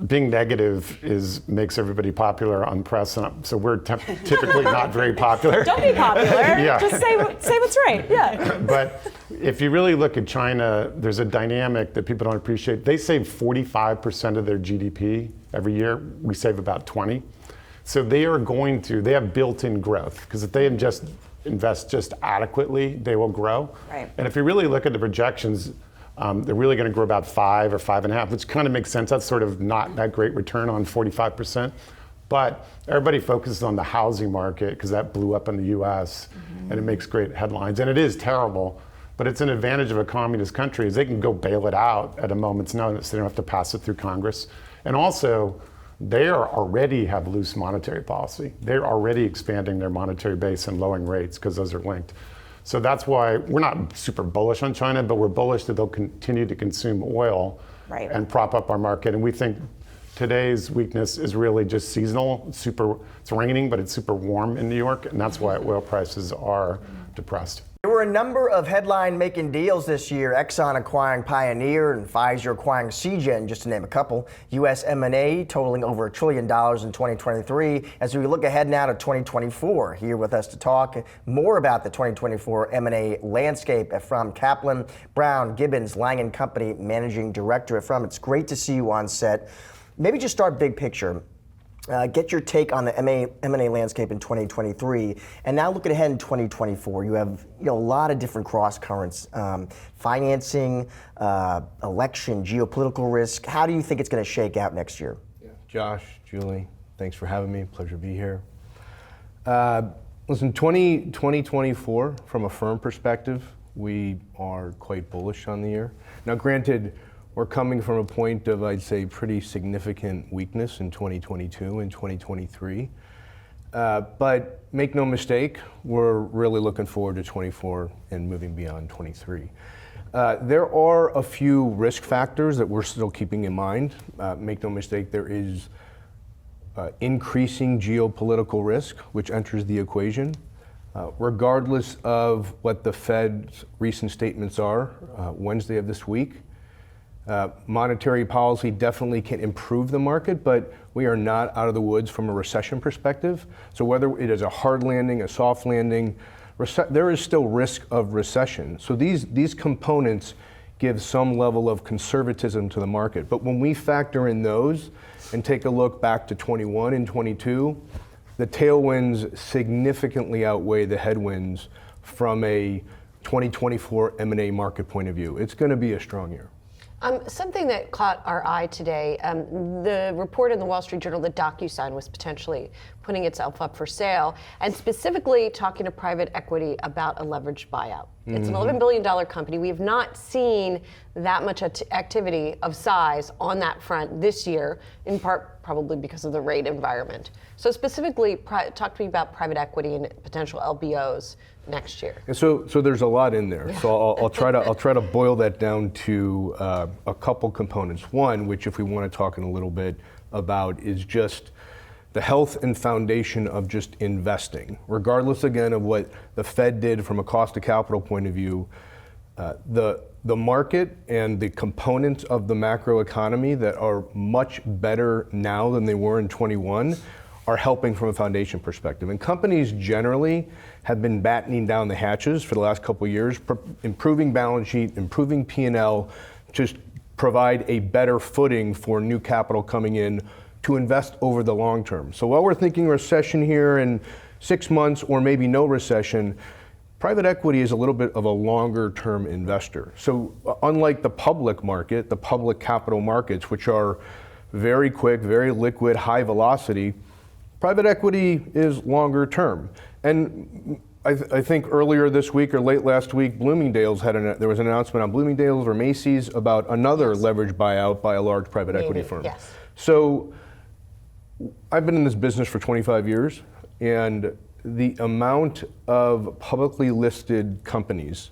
being negative makes everybody popular on press, and so we're typically not very popular. Don't be popular. Yeah. Just say what's right. Yeah. But if you really look at China, there's a dynamic that people don't appreciate. They save 45% of their GDP every year. We save about 20. So they have built-in growth, because if they invest just adequately, they will grow. Right. And if you really look at the projections, they're really going to grow about 5 or 5.5, which kind of makes sense. That's sort of not that great return on 45%. But everybody focuses on the housing market because that blew up in the US and it makes great headlines. And it is terrible, but it's an advantage of a communist country is they can go bail it out at a moment's notice. They don't have to pass it through Congress. And also, they already have loose monetary policy. They're already expanding their monetary base and lowering rates because those are linked. So that's why we're not super bullish on China, but we're bullish that they'll continue to consume oil and prop up our market. And we think today's weakness is really just seasonal. It's raining, but it's super warm in New York, and that's why oil prices are depressed. There were a number of headline-making deals this year. Exxon acquiring Pioneer and Pfizer acquiring Seagen, just to name a couple. U.S. M&A totaling over $1 trillion in 2023. As we look ahead now to 2024, here with us to talk more about the 2024 M&A landscape, Ephraim Kaplan, Brown, Gibbons, Lang & Company Managing Director. Ephraim, it's great to see you on set. Maybe just start big picture. Get your take on the M&A landscape in 2023, and now looking ahead in 2024. You have a lot of different cross currents: financing, election, geopolitical risk. How do you think it's going to shake out next year? Yeah. Josh, Julie, thanks for having me. Pleasure to be here. Listen, 2024, from a firm perspective, we are quite bullish on the year. Now, granted, we're coming from a point of, I'd say, pretty significant weakness in 2022 and 2023. But make no mistake, we're really looking forward to 24 and moving beyond 23. There are a few risk factors that we're still keeping in mind. Make no mistake, there is increasing geopolitical risk, which enters the equation. Regardless of what the Fed's recent statements are, Wednesday of this week, monetary policy definitely can improve the market, but we are not out of the woods from a recession perspective. So whether it is a hard landing, a soft landing, there is still risk of recession. So these components give some level of conservatism to the market. But when we factor in those and take a look back to 21 and 22, the tailwinds significantly outweigh the headwinds from a 2024 M&A market point of view. It's going to be a strong year. Something that caught our eye today, the report in the Wall Street Journal that DocuSign was potentially putting itself up for sale, and specifically talking to private equity about a leveraged buyout. It's an $11 billion company. We have not seen that much activity of size on that front this year, in part probably because of the rate environment. So specifically, talk to me about private equity and potential LBOs next year. And so there's a lot in there. Yeah. So I'll try to boil that down to a couple components. One, which if we want to talk in a little bit about, is just the health and foundation of just investing, regardless again of what the Fed did from a cost of capital point of view. The market and the components of the macroeconomy that are much better now than they were in 21 are helping from a foundation perspective. And companies generally have been battening down the hatches for the last couple of years, improving balance sheet, improving P&L, just provide a better footing for new capital coming in to invest over the long term. So while we're thinking recession here in 6 months or maybe no recession, private equity is a little bit of a longer term investor. So unlike the public market, the public capital markets, which are very quick, very liquid, high velocity, private equity is longer term. And I think earlier this week or late last week, Bloomingdale's there was an announcement on Bloomingdale's or Macy's about another leveraged buyout by a large private equity firm. Yes. So I've been in this business for 25 years, and the amount of publicly listed companies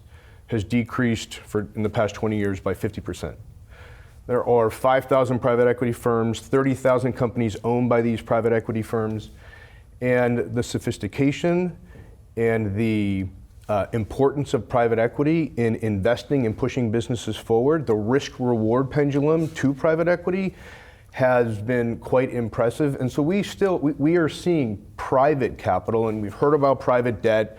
has decreased in the past 20 years by 50%. There are 5,000 private equity firms, 30,000 companies owned by these private equity firms, and the sophistication and the importance of private equity in investing and pushing businesses forward, the risk-reward pendulum to private equity has been quite impressive. And so we are seeing private capital, and we've heard about private debt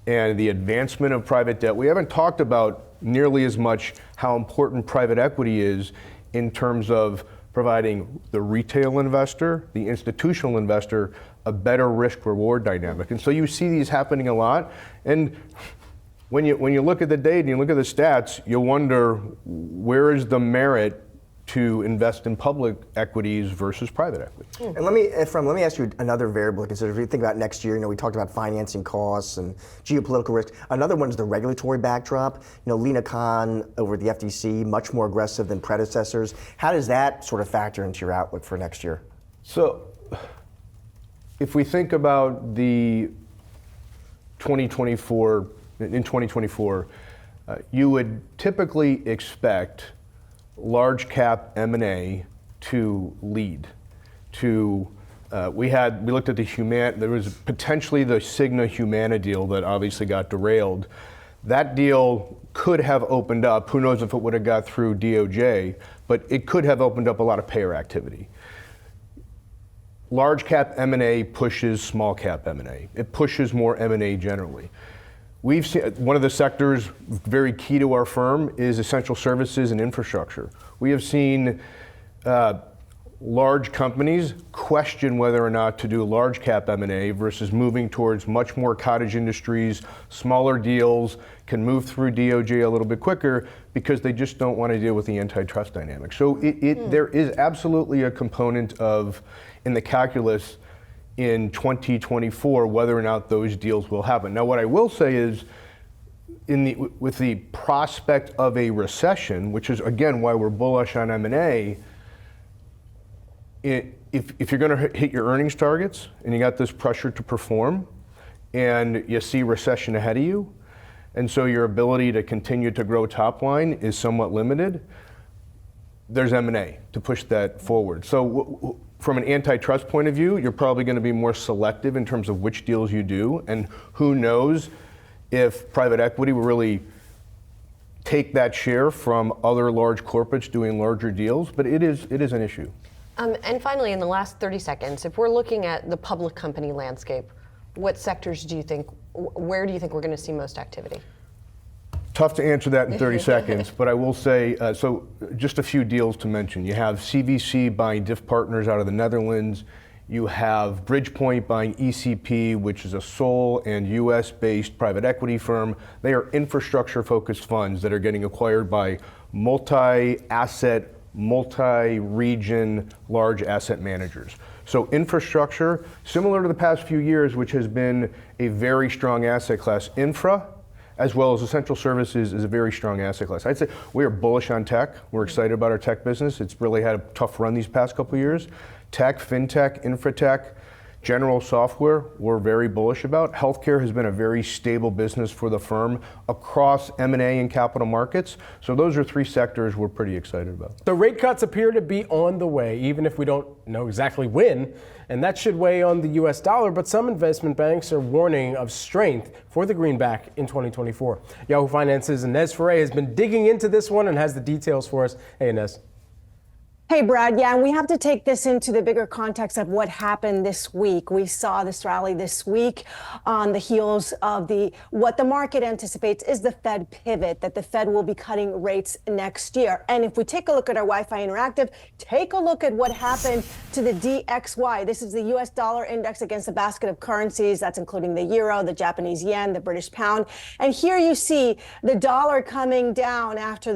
and the advancement of private debt. We haven't talked about nearly as much how important private equity is in terms of providing the retail investor, the institutional investor, a better risk-reward dynamic. And so you see these happening a lot. And when you look at the data and you look at the stats, you wonder, where is the merit to invest in public equities versus private equity? And let me ask you another variable to consider. If you think about next year, we talked about financing costs and geopolitical risk. Another one is the regulatory backdrop. Lena Khan over at the FTC, much more aggressive than predecessors. How does that sort of factor into your outlook for next year? So if we think about the 2024, you would typically expect large cap M&A to lead. We looked at there was potentially the Cigna Humana deal that obviously got derailed. That deal could have opened up, who knows if it would have got through DOJ, but it could have opened up a lot of payer activity. Large cap M&A pushes small cap M&A. It pushes more M&A generally. We've seen one of the sectors very key to our firm is essential services and infrastructure. We have seen large companies question whether or not to do large cap M&A versus moving towards much more cottage industries, smaller deals, can move through DOJ a little bit quicker because they just don't want to deal with the antitrust dynamic. So there is absolutely a component in the calculus in 2024 whether or not those deals will happen. Now, what I will say is, with the prospect of a recession, which is again why we're bullish on M&A, if you're going to hit your earnings targets and you got this pressure to perform, and you see recession ahead of you, and so your ability to continue to grow top line is somewhat limited, there's M&A to push that forward. So from an antitrust point of view, you're probably going to be more selective in terms of which deals you do, and who knows if private equity will really take that share from other large corporates doing larger deals, but it is an issue. And finally, in the last 30 seconds, if we're looking at the public company landscape, what sectors where do you think we're going to see most activity? tough to answer that in 30 seconds, but I will say, so just a few deals to mention. You have CVC buying Diff Partners out of the Netherlands. You have Bridgepoint buying ECP, which is a Seoul and US-based private equity firm. They are infrastructure-focused funds that are getting acquired by multi-asset, multi-region, large asset managers. So infrastructure, similar to the past few years, which has been a very strong asset class. Infra, as well as essential services, is a very strong asset class. I'd say we are bullish on tech. We're excited about our tech business. It's really had a tough run these past couple of years. Tech, fintech, infratech, general software, we're very bullish about. Healthcare has been a very stable business for the firm across M&A and capital markets. So those are three sectors we're pretty excited about. The rate cuts appear to be on the way, even if we don't know exactly when, and that should weigh on the US dollar, but some investment banks are warning of strength for the greenback in 2024. Yahoo Finance's Inez Ferre has been digging into this one and has the details for us. Hey, Inez. Hey, Brad. Yeah, and we have to take this into the bigger context of what happened this week. We saw this rally this week on the heels of what the market anticipates is the Fed pivot, that the Fed will be cutting rates next year. And if we take a look at our Wi-Fi Interactive, take a look at what happened to the DXY. This is the US dollar index against a basket of currencies. That's including the euro, the Japanese yen, the British pound. And here you see the dollar coming down after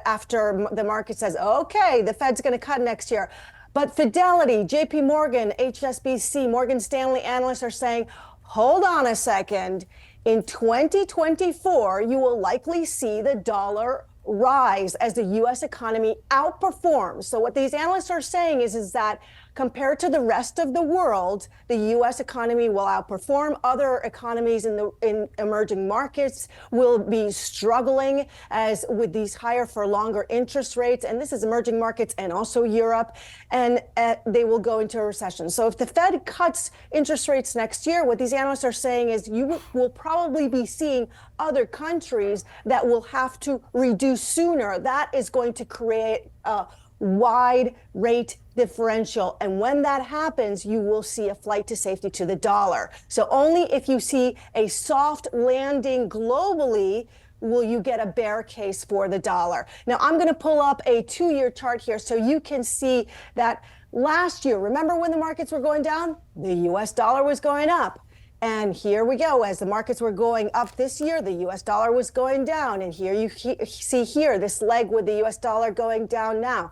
after the market says, okay, the Fed's going to cut next year. But Fidelity, JP Morgan, HSBC, Morgan Stanley analysts are saying, hold on a second. In 2024, you will likely see the dollar rise as the U.S. economy outperforms. So what these analysts are saying is that compared to the rest of the world, the U.S. economy will outperform. Other economies in emerging markets will be struggling as with these higher for longer interest rates. And this is emerging markets and also Europe. And they will go into a recession. So if the Fed cuts interest rates next year, what these analysts are saying is you will probably be seeing other countries that will have to reduce sooner. That is going to create a wide rate differential. And when that happens, you will see a flight to safety to the dollar. So only if you see a soft landing globally will you get a bear case for the dollar. Now, I'm going to pull up a 2-year chart here so you can see that last year, remember when the markets were going down? The US dollar was going up. And here we go. As the markets were going up this year, the US dollar was going down. And here you see here, this leg with the US dollar going down now.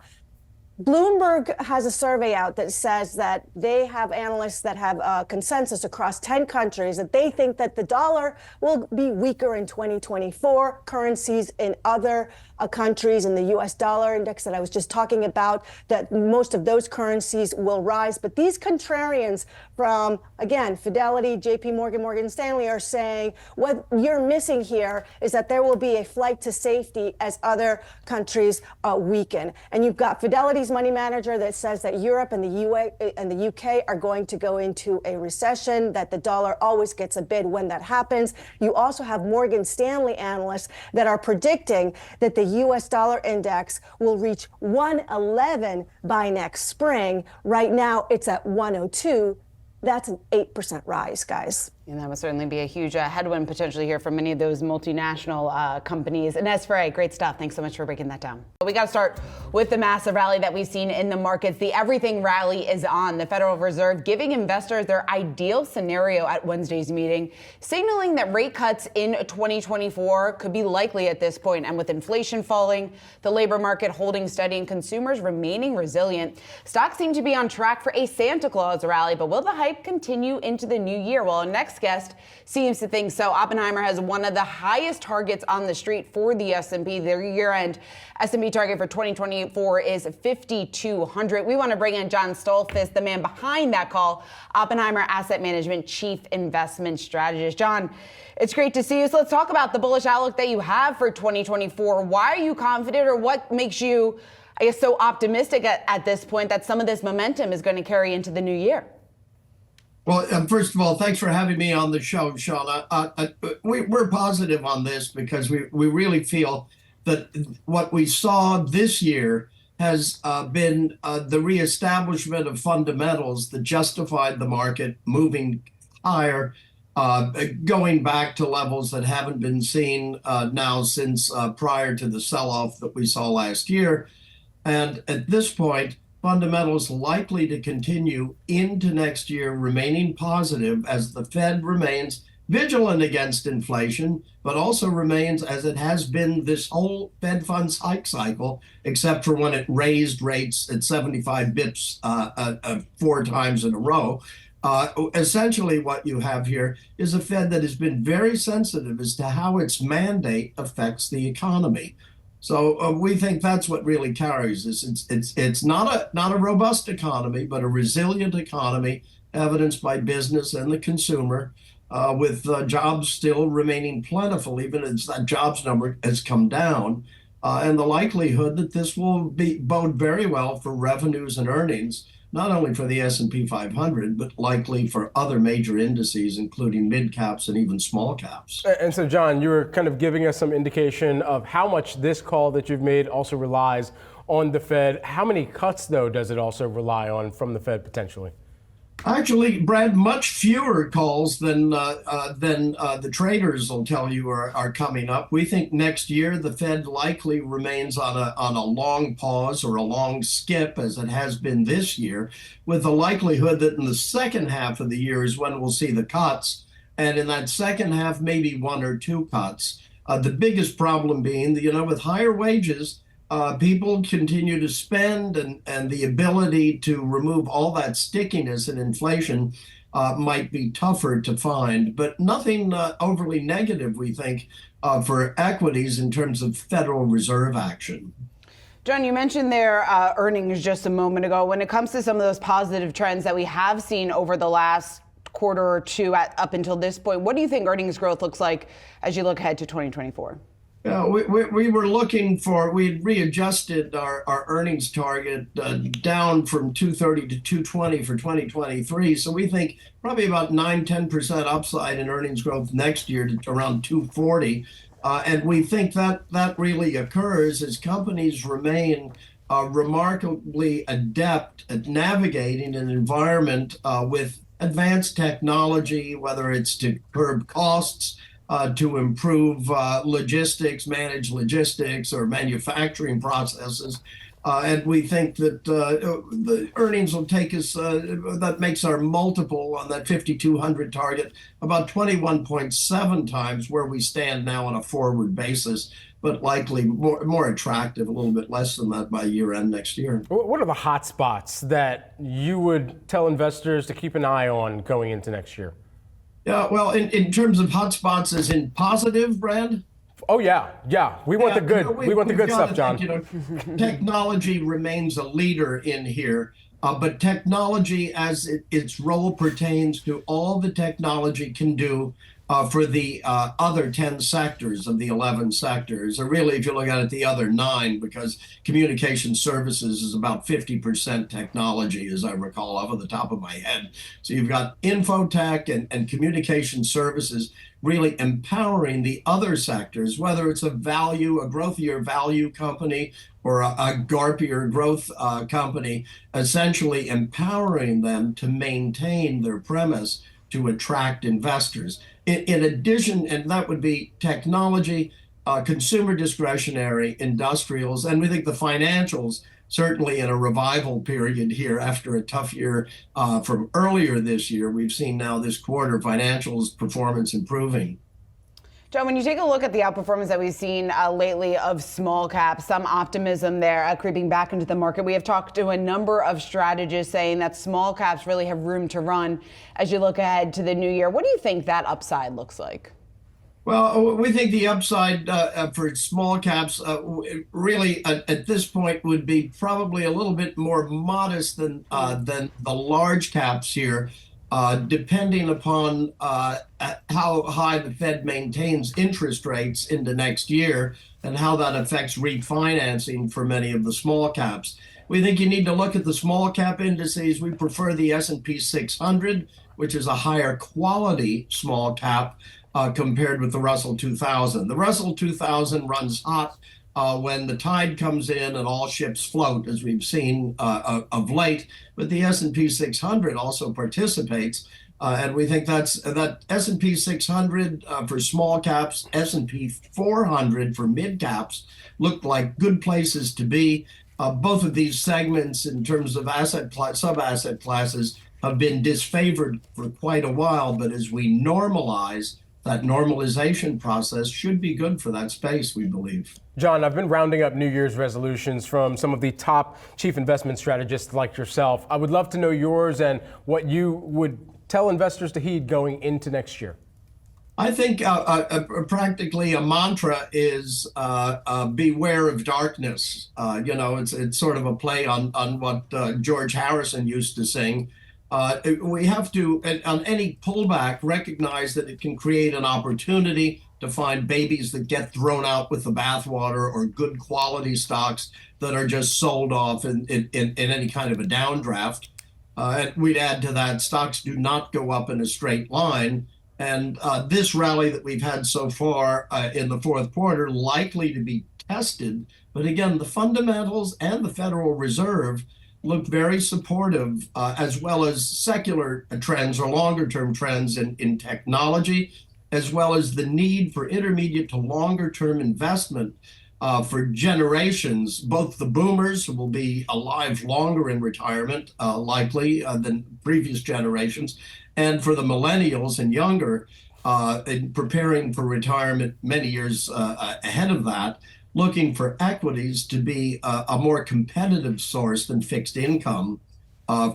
Bloomberg has a survey out that says that they have analysts that have a consensus across 10 countries that they think that the dollar will be weaker in 2024. Currencies in other countries in the US dollar index that I was just talking about, that most of those currencies will rise. But these contrarians from, again, Fidelity, JP Morgan, Morgan Stanley are saying what you're missing here is that there will be a flight to safety as other countries weaken. And you've got Fidelity's money manager that says that Europe and the UK are going to go into a recession, that the dollar always gets a bid when that happens. You also have Morgan Stanley analysts that are predicting that the US dollar index will reach 111 by next spring. Right now, it's at 102. That's an 8% rise, guys. And that would certainly be a huge headwind potentially here for many of those multinational companies. Inez Ferre, great stuff. Thanks so much for breaking that down. We got to start with the massive rally that we've seen in the markets. The everything rally is on. The Federal Reserve giving investors their ideal scenario at Wednesday's meeting, signaling that rate cuts in 2024 could be likely at this point. And with inflation falling, the labor market holding steady, and consumers remaining resilient, stocks seem to be on track for a Santa Claus rally. But will the hype continue into the new year? Well, our next guest seems to think so. Oppenheimer has one of the highest targets on the street for the S&P. Their year-end S&P target for 2024 is 5,200. We want to bring in John Stolfus, the man behind that call, Oppenheimer Asset Management Chief Investment Strategist. John, it's great to see you. So let's talk about the bullish outlook that you have for 2024. Why are you confident, or what makes you, I guess, so optimistic at this point that some of this momentum is going to carry into the new year? Well, first of all, thanks for having me on the show, Sean. We're positive on this because we really feel that what we saw this year has been the reestablishment of fundamentals that justified the market moving higher going back to levels that haven't been seen now since prior to the sell-off that we saw last year. And at this point, fundamentals likely to continue into next year, remaining positive as the Fed remains vigilant against inflation, but also remains, as it has been this whole Fed funds hike cycle, except for when it raised rates at 75 bips 4 times in a row. Essentially, what you have here is a Fed that has been very sensitive as to how its mandate affects the economy. So we think that's what really carries this. It's not a robust economy, but a resilient economy, evidenced by business and the consumer, with jobs still remaining plentiful, even as that jobs number has come down, and the likelihood that this will bode very well for revenues and earnings, not only for the S&P 500, but likely for other major indices, including mid caps and even small caps. And so, John, you were kind of giving us some indication of how much this call that you've made also relies on the Fed. How many cuts, though, does it also rely on from the Fed potentially? Actually, Brad, much fewer calls than the traders will tell you are coming up. We think next year the Fed likely remains on a long pause or a long skip, as it has been this year, with the likelihood that in the second half of the year is when we'll see the cuts, and in that second half, maybe 1 or 2 cuts. The biggest problem being that, with higher wages, people continue to spend, and the ability to remove all that stickiness and inflation might be tougher to find, but nothing overly negative, we think, for equities in terms of Federal Reserve action. John, you mentioned their earnings just a moment ago. When it comes to some of those positive trends that we have seen over the last quarter or two up until this point, what do you think earnings growth looks like as you look ahead to 2024? Yeah, we were looking for, we had readjusted our earnings target down from 230 to 220 for 2023. So we think probably about 9-10% upside in earnings growth next year to around 240. And we think that really occurs as companies remain remarkably adept at navigating an environment with advanced technology, whether it's to curb costs, to improve logistics, manage logistics or manufacturing processes. And we think that the earnings will take us, that makes our multiple on that 5,200 target about 21.7 times where we stand now on a forward basis, but likely more attractive, a little bit less than that by year end next year. What are the hot spots that you would tell investors to keep an eye on going into next year? Yeah, well, in terms of hotspots, as in positive, Brad? Oh, yeah. We want the good. We want the good stuff, John. Technology remains a leader in here, but technology, as its role pertains to all the technology can do for the other 10 sectors of the 11 sectors, or really, if you look at it, the other 9, because communication services is about 50% technology, as I recall off the top of my head. So you've got infotech and communication services really empowering the other sectors, whether it's a growthier value company or a garpier growth company, essentially empowering them to maintain their premise to attract investors. In addition, and that would be technology, consumer discretionary, industrials, and we think the financials, certainly in a revival period here after a tough year from earlier this year. We've seen now this quarter financials performance improving. John, when you take a look at the outperformance that we've seen lately of small caps, some optimism there creeping back into the market. We have talked to a number of strategists saying that small caps really have room to run as you look ahead to the new year. What do you think that upside looks like? Well, we think the upside for small caps really at this point would be probably a little bit more modest than the large caps here. Depending upon how high the Fed maintains interest rates into next year and how that affects refinancing for many of the small caps. We think you need to look at the small cap indices. We prefer the S&P 600, which is a higher quality small cap compared with the Russell 2000. The Russell 2000 runs hot when the tide comes in and all ships float, as we've seen of late. But the S&P 600 also participates, And we think that S&P 600 for small caps, S&P 400 for mid caps look like good places to be. Both of these segments in terms of sub-asset classes have been disfavored for quite a while, but as we normalize, that normalization process should be good for that space, we believe. John, I've been rounding up New Year's resolutions from some of the top chief investment strategists like yourself. I would love to know yours and what you would tell investors to heed going into next year. I think practically a mantra is beware of darkness. It's sort of a play on what George Harrison used to sing. We have to, on any pullback, recognize that it can create an opportunity to find babies that get thrown out with the bathwater, or good quality stocks that are just sold off in any kind of a downdraft. And we'd add to that, stocks do not go up in a straight line. And this rally that we've had so far in the fourth quarter likely to be tested. But again, the fundamentals and the Federal Reserve look very supportive, as well as secular trends or longer term trends in technology, as well as the need for intermediate to longer term investment for generations. Both the boomers will be alive longer in retirement, likely than previous generations, and for the millennials and younger, in preparing for retirement many years ahead of that, looking for equities to be a more competitive source than fixed income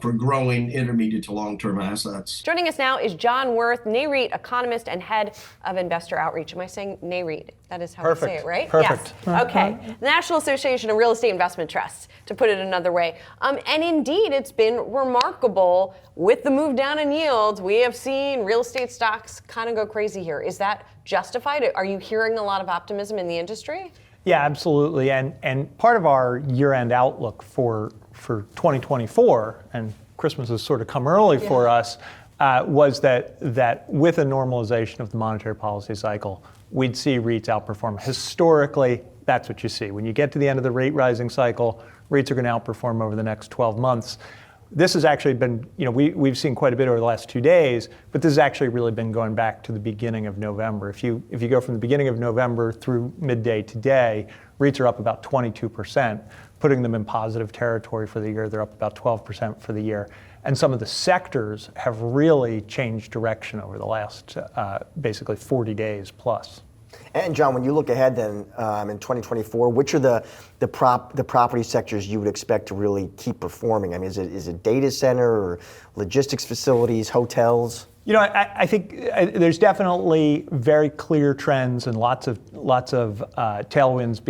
for growing intermediate to long-term assets. Joining us now is John Wirth, Nareit economist and head of investor outreach. Am I saying Nareit? That is how we say it, right? Perfect. Yes. Okay. The National Association of Real Estate Investment Trusts, to put it another way. And indeed, it's been remarkable. With the move down in yields, we have seen real estate stocks kind of go crazy here. Is that justified? Are you hearing a lot of optimism in the industry? Yeah, absolutely. And part of our year-end outlook for 2024, and Christmas has sort of come early for us, was that with a normalization of the monetary policy cycle, we'd see REITs outperform. Historically, that's what you see. When you get to the end of the rate rising cycle, REITs are going to outperform over the next 12 months. This has actually been, we've seen quite a bit over the last 2 days, but this has actually really been going back to the beginning of November. If you go from the beginning of November through midday today, REITs are up about 22%, putting them in positive territory for the year. They're up about 12% for the year. And some of the sectors have really changed direction over the last basically 40 days plus. And John, when you look ahead then in 2024, which are the property sectors you would expect to really keep performing? I mean, is it data center or logistics facilities, hotels? I think there's definitely very clear trends and lots of tailwinds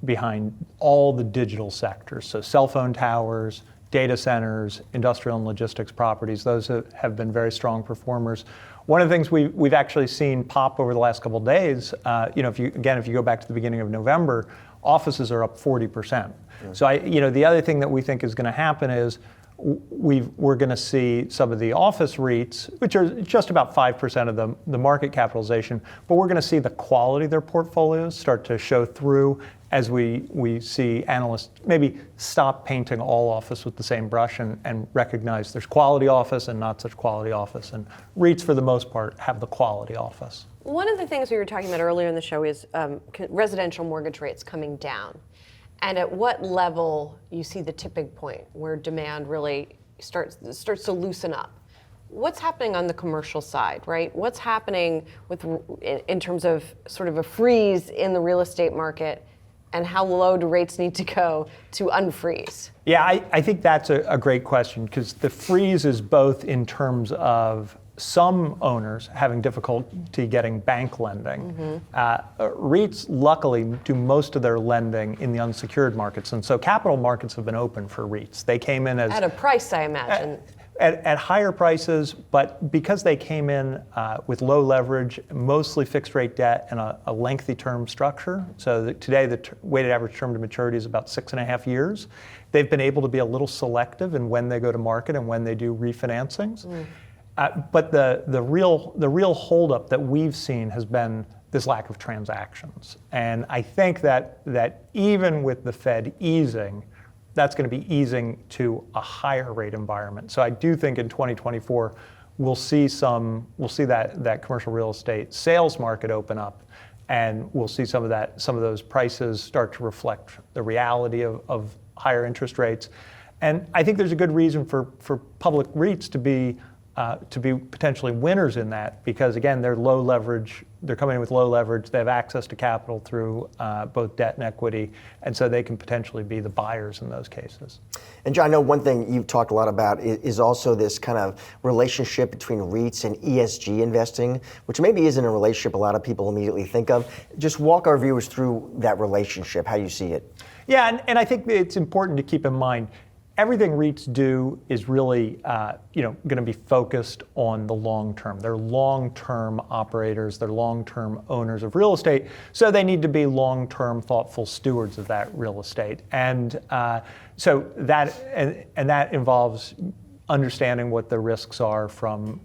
behind all the digital sectors. So cell phone towers, data centers, industrial and logistics properties, those have been very strong performers. One of the things we've actually seen pop over the last couple of days, if you go back to the beginning of November, offices are up 40%. So the other thing that we think is going to happen is we're going to see some of the office REITs, which are just about 5% of the market capitalization, but we're going to see the quality of their portfolios start to show through as we see analysts maybe stop painting all office with the same brush and recognize there's quality office and not such quality office. And REITs, for the most part, have the quality office. One of the things we were talking about earlier in the show is residential mortgage rates coming down. And at what level you see the tipping point where demand really starts to loosen up? What's happening on the commercial side, right? What's happening in terms of sort of a freeze in the real estate market, and how low do rates need to go to unfreeze? Yeah, I think that's a great question, because the freeze is both in terms of some owners having difficulty getting bank lending. REITs, luckily, do most of their lending in the unsecured markets. And so capital markets have been open for REITs. They came in at a price, I imagine. At higher prices, but because they came in with low leverage, mostly fixed rate debt, and a lengthy term structure. So today the weighted average term to maturity is about 6.5 years. They've been able to be a little selective in when they go to market and when they do refinancings. But the real holdup that we've seen has been this lack of transactions. And I think that even with the Fed easing, that's going to be easing to a higher rate environment. So I do think in 2024, we'll see that commercial real estate sales market open up, and we'll see some of those prices start to reflect the reality of higher interest rates. And I think there's a good reason for public REITs to be potentially winners in that, because again, they're low leverage. They're coming in with low leverage. They have access to capital through both debt and equity, and so they can potentially be the buyers in those cases. And John, I know one thing you've talked a lot about is also this kind of relationship between REITs and ESG investing, which maybe isn't a relationship a lot of people immediately think of. Just walk our viewers through that relationship, how you see it. Yeah, and I think it's important to keep in mind, everything REITs do is really, going to be focused on the long term. They're long-term operators. They're long-term owners of real estate. So they need to be long-term, thoughtful stewards of that real estate. And so that involves understanding what the risks are from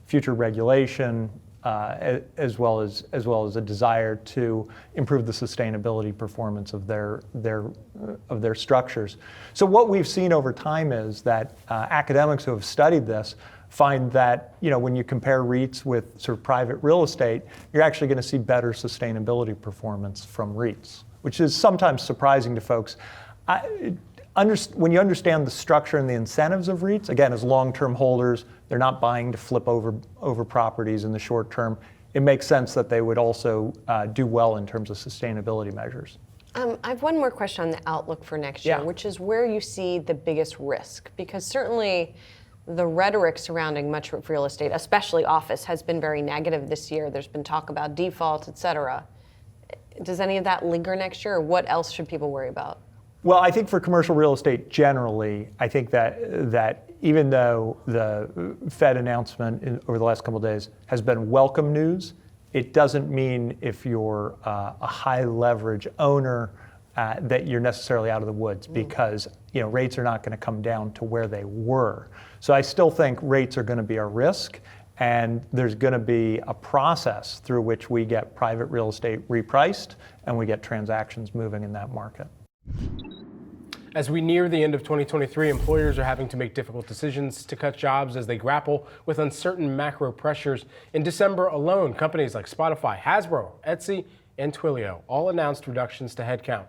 future regulation, as well as a desire to improve the sustainability performance of their structures. So what we've seen over time is that academics who have studied this find that when you compare REITs with sort of private real estate, you're actually going to see better sustainability performance from REITs, which is sometimes surprising to folks. When you understand the structure and the incentives of REITs, again, as long-term holders, they're not buying to flip over properties in the short term. It makes sense that they would also do well in terms of sustainability measures. I have one more question on the outlook for next year, which is where you see the biggest risk, because certainly the rhetoric surrounding much of real estate, especially office, has been very negative this year. There's been talk about default, et cetera. Does any of that linger next year, or what else should people worry about? Well, I think for commercial real estate generally, I think that even though the Fed announcement over the last couple of days has been welcome news, it doesn't mean if you're a high leverage owner that you're necessarily out of the woods, because rates are not going to come down to where they were. So I still think rates are going to be a risk, and there's going to be a process through which we get private real estate repriced and we get transactions moving in that market. As we near the end of 2023, employers are having to make difficult decisions to cut jobs as they grapple with uncertain macro pressures. In December alone, companies like Spotify, Hasbro, Etsy, and Twilio all announced reductions to headcount.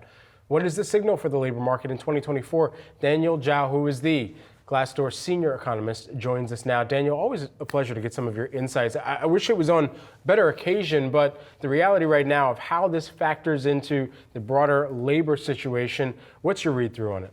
What is the signal for the labor market in 2024? Daniel Zhao, who is the Glassdoor senior economist, joins us now. Daniel, always a pleasure to get some of your insights. I wish it was on better occasion, but the reality right now of how this factors into the broader labor situation, what's your read through on it?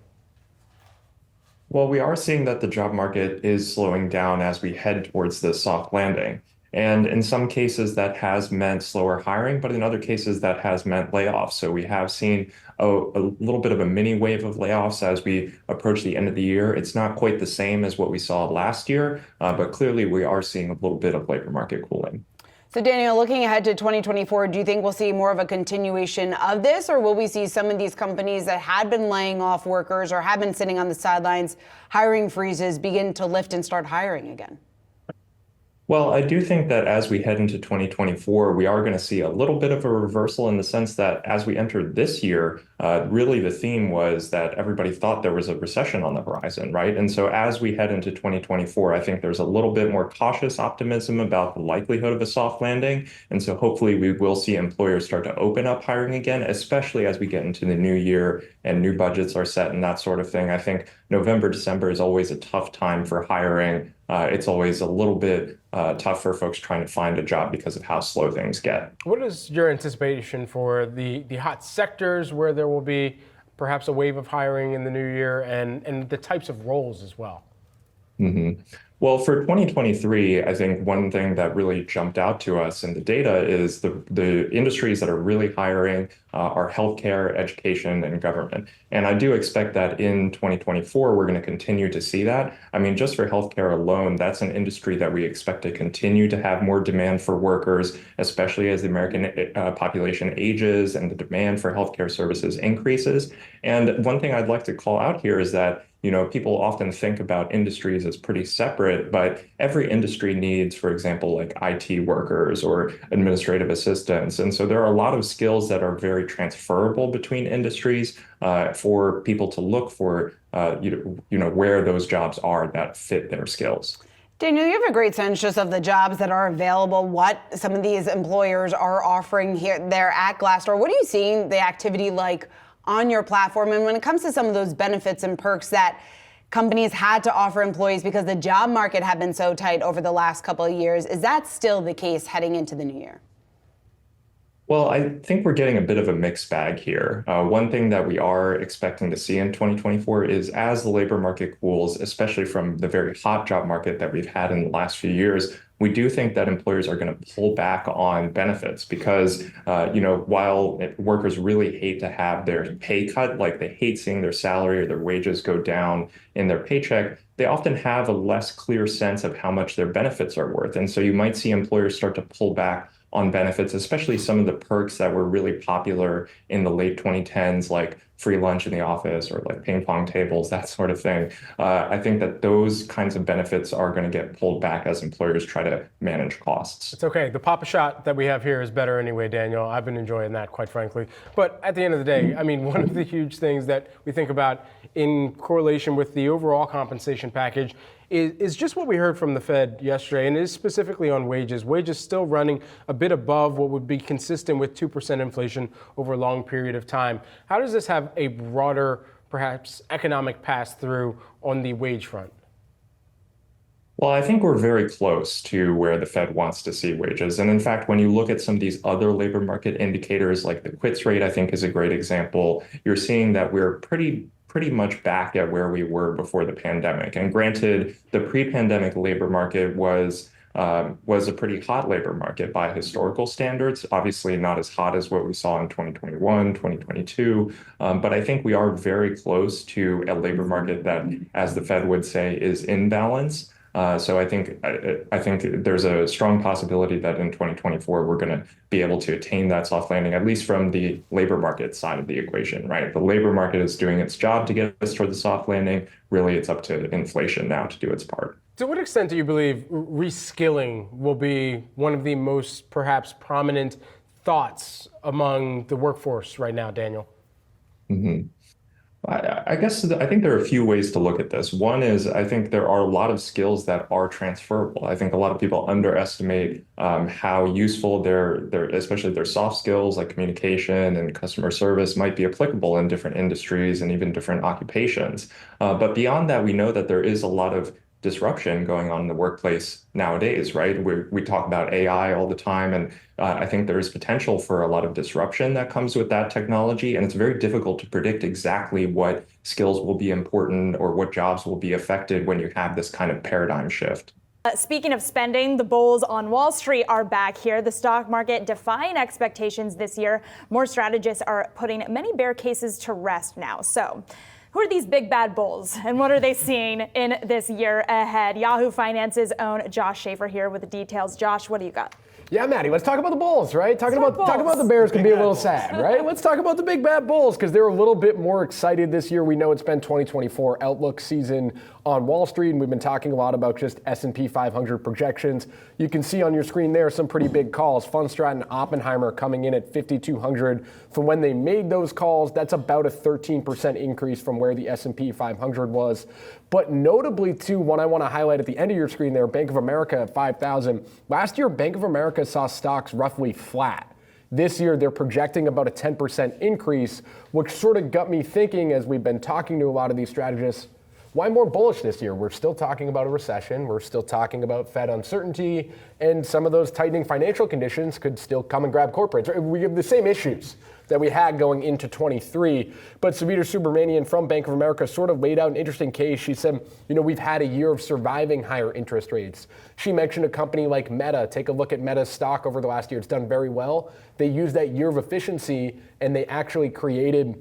Well, we are seeing that the job market is slowing down as we head towards the soft landing. And in some cases that has meant slower hiring, but in other cases that has meant layoffs. So we have seen a little bit of a mini wave of layoffs as we approach the end of the year. It's not quite the same as what we saw last year, but clearly we are seeing a little bit of labor market cooling. So Daniel, looking ahead to 2024, do you think we'll see more of a continuation of this, or will we see some of these companies that had been laying off workers or have been sitting on the sidelines, hiring freezes, begin to lift and start hiring again? Well, I do think that as we head into 2024, we are going to see a little bit of a reversal in the sense that as we entered this year, really the theme was that everybody thought there was a recession on the horizon, right? And so as we head into 2024, I think there's a little bit more cautious optimism about the likelihood of a soft landing. And so hopefully we will see employers start to open up hiring again, especially as we get into the new year and new budgets are set and that sort of thing. I think November, December is always a tough time for hiring. It's always a little bit tough for folks trying to find a job because of how slow things get. What is your anticipation for the hot sectors where there will be perhaps a wave of hiring in the new year, and the types of roles as well? Mm-hmm. Well, for 2023, I think one thing that really jumped out to us in the data is the industries that are really hiring are healthcare, education, and government. And I do expect that in 2024, we're going to continue to see that. I mean, just for healthcare alone, that's an industry that we expect to continue to have more demand for workers, especially as the American population ages and the demand for healthcare services increases. And one thing I'd like to call out here is that people often think about industries as pretty separate, but every industry needs, for example, like IT workers or administrative assistants. And so there are a lot of skills that are very transferable between industries for people to look for, where those jobs are that fit their skills. Daniel, you have a great sense just of the jobs that are available, what some of these employers are offering here there at Glassdoor. What are you seeing the activity like on your platform? And when it comes to some of those benefits and perks that companies had to offer employees because the job market had been so tight over the last couple of years, is that still the case heading into the new year? Well, I think we're getting a bit of a mixed bag here. One thing that we are expecting to see in 2024 is as the labor market cools, especially from the very hot job market that we've had in the last few years, we do think that employers are going to pull back on benefits because, while workers really hate to have their pay cut, like they hate seeing their salary or their wages go down in their paycheck, they often have a less clear sense of how much their benefits are worth. And so you might see employers start to pull back on benefits, especially some of the perks that were really popular in the late 2010s, like free lunch in the office or like ping pong tables, that sort of thing. I think that those kinds of benefits are going to get pulled back as employers try to manage costs. It's okay. The Papa Shot that we have here is better anyway, Daniel. I've been enjoying that, quite frankly. But at the end of the day, I mean, one of the huge things that we think about in correlation with the overall compensation package is just what we heard from the Fed yesterday, and is specifically on wages. Wages still running a bit above what would be consistent with 2% inflation over a long period of time. How does this have a broader, perhaps, economic pass-through on the wage front? Well, I think we're very close to where the Fed wants to see wages. And in fact, when you look at some of these other labor market indicators, like the quits rate, I think is a great example, you're seeing that we're pretty much back at where we were before the pandemic. And granted, the pre-pandemic labor market was a pretty hot labor market by historical standards, obviously not as hot as what we saw in 2021, 2022. But I think we are very close to a labor market that, as the Fed would say, is in balance. So I think there's a strong possibility that in 2024, we're going to be able to attain that soft landing, at least from the labor market side of the equation, right? The labor market is doing its job to get us toward the soft landing. Really, it's up to inflation now to do its part. To what extent do you believe reskilling will be one of the most perhaps prominent thoughts among the workforce right now, Daniel? Mm-hmm. I think there are a few ways to look at this. One is I think there are a lot of skills that are transferable. I think a lot of people underestimate how useful especially their soft skills like communication and customer service might be applicable in different industries and even different occupations. But beyond that, we know that there is a lot of disruption going on in the workplace nowadays, right? We talk about AI all the time, and I think there is potential for a lot of disruption that comes with that technology, and it's very difficult to predict exactly what skills will be important or what jobs will be affected when you have this kind of paradigm shift. Speaking of spending, the bulls on Wall Street are back here. The stock market defying expectations this year. More strategists are putting many bear cases to rest now. So, who are these big bad bulls and what are they seeing in this year ahead? Yahoo Finance's own Josh Schaefer here with the details. Josh, what do you got? Yeah, Maddie, let's talk about the Bulls, right? Talking about the Bears can be a little sad, right? Let's talk about the big bad Bulls because they're a little bit more excited this year. We know it's been 2024 outlook season on Wall Street, and we've been talking a lot about just S&P 500 projections. You can see on your screen there some pretty big calls. Fundstrat and Oppenheimer coming in at 5,200. From when they made those calls, that's about a 13% increase from where the S&P 500 was. But notably, too, one I want to highlight at the end of your screen there, Bank of America at 5,000. Last year, Bank of America saw stocks roughly flat. This year, they're projecting about a 10% increase, which sort of got me thinking as we've been talking to a lot of these strategists, why more bullish this year? We're still talking about a recession. We're still talking about Fed uncertainty, and some of those tightening financial conditions could still come and grab corporates. We have the same issues that we had going into 23. But Savita Subramanian from Bank of America sort of laid out an interesting case. She said, we've had a year of surviving higher interest rates. She mentioned a company like Meta. Take a look at Meta's stock over the last year. It's done very well. They used that year of efficiency, and they actually created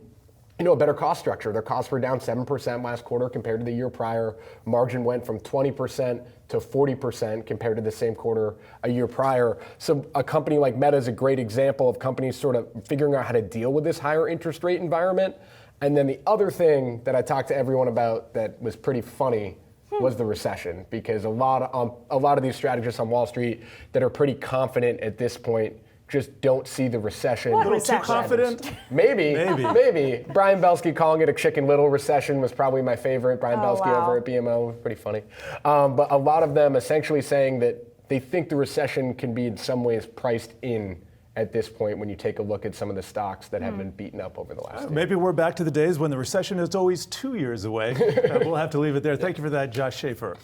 a better cost structure. Their costs were down 7% last quarter compared to the year prior. Margin went from 20% to 40% compared to the same quarter a year prior. So a company like Meta is a great example of companies sort of figuring out how to deal with this higher interest rate environment. And then the other thing that I talked to everyone about that was pretty funny was the recession, because a lot of these strategists on Wall Street that are pretty confident at this point just don't see the recession. A little too confident? Maybe. Brian Belsky calling it a Chicken Little recession was probably my favorite. Brian Belsky over at BMO, pretty funny. But a lot of them essentially saying that they think the recession can be in some ways priced in at this point when you take a look at some of the stocks that have been beaten up over the last year. Maybe we're back to the days when the recession is always 2 years away. We'll have to leave it there. Thank you for that, Josh Schaefer.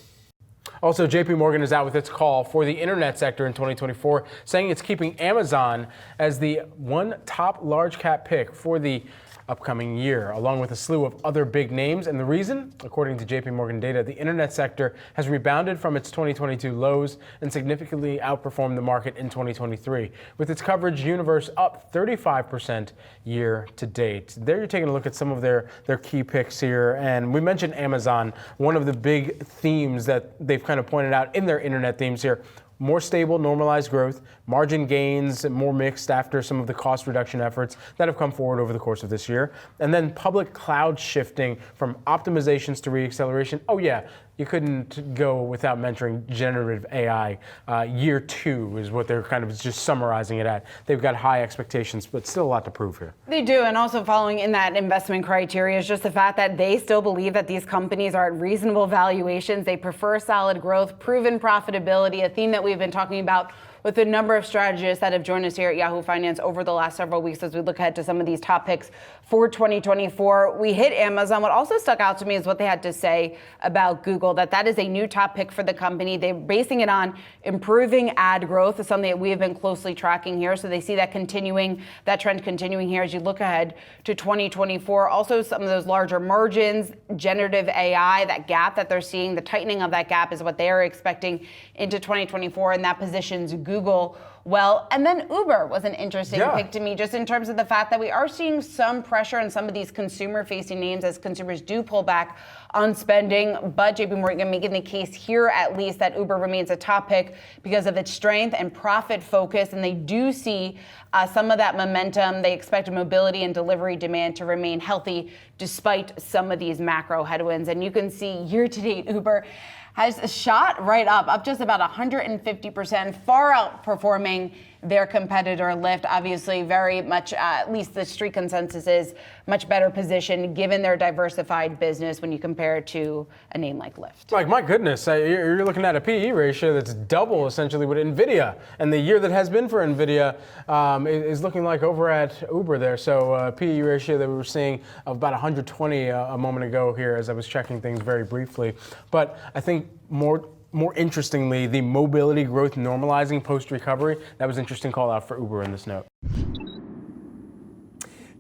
Also, JP Morgan is out with its call for the internet sector in 2024, saying it's keeping Amazon as the one top large cap pick for the upcoming year, along with a slew of other big names. And the reason, according to JP Morgan data, the internet sector has rebounded from its 2022 lows and significantly outperformed the market in 2023, with its coverage universe up 35% year to date. There you're taking a look at some of their key picks here. And we mentioned Amazon, one of the big themes that they've kind of pointed out in their internet themes here. More stable, normalized growth, margin gains, more mixed after some of the cost reduction efforts that have come forward over the course of this year. And then public cloud shifting from optimizations to reacceleration. Oh yeah, you couldn't go without mentioning generative AI. Year 2 is what they're kind of just summarizing it at. They've got high expectations, but still a lot to prove here. They do, and also following in that investment criteria is just the fact that they still believe that these companies are at reasonable valuations. They prefer solid growth, proven profitability, a theme that we've been talking about with a number of strategists that have joined us here at Yahoo Finance over the last several weeks as we look ahead to some of these top picks for 2024. We hit Amazon. What also stuck out to me is what they had to say about Google, that is a new top pick for the company. They're basing it on improving ad growth, is something that we have been closely tracking here. So they see that trend continuing here as you look ahead to 2024. Also, some of those larger margins, generative AI, that gap that they're seeing, the tightening of that gap is what they are expecting into 2024, and that positions Google well. And then Uber was an interesting pick to me, just in terms of the fact that we are seeing some pressure on some of these consumer-facing names as consumers do pull back on spending. But JP Morgan making the case here, at least, that Uber remains a top pick because of its strength and profit focus. And they do see some of that momentum. They expect mobility and delivery demand to remain healthy despite some of these macro headwinds. And you can see year-to-date Uber has shot right up just about 150%, far outperforming their competitor Lyft. Obviously, very much, at least the street consensus is much better positioned given their diversified business when you compare it to a name like Lyft. Like, my goodness, you're looking at a PE ratio that's double essentially what NVIDIA. And the year that has been for NVIDIA is looking like over at Uber there. So PE ratio that we were seeing of about 120 a moment ago here as I was checking things very briefly. But I think more interestingly, the mobility growth normalizing post-recovery, that was an interesting call out for Uber in this note.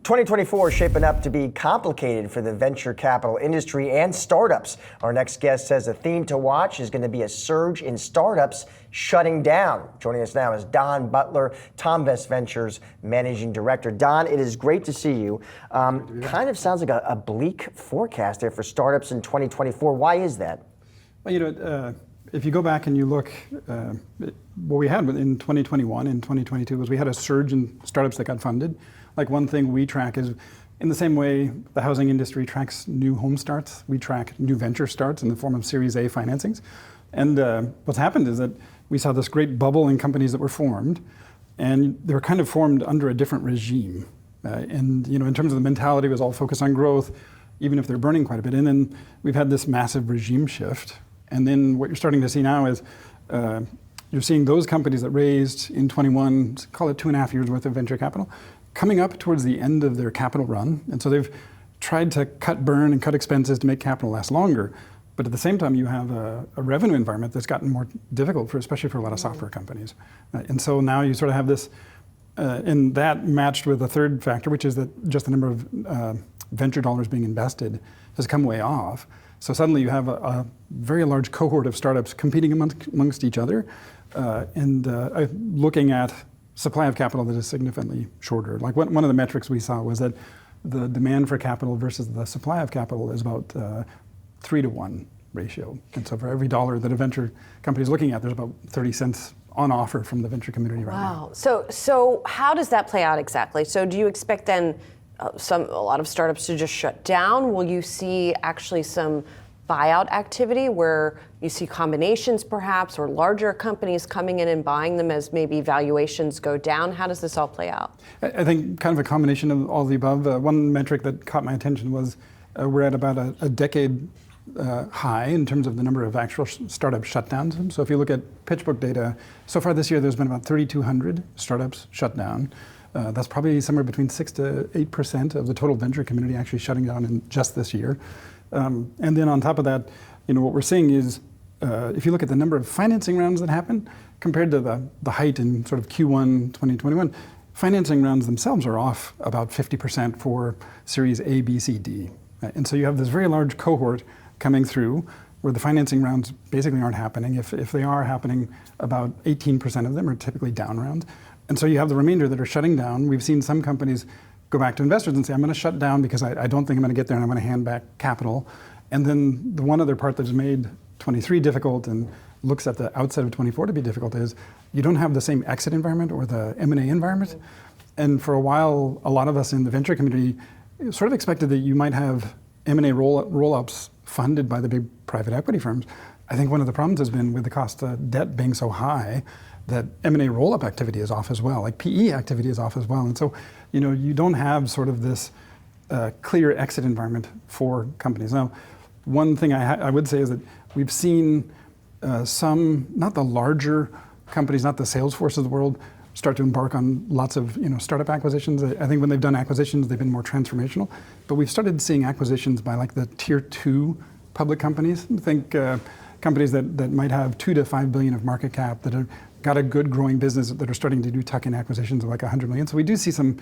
2024 is shaping up to be complicated for the venture capital industry and startups. Our next guest says a theme to watch is going to be a surge in startups shutting down. Joining us now is Don Butler, Tomvest Ventures Managing Director. Don, it is great to see you. Kind of sounds like a bleak forecast there for startups in 2024. Why is that? Well, if you go back and you look, what we had in 2021 and 2022 was we had a surge in startups that got funded. Like, one thing we track is, in the same way the housing industry tracks new home starts, we track new venture starts in the form of Series A financings. And what's happened is that we saw this great bubble in companies that were formed, and they were kind of formed under a different regime. And in terms of the mentality, it was all focused on growth, even if they're burning quite a bit. And then we've had this massive regime shift. And then what you're starting to see now is you're seeing those companies that raised in 21, call it 2.5 years worth of venture capital, coming up towards the end of their capital run. And so they've tried to cut burn and cut expenses to make capital last longer. But at the same time, you have a revenue environment that's gotten more difficult, especially for a lot of software companies. And so now you sort of have this, and that matched with a third factor, which is that just the number of venture dollars being invested has come way off. So suddenly you have a very large cohort of startups competing amongst each other and looking at supply of capital that is significantly shorter. Like, one of the metrics we saw was that the demand for capital versus the supply of capital is about 3-to-1 ratio. And so for every dollar that a venture company is looking at, there's about 30 cents on offer from the venture community right now. Wow. So how does that play out exactly? So do you expect then a lot of startups to just shut down? Will you see actually some buyout activity where you see combinations perhaps, or larger companies coming in and buying them as maybe valuations go down? How does this all play out? I think kind of a combination of all the above. One metric that caught my attention was we're at about a decade high in terms of the number of actual startup shutdowns. So if you look at PitchBook data, so far this year there's been about 3,200 startups shut down. That's probably somewhere between 6 to 8% of the total venture community actually shutting down in just this year. And then on top of that, what we're seeing is if you look at the number of financing rounds that happen compared to the height in sort of Q1 2021, financing rounds themselves are off about 50% for Series A, B, C, D. And so you have this very large cohort coming through where the financing rounds basically aren't happening. If they are happening, about 18% of them are typically down rounds. And so you have the remainder that are shutting down. We've seen some companies go back to investors and say, I'm going to shut down because I don't think I'm going to get there and I'm going to hand back capital. And then the one other part that's made 23 difficult and looks at the outset of 24 to be difficult is you don't have the same exit environment or the M&A environment. And for a while, a lot of us in the venture community sort of expected that you might have M&A roll-ups funded by the big private equity firms. I think one of the problems has been with the cost of debt being so high that M&A roll-up activity is off as well, like PE activity is off as well. And so, you don't have sort of this clear exit environment for companies. Now, one thing I would say is that we've seen some, not the larger companies, not the Salesforce of the world, start to embark on lots of startup acquisitions. I think when they've done acquisitions, they've been more transformational. But we've started seeing acquisitions by like the tier 2 public companies. Think companies that might have 2 to 5 billion of market cap that have got a good growing business that are starting to do tuck-in acquisitions of like 100 million. So we do see some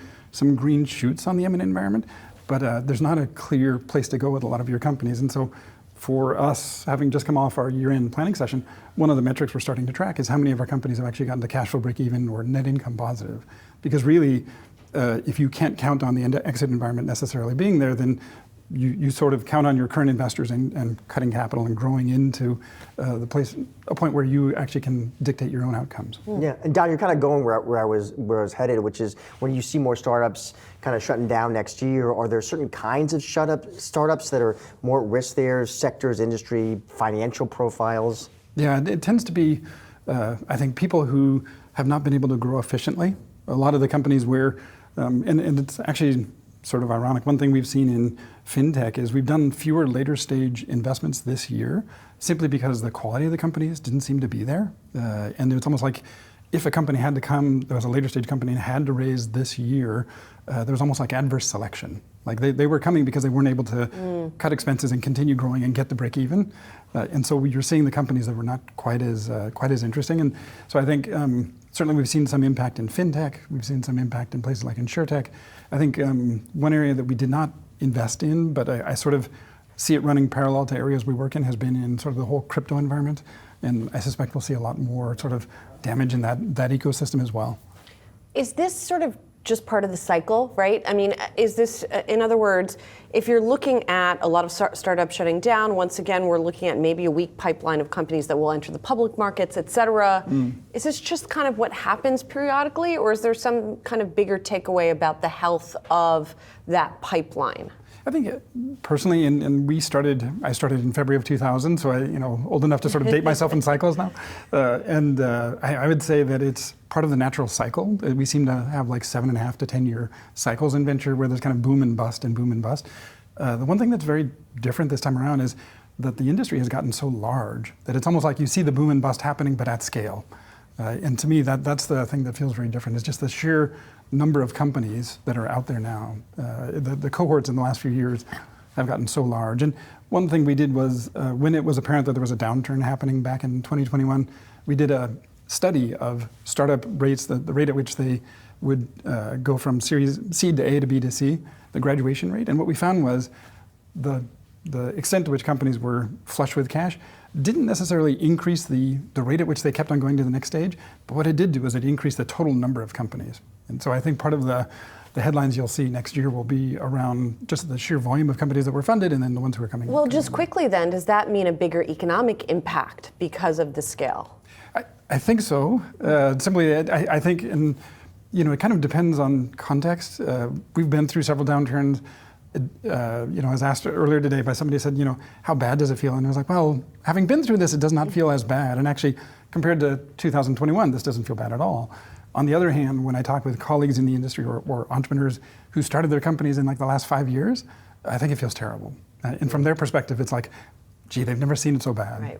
green shoots on the M&A environment, but there's not a clear place to go with a lot of your companies. And so for us, having just come off our year-end planning session, one of the metrics we're starting to track is how many of our companies have actually gotten to cash flow break even or net income positive. Because really, if you can't count on the exit environment necessarily being there, then you sort of count on your current investors and cutting capital and growing into a point where you actually can dictate your own outcomes. Yeah, and Don, you're kind of going where I was headed, which is when you see more startups kind of shutting down next year, are there certain kinds of startups that are more at risk there, sectors, industry, financial profiles? Yeah, it tends to be, I think, people who have not been able to grow efficiently. A lot of the companies where, and it's actually sort of ironic. One thing we've seen in fintech is we've done fewer later stage investments this year simply because the quality of the companies didn't seem to be there. And it's almost like if a company had to come, there was a later stage company and had to raise this year, there was almost like adverse selection. Like they were coming because they weren't able to cut expenses and continue growing and get the break even. And so you're seeing the companies that were not quite as interesting. And so I think certainly we've seen some impact in fintech. We've seen some impact in places like insurtech. I think one area that we did not invest in, but I sort of see it running parallel to areas we work in, has been in sort of the whole crypto environment. And I suspect we'll see a lot more sort of damage in that ecosystem as well. Is this sort of just part of the cycle, right? I mean, is this, in other words, if you're looking at a lot of startups shutting down, once again, we're looking at maybe a weak pipeline of companies that will enter the public markets, et cetera. Is this just kind of what happens periodically, or is there some kind of bigger takeaway about the health of that pipeline? I think personally, and I started in February of 2000, so old enough to sort of date myself in cycles now. I would say that it's part of the natural cycle. We seem to have like 7.5 to 10 year cycles in venture where there's kind of boom and bust and boom and bust. The one thing that's very different this time around is that the industry has gotten so large that it's almost like you see the boom and bust happening, but at scale. And to me, that's the thing that feels very different. It's just the sheer number of companies that are out there now. The cohorts in the last few years have gotten so large. And one thing we did was, when it was apparent that there was a downturn happening back in 2021, we did a study of startup rates, the rate at which they would go from Series C to A to B to C, the graduation rate. And what we found was the extent to which companies were flush with cash didn't necessarily increase the rate at which they kept on going to the next stage, but what it did do was it increased the total number of companies. And so I think part of the headlines you'll see next year will be around just the sheer volume of companies that were funded and then the ones who are coming. Well, just quickly then, does that mean a bigger economic impact because of the scale? I think so. Simply, I think, and it kind of depends on context. We've been through several downturns. I was asked earlier today by somebody who said, how bad does it feel? And I was like, well, having been through this, it does not feel as bad. And actually, compared to 2021, this doesn't feel bad at all. On the other hand, when I talk with colleagues in the industry or entrepreneurs who started their companies in like the last 5 years, I think it feels terrible. And from their perspective, it's like, gee, they've never seen it so bad. Right.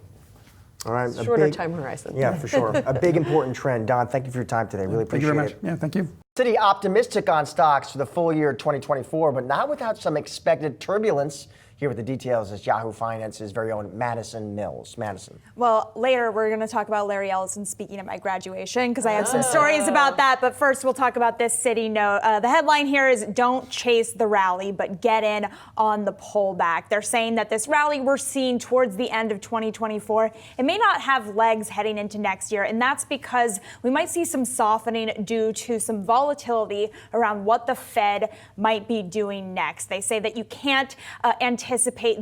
All right. Shorter time horizon. Yeah, for sure. A big important trend. Don, thank you for your time today. Really appreciate it. Thank you very much. Yeah, thank you. City optimistic on stocks for the full year 2024, but not without some expected turbulence. Here with the details is Yahoo Finance's very own Madison Mills. Madison. Well, later we're going to talk about Larry Ellison speaking at my graduation because I have some stories about that. But first, we'll talk about this Citi note. The headline here is "Don't chase the rally, but get in on the pullback." They're saying that this rally we're seeing towards the end of 2024, it may not have legs heading into next year, and that's because we might see some softening due to some volatility around what the Fed might be doing next. They say that you can't anticipate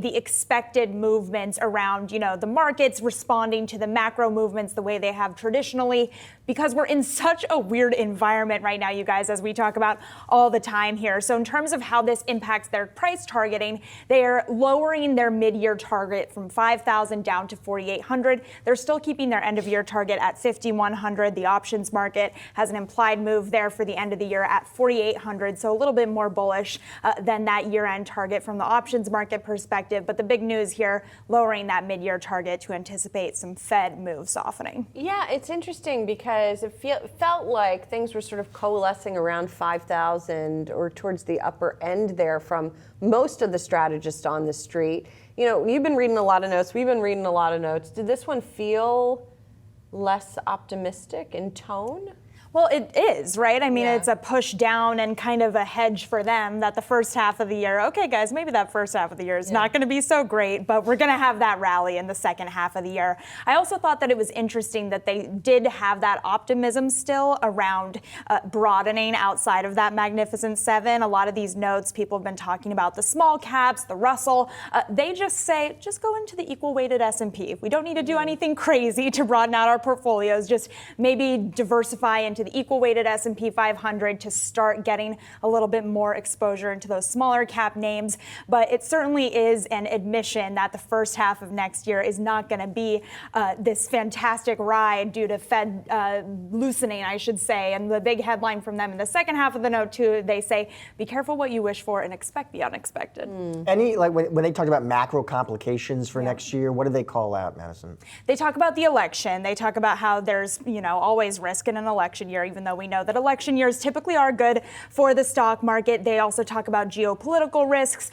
the expected movements around, the markets responding to the macro movements the way they have traditionally, because we're in such a weird environment right now, you guys, as we talk about all the time here. So in terms of how this impacts their price targeting, they are lowering their mid-year target from 5,000 down to 4,800. They're still keeping their end-of-year target at 5,100. The options market has an implied move there for the end of the year at 4,800, so a little bit more bullish than that year-end target from the options market perspective. But the big news here, lowering that mid-year target to anticipate some Fed move softening. Yeah, it's interesting because it felt like things were sort of coalescing around 5,000 or towards the upper end there from most of the strategists on the street. You've been reading a lot of notes. We've been reading a lot of notes. Did this one feel less optimistic in tone? Well, it is, right? I mean, it's a push down and kind of a hedge for them that the first half of the year, okay, guys, maybe that first half of the year is not going to be so great, but we're going to have that rally in the second half of the year. I also thought that it was interesting that they did have that optimism still around broadening outside of that Magnificent Seven. A lot of these notes, people have been talking about the small caps, the Russell. They just say, just go into the equal weighted S&P. We don't need to do anything crazy to broaden out our portfolios, just maybe diversify into the equal weighted S&P 500 to start getting a little bit more exposure into those smaller cap names. But it certainly is an admission that the first half of next year is not going to be this fantastic ride due to Fed loosening, I should say. And the big headline from them in the second half of the note, too, they say, be careful what you wish for and expect the unexpected. Any, when they talk about macro complications for next year, what do they call out, Madison? They talk about the election. They talk about how there's, always risk in an election year, even though we know that election years typically are good for the stock market. They also talk about geopolitical risks.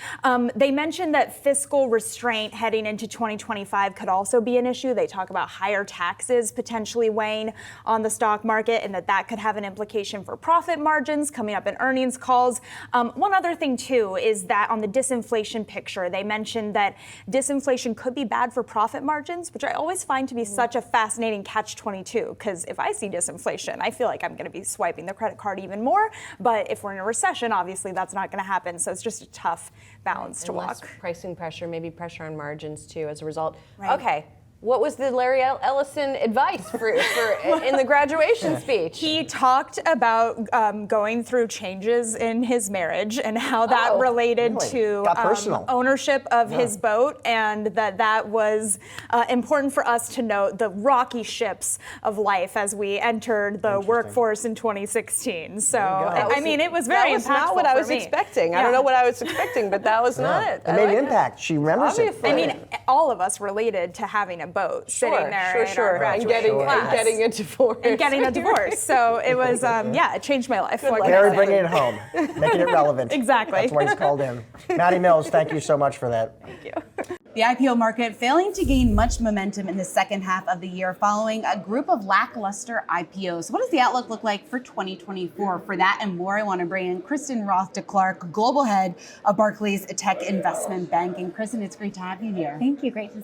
They mentioned that fiscal restraint heading into 2025 could also be an issue. They talk about higher taxes potentially weighing on the stock market and that could have an implication for profit margins coming up in earnings calls. One other thing, too, is that on the disinflation picture, they mentioned that disinflation could be bad for profit margins, which I always find to be such a fascinating catch-22, because if I see disinflation, I feel like I'm going to be swiping the credit card even more. But if we're in a recession, obviously that's not going to happen. So it's just a tough balance to walk. Pricing pressure, maybe pressure on margins too as a result. Right. Okay. What was the Larry Ellison advice for in the graduation speech? He talked about going through changes in his marriage and how that related to ownership of his boat, and that was important for us to note the rocky ships of life as we entered the workforce in 2016. So, I mean, it was very impactful. That was not what I was expecting. I don't know what I was expecting, but that was not it. It made an impact. She remembers it. I mean, all of us related to having a boat sitting there and getting a divorce. And getting a divorce. So it was, it changed my life. Gary bringing it home, making it relevant. Exactly. That's why he's called in. Maddie Mills, thank you so much for that. Thank you. The IPO market failing to gain much momentum in the second half of the year following a group of lackluster IPOs. What does the outlook look like for 2024? For that and more, I want to bring in Kristen Roth de Clark, Global Head of Barclays Tech Investment Banking. Kristen, it's great to have you here. Thank you. Great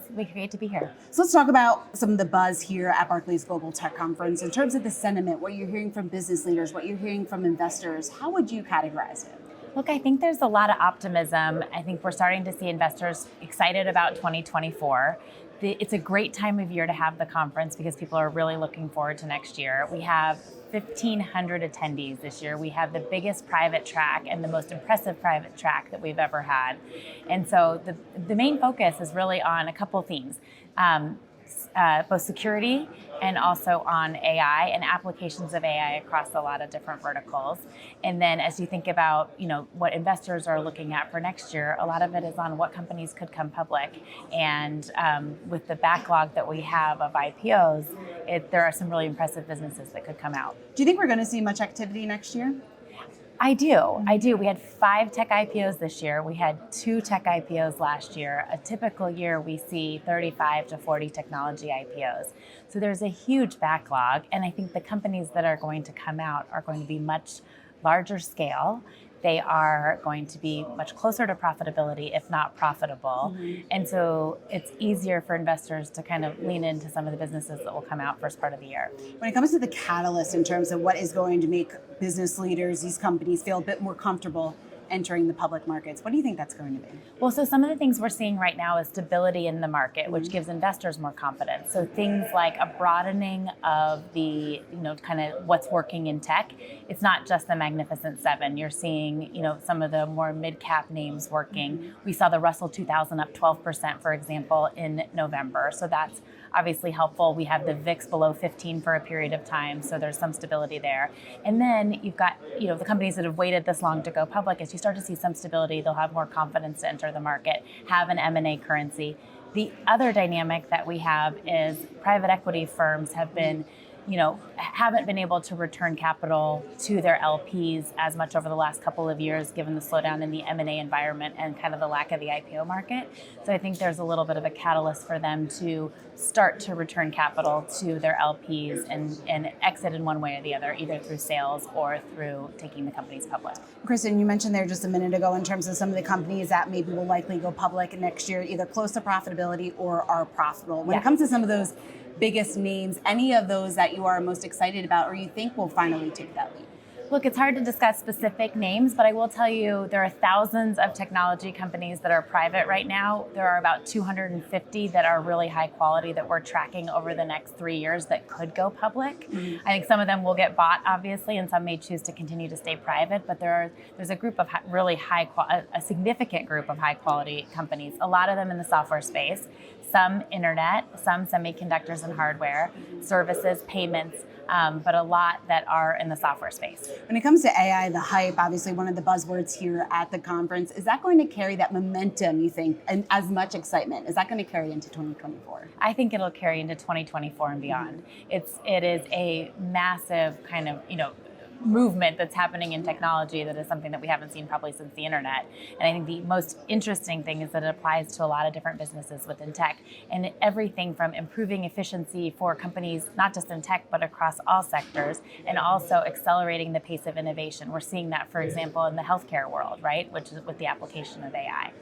to be here. So let's talk about some of the buzz here at Barclays Global Tech Conference. In terms of the sentiment, what you're hearing from business leaders, what you're hearing from investors, how would you categorize it? Look, I think there's a lot of optimism. I think we're starting to see investors excited about 2024. It's a great time of year to have the conference because people are really looking forward to next year. We have 1,500 attendees this year. We have the biggest private track and the most impressive private track that we've ever had. And so the main focus is really on a couple themes. Both security and also on AI and applications of AI across a lot of different verticals. And then as you think about, what investors are looking at for next year, a lot of it is on what companies could come public. And with the backlog that we have of IPOs, there are some really impressive businesses that could come out. Do you think we're going to see much activity next year? I do. We had 5 tech IPOs this year. We had 2 tech IPOs last year. A typical year, we see 35 to 40 technology IPOs. So there's a huge backlog. And I think the companies that are going to come out are going to be much larger scale. They are going to be much closer to profitability, if not profitable. And so it's easier for investors to kind of lean into some of the businesses that will come out first part of the year. When it comes to the catalyst in terms of what is going to make business leaders, these companies, feel a bit more comfortable entering the public markets, what do you think that's going to be? Well, so some of the things we're seeing right now is stability in the market, which gives investors more confidence. So things like a broadening of the, kind of what's working in tech. It's not just the Magnificent Seven. You're seeing, some of the more mid-cap names working. We saw the Russell 2000 up 12%, for example, in November. So that's obviously helpful. We have the VIX below 15 for a period of time, so there's some stability there. And then you've got, the companies that have waited this long to go public. As you start to see some stability, they'll have more confidence to enter the market, have an M&A currency. The other dynamic that we have is private equity firms have been, haven't been able to return capital to their LPs as much over the last couple of years, given the slowdown in the M&A environment and kind of the lack of the IPO market. So I think there's a little bit of a catalyst for them to start to return capital to their LPs and exit in one way or the other, either through sales or through taking the companies public. Kristen, you mentioned there just a minute ago in terms of some of the companies that maybe will likely go public next year, either close to profitability or are profitable. When it comes to some of those biggest names, any of those that you are most excited about or you think will finally take that leap? Look, it's hard to discuss specific names, but I will tell you there are thousands of technology companies that are private right now. There are about 250 that are really high quality that we're tracking over the next 3 years that could go public. I think some of them will get bought, obviously, and some may choose to continue to stay private, but there's a group of really a significant group of high quality companies, a lot of them in the software space, some internet, some semiconductors and hardware, services, payments, but a lot that are in the software space. When it comes to AI, the hype, obviously one of the buzzwords here at the conference, is that going to carry that momentum, you think, and as much excitement? Is that going to carry into 2024? I think it'll carry into 2024 and beyond. It is a massive kind of, movement that's happening in technology that is something that we haven't seen probably since the internet. And I think the most interesting thing is that it applies to a lot of different businesses within tech, and everything from improving efficiency for companies, not just in tech, but across all sectors, and also accelerating the pace of innovation. We're seeing that, for example, in the healthcare world, right, which is with the application of AI.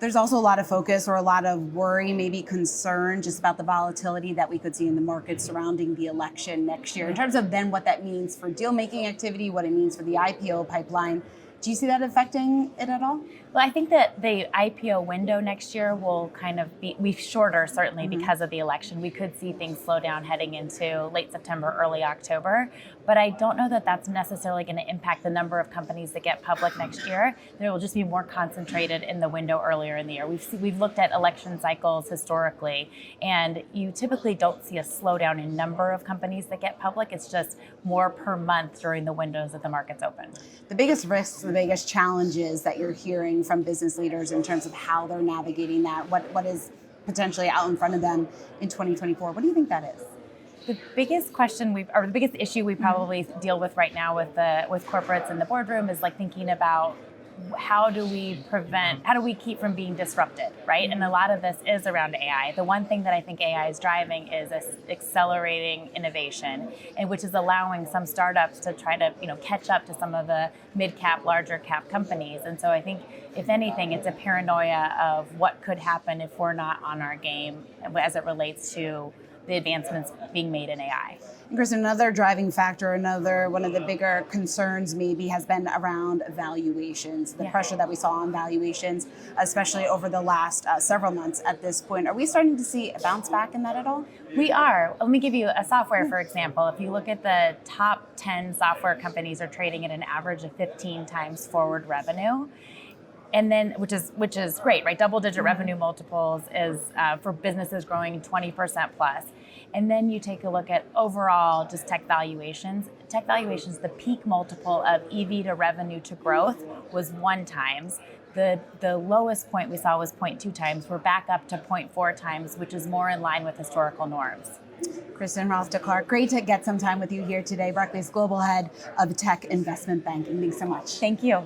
There's also a lot of focus or a lot of worry, maybe concern, just about the volatility that we could see in the market surrounding the election next year. In terms of then what that means for deal-making activity, what it means for the IPO pipeline, do you see that affecting it at all? Well, I think that the IPO window next year will kind of be shorter, certainly because of the election. We could see things slow down heading into late September, early October. But I don't know that that's necessarily going to impact the number of companies that get public next year. There will just be more concentrated in the window earlier in the year. We've looked at election cycles historically, and you typically don't see a slowdown in number of companies that get public. It's just more per month during the windows that the market's open. The biggest risks, the biggest challenges that you're hearing from business leaders in terms of how they're navigating that, what is potentially out in front of them in 2024, what do you think that is? The biggest question the biggest issue we probably deal with right now with corporates in the boardroom is like thinking about how do we keep from being disrupted, right? And a lot of this is around AI. The one thing that I think AI is driving is accelerating innovation, and which is allowing some startups to try to catch up to some of the mid-cap, larger cap companies. And so I think, if anything, it's a paranoia of what could happen if we're not on our game as it relates to the advancements being made in AI. Chris, another driving factor, another one of the bigger concerns maybe has been around valuations, the pressure that we saw on valuations, especially over the last several months at this point. Are we starting to see a bounce back in that at all? We are. Let me give you a software, for example. If you look at the top 10 software companies are trading at an average of 15 times forward revenue. And then, which is great, right? Double-digit revenue multiples is for businesses growing 20% plus. And then you take a look at overall just tech valuations. Tech valuations, the peak multiple of EV to revenue to growth was 1 times. The lowest point we saw was 0.2 times. We're back up to 0.4 times, which is more in line with historical norms. Kristen Roth-DeClark, great to get some time with you here today. Barclays Global Head of Tech Investment Banking. Thanks so much. Thank you.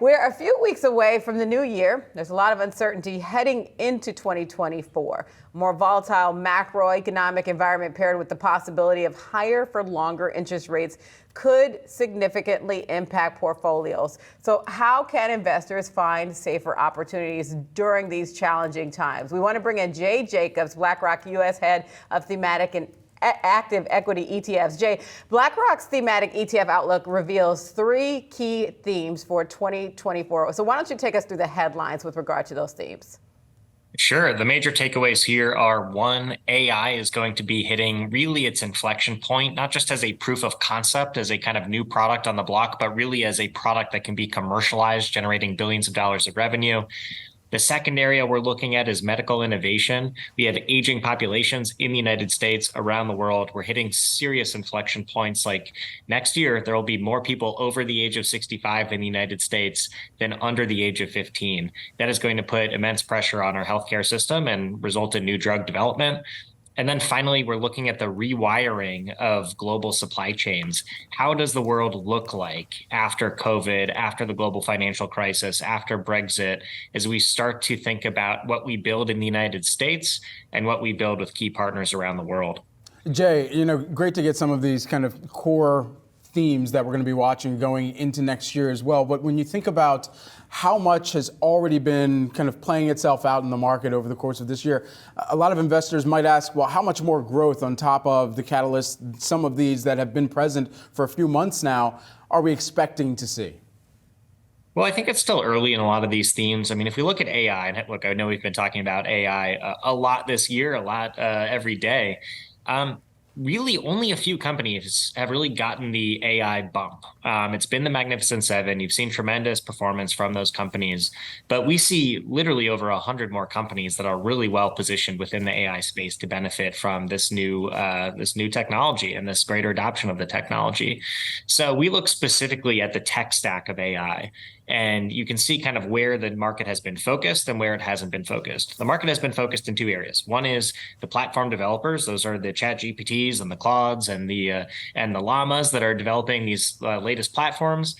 We're a few weeks away from the new year. There's a lot of uncertainty heading into 2024. More volatile macroeconomic environment paired with the possibility of higher for longer interest rates could significantly impact portfolios. So how can investors find safer opportunities during these challenging times? We want to bring in Jay Jacobs, BlackRock U.S. Head of Thematic and Active Equity ETFs. Jay, BlackRock's thematic ETF outlook reveals 3 key themes for 2024. So why don't you take us through the headlines with regard to those themes? Sure. The major takeaways here are 1, AI is going to be hitting really its inflection point, not just as a proof of concept, as a kind of new product on the block, but really as a product that can be commercialized, generating billions of dollars of revenue. The second area we're looking at is medical innovation. We have aging populations in the United States, around the world. We're hitting serious inflection points. Like next year, there will be more people over the age of 65 in the United States than under the age of 15. That is going to put immense pressure on our healthcare system and result in new drug development. And then finally, we're looking at the rewiring of global supply chains. How does the world look like after COVID, after the global financial crisis, after Brexit, as we start to think about what we build in the United States and what we build with key partners around the world? Jay, great to get some of these kind of core themes that we're going to be watching going into next year as well. But when you think about how much has already been kind of playing itself out in the market over the course of this year, a lot of investors might ask, well, how much more growth on top of the catalysts, some of these that have been present for a few months now, are we expecting to see? Well, I think it's still early in a lot of these themes. I mean, if we look at AI, and look, I know we've been talking about AI a lot this year, a lot every day. Really, only a few companies have really gotten the AI bump. It's been the Magnificent Seven. You've seen tremendous performance from those companies, but we see literally over 100 more companies that are really well positioned within the AI space to benefit from this new technology and this greater adoption of the technology. So we look specifically at the tech stack of AI. And you can see kind of where the market has been focused and where it hasn't been focused. The market has been focused in 2 areas. One is the platform developers. Those are the ChatGPTs and the Claudes and the Llamas that are developing these latest platforms.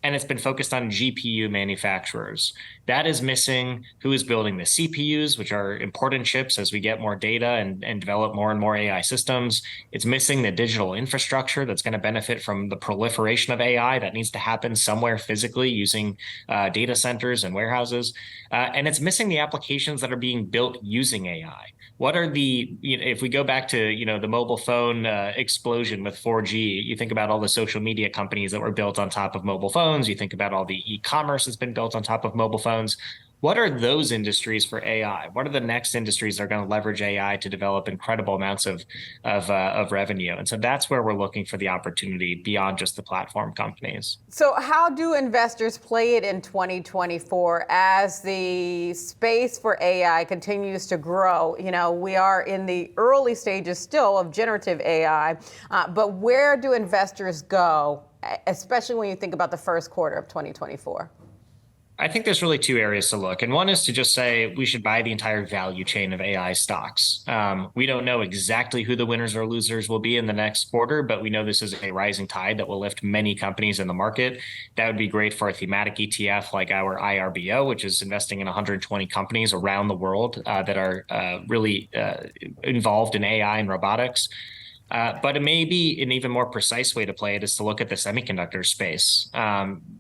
And it's been focused on GPU manufacturers. That is missing who is building the CPUs, which are important chips as we get more data and develop more and more AI systems. It's missing the digital infrastructure that's going to benefit from the proliferation of AI that needs to happen somewhere physically using data centers and warehouses. And it's missing the applications that are being built using AI. What are if we go back to, the mobile phone explosion with 4G, you think about all the social media companies that were built on top of mobile phones. You think about all the e-commerce that's been built on top of mobile phones. What are those industries for AI? What are the next industries that are going to leverage AI to develop incredible amounts of revenue? And so that's where we're looking for the opportunity beyond just the platform companies. So how do investors play it in 2024 as the space for AI continues to grow? We are in the early stages still of generative AI, but where do investors go, especially when you think about the first quarter of 2024? I think there's really 2 areas to look. And one is to just say we should buy the entire value chain of AI stocks. We don't know exactly who the winners or losers will be in the next quarter, but we know this is a rising tide that will lift many companies in the market. That would be great for a thematic ETF like our IRBO, which is investing in 120 companies around the world that are really involved in AI and robotics. But it may be an even more precise way to play it is to look at the semiconductor space.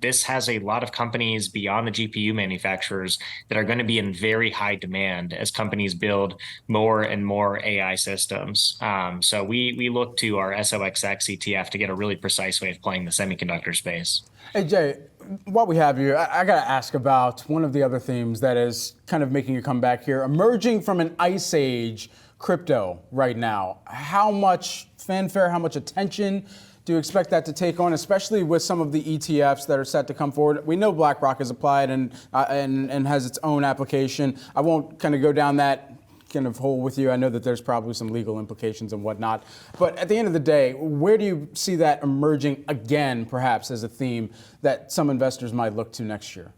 This has a lot of companies beyond the GPU manufacturers that are going to be in very high demand as companies build more and more AI systems. So we look to our SOXX ETF to get a really precise way of playing the semiconductor space. Hey, Jay, while we have you, I got to ask about one of the other themes that is kind of making a comeback here. Emerging from an ice age, crypto right now. How much fanfare, how much attention do you expect that to take on, especially with some of the ETFs that are set to come forward? We know BlackRock has applied and has its own application. I won't kind of go down that kind of hole with you. I know that there's probably some legal implications and whatnot. But at the end of the day, where do you see that emerging again, perhaps as a theme that some investors might look to next year?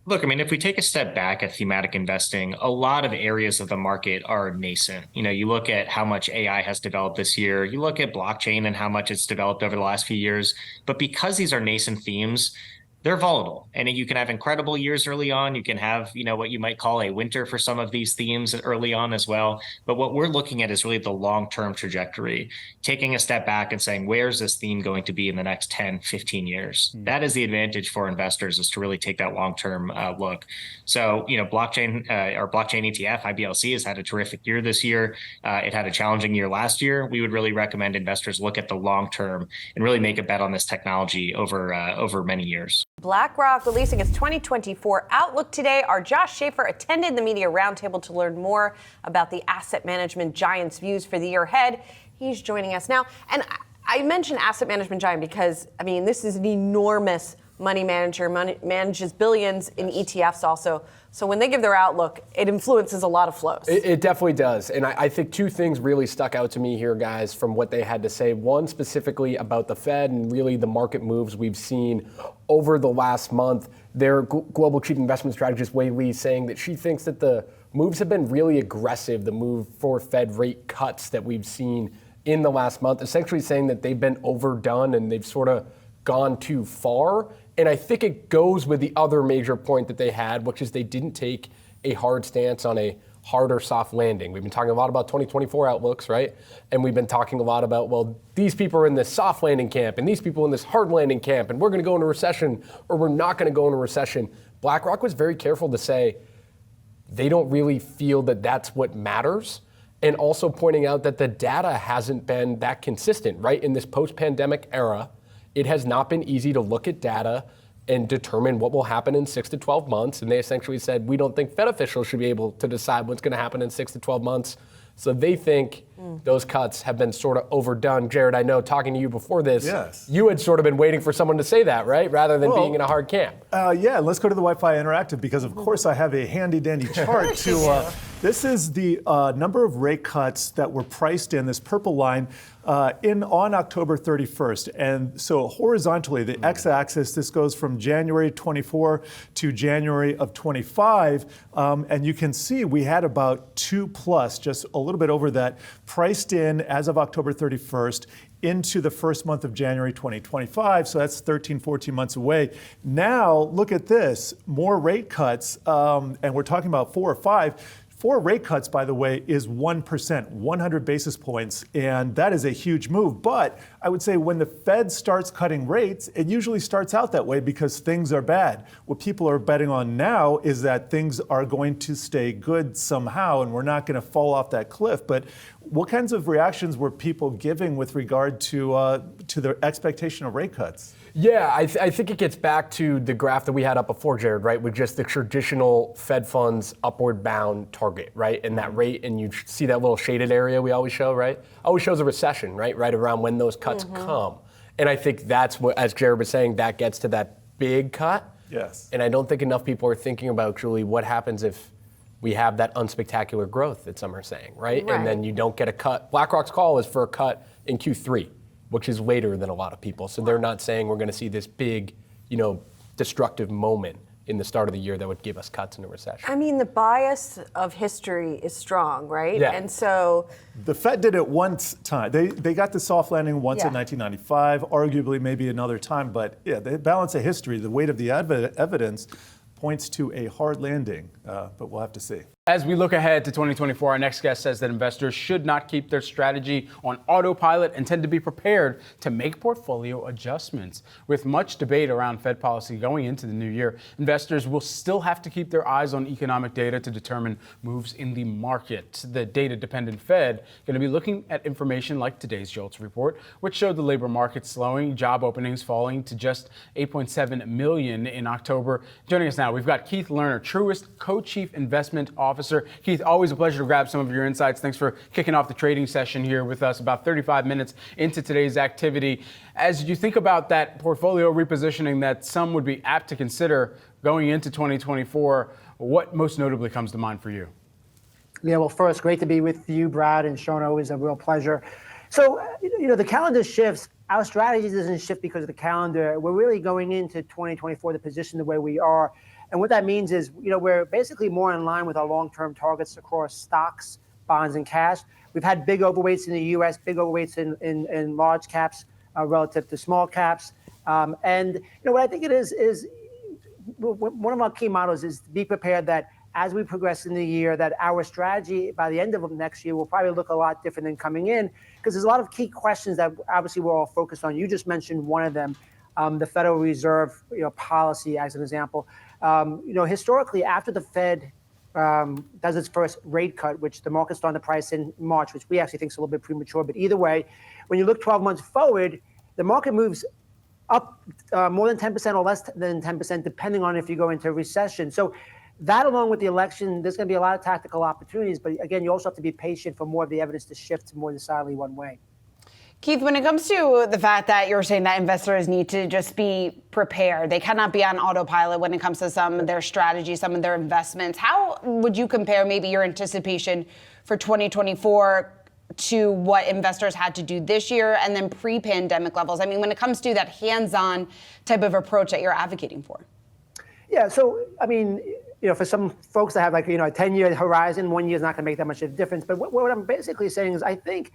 Look, I mean, if we take a step back at thematic investing, a lot of areas of the market are nascent. You look at how much AI has developed this year, you look at blockchain and how much it's developed over the last few years. But because these are nascent themes, they're volatile, and you can have incredible years early on. You can have, what you might call a winter for some of these themes early on as well. But what we're looking at is really the long-term trajectory, taking a step back and saying, where's this theme going to be in the next 10, 15 years? That is the advantage for investors, is to really take that long-term look. So, blockchain or blockchain ETF, IBLC, has had a terrific year this year. It had a challenging year last year. We would really recommend investors look at the long-term and really make a bet on this technology over many years. BlackRock releasing its 2024 outlook today. Our Josh Schaefer attended the media roundtable to learn more about the asset management giant's views for the year ahead. He's joining us now. And I mentioned asset management giant because, this is an enormous money manager, manages billions in ETFs also. So when they give their outlook, it influences a lot of flows. It definitely does. And I think two things really stuck out to me here, guys, from what they had to say. One, specifically about the Fed and really the market moves we've seen over the last month. Their global chief investment strategist, Wei Li, saying that she thinks that the moves have been really aggressive, the move for Fed rate cuts that we've seen in the last month, essentially saying that they've been overdone and they've sort of gone too far. And I think it goes with the other major point that they had, which is they didn't take a hard stance on a hard or soft landing. We've been talking a lot about 2024 outlooks, right? And we've been talking a lot about, well, these people are in this soft landing camp and these people in this hard landing camp, and we're going to go into recession or we're not going to go into recession. BlackRock was very careful to say they don't really feel that that's what matters. And also pointing out that the data hasn't been that consistent, right? In this post-pandemic era, it has not been easy to look at data and determine what will happen in 6 to 12 months. And they essentially said, we don't think Fed officials should be able to decide what's going to happen in 6 to 12 months. So they think those cuts have been sort of overdone. Jared, I know talking to you before this, you had sort of been waiting for someone to say that, right? Rather than being in a hard camp. Yeah, let's go to the Wi-Fi Interactive because, of course, I have a handy-dandy chart to. This is the number of rate cuts that were priced in this purple line on October 31st. And so horizontally, the x-axis, this goes from January 24 to January of 25. And you can see we had about 2+, just a little bit over that, priced in as of October 31st into the first month of January 2025. So that's 13, 14 months away. Now, look at this, more rate cuts, and we're talking about 4 or 5. 4 rate cuts, by the way, is 1%, 100 basis points, and that is a huge move. But I would say when the Fed starts cutting rates, it usually starts out that way because things are bad. What people are betting on now is that things are going to stay good somehow, and we're not going to fall off that cliff. But what kinds of reactions were people giving with regard to their expectation of rate cuts? Yeah, I think it gets back to the graph that we had up before, Jared, right, with just the traditional Fed funds upward bound target, right, and that rate, and you see that little shaded area we always show, right? Always shows a recession, right around when those cuts come. And I think that's what, as Jared was saying, that gets to that big cut. Yes. And I don't think enough people are thinking about, Julie, what happens if we have that unspectacular growth that some are saying, right? And then you don't get a cut. BlackRock's call is for a cut in Q3, which is later than a lot of people. So they're not saying we're going to see this big, destructive moment in the start of the year that would give us cuts in a recession. I mean, the bias of history is strong, right? Yeah. And so the Fed did it once time. They got the soft landing once in 1995, arguably maybe another time. But yeah, the balance of history, the weight of the evidence points to a hard landing, but we'll have to see. As we look ahead to 2024, our next guest says that investors should not keep their strategy on autopilot and tend to be prepared to make portfolio adjustments. With much debate around Fed policy going into the new year, investors will still have to keep their eyes on economic data to determine moves in the market. The data-dependent Fed going to be looking at information like today's JOLTS report, which showed the labor market slowing, job openings falling to just 8.7 million in October. Joining us now, we've got Keith Lerner, Truist Co-Chief Investment Officer. Keith, always a pleasure to grab some of your insights. Thanks for kicking off the trading session here with us about 35 minutes into today's activity. As you think about that portfolio repositioning that some would be apt to consider going into 2024, what most notably comes to mind for you? Yeah, well, first, great to be with you, Brad and Sean. Always a real pleasure. So, the calendar shifts. Our strategy doesn't shift because of the calendar. We're really going into 2024 to position the way we are. And what that means is, we're basically more in line with our long-term targets across stocks, bonds, and cash. We've had big overweights in the U.S., big overweights in large caps relative to small caps. And what I think it is one of our key models is to be prepared that as we progress in the year, that our strategy by the end of next year will probably look a lot different than coming in, because there's a lot of key questions that obviously we're all focused on. You just mentioned one of them, the Federal Reserve policy as an example. Historically, after the Fed does its first rate cut, which the market's starting to price in March, which we actually think is a little bit premature, but either way, when you look 12 months forward, the market moves up more than 10% or less than 10%, depending on if you go into a recession. So that, along with the election, there's going to be a lot of tactical opportunities. But again, you also have to be patient for more of the evidence to shift more decidedly one way. Keith, when it comes to the fact that you're saying that investors need to just be prepared, they cannot be on autopilot when it comes to some of their strategies, some of their investments. How would you compare maybe your anticipation for 2024 to what investors had to do this year and then pre-pandemic levels? I mean, when it comes to that hands-on type of approach that you're advocating for. Yeah, so, I mean, for some folks that have a 10-year horizon, 1 year is not going to make that much of a difference. But what I'm basically saying is I think,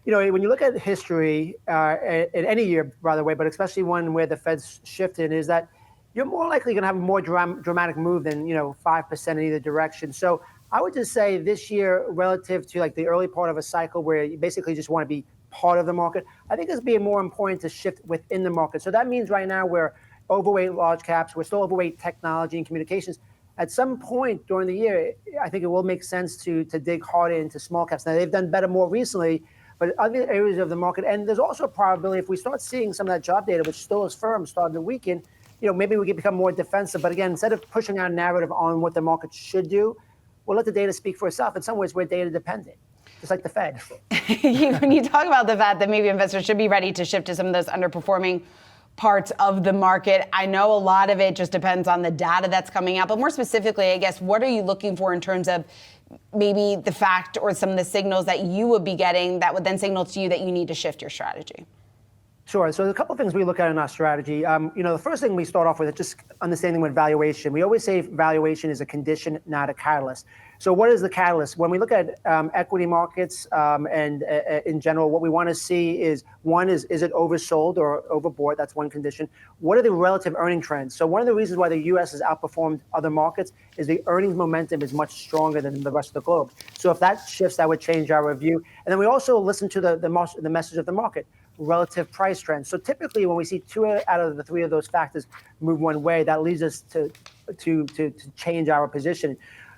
when you look at history in any year, by the way, but especially one where the Fed's shifted, is that you're more likely going to have a more dramatic move than 5% in either direction. So I would just say this year, relative to the early part of a cycle where you basically just want to be part of the market, I think it's being more important to shift within the market. So that means right now we're overweight large caps, we're still overweight technology and communications. At some point during the year, I think it will make sense to dig harder into small caps. Now, they've done better more recently, but other areas of the market, and there's also a probability if we start seeing some of that job data, which still is firm, starting to weaken, maybe we can become more defensive. But again, instead of pushing our narrative on what the market should do, we'll let the data speak for itself. In some ways, we're data dependent, just like the Fed. When you talk about the fact that maybe investors should be ready to shift to some of those underperforming parts of the market, I know a lot of it just depends on the data that's coming out, but more specifically, I guess, what are you looking for in terms of maybe the fact or some of the signals that you would be getting that would then signal to you that you need to shift your strategy? Sure. So there's a couple of things we look at in our strategy. The first thing we start off with is just understanding what valuation. We always say valuation is a condition, not a catalyst. So what is the catalyst? When we look at equity markets and in general, what we want to see is, one, is it oversold or overbought? That's one condition. What are the relative earning trends? So one of the reasons why the U.S. has outperformed other markets is the earnings momentum is much stronger than the rest of the globe. So if that shifts, that would change our review. And then we also listen to the message of the market, relative price trends. So typically when we see 2 out of the 3 of those factors move one way, that leads us to change our position.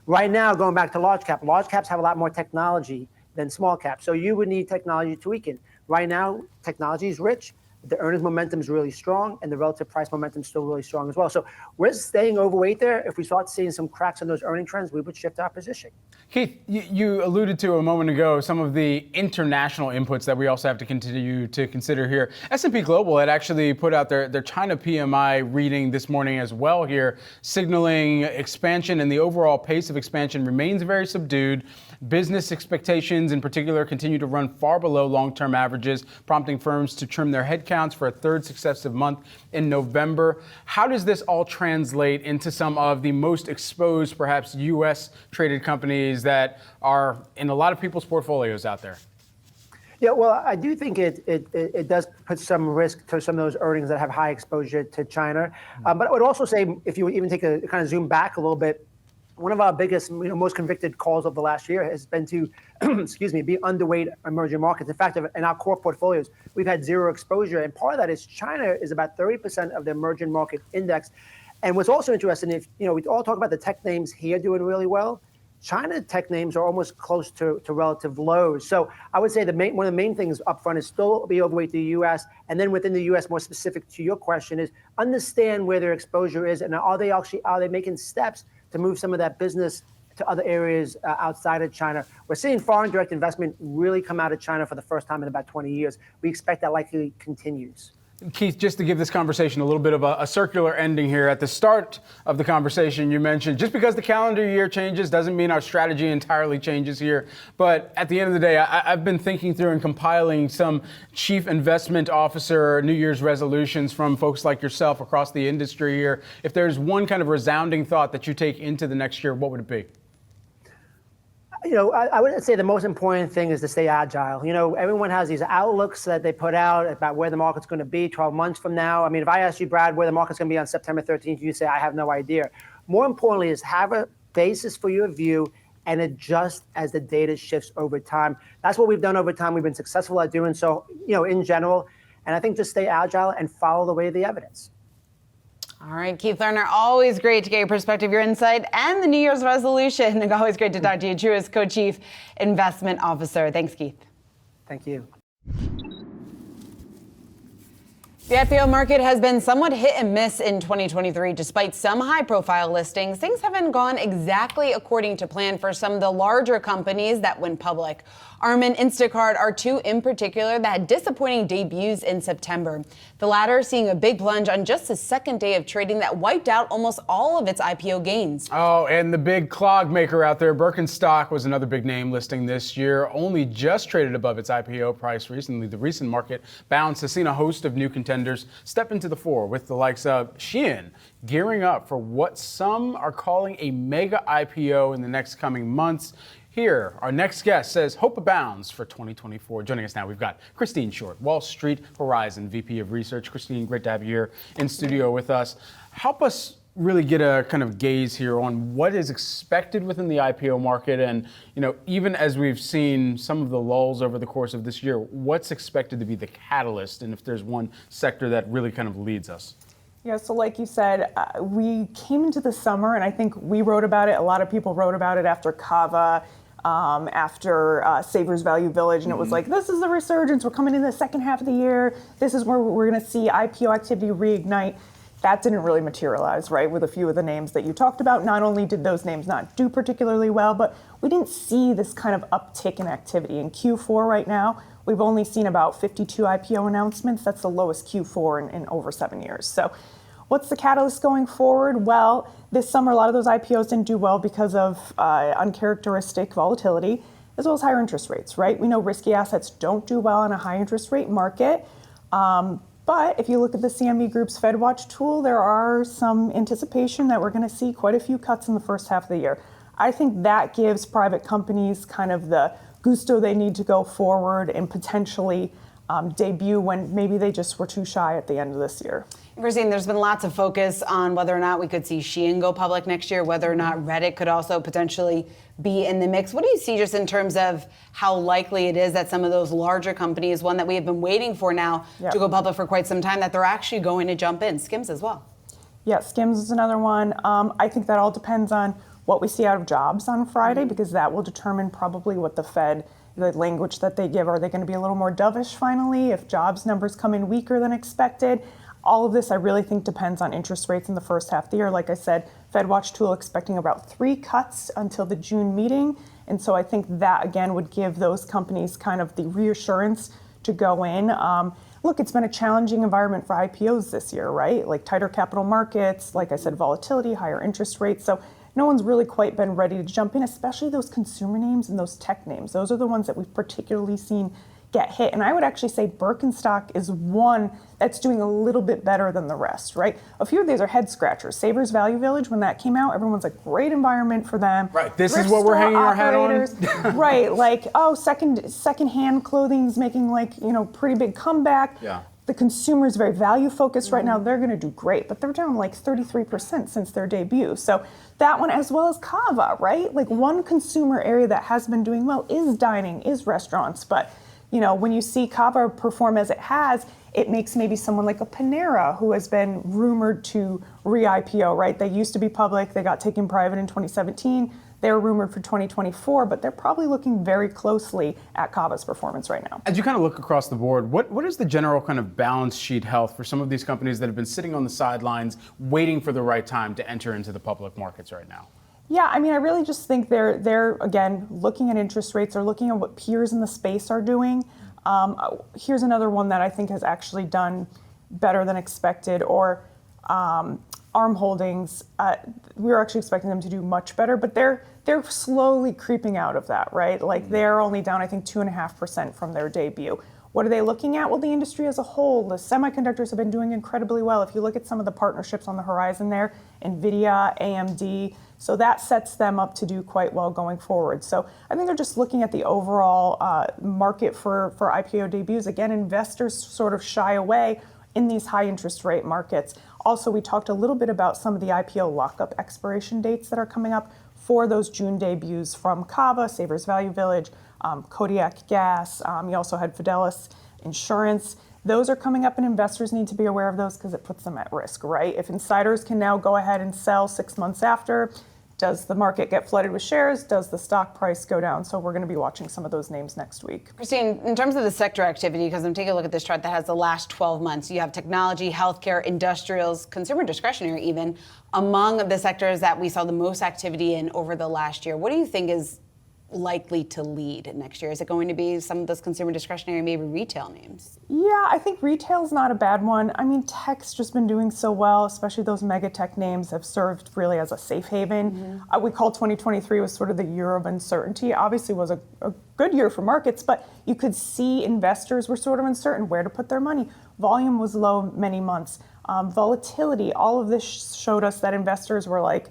Right now, going back to large caps have a lot more technology than small caps. So you would need technology to weaken. Right now, technology is rich, the earnings momentum is really strong, and the relative price momentum is still really strong as well. So we're staying overweight there. If we start seeing some cracks in those earning trends, we would shift our position. Keith, you alluded to a moment ago some of the international inputs that we also have to continue to consider here. S&P Global had actually put out their China PMI reading this morning as well here, signaling expansion, and the overall pace of expansion remains very subdued. Business expectations in particular continue to run far below long-term averages, prompting firms to trim their headcounts for a third successive month in November. How does this all translate into some of the most exposed, perhaps, U.S. traded companies that are in a lot of people's portfolios out there? Yeah, well, I do think it does put some risk to some of those earnings that have high exposure to China. But I would also say, if you even take a kind of zoom back a little bit, one of our biggest, most convicted calls of the last year has been to, excuse me, be underweight emerging markets. In fact, in our core portfolios, we've had zero exposure. And part of that is China is about 30% of the emerging market index. And what's also interesting, if we all talk about the tech names here doing really well, China tech names are almost close to relative lows. So I would say one of the main things up front is still be overweight the U.S. And then within the U.S., more specific to your question, is understand where their exposure is, and are they making steps to move some of that business to other areas outside of China. We're seeing foreign direct investment really come out of China for the first time in about 20 years. We expect that likely continues. Keith, just to give this conversation a little bit of a circular ending here, at the start of the conversation, you mentioned just because the calendar year changes doesn't mean our strategy entirely changes here. But at the end of the day, I've been thinking through and compiling some chief investment officer New Year's resolutions from folks like yourself across the industry here. If there's one kind of resounding thought that you take into the next year, what would it be? I would say the most important thing is to stay agile. Everyone has these outlooks that they put out about where the market's going to be 12 months from now. I mean, if I asked you, Brad, where the market's going to be on September 13th, you say, I have no idea. More importantly is have a basis for your view and adjust as the data shifts over time. That's what we've done over time. We've been successful at doing so, in general. And I think just stay agile and follow the way of the evidence. All right, Keith Lerner, always great to get your perspective, your insight, and the New Year's resolution. And always great to talk to you, Truist Co-Chief Investment Officer. Thanks, Keith. Thank you. The IPO market has been somewhat hit and miss in 2023. Despite some high-profile listings, things haven't gone exactly according to plan for some of the larger companies that went public. Arm and Instacart are two in particular that had disappointing debuts in September. The latter seeing a big plunge on just the second day of trading that wiped out almost all of its IPO gains. Oh, and the big clog maker out there, Birkenstock, was another big name listing this year. Only just traded above its IPO price recently. The recent market bounce has seen a host of new contenders step into the fore, with the likes of Shein gearing up for what some are calling a mega IPO in the next coming months. Here, our next guest says hope abounds for 2024. Joining us now, we've got Christine Short, Wall Street Horizon VP of Research. Christine, great to have you here in studio with us. Help us really get a kind of gaze here on what is expected within the IPO market, and even as we've seen some of the lulls over the course of this year, what's expected to be the catalyst, and if there's one sector that really kind of leads us. Yeah, so like you said, we came into the summer, and I think we wrote about it. A lot of people wrote about it after Kava. After Savers Value Village, and it was like, this is the resurgence. We're coming in the second half of the year. This is where we're going to see IPO activity reignite. That didn't really materialize, right, with a few of the names that you talked about. Not only did those names not do particularly well, but we didn't see this kind of uptick in activity. In Q4 right now, we've only seen about 52 IPO announcements. That's the lowest Q4 in over 7 years. So what's the catalyst going forward? Well, this summer, a lot of those IPOs didn't do well because of uncharacteristic volatility, as well as higher interest rates, right? We know risky assets don't do well in a high interest rate market. But if you look at the CME Group's FedWatch tool, there are some anticipation that we're going to see quite a few cuts in the first half of the year. I think that gives private companies kind of the gusto they need to go forward and potentially debut when maybe they just were too shy at the end of this year. Christine, there's been lots of focus on whether or not we could see Shein go public next year, whether or not Reddit could also potentially be in the mix. What do you see just in terms of how likely it is that some of those larger companies, one that we have been waiting for now to go public for quite some time, that they're actually going to jump in? Skims as well. Yeah, Skims is another one. I think that all depends on what we see out of jobs on Friday, because that will determine probably what the Fed, the language that they give. Are they going to be a little more dovish finally if jobs numbers come in weaker than expected? All of this, I really think, depends on interest rates in the first half of the year. Like I said, FedWatch tool expecting about 3 cuts until the June meeting. And so I think that, again, would give those companies kind of the reassurance to go in. Look, it's been a challenging environment for IPOs this year, right? Like tighter capital markets, like I said, volatility, higher interest rates. So no one's really quite been ready to jump in, especially those consumer names and those tech names. Those are the ones that we've particularly seen get hit. And I would actually say Birkenstock is one that's doing a little bit better than the rest, right? A few of these are head scratchers. Savers Value Village, when that came out, everyone's like, great environment for them. Right, this is what we're hanging our hat on. Right, like, oh, second-hand clothing's making like, pretty big comeback. Yeah. The consumer is very value focused right now. They're going to do great, but they're down like 33% since their debut. So that one, as well as Kava, right? Like one consumer area that has been doing well is dining, is restaurants. But when you see Kava perform as it has, it makes maybe someone like a Panera, who has been rumored to re-IPO, right? They used to be public. They got taken private in 2017. They're rumored for 2024, but they're probably looking very closely at Kava's performance right now. As you kind of look across the board, what is the general kind of balance sheet health for some of these companies that have been sitting on the sidelines waiting for the right time to enter into the public markets right now? Yeah, I mean, I really just think they're again looking at interest rates or looking at what peers in the space are doing. Here's another one that I think has actually done better than expected, or ARM Holdings. We were actually expecting them to do much better, but they're slowly creeping out of that, right? Like they're only down, I think, 2.5% from their debut. What are they looking at? Well, the industry as a whole, the semiconductors have been doing incredibly well. If you look at some of the partnerships on the horizon there, NVIDIA, AMD, so that sets them up to do quite well going forward. So I think they're just looking at the overall market for IPO debuts. Again, investors sort of shy away in these high interest rate markets. Also, we talked a little bit about some of the IPO lockup expiration dates that are coming up for those June debuts from Kava, Savers Value Village, Kodiak Gas. You also had Fidelis Insurance. Those are coming up, and investors need to be aware of those because it puts them at risk, right? If insiders can now go ahead and sell 6 months after, does the market get flooded with shares? Does the stock price go down? So we're going to be watching some of those names next week. Christine, in terms of the sector activity, because I'm taking a look at this chart that has the last 12 months, you have technology, healthcare, industrials, consumer discretionary even, among the sectors that we saw the most activity in over the last year. What do you think is likely to lead next year? Is it going to be some of those consumer discretionary, maybe retail names? Yeah, I think retail's not a bad one. I mean, tech's just been doing so well, especially those mega tech names have served really as a safe haven. We call 2023 was sort of the year of uncertainty. Obviously was a good year for markets, but you could see investors were sort of uncertain where to put their money. Volume was low many months. Volatility, all of this showed us that investors were like,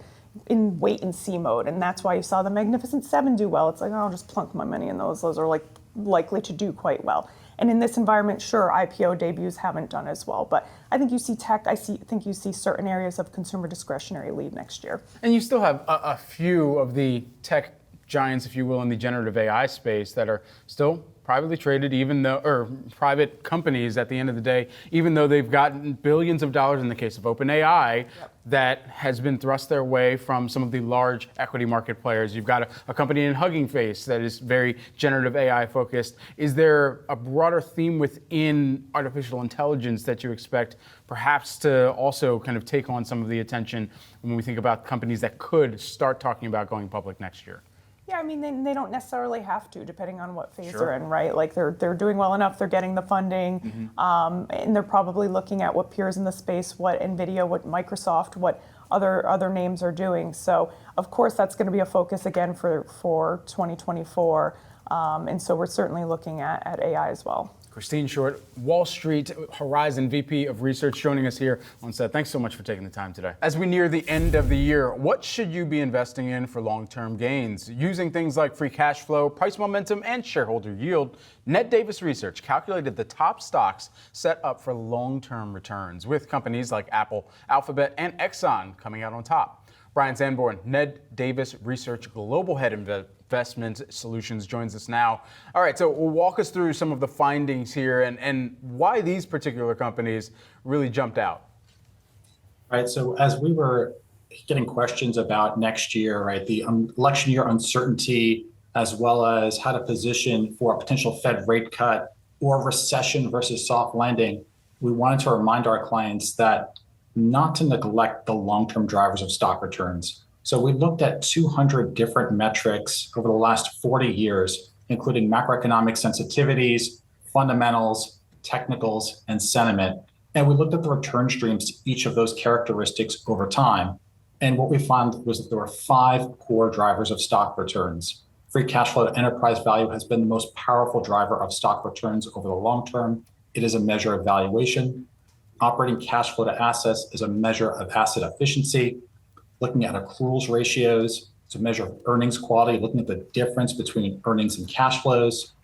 in wait and see mode, and that's why you saw the Magnificent Seven do well. It's like, oh, I'll just plunk my money in those. Those are like likely to do quite well. And in this environment, sure, IPO debuts haven't done as well, but I think you see tech. Think you see certain areas of consumer discretionary lead next year. And you still have a few of the tech giants, if you will, in the generative AI space that are still privately traded, even though, or private companies at the end of the day, even though they've gotten billions of dollars in the case of OpenAI, that has been thrust their way from some of the large equity market players. You've got a company in Hugging Face that is very generative AI focused. Is there a broader theme within artificial intelligence that you expect perhaps to also kind of take on some of the attention when we think about companies that could start talking about going public next year? Yeah, I mean, they don't necessarily have to, depending on what phase they're in, right? Like they're doing well enough, they're getting the funding, and they're probably looking at what peers in the space, what NVIDIA, what Microsoft, what other names are doing. So of course that's going to be a focus again for 2024, and so we're certainly looking at AI as well. Christine Short, Wall Street Horizon VP of Research, joining us here on set. Thanks so much for taking the time today. As we near the end of the year, what should you be investing in for long-term gains? Using things like free cash flow, price momentum, and shareholder yield, Ned Davis Research calculated the top stocks set up for long-term returns, with companies like Apple, Alphabet, and Exxon coming out on top. Brian Sanborn, Ned Davis Research Global Head Investment Solutions, joins us now. All right, so walk us through some of the findings here and why these particular companies really jumped out. Right, so as we were getting questions about next year, right, the election year uncertainty, as well as how to position for a potential Fed rate cut or recession versus soft landing, we wanted to remind our clients that not to neglect the long-term drivers of stock returns. So we looked at 200 different metrics over the last 40 years, including macroeconomic sensitivities, fundamentals, technicals, and sentiment. And we looked at the return streams to each of those characteristics over time. And what we found was that there were 5 core drivers of stock returns. Free cash flow to enterprise value has been the most powerful driver of stock returns over the long term. It is a measure of valuation. Operating cash flow to assets is a measure of asset efficiency. Looking at accruals ratios, it's a measure of earnings quality, looking at the difference between earnings and cash flows.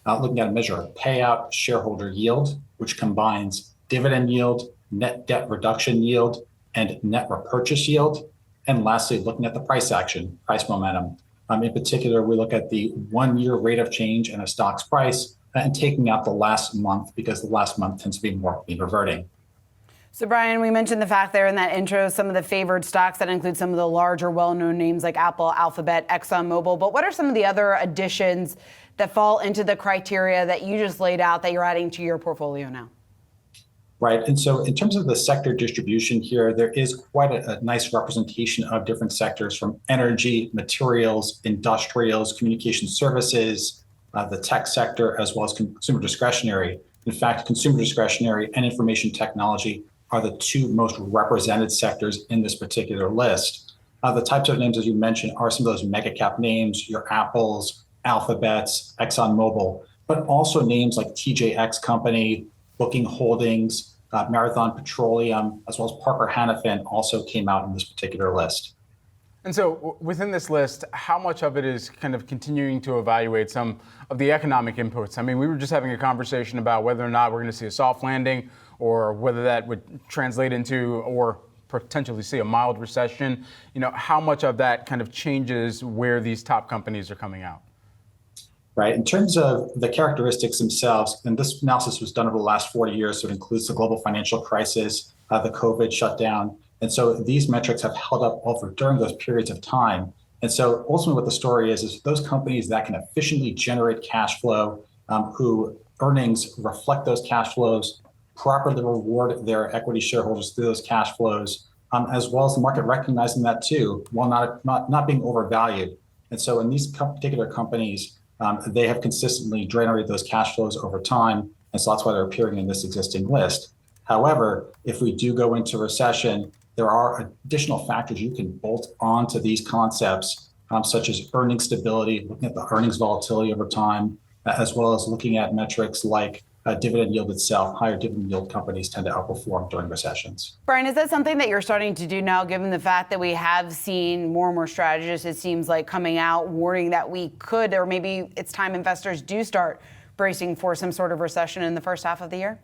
looking at a measure of payout shareholder yield, which combines dividend yield, net debt reduction yield, and net repurchase yield. And lastly, looking at the price action, price momentum. In particular, we look at the 1-year rate of change in a stock's price and taking out the last month because the last month tends to be more mean reverting. So, Brian, we mentioned the fact there in that intro, some of the favored stocks that include some of the larger, well-known names like Apple, Alphabet, ExxonMobil. But what are some of the other additions that fall into the criteria that you just laid out that you're adding to your portfolio now? Right. And so in terms of the sector distribution here, there is quite a nice representation of different sectors from energy, materials, industrials, communication services, the tech sector, as well as consumer discretionary. In fact, consumer discretionary and information technology are the two most represented sectors in this particular list. The types of names, as you mentioned, are some of those mega cap names, your Apples, Alphabets, ExxonMobil, but also names like TJX Company, Booking Holdings, Marathon Petroleum, as well as Parker Hannifin also came out in this particular list. And so within this list, how much of it is kind of continuing to evaluate some of the economic inputs? I mean, we were just having a conversation about whether or not we're going to see a soft landing or whether that would translate into or potentially see a mild recession. You know, how much of that kind of changes where these top companies are coming out? Right. In terms of the characteristics themselves, and this analysis was done over the last 40 years, so it includes the global financial crisis, the COVID shutdown. And so these metrics have held up during those periods of time. And so ultimately what the story is those companies that can efficiently generate cash flow, who earnings reflect those cash flows, properly reward their equity shareholders through those cash flows, as well as the market recognizing that too, while not being overvalued. And so in these particular companies, they have consistently generated those cash flows over time. And so that's why they're appearing in this existing list. However, if we do go into recession, there are additional factors you can bolt onto these concepts, such as earnings stability, looking at the earnings volatility over time, as well as looking at metrics like dividend yield itself. Higher dividend yield companies tend to outperform during recessions. Brian, is that something that you're starting to do now, given the fact that we have seen more and more strategists, it seems like, coming out warning that we could, or maybe it's time investors do start bracing for some sort of recession in the first half of the year?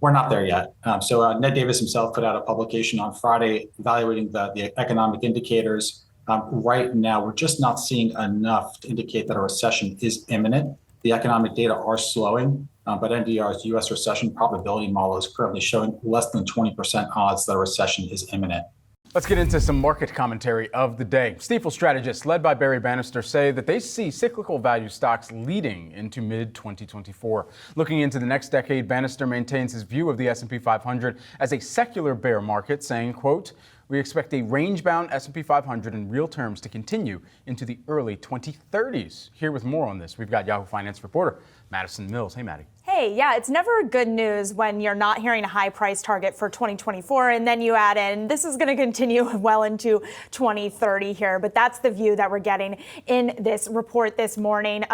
We're not there yet. So Ned Davis himself put out a publication on Friday evaluating the economic indicators. Right now, we're just not seeing enough to indicate that a recession is imminent. The economic data are slowing, but NDR's U.S. recession probability model is currently showing less than 20% odds that a recession is imminent. Let's get into some market commentary of the day. Stifel strategists, led by Barry Bannister, say that they see cyclical value stocks leading into mid-2024. Looking into the next decade, Bannister maintains his view of the S&P 500 as a secular bear market, saying, quote, "We expect a range-bound S&P 500 in real terms to continue into the early 2030s. Here with more on this, we've got Yahoo Finance reporter Madison Mills. Hey, Maddie. Hey, yeah, it's never good news when you're not hearing a high price target for 2024, and then you add in, this is going to continue well into 2030 here. But that's the view that we're getting in this report this morning,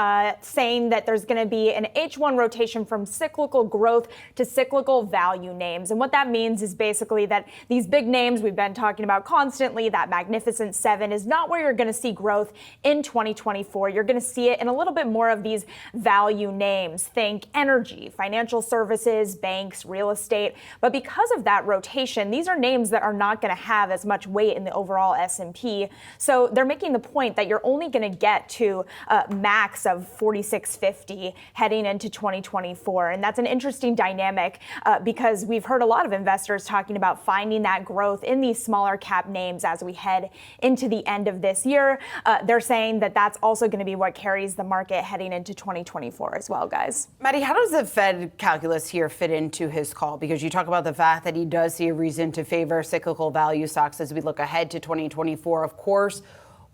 saying that there's going to be an H1 rotation from cyclical growth to cyclical value names. And what that means is basically that these big names we've been talking about constantly, that Magnificent Seven, is not where you're going to see growth in 2024. You're going to see it in a little bit more of these value names. Think energy, financial services, banks, real estate. But because of that rotation, these are names that are not going to have as much weight in the overall S&P. So they're making the point that you're only going to get to a max of 4650 heading into 2024. And that's an interesting dynamic because we've heard a lot of investors talking about finding that growth in these smaller cap names as we head into the end of this year. They're saying that that's also going to be what carries the market heading into 2024 as well, guys. Maddie, how does the Fed calculus here fit into his call? Because you talk about the fact that he does see a reason to favor cyclical value stocks as we look ahead to 2024. Of course,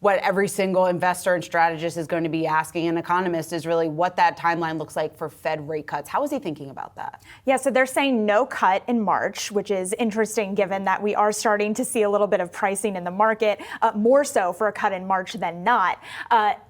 what every single investor and strategist is going to be asking an economist is really what that timeline looks like for Fed rate cuts. How is he thinking about that? Yeah, so they're saying no cut in March, which is interesting given that we are starting to see a little bit of pricing in the market, more so for a cut in March than not.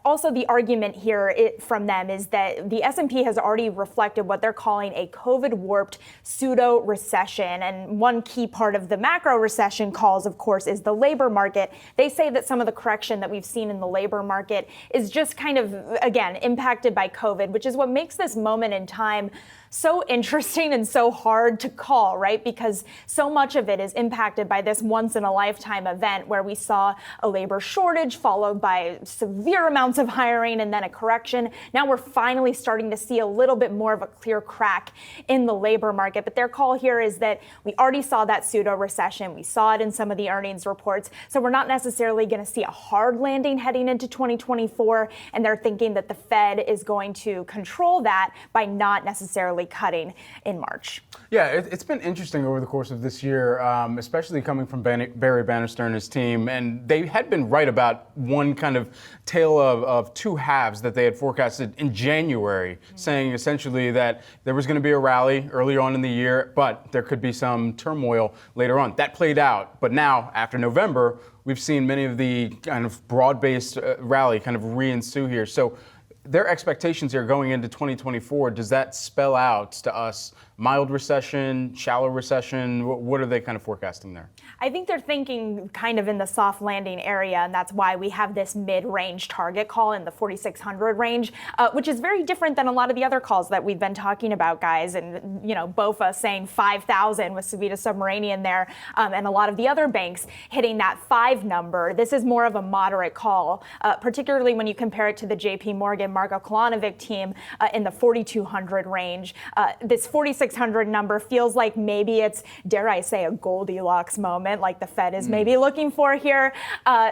Also, the argument here from them is that the S&P has already reflected what they're calling a COVID-warped pseudo-recession. And one key part of the macro recession calls, of course, is the labor market. They say that some of the correction that that we've seen in the labor market is just kind of, again, impacted by COVID, which is what makes this moment in time so interesting and so hard to call, right? Because so much of it is impacted by this once-in-a-lifetime event where we saw a labor shortage followed by severe amounts of hiring and then a correction. Now we're finally starting to see a little bit more of a clear crack in the labor market. But their call here is that we already saw that pseudo-recession. We saw it in some of the earnings reports. So we're not necessarily going to see a hard landing heading into 2024. And they're thinking that the Fed is going to control that by not necessarily cutting in March. Yeah, it's been interesting over the course of this year, especially coming from Barry Bannister and his team. And they had been right about one kind of tale of two halves that they had forecasted in January, saying essentially that there was going to be a rally early on in the year, but there could be some turmoil later on. That played out. But now, after November, we've seen many of the kind of broad-based rally kind of re-ensue here. So their expectations here going into 2024, does that spell out to us mild recession, shallow recession? What are they kind of forecasting there? I think they're thinking kind of in the soft landing area, and that's why we have this mid-range target call in the 4,600 range, which is very different than a lot of the other calls that we've been talking about, guys. And, you know, BOFA saying 5,000 with Savita Submarinian there, and a lot of the other banks hitting that 5 number. This is more of a moderate call, particularly when you compare it to the JP Morgan Marko Kolanovic team in the 4,200 range. This 4,600 number feels like maybe it's, dare I say, a Goldilocks moment, like the Fed is maybe looking for here.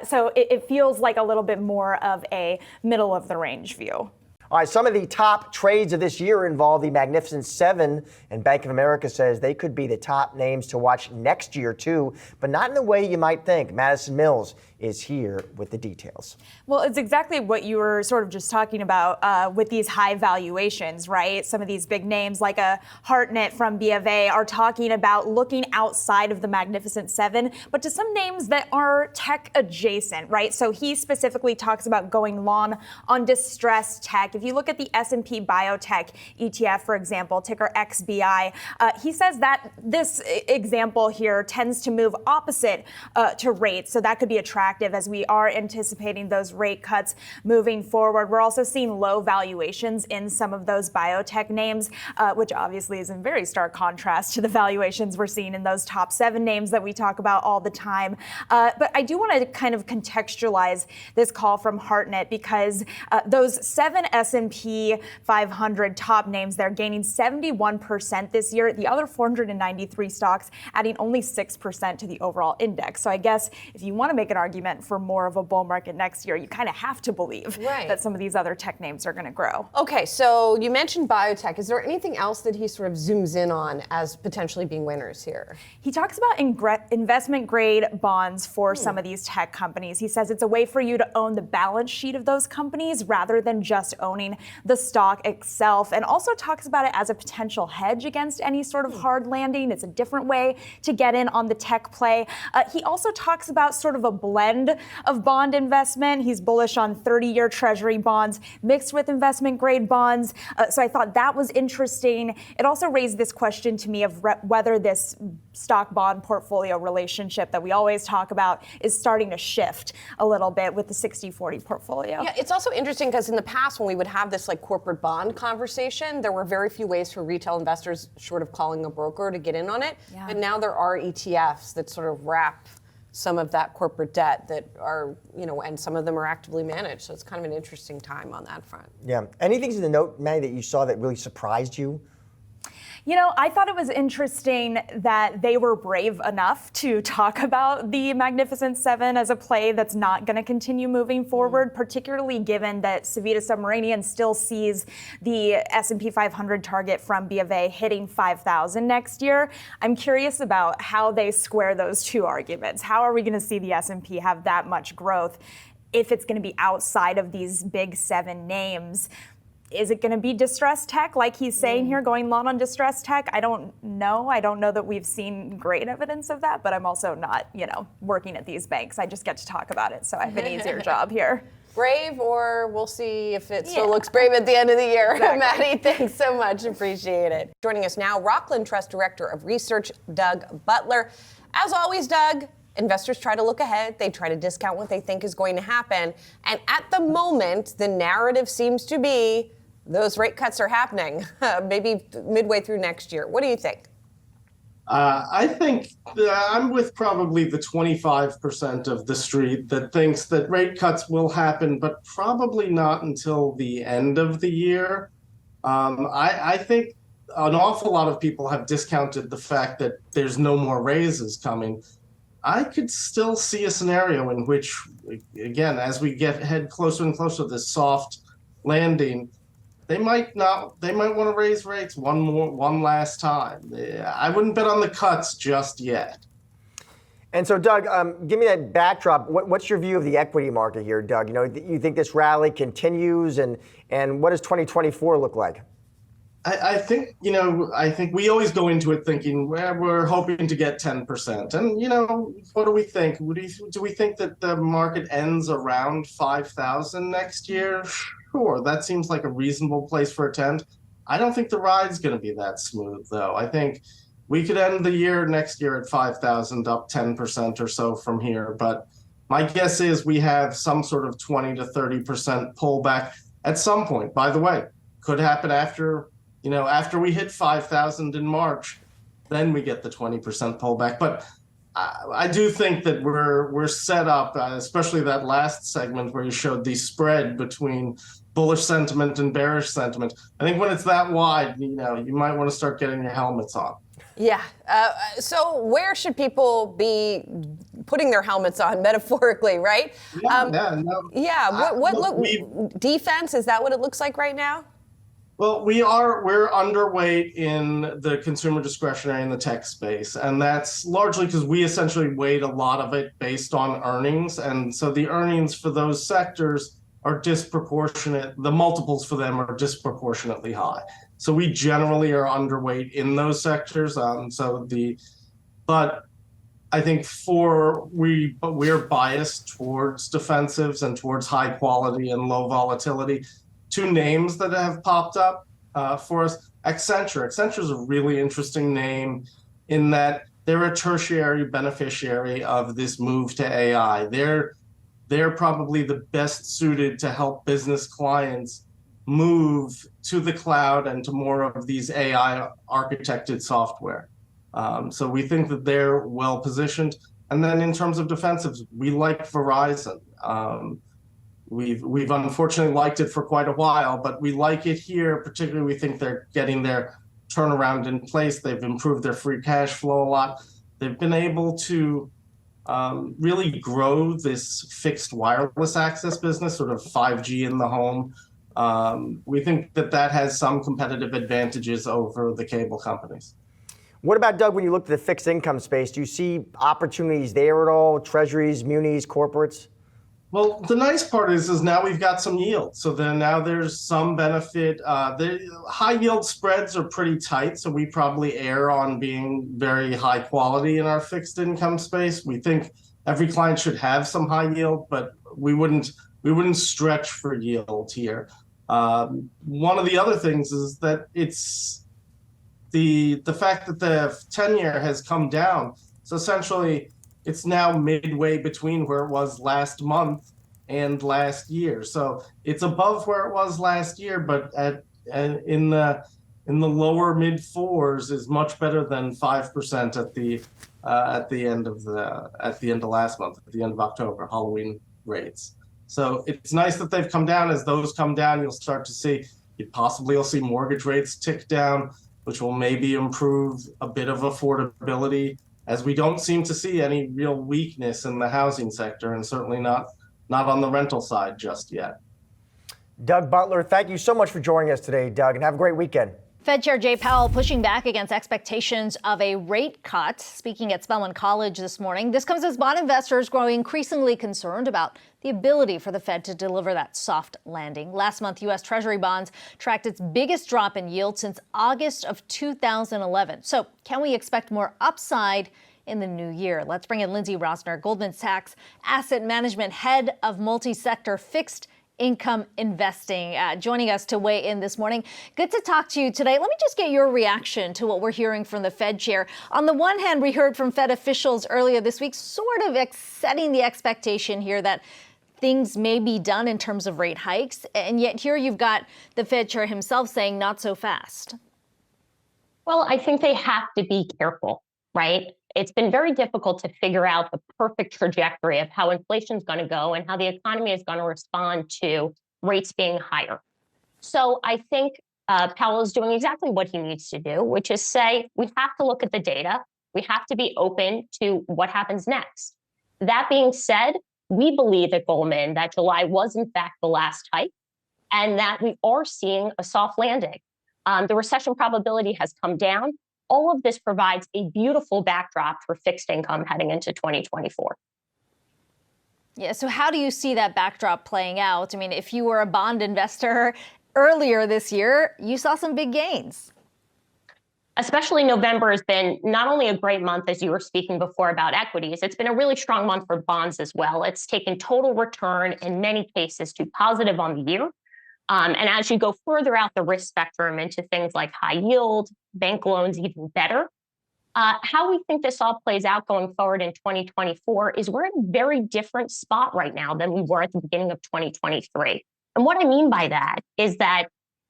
So it feels like a little bit more of a middle of the range view. All right, some of the top trades of this year involve the Magnificent Seven, and Bank of America says they could be the top names to watch next year, too, but not in the way you might think. Madison Mills is here with the details. Well, it's exactly what you were sort of just talking about with these high valuations, right? Some of these big names like a Hartnett from B of A are talking about looking outside of the Magnificent Seven, but to some names that are tech adjacent, right? So he specifically talks about going long on distressed tech. If you look at the S&P Biotech ETF, for example, ticker XBI, he says that this example here tends to move opposite to rates. So that could be attractive as we are anticipating those rate cuts moving forward. We're also seeing low valuations in some of those biotech names, which obviously is in very stark contrast to the valuations we're seeing in those top 7 names that we talk about all the time. But I do want to kind of contextualize this call from Hartnett because those 7 S&P 500 top names, they're gaining 71% this year. The other 493 stocks adding only 6% to the overall index. So I guess if you want to make an argument for more of a bull market next year, you kind of have to believe that some of these other tech names are going to grow. Okay, so you mentioned biotech. Is there anything else that he sort of zooms in on as potentially being winners here? He talks about investment grade bonds for some of these tech companies. He says it's a way for you to own the balance sheet of those companies rather than just owning the stock itself, and also talks about it as a potential hedge against any sort of hard landing. It's a different way to get in on the tech play. He also talks about sort of a blend of bond investment. He's bullish on 30-year Treasury bonds mixed with investment grade bonds. So I thought that was interesting. It also raised this question to me of whether this stock bond portfolio relationship that we always talk about is starting to shift a little bit with the 60-40 portfolio. Yeah, it's also interesting because in the past when we would have this like corporate bond conversation, there were very few ways for retail investors short of calling a broker to get in on it. Yeah. But now there are ETFs that sort of wrap some of that corporate debt that are, you know, and some of them are actively managed. So it's kind of an interesting time on that front. Yeah. Anything in the note, Maddie, that you saw that really surprised you? You know, I thought it was interesting that they were brave enough to talk about the Magnificent Seven as a play that's not going to continue moving forward, particularly given that Savita Submarinian still sees the S&P 500 target from B of A hitting 5,000 next year. I'm curious about how they square those two arguments. How are we going to see the S&P have that much growth if it's going to be outside of these big 7 names? Is it going to be distressed tech, like he's saying here, going long on distressed tech? I don't know. I don't know that we've seen great evidence of that, but I'm also not, you know, working at these banks. I just get to talk about it, so I have an easier job here. Brave, or we'll see if it still looks brave at the end of the year. Exactly. Maddie, thanks so much. Appreciate it. Joining us now, Rockland Trust Director of Research, Doug Butler. As always, Doug, investors try to look ahead. They try to discount what they think is going to happen. And at the moment, the narrative seems to be those rate cuts are happening, maybe midway through next year. What do you think? I think I'm with probably the 25% of the street that thinks that rate cuts will happen, but probably not until the end of the year. I think an awful lot of people have discounted the fact that there's no more raises coming. I could still see a scenario in which, again, as we head closer and closer to this soft landing, they might want to raise rates one last time. I wouldn't bet on the cuts just yet. And so, Doug, give me that backdrop. What's your view of the equity market here, Doug? You think this rally continues, and what does 2024 look like? I think we always go into it thinking, well, we're hoping to get 10%. And, what do we think? Do we think that the market ends around 5,000 next year? Sure, that seems like a reasonable place for a tent. I don't think the ride's going to be that smooth, though. I think we could end the year next year at 5,000, up 10% or so from here. But my guess is we have some sort of 20 to 30% pullback at some point. By the way, could happen after we hit 5,000 in March, then we get the 20% pullback. But I do think that we're set up, especially that last segment where you showed the spread between bullish sentiment and bearish sentiment. I think when it's that wide, you might want to start getting your helmets on. Yeah. So where should people be putting their helmets on, metaphorically, right? Defense, is that what it looks like right now? Well, we're underweight in the consumer discretionary in the tech space, and that's largely because we essentially weight a lot of it based on earnings, and so the earnings for those sectors are disproportionate. The multiples for them are disproportionately high. So we generally are underweight in those sectors. But I think we're biased towards defensives and towards high quality and low volatility. Two names that have popped up for us: Accenture. Accenture is a really interesting name in that they're a tertiary beneficiary of this move to AI. They're probably the best suited to help business clients move to the cloud and to more of these AI architected software. So we think that they're well positioned. And then in terms of defensives, we like Verizon. We've unfortunately liked it for quite a while, but we like it here. Particularly, we think they're getting their turnaround in place. They've improved their free cash flow a lot. They've been able to really grow this fixed wireless access business, sort of 5G in the home. We think that has some competitive advantages over the cable companies. What about, Doug, when you look at the fixed income space, do you see opportunities there at all? Treasuries, munis, corporates? Well, the nice part is now we've got some yield. So then now there's some benefit. The high yield spreads are pretty tight, so we probably err on being very high quality in our fixed income space. We think every client should have some high yield, but we wouldn't stretch for yield here. One of the other things is that it's the fact that the 10-year has come down. So essentially, it's now midway between where it was last month and last year. So it's above where it was last year, but in the lower mid fours is much better than 5% at the end of last month, at the end of October, Halloween rates. So it's nice that they've come down. As those come down, you'll start to see you'll see mortgage rates tick down, which will maybe improve a bit of affordability, as we don't seem to see any real weakness in the housing sector, and certainly not on the rental side just yet. Doug Butler, thank you so much for joining us today, Doug, and have a great weekend. Fed Chair Jay Powell pushing back against expectations of a rate cut, speaking at Spelman College this morning. This comes as bond investors grow increasingly concerned about the ability for the Fed to deliver that soft landing. Last month, U.S. Treasury bonds tracked its biggest drop in yield since August of 2011. So can we expect more upside in the new year? Let's bring in Lindsay Rosner, Goldman Sachs Asset Management Head of Multi-Sector Fixed income investing, joining us to weigh in this morning. Good to talk to you today. Let me just get your reaction to what we're hearing from the Fed chair. On the one hand, we heard from Fed officials earlier this week, sort of setting the expectation here that things may be done in terms of rate hikes. And yet here you've got the Fed chair himself saying not so fast. Well, I think they have to be careful, right? It's been very difficult to figure out the perfect trajectory of how inflation is going to go and how the economy is going to respond to rates being higher. So I think Powell is doing exactly what he needs to do, which is say we have to look at the data. We have to be open to what happens next. That being said, we believe at Goldman that July was in fact the last hike and that we are seeing a soft landing. The recession probability has come down. All of this provides a beautiful backdrop for fixed income heading into 2024. Yeah, so how do you see that backdrop playing out? I mean, if you were a bond investor earlier this year, you saw some big gains. Especially November has been not only a great month, as you were speaking before about equities, it's been a really strong month for bonds as well. It's taken total return in many cases to positive on the year. And as you go further out the risk spectrum into things like high yield, bank loans, even better, how we think this all plays out going forward in 2024 is we're in a very different spot right now than we were at the beginning of 2023. And what I mean by that is that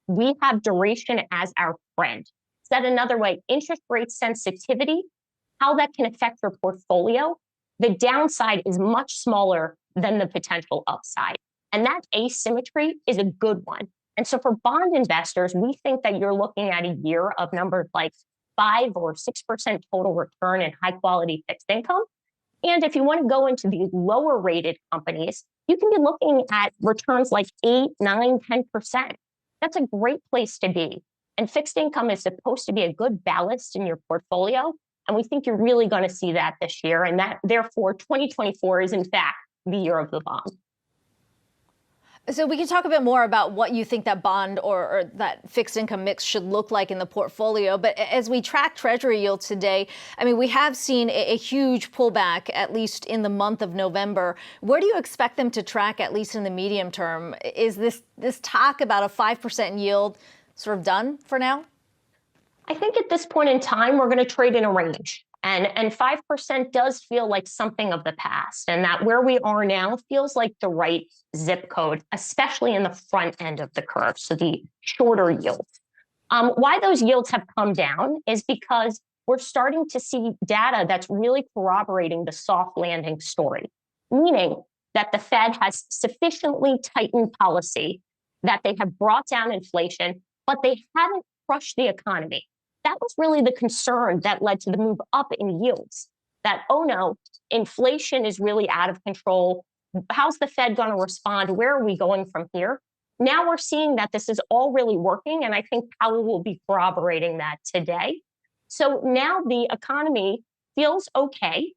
we have duration as our friend. Said another way, interest rate sensitivity, how that can affect your portfolio, the downside is much smaller than the potential upside. And that asymmetry is a good one. And so for bond investors, we think that you're looking at a year of numbers like 5 or 6% total return in high quality fixed income. And if you want to go into the lower rated companies, you can be looking at returns like 8, 9, 10%. That's a great place to be. And fixed income is supposed to be a good ballast in your portfolio. And we think you're really going to see that this year. And that therefore 2024 is in fact the year of the bond. So we can talk a bit more about what you think that bond or that fixed income mix should look like in the portfolio. But as we track Treasury yields today, I mean, we have seen a huge pullback, at least in the month of November. Where do you expect them to track, at least in the medium term? Is this talk about a 5% yield sort of done for now? I think at this point in time, we're going to trade in a range. And 5% does feel like something of the past, and that where we are now feels like the right zip code, especially in the front end of the curve, so the shorter yields. Why those yields have come down is because we're starting to see data that's really corroborating the soft landing story, meaning that the Fed has sufficiently tightened policy, that they have brought down inflation, but they haven't crushed the economy. That was really the concern that led to the move up in yields. That, oh no, inflation is really out of control. How's the Fed going to respond? Where are we going from here? Now we're seeing that this is all really working, and I think Powell will be corroborating that today. So now the economy feels okay,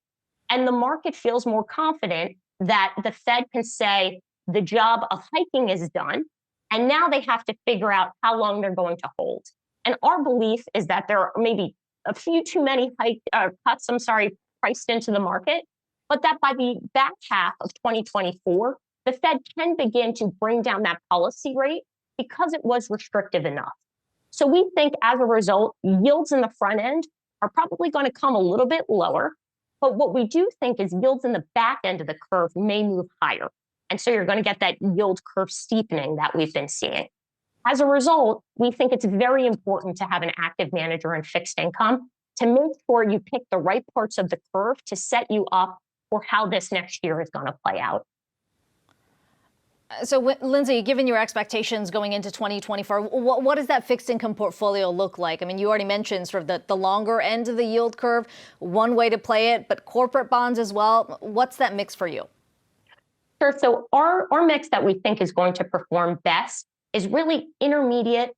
and the market feels more confident that the Fed can say the job of hiking is done, and now they have to figure out how long they're going to hold. And our belief is that there are maybe a few too many cuts, priced into the market, but that by the back half of 2024, the Fed can begin to bring down that policy rate because it was restrictive enough. So we think as a result, yields in the front end are probably going to come a little bit lower. But what we do think is yields in the back end of the curve may move higher. And so you're going to get that yield curve steepening that we've been seeing. As a result, we think it's very important to have an active manager in fixed income to make sure you pick the right parts of the curve to set you up for how this next year is going to play out. So, Lindsay, given your expectations going into 2024, what does that fixed income portfolio look like? I mean, you already mentioned sort of the longer end of the yield curve, one way to play it, but corporate bonds as well. What's that mix for you? Sure. So our mix that we think is going to perform best is really intermediate,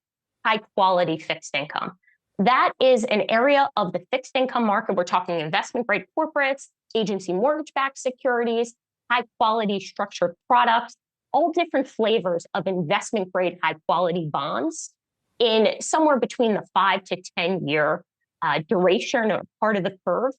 high quality fixed income. That is an area of the fixed income market. We're talking investment grade corporates, agency mortgage-backed securities, high quality structured products, all different flavors of investment grade, high quality bonds in somewhere between the 5 to 10 year duration or part of the curve.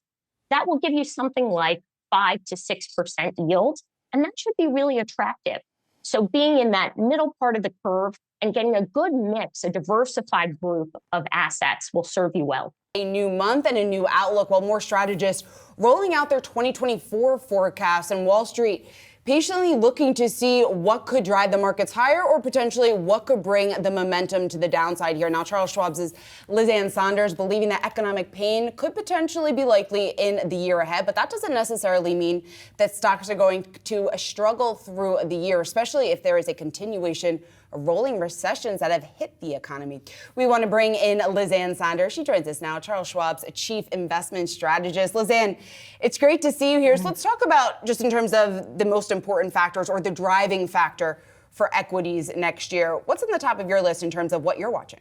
That will give you something like 5 to 6% yield. And that should be really attractive. So being in that middle part of the curve and getting a good mix, a diversified group of assets will serve you well. A new month and a new outlook, while more strategists rolling out their 2024 forecasts, and Wall Street patiently looking to see what could drive the markets higher or potentially what could bring the momentum to the downside here. Now, Charles Schwab's Lizanne Saunders believing that economic pain could potentially be likely in the year ahead, but that doesn't necessarily mean that stocks are going to struggle through the year, especially if there is a continuation of rolling recessions that have hit the economy. We want to bring in Lizanne Saunders. She joins us now, Charles Schwab's chief investment strategist. Lizanne, it's great to see you here. So let's talk about, just in terms of the most important factors or the driving factor for equities next year. What's on the top of your list in terms of what you're watching?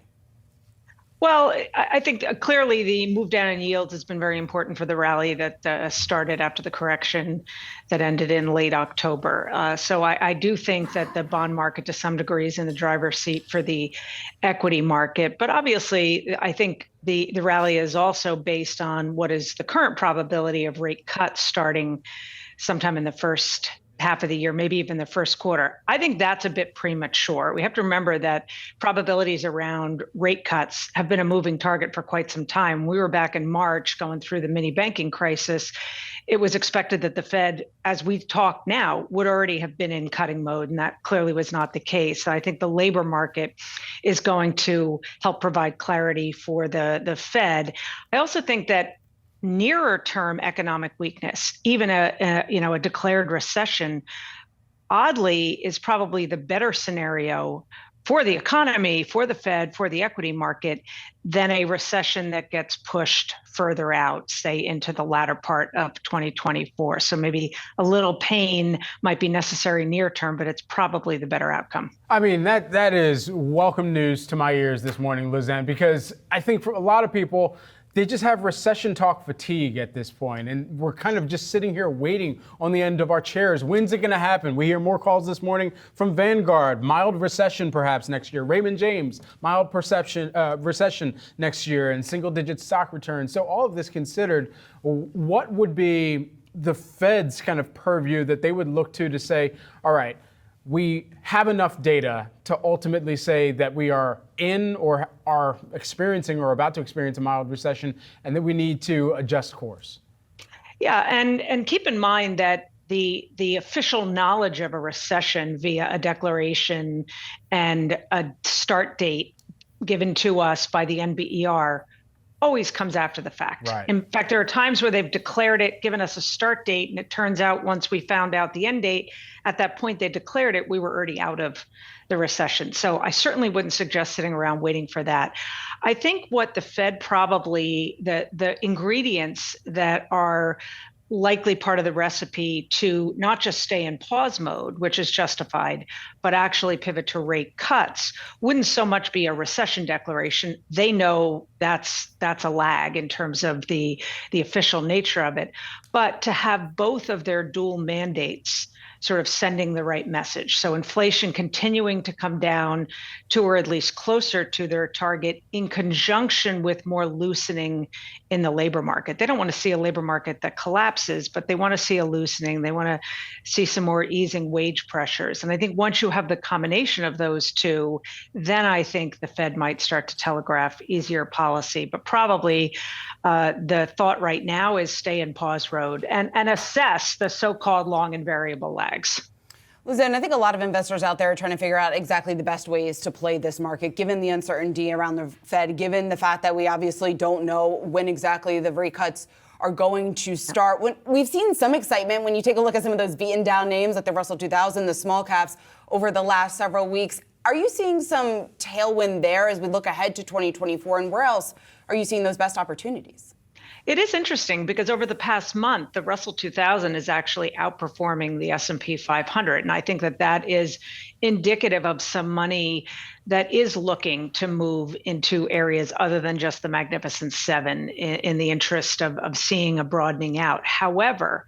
Well, I think clearly the move down in yields has been very important for the rally that started after the correction that ended in late October. So I do think that the bond market to some degree is in the driver's seat for the equity market. But obviously, I think the rally is also based on what is the current probability of rate cuts starting sometime in the first half of the year, maybe even the first quarter. I think that's a bit premature. We have to remember that probabilities around rate cuts have been a moving target for quite some time. We were back in March going through the mini banking crisis. It was expected that the Fed, as we talk now, would already have been in cutting mode, and that clearly was not the case. I think the labor market is going to help provide clarity for the Fed. I also think that nearer term economic weakness, even a declared recession, oddly is probably the better scenario for the economy, for the Fed, for the equity market, than a recession that gets pushed further out, say into the latter part of 2024. So maybe a little pain might be necessary near term, but it's probably the better outcome. I mean, that is welcome news to my ears this morning, Lizanne, because I think for a lot of people, they just have recession talk fatigue at this point, and we're kind of just sitting here waiting on the end of our chairs. When's it going to happen? We hear more calls this morning from Vanguard, mild recession perhaps next year. Raymond James, mild recession next year, and single-digit stock returns. So all of this considered, what would be the Fed's kind of purview that they would look to say, all right, we have enough data to ultimately say that we are in or are experiencing or about to experience a mild recession, and that we need to adjust course? Yeah, and keep in mind that the official knowledge of a recession via a declaration and a start date given to us by the NBER always comes after the fact. Right. In fact, there are times where they've declared it, given us a start date, and it turns out once we found out the end date, at that point they declared it, we were already out of the recession. So I certainly wouldn't suggest sitting around waiting for that. I think what the Fed probably, the ingredients that are likely part of the recipe to not just stay in pause mode, which is justified, but actually pivot to rate cuts, wouldn't so much be a recession declaration. They know that's a lag in terms of the official nature of it. But to have both of their dual mandates sort of sending the right message. So inflation continuing to come down to, or at least closer to, their target in conjunction with more loosening in the labor market. They don't want to see a labor market that collapses, but they want to see a loosening. They want to see some more easing wage pressures. And I think once you have the combination of those two, then I think the Fed might start to telegraph easier policy. But probably the thought right now is stay in pause road and assess the so-called long and variable lags. Lizanne, I think a lot of investors out there are trying to figure out exactly the best ways to play this market, given the uncertainty around the Fed, given the fact that we obviously don't know when exactly the rate cuts are going to start. We've seen some excitement when you take a look at some of those beaten down names like the Russell 2000, the small caps over the last several weeks. Are you seeing some tailwind there as we look ahead to 2024? And where else are you seeing those best opportunities? It is interesting because over the past month, the Russell 2000 is actually outperforming the S&P 500. And I think that is indicative of some money that is looking to move into areas other than just the Magnificent Seven in the interest of seeing a broadening out. However,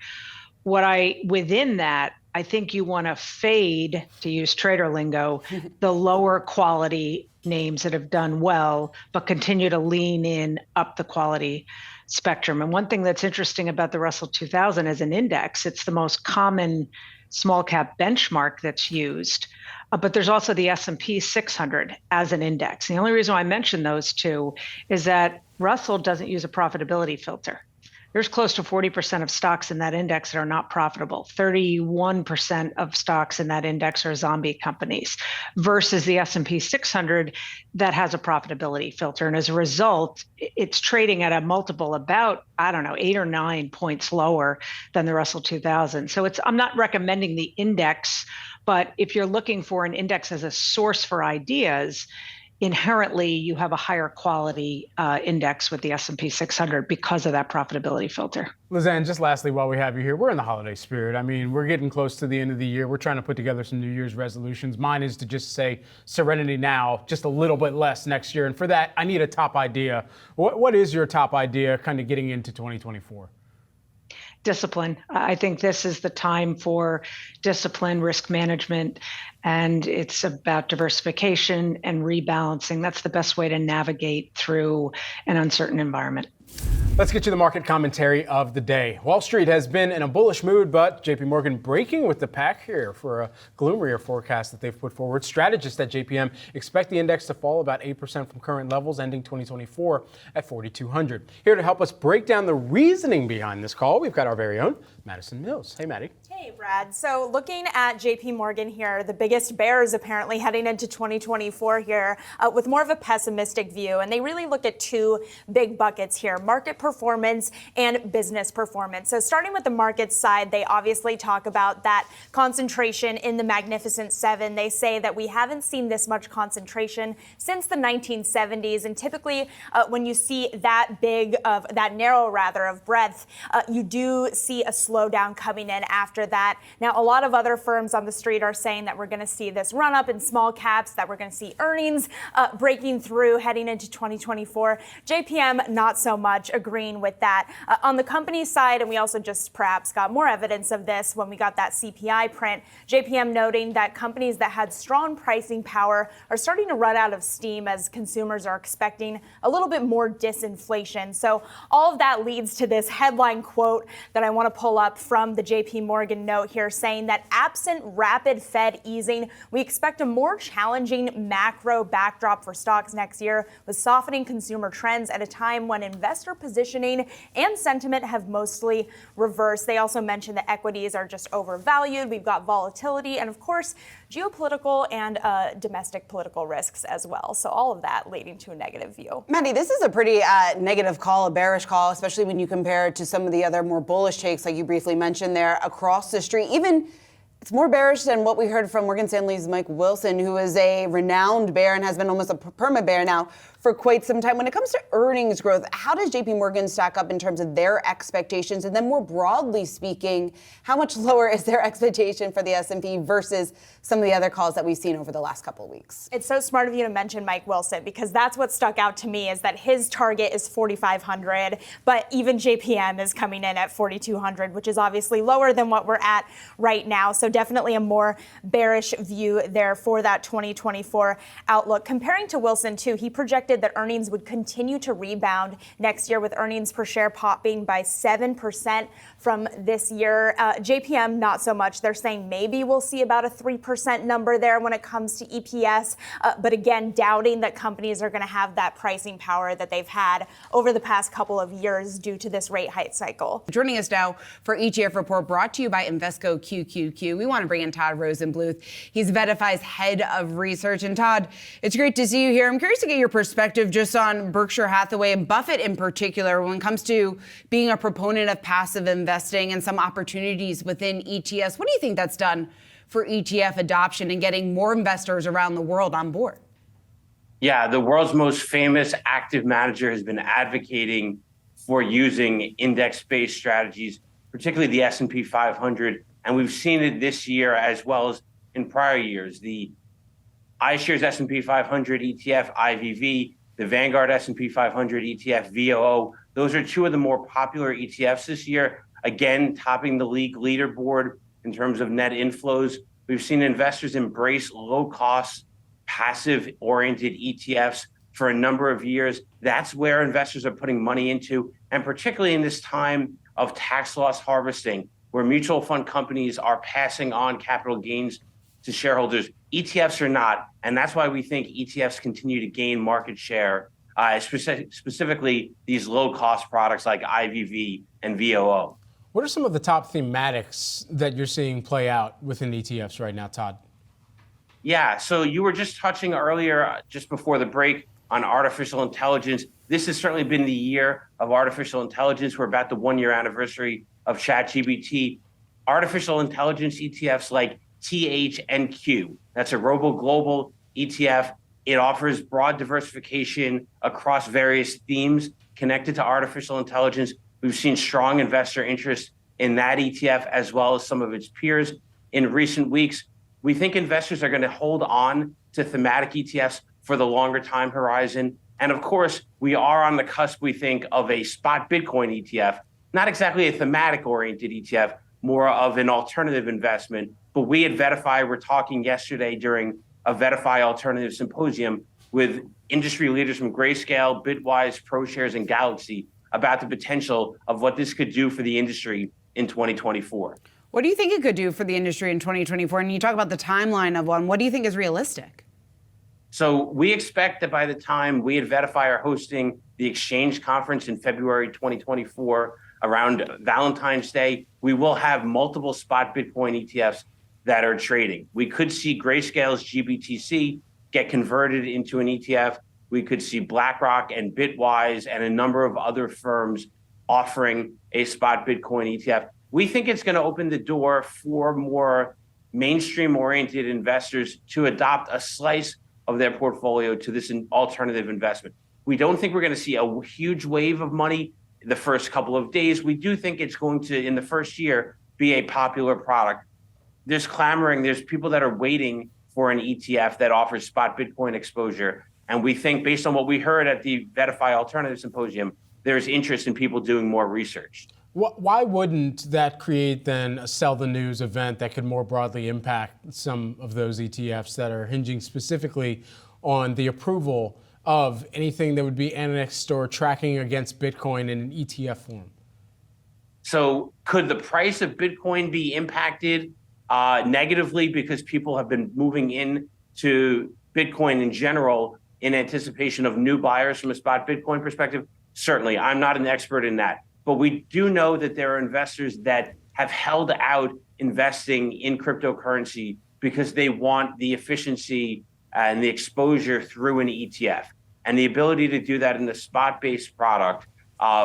within that, I think you want to fade, to use trader lingo, the lower quality names that have done well, but continue to lean in up the quality spectrum. And one thing that's interesting about the Russell 2000 as an index, it's the most common small cap benchmark that's used. But there's also the S&P 600 as an index. The only reason why I mention those two is that Russell doesn't use a profitability filter. There's close to 40% of stocks in that index that are not profitable. 31% of stocks in that index are zombie companies versus the S&P 600 that has a profitability filter. And as a result, it's trading at a multiple about, 8 or 9 points lower than the Russell 2000. So I'm not recommending the index, but if you're looking for an index as a source for ideas, inherently you have a higher quality index with the S&P 600 because of that profitability filter. Lizanne, just lastly, while we have you here, we're in the holiday spirit. I mean, we're getting close to the end of the year. We're trying to put together some New Year's resolutions. Mine is to just say serenity now, just a little bit less next year. And for that, I need a top idea. What is your top idea kind of getting into 2024? Discipline. I think this is the time for discipline, risk management, and it's about diversification and rebalancing. That's the best way to navigate through an uncertain environment. Let's get you the market commentary of the day. Wall Street has been in a bullish mood, but JP Morgan breaking with the pack here for a gloomier forecast that they've put forward. Strategists at JPM expect the index to fall about 8% from current levels, ending 2024 at 4,200. Here to help us break down the reasoning behind this call, we've got our very own Madison Mills. Hey, Maddie. Hey, Brad. So looking at JP Morgan here, the biggest bears apparently heading into 2024 here with more of a pessimistic view. And they really look at two big buckets here, market performance and business performance. So starting with the market side, they obviously talk about that concentration in the Magnificent Seven. They say that we haven't seen this much concentration since the 1970s. And typically when you see that narrow of breadth, you do see a slowdown coming in after that. Now, a lot of other firms on the street are saying that we're going to see this run up in small caps, that we're going to see earnings breaking through heading into 2024. JPM, not so much agreeing with that. On the company side, and we also just perhaps got more evidence of this when we got that CPI print, JPM noting that companies that had strong pricing power are starting to run out of steam as consumers are expecting a little bit more disinflation. So all of that leads to this headline quote that I want to pull up from the JP Morgan note here saying that absent rapid Fed easing, we expect a more challenging macro backdrop for stocks next year with softening consumer trends at a time when investor positioning and sentiment have mostly reversed. They also mentioned that equities are just overvalued. We've got volatility and, of course, geopolitical and domestic political risks as well. So all of that leading to a negative view. Maddie, this is a pretty negative call, a bearish call, especially when you compare it to some of the other more bullish takes like you briefly mentioned there across the street. Even it's more bearish than what we heard from Morgan Stanley's Mike Wilson, who is a renowned bear and has been almost a perma bear now for quite some time. When it comes to earnings growth, how does JP Morgan stack up in terms of their expectations? And then more broadly speaking, how much lower is their expectation for the S&P versus some of the other calls that we've seen over the last couple of weeks? It's so smart of you to mention Mike Wilson, because that's what stuck out to me is that his target is 4,500, but even JPM is coming in at 4,200, which is obviously lower than what we're at right now. So definitely a more bearish view there for that 2024 outlook. Comparing to Wilson, too, he projected that earnings would continue to rebound next year, with earnings per share popping by 7% from this year. JPM, not so much. They're saying maybe we'll see about a 3% number there when it comes to EPS. But again, doubting that companies are going to have that pricing power that they've had over the past couple of years due to this rate hike cycle. Joining us now for ETF Report, brought to you by Invesco QQQ. We want to bring in Todd Rosenbluth. He's VettaFi's head of research. And Todd, it's great to see you here. I'm curious to get your perspective just on Berkshire Hathaway and Buffett in particular when it comes to being a proponent of passive investing and some opportunities within ETFs. What do you think that's done for ETF adoption and getting more investors around the world on board? Yeah, the world's most famous active manager has been advocating for using index-based strategies, particularly the S&P 500. And we've seen it this year as well as in prior years. The iShares S&P 500 ETF, IVV, the Vanguard S&P 500 ETF, VOO. Those are two of the more popular ETFs this year. Again, topping the league leaderboard in terms of net inflows. We've seen investors embrace low-cost, passive-oriented ETFs for a number of years. That's where investors are putting money into, and particularly in this time of tax loss harvesting. where mutual fund companies are passing on capital gains to shareholders. ETFs are not, and that's why we think ETFs continue to gain market share, specifically these low-cost products like IVV and VOO. What are some of the top thematics that you're seeing play out within ETFs right now, Todd? Yeah, so you were just touching earlier, just before the break, on artificial intelligence. This has certainly been the year of artificial intelligence. We're about the 1-year anniversary of ChatGPT. Artificial intelligence ETFs like THNQ, that's a Robo Global ETF. It offers broad diversification across various themes connected to artificial intelligence. We've seen strong investor interest in that ETF as well as some of its peers in recent weeks. We think investors are going to hold on to thematic ETFs for the longer time horizon. And of course, we are on the cusp, we think, of a spot Bitcoin ETF, not exactly a thematic oriented ETF, more of an alternative investment. But we at VettaFi were talking yesterday during a VettaFi Alternative Symposium with industry leaders from Grayscale, Bitwise, ProShares, and Galaxy about the potential of what this could do for the industry in 2024. What do you think it could do for the industry in 2024? And you talk about the timeline of one. What do you think is realistic? So we expect that by the time we at VettaFi are hosting the Exchange Conference in February 2024, around Valentine's Day, we will have multiple spot Bitcoin ETFs that are trading. We could see Grayscale's GBTC get converted into an ETF. We could see BlackRock and Bitwise and a number of other firms offering a spot Bitcoin ETF. We think it's going to open the door for more mainstream-oriented investors to adopt a slice of their portfolio to this alternative investment. We don't think we're going to see a huge wave of money the first couple of days. We do think it's going to, in the first year, be a popular product. There's clamoring. There's people that are waiting for an ETF that offers spot Bitcoin exposure. And we think, based on what we heard at the VettaFi Alternative Symposium, there's interest in people doing more research. Why wouldn't that create then a sell the news event that could more broadly impact some of those ETFs that are hinging specifically on the approval of anything that would be annexed or tracking against Bitcoin in an ETF form? So could the price of Bitcoin be impacted negatively because people have been moving into Bitcoin in general in anticipation of new buyers from a spot Bitcoin perspective? Certainly. I'm not an expert in that. But we do know that there are investors that have held out investing in cryptocurrency because they want the efficiency and the exposure through an ETF. And the ability to do that in the spot-based product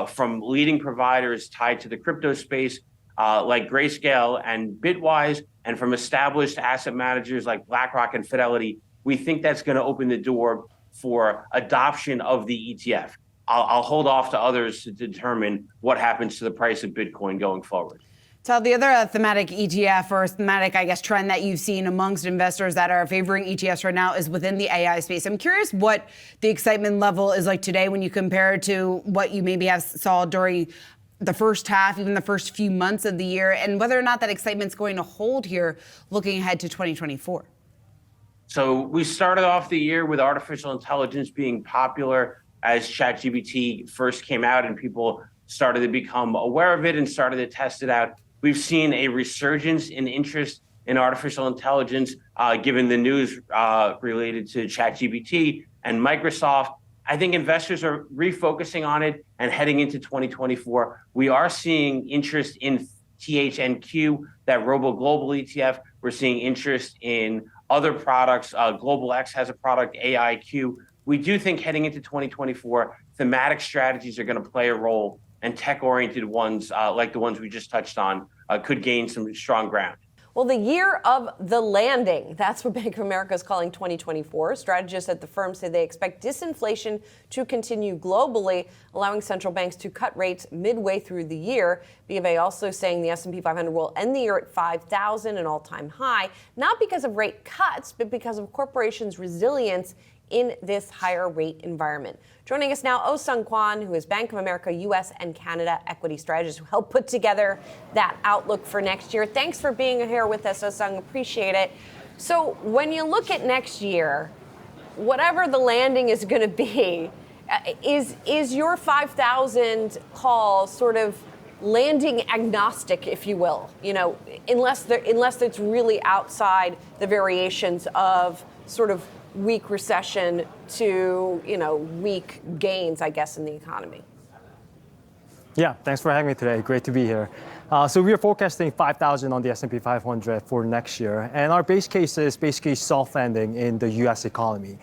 from leading providers tied to the crypto space like Grayscale and Bitwise, and from established asset managers like BlackRock and Fidelity, we think that's going to open the door for adoption of the ETF. I'll hold off to others to determine what happens to the price of Bitcoin going forward. So the other thematic ETF or thematic, I guess, trend that you've seen amongst investors that are favoring ETFs right now is within the AI space. I'm curious what the excitement level is like today when you compare it to what you maybe saw during the first half, even the first few months of the year, and whether or not that excitement's going to hold here looking ahead to 2024. So we started off the year with artificial intelligence being popular as ChatGPT first came out and people started to become aware of it and started to test it out. We've seen a resurgence in interest in artificial intelligence, given the news related to ChatGPT and Microsoft. I think investors are refocusing on it and heading into 2024. We are seeing interest in THNQ, that Robo Global ETF. We're seeing interest in other products. Global X has a product, AIQ. We do think heading into 2024, thematic strategies are going to play a role, and tech-oriented ones, like the ones we just touched on, could gain some strong ground. Well, the year of the landing, that's what Bank of America is calling 2024. Strategists at the firm say they expect disinflation to continue globally, allowing central banks to cut rates midway through the year. BofA also saying the S&P 500 will end the year at 5,000, an all-time high, not because of rate cuts, but because of corporations' resilience in this higher rate environment. Joining us now, Oh-Sung Kwon, who is Bank of America U.S. and Canada equity strategist, who helped put together that outlook for next year. Thanks for being here with us, Oh-Sung. Appreciate it. So when you look at next year, whatever the landing is going to be, is your 5,000 call sort of landing agnostic, if you will, unless it's really outside the variations of sort of weak recession to, weak gains, I guess, in the economy. Yeah, thanks for having me today. Great to be here. So we are forecasting 5,000 on the S&P 500 for next year. And our base case is basically soft landing in the US economy.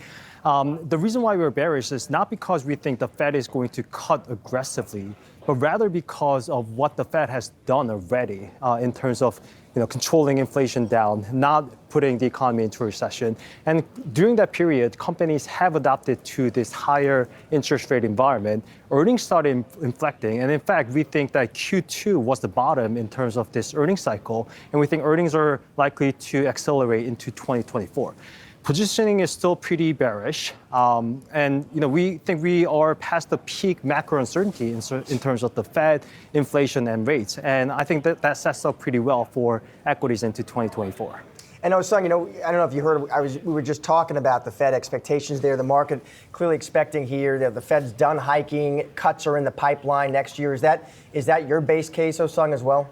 The reason why we're bearish is not because we think the Fed is going to cut aggressively, but rather because of what the Fed has done already in terms of controlling inflation down, not putting the economy into recession. And during that period, companies have adapted to this higher interest rate environment. Earnings started inflecting. And in fact, we think that Q2 was the bottom in terms of this earnings cycle. And we think earnings are likely to accelerate into 2024. Positioning is still pretty bearish, and we think we are past the peak macro uncertainty in terms of the Fed, inflation, and rates. And I think that sets up pretty well for equities into 2024. And Osung, I don't know if you heard, we were just talking about the Fed expectations there. The market clearly expecting here that the Fed's done hiking, cuts are in the pipeline next year. Is that your base case, Osung, as well?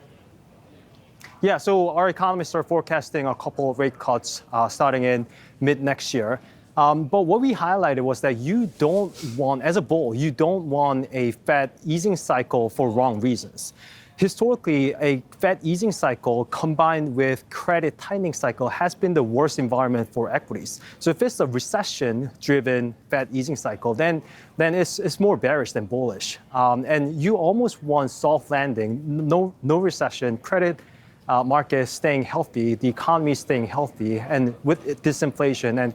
Yeah, so our economists are forecasting a couple of rate cuts starting in mid next year. But what we highlighted was that you don't want, as a bull, you don't want a Fed easing cycle for wrong reasons. Historically, a Fed easing cycle combined with credit tightening cycle has been the worst environment for equities. So if it's a recession-driven Fed easing cycle, then it's more bearish than bullish. And you almost want soft landing, no recession, credit market staying healthy, the economy staying healthy, and with disinflation. And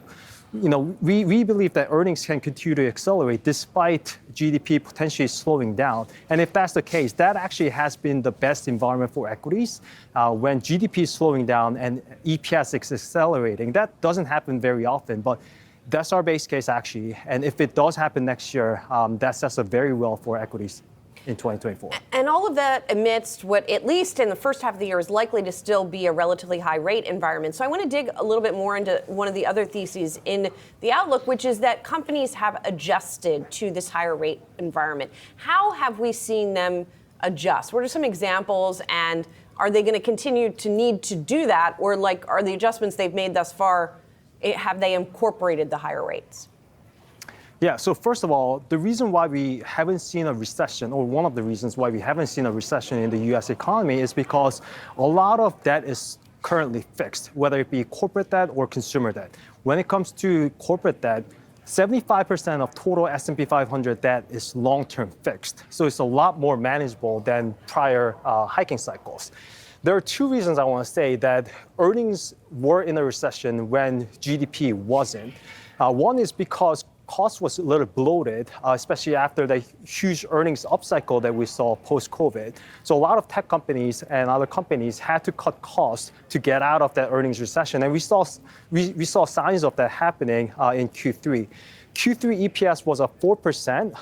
we believe that earnings can continue to accelerate despite GDP potentially slowing down. And if that's the case, that actually has been the best environment for equities when GDP is slowing down and EPS is accelerating. That doesn't happen very often, but that's our base case actually. And if it does happen next year, that sets up very well for equities in 2024. And all of that amidst what, at least in the first half of the year, is likely to still be a relatively high rate environment. So I want to dig a little bit more into one of the other theses in the outlook, which is that companies have adjusted to this higher rate environment. How have we seen them adjust? What are some examples, and are they going to continue to need to do that? Or are the adjustments they've made thus far, have they incorporated the higher rates? Yeah, so first of all, the reason why we haven't seen a recession, or one of the reasons why we haven't seen a recession in the US economy, is because a lot of debt is currently fixed, whether it be corporate debt or consumer debt. When it comes to corporate debt, 75% of total S&P 500 debt is long-term fixed. So it's a lot more manageable than prior hiking cycles. There are two reasons I want to say that earnings were in a recession when GDP wasn't. One is because cost was a little bloated, especially after the huge earnings upcycle that we saw post-COVID. So a lot of tech companies and other companies had to cut costs to get out of that earnings recession. And we saw signs of that happening in Q3. Q3 EPS was up 4%,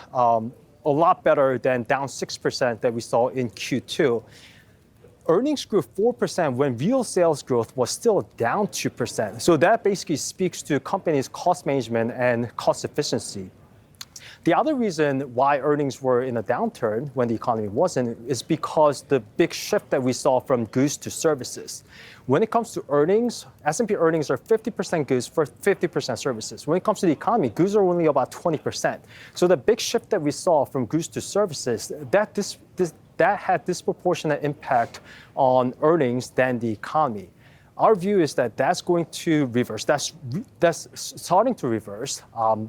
a lot better than down 6% that we saw in Q2. Earnings grew 4% when real sales growth was still down 2%. So that basically speaks to companies' cost management and cost efficiency. The other reason why earnings were in a downturn when the economy wasn't is because the big shift that we saw from goods to services. When it comes to earnings, S&P earnings are 50% goods for 50% services. When it comes to the economy, goods are only about 20%. So the big shift that we saw from goods to services, that had disproportionate impact on earnings than the economy. Our view is that that's going to reverse. That's starting to reverse.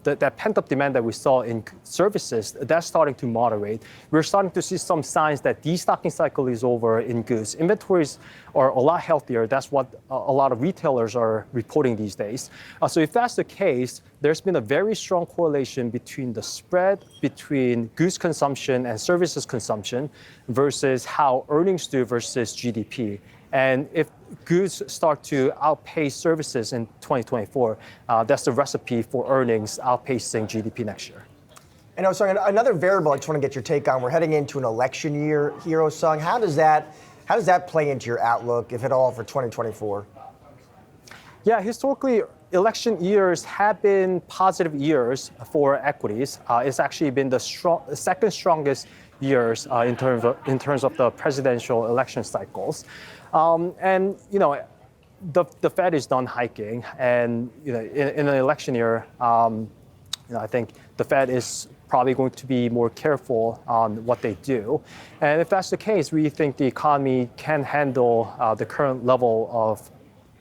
That pent-up demand that we saw in services, that's starting to moderate. We're starting to see some signs that destocking cycle is over in goods. Inventories are a lot healthier. That's what a lot of retailers are reporting these days. So if that's the case, there's been a very strong correlation between the spread between goods consumption and services consumption versus how earnings do versus GDP. And if goods start to outpace services in 2024, that's the recipe for earnings outpacing GDP next year. And Osung, another variable I just want to get your take on. We're heading into an election year here, Osung. How does that play into your outlook, if at all, for 2024? Yeah, historically, election years have been positive years for equities. It's actually been the second strongest years in terms of the presidential election cycles. And the Fed is done hiking, and in an election year, I think the Fed is probably going to be more careful on what they do. And if that's the case, we think the economy can handle the current level of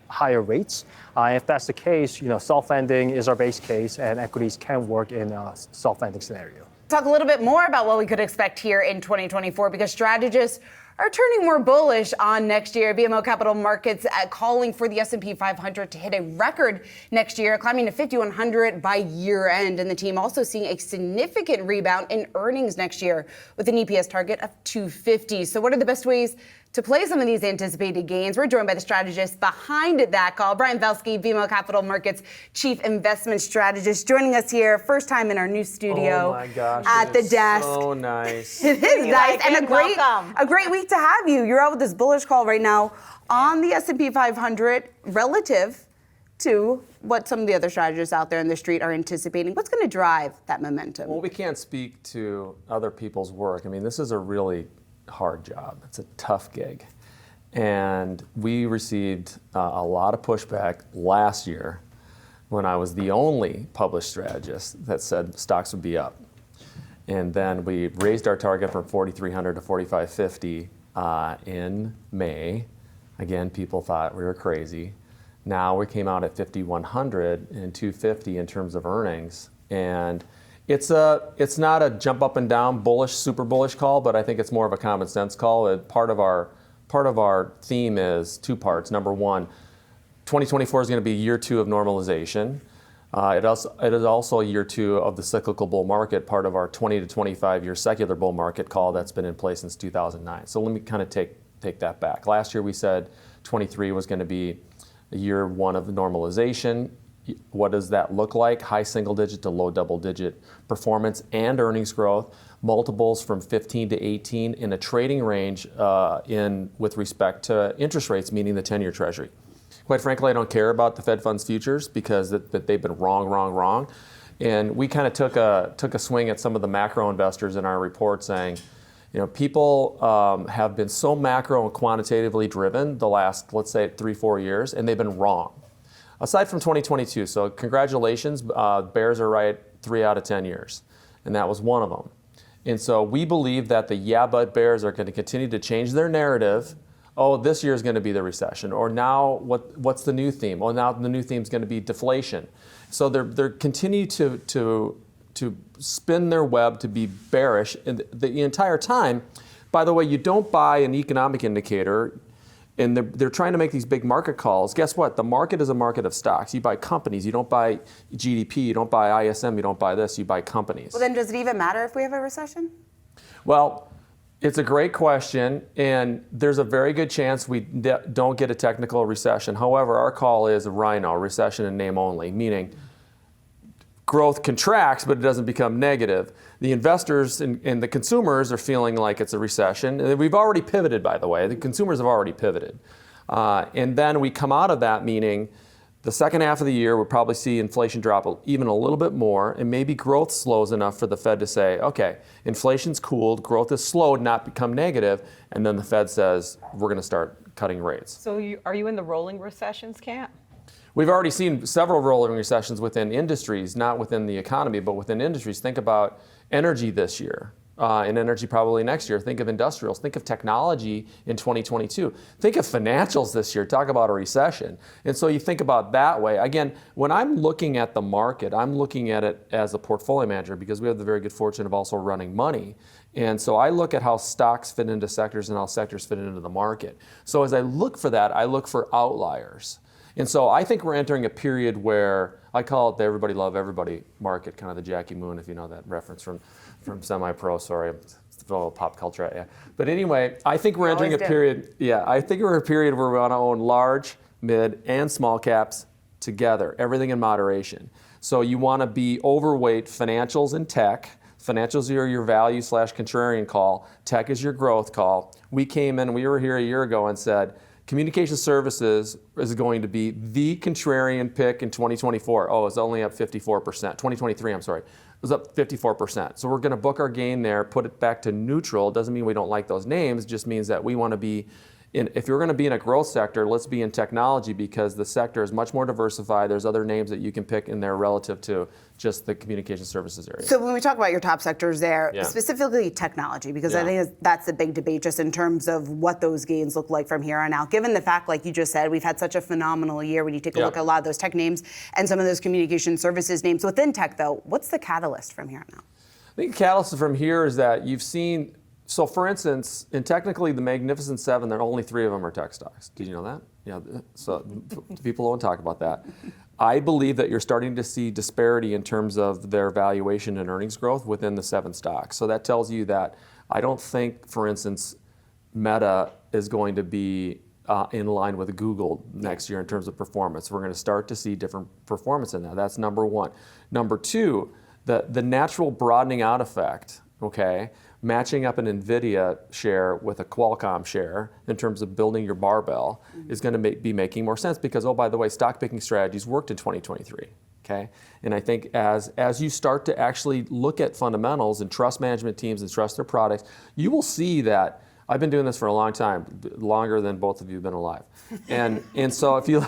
higher rates. If that's the case, self-lending is our base case, and equities can work in a self-lending scenario. Talk a little bit more about what we could expect here in 2024, because strategists are turning more bullish on next year. BMO Capital Markets calling for the S&P 500 to hit a record next year, climbing to 5,100 by year end. And the team also seeing a significant rebound in earnings next year with an EPS target of 250. So what are the best ways to play some of these anticipated gains? We're joined by the strategist behind that call, Brian Velsky, BMO Capital Markets Chief Investment Strategist, joining us here, first time in our new studio. Oh my gosh, at the desk. So nice. It is nice, and a great week to have you. You're out with this bullish call right now on the S&P 500 relative to what some of the other strategists out there in the street are anticipating. What's going to drive that momentum? Well, we can't speak to other people's work. I mean, this is a really hard job. It's a tough gig. And we received a lot of pushback last year when I was the only published strategist that said stocks would be up. And then we raised our target from 4,300 to 4,550 in May. Again, people thought we were crazy. Now we came out at 5,100 and 250 in terms of earnings. And it's not a jump up and down bullish, super bullish call, but I think it's more of a common sense call. Part of our theme is two parts. Number one, 2024 is going to be year two of normalization. It is also year two of the cyclical bull market, part of our 20 to 25 year secular bull market call that's been in place since 2009. So let me kind of take that back. Last year we said 23 was going to be year one of the normalization. What does that look like? High single digit to low double digit performance and earnings growth, multiples from 15 to 18 in a trading range with respect to interest rates, meaning the 10-year Treasury. Quite frankly, I don't care about the Fed funds futures because that they've been wrong. And we kind of took a swing at some of the macro investors in our report saying, people have been so macro and quantitatively driven the last, let's say, 3-4 years, and they've been wrong. Aside from 2022, so congratulations, bears are right 3 out of 10 years, and that was one of them. And so we believe that the yeah but bears are going to continue to change their narrative. Oh, this year is going to be the recession, or now what's the new theme? Oh, now the new theme is going to be deflation. So they're continue to spin their web to be bearish the entire time. By the way, you don't buy an economic indicator. And they're trying to make these big market calls. Guess what? The market is a market of stocks. You buy companies. You don't buy GDP. You don't buy ISM. You don't buy this. You buy companies. Well, then does it even matter if we have a recession? Well, it's a great question, and there's a very good chance we don't get a technical recession. However, our call is a rhino, recession in name only, meaning growth contracts, but it doesn't become negative. The investors and the consumers are feeling like it's a recession. And we've already pivoted, by the way. The consumers have already pivoted. And then we come out of that, meaning the second half of the year, we'll probably see inflation drop even a little bit more, and maybe growth slows enough for the Fed to say, okay, inflation's cooled, growth is slowed, not become negative, and then the Fed says, we're going to start cutting rates. So are you in the rolling recessions camp? We've already seen several rolling recessions within industries, not within the economy, but within industries. Think about energy this year, and energy probably next year. Think of industrials. Think of technology in 2022. Think of financials this year. Talk about a recession. And so you think about that way. Again, when I'm looking at the market, I'm looking at it as a portfolio manager because we have the very good fortune of also running money. And so I look at how stocks fit into sectors and how sectors fit into the market. So as I look for that, I look for outliers. And so I think we're entering a period where I call it the everybody love everybody market, kind of the Jackie Moon, if you know that reference from Semi-Pro. Sorry, it's a little pop culture. Yeah. But anyway, I think we're entering a period. Yeah, I think we're in a period where we want to own large, mid, and small caps together, everything in moderation. So you want to be overweight financials and tech. Financials are your value / contrarian call. Tech is your growth call. We came in, we were here a year ago and said, Communication services is going to be the contrarian pick in 2024. Oh, it's only up 54%. 2023, I'm sorry. It was up 54%. So we're going to book our gain there, put it back to neutral. Doesn't mean we don't like those names, just means that we want to be if you're going to be in a growth sector, let's be in technology because the sector is much more diversified. There's other names that you can pick in there relative to just the communication services area. So when we talk about your top sectors there, specifically technology, because I think that's the big debate just in terms of what those gains look like from here on out. Given the fact, like you just said, we've had such a phenomenal year when you take a look at a lot of those tech names and some of those communication services names. Within tech, though, what's the catalyst from here on out? I think the catalyst from here is that you've seen. So, for instance, in technically the Magnificent Seven, there are only 3 of them are tech stocks. Did you know that? Yeah. So people don't talk about that. I believe that you're starting to see disparity in terms of their valuation and earnings growth within the 7 stocks. So that tells you that I don't think, for instance, Meta is going to be in line with Google next year in terms of performance. We're going to start to see different performance in that. That's number one. Number two, the natural broadening out effect, okay? Matching up an NVIDIA share with a Qualcomm share in terms of building your barbell is going to be making more sense because, oh, by the way, stock picking strategies worked in 2023, okay? And I think as you start to actually look at fundamentals and trust management teams and trust their products, you will see that I've been doing this for a long time, longer than both of you have been alive. And so if you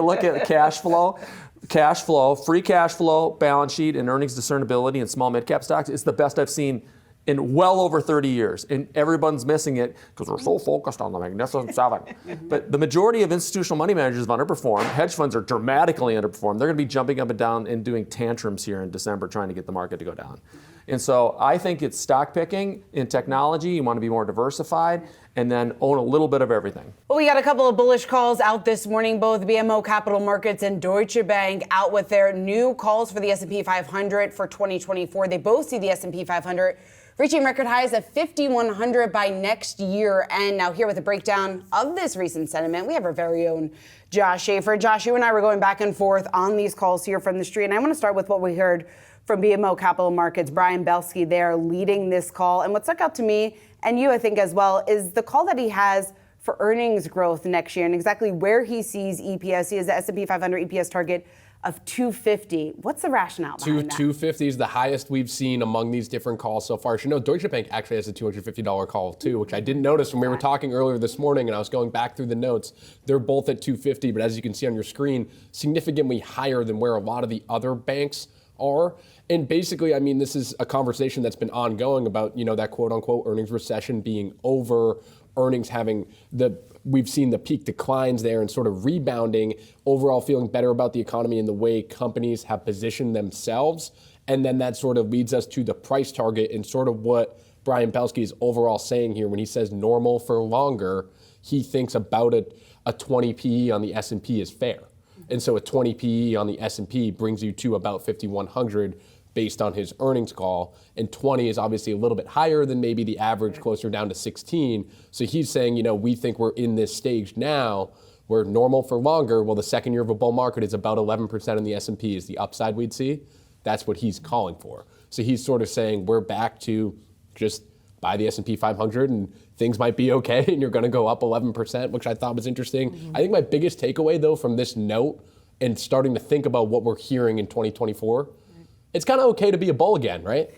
look at cash flow, free cash flow, balance sheet, and earnings discernibility in small mid-cap stocks, it's the best I've seen in well over 30 years. And everyone's missing it because we're so focused on the Magnificent Seven. But the majority of institutional money managers have underperformed. Hedge funds are dramatically underperformed. They're going to be jumping up and down and doing tantrums here in December trying to get the market to go down. And so I think it's stock picking in technology. You want to be more diversified and then own a little bit of everything. Well, we got a couple of bullish calls out this morning. Both BMO Capital Markets and Deutsche Bank out with their new calls for the S&P 500 for 2024. They both see the S&P 500 reaching record highs of 5,100 by next year. And now here with a breakdown of this recent sentiment, we have our very own Josh Schaefer. Josh, you and I were going back and forth on these calls here from the street. And I want to start with what we heard from BMO Capital Markets, Brian Belsky there leading this call. And what stuck out to me, and you I think as well, is the call that he has for earnings growth next year and exactly where he sees EPS. He has the S&P 500 EPS target of 250. What's the rationale behind that? 250 is the highest we've seen among these different calls so far. You know, Deutsche Bank actually has a $250 call too, which I didn't notice when we were talking earlier this morning and I was going back through the notes. They're both at 250, but as you can see on your screen, significantly higher than where a lot of the other banks are. And basically, I mean, this is a conversation that's been ongoing about, you know, that quote unquote earnings recession being over, earnings having we've seen the peak declines there and sort of rebounding, overall feeling better about the economy and the way companies have positioned themselves. And then that sort of leads us to the price target and sort of what Brian Belsky is overall saying here when he says normal for longer, he thinks about a 20 PE on the S&P is fair. And so a 20 PE on the S&P brings you to about 5,100 based on his earnings call, and 20 is obviously a little bit higher than maybe the average, closer down to 16. So he's saying, you know, we think we're in this stage now where normal for longer, well, the second year of a bull market is about 11% in the S&P is the upside we'd see. That's what he's calling for. So he's sort of saying we're back to just buy the S&P 500 and things might be okay and you're going to go up 11%, which I thought was interesting. Mm-hmm. I think my biggest takeaway, though, from this note and starting to think about what we're hearing in 2024, it's kind of okay to be a bull again, right?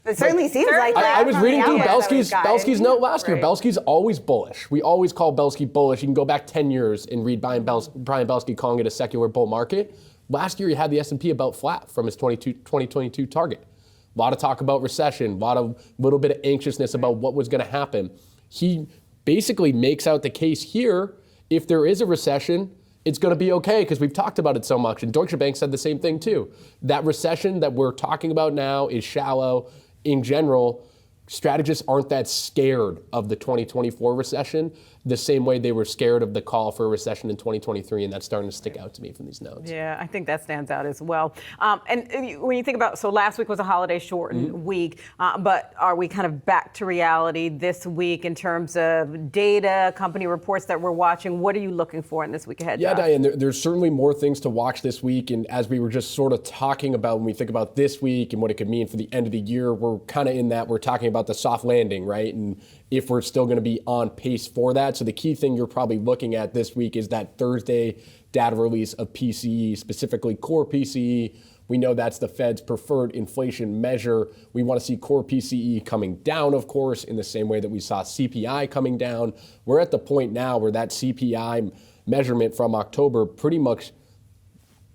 It certainly seems like that. I was reading through Belsky's note last year. Belsky's always bullish. We always call Belsky bullish. You can go back 10 years and read Brian Belsky calling it a secular bull market. Last year, he had the S&P about flat from his 2022 target. A lot of talk about recession, little bit of anxiousness about what was going to happen. He basically makes out the case here, if there is a recession, it's going to be okay because we've talked about it so much. And Deutsche Bank said the same thing too. That recession that we're talking about now is shallow. In general, strategists aren't that scared of the 2024 recession the same way they were scared of the call for a recession in 2023, and that's starting to stick out to me from these notes. Yeah, I think that stands out as well. And when you think about, so last week was a holiday shortened week, but are we kind of back to reality this week in terms of data, company reports that we're watching? What are you looking for in this week ahead, Yeah, Josh? Diane, there's certainly more things to watch this week, and as we were just sort of talking about when we think about this week and what it could mean for the end of the year, we're kind of in that, we're talking about the soft landing, right? And if we're still going to be on pace for that. So the key thing you're probably looking at this week is that Thursday data release of PCE, specifically core PCE. We know that's the Fed's preferred inflation measure. We want to see core PCE coming down, of course, in the same way that we saw CPI coming down. We're at the point now where that CPI measurement from October pretty much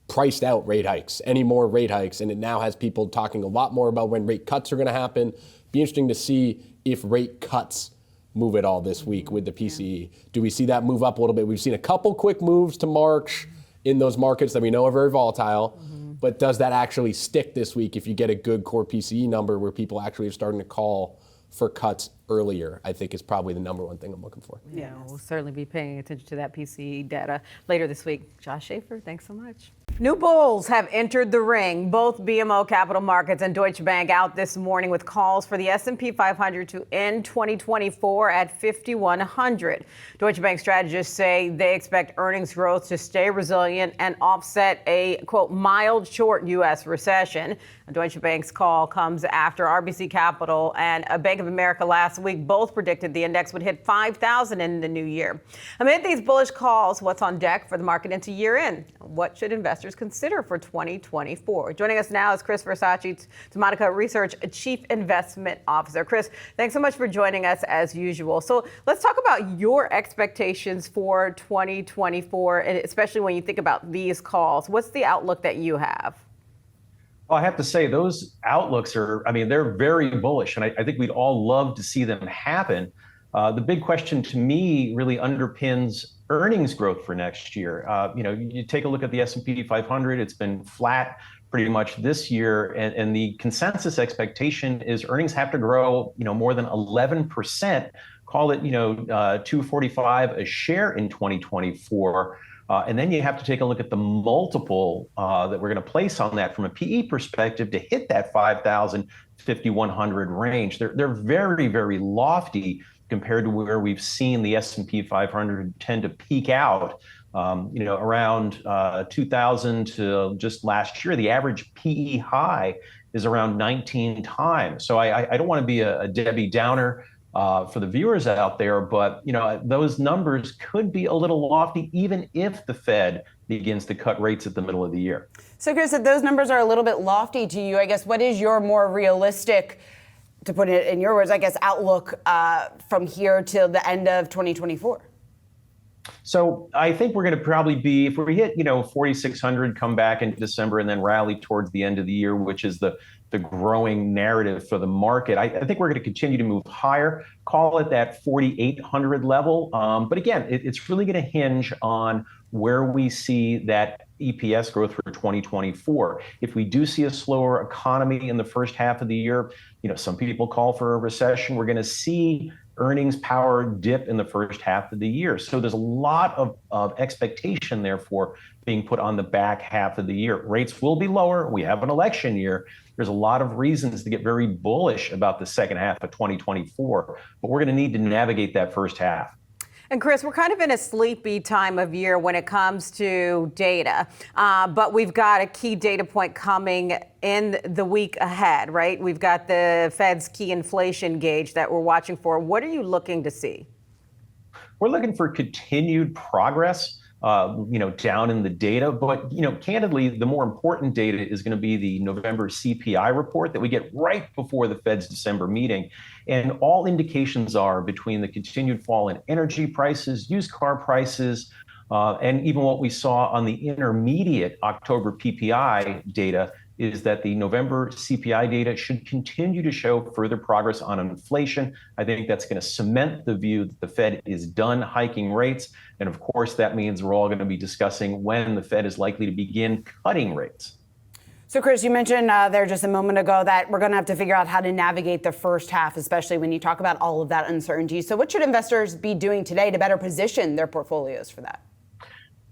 priced out rate hikes, any more rate hikes, and it now has people talking a lot more about when rate cuts are going to happen. Be interesting to see if rate cuts move at all this week with the PCE. Do we see that move up a little bit? We've seen a couple quick moves to March in those markets that we know are very volatile, but does that actually stick this week if you get a good core PCE number where people actually are starting to call for cuts earlier? I think is probably the number one thing I'm looking for. Yeah, we'll certainly be paying attention to that PCE data later this week. Josh Schaefer, thanks so much. New bulls have entered the ring. Both BMO Capital Markets and Deutsche Bank out this morning with calls for the S&P 500 to end 2024 at 5,100. Deutsche Bank strategists say they expect earnings growth to stay resilient and offset a, quote, mild short U.S. recession. Deutsche Bank's call comes after RBC Capital and Bank of America last week both predicted the index would hit 5,000 in the new year. Amid these bullish calls, what's on deck for the market into year end? What should investors consider for 2024? Joining us now is Chris Versace, Tomatica Research Chief Investment Officer. Chris, thanks so much for joining us as usual. So let's talk about your expectations for 2024, and especially when you think about these calls. What's the outlook that you have? Well, I have to say those outlooks are, I mean, they're very bullish, and I think we'd all love to see them happen. The big question to me really underpins earnings growth for next year. You take a look at the S&P 500, it's been flat pretty much this year, and the consensus expectation is earnings have to grow, more than 11%, call it, $245 a share in 2024. And then you have to take a look at the multiple that we're going to place on that from a PE perspective to hit that 5,000, 5,100 range. They're very, very lofty compared to where we've seen the S&P 500 tend to peak out. Around 2000 to just last year, the average PE high is around 19 times. So I don't want to be a Debbie Downer for the viewers out there, but those numbers could be a little lofty even if the Fed begins to cut rates at the middle of the year. So Chris, if those numbers are a little bit lofty to you, I guess what is your more realistic, to put it in your words, I guess, outlook from here till the end of 2024? So I think we're going to probably be, if we hit, 4,600, come back in December and then rally towards the end of the year, which is the growing narrative for the market. I think we're going to continue to move higher, call it that 4,800 level. But again, it's really going to hinge on where we see that EPS growth for 2024. If we do see a slower economy in the first half of the year, some people call for a recession. We're going to see earnings power dip in the first half of the year. So there's a lot of expectation, therefore, being put on the back half of the year. Rates will be lower. We have an election year. There's a lot of reasons to get very bullish about the second half of 2024, but we're going to need to navigate that first half. And Chris, we're kind of in a sleepy time of year when it comes to data, but we've got a key data point coming in the week ahead, right? We've got the Fed's key inflation gauge that we're watching for. What are you looking to see? We're looking for continued progress, down in the data. But, candidly, the more important data is going to be the November CPI report that we get right before the Fed's December meeting. And all indications are between the continued fall in energy prices, used car prices, and even what we saw on the intermediate October PPI data is that the November CPI data should continue to show further progress on inflation. I think that's going to cement the view that the Fed is done hiking rates. And of course, that means we're all going to be discussing when the Fed is likely to begin cutting rates. So Chris, you mentioned there just a moment ago that we're going to have to figure out how to navigate the first half, especially when you talk about all of that uncertainty. So what should investors be doing today to better position their portfolios for that?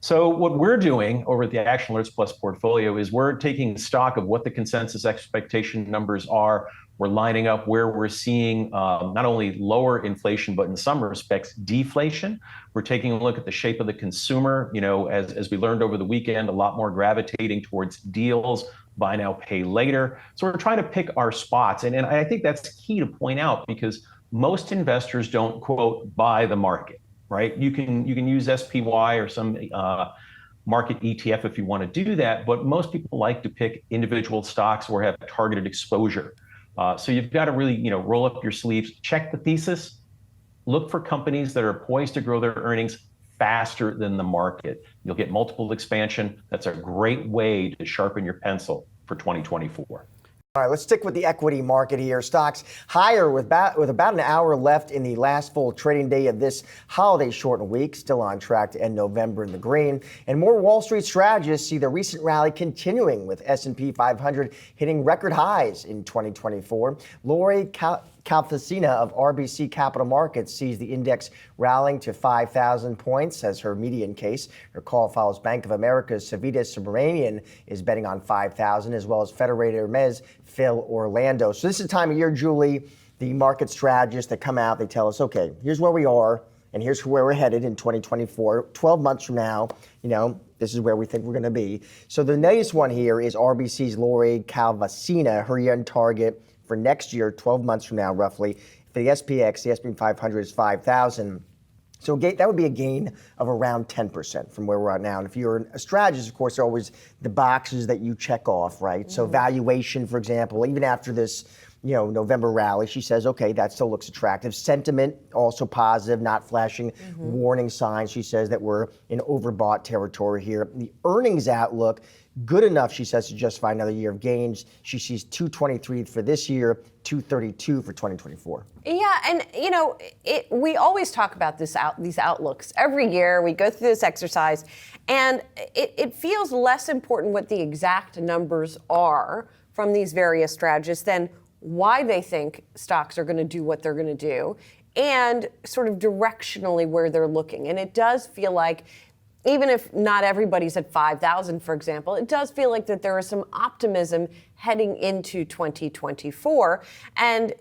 So what we're doing over at the Action Alerts Plus portfolio is we're taking stock of what the consensus expectation numbers are. We're lining up where we're seeing not only lower inflation, but in some respects, deflation. We're taking a look at the shape of the consumer, as we learned over the weekend, a lot more gravitating towards deals, buy now, pay later. So we're trying to pick our spots. And I think that's key to point out because most investors don't, quote, buy the market, right? You can use SPY or some market ETF if you want to do that, but most people like to pick individual stocks or have targeted exposure. So you've got to really, roll up your sleeves, check the thesis, look for companies that are poised to grow their earnings faster than the market. You'll get multiple expansion. That's a great way to sharpen your pencil for 2024. All right, let's stick with the equity market here. Stocks higher with about an hour left in the last full trading day of this holiday shortened week, still on track to end November in the green. And more Wall Street strategists see the recent rally continuing with S&P 500 hitting record highs in 2024. Lori Calfacina of RBC Capital Markets sees the index rallying to 5,000 points as her median case. Her call follows Bank of America's Savita Subramanian is betting on 5,000, as well as Federated Hermes Phil Orlando. So this is the time of year, Julie, the market strategists that come out, they tell us, okay, here's where we are and here's where we're headed in 2024. 12 months from now, this is where we think we're going to be. So the latest one here is RBC's Lori Calvacina, her year-end target for next year, 12 months from now, roughly. For the SPX, the S&P 500 is 5,000. So that would be a gain of around 10% from where we're at now. And if you're a strategist, of course, there are always the boxes that you check off, right? So valuation, for example, even after this, November rally, she says, okay, that still looks attractive. Sentiment, also positive, not flashing warning signs. She says that we're in overbought territory here. The earnings outlook, good enough, she says, to justify another year of gains. She sees 223 for this year, 232 for 2024. Yeah, and we always talk about these outlooks. Every year we go through this exercise, and it feels less important what the exact numbers are from these various strategists than why they think stocks are going to do what they're going to do and sort of directionally where they're looking. And it does feel like, even if not everybody's at 5,000, for example, it does feel like that there is some optimism heading into 2024, and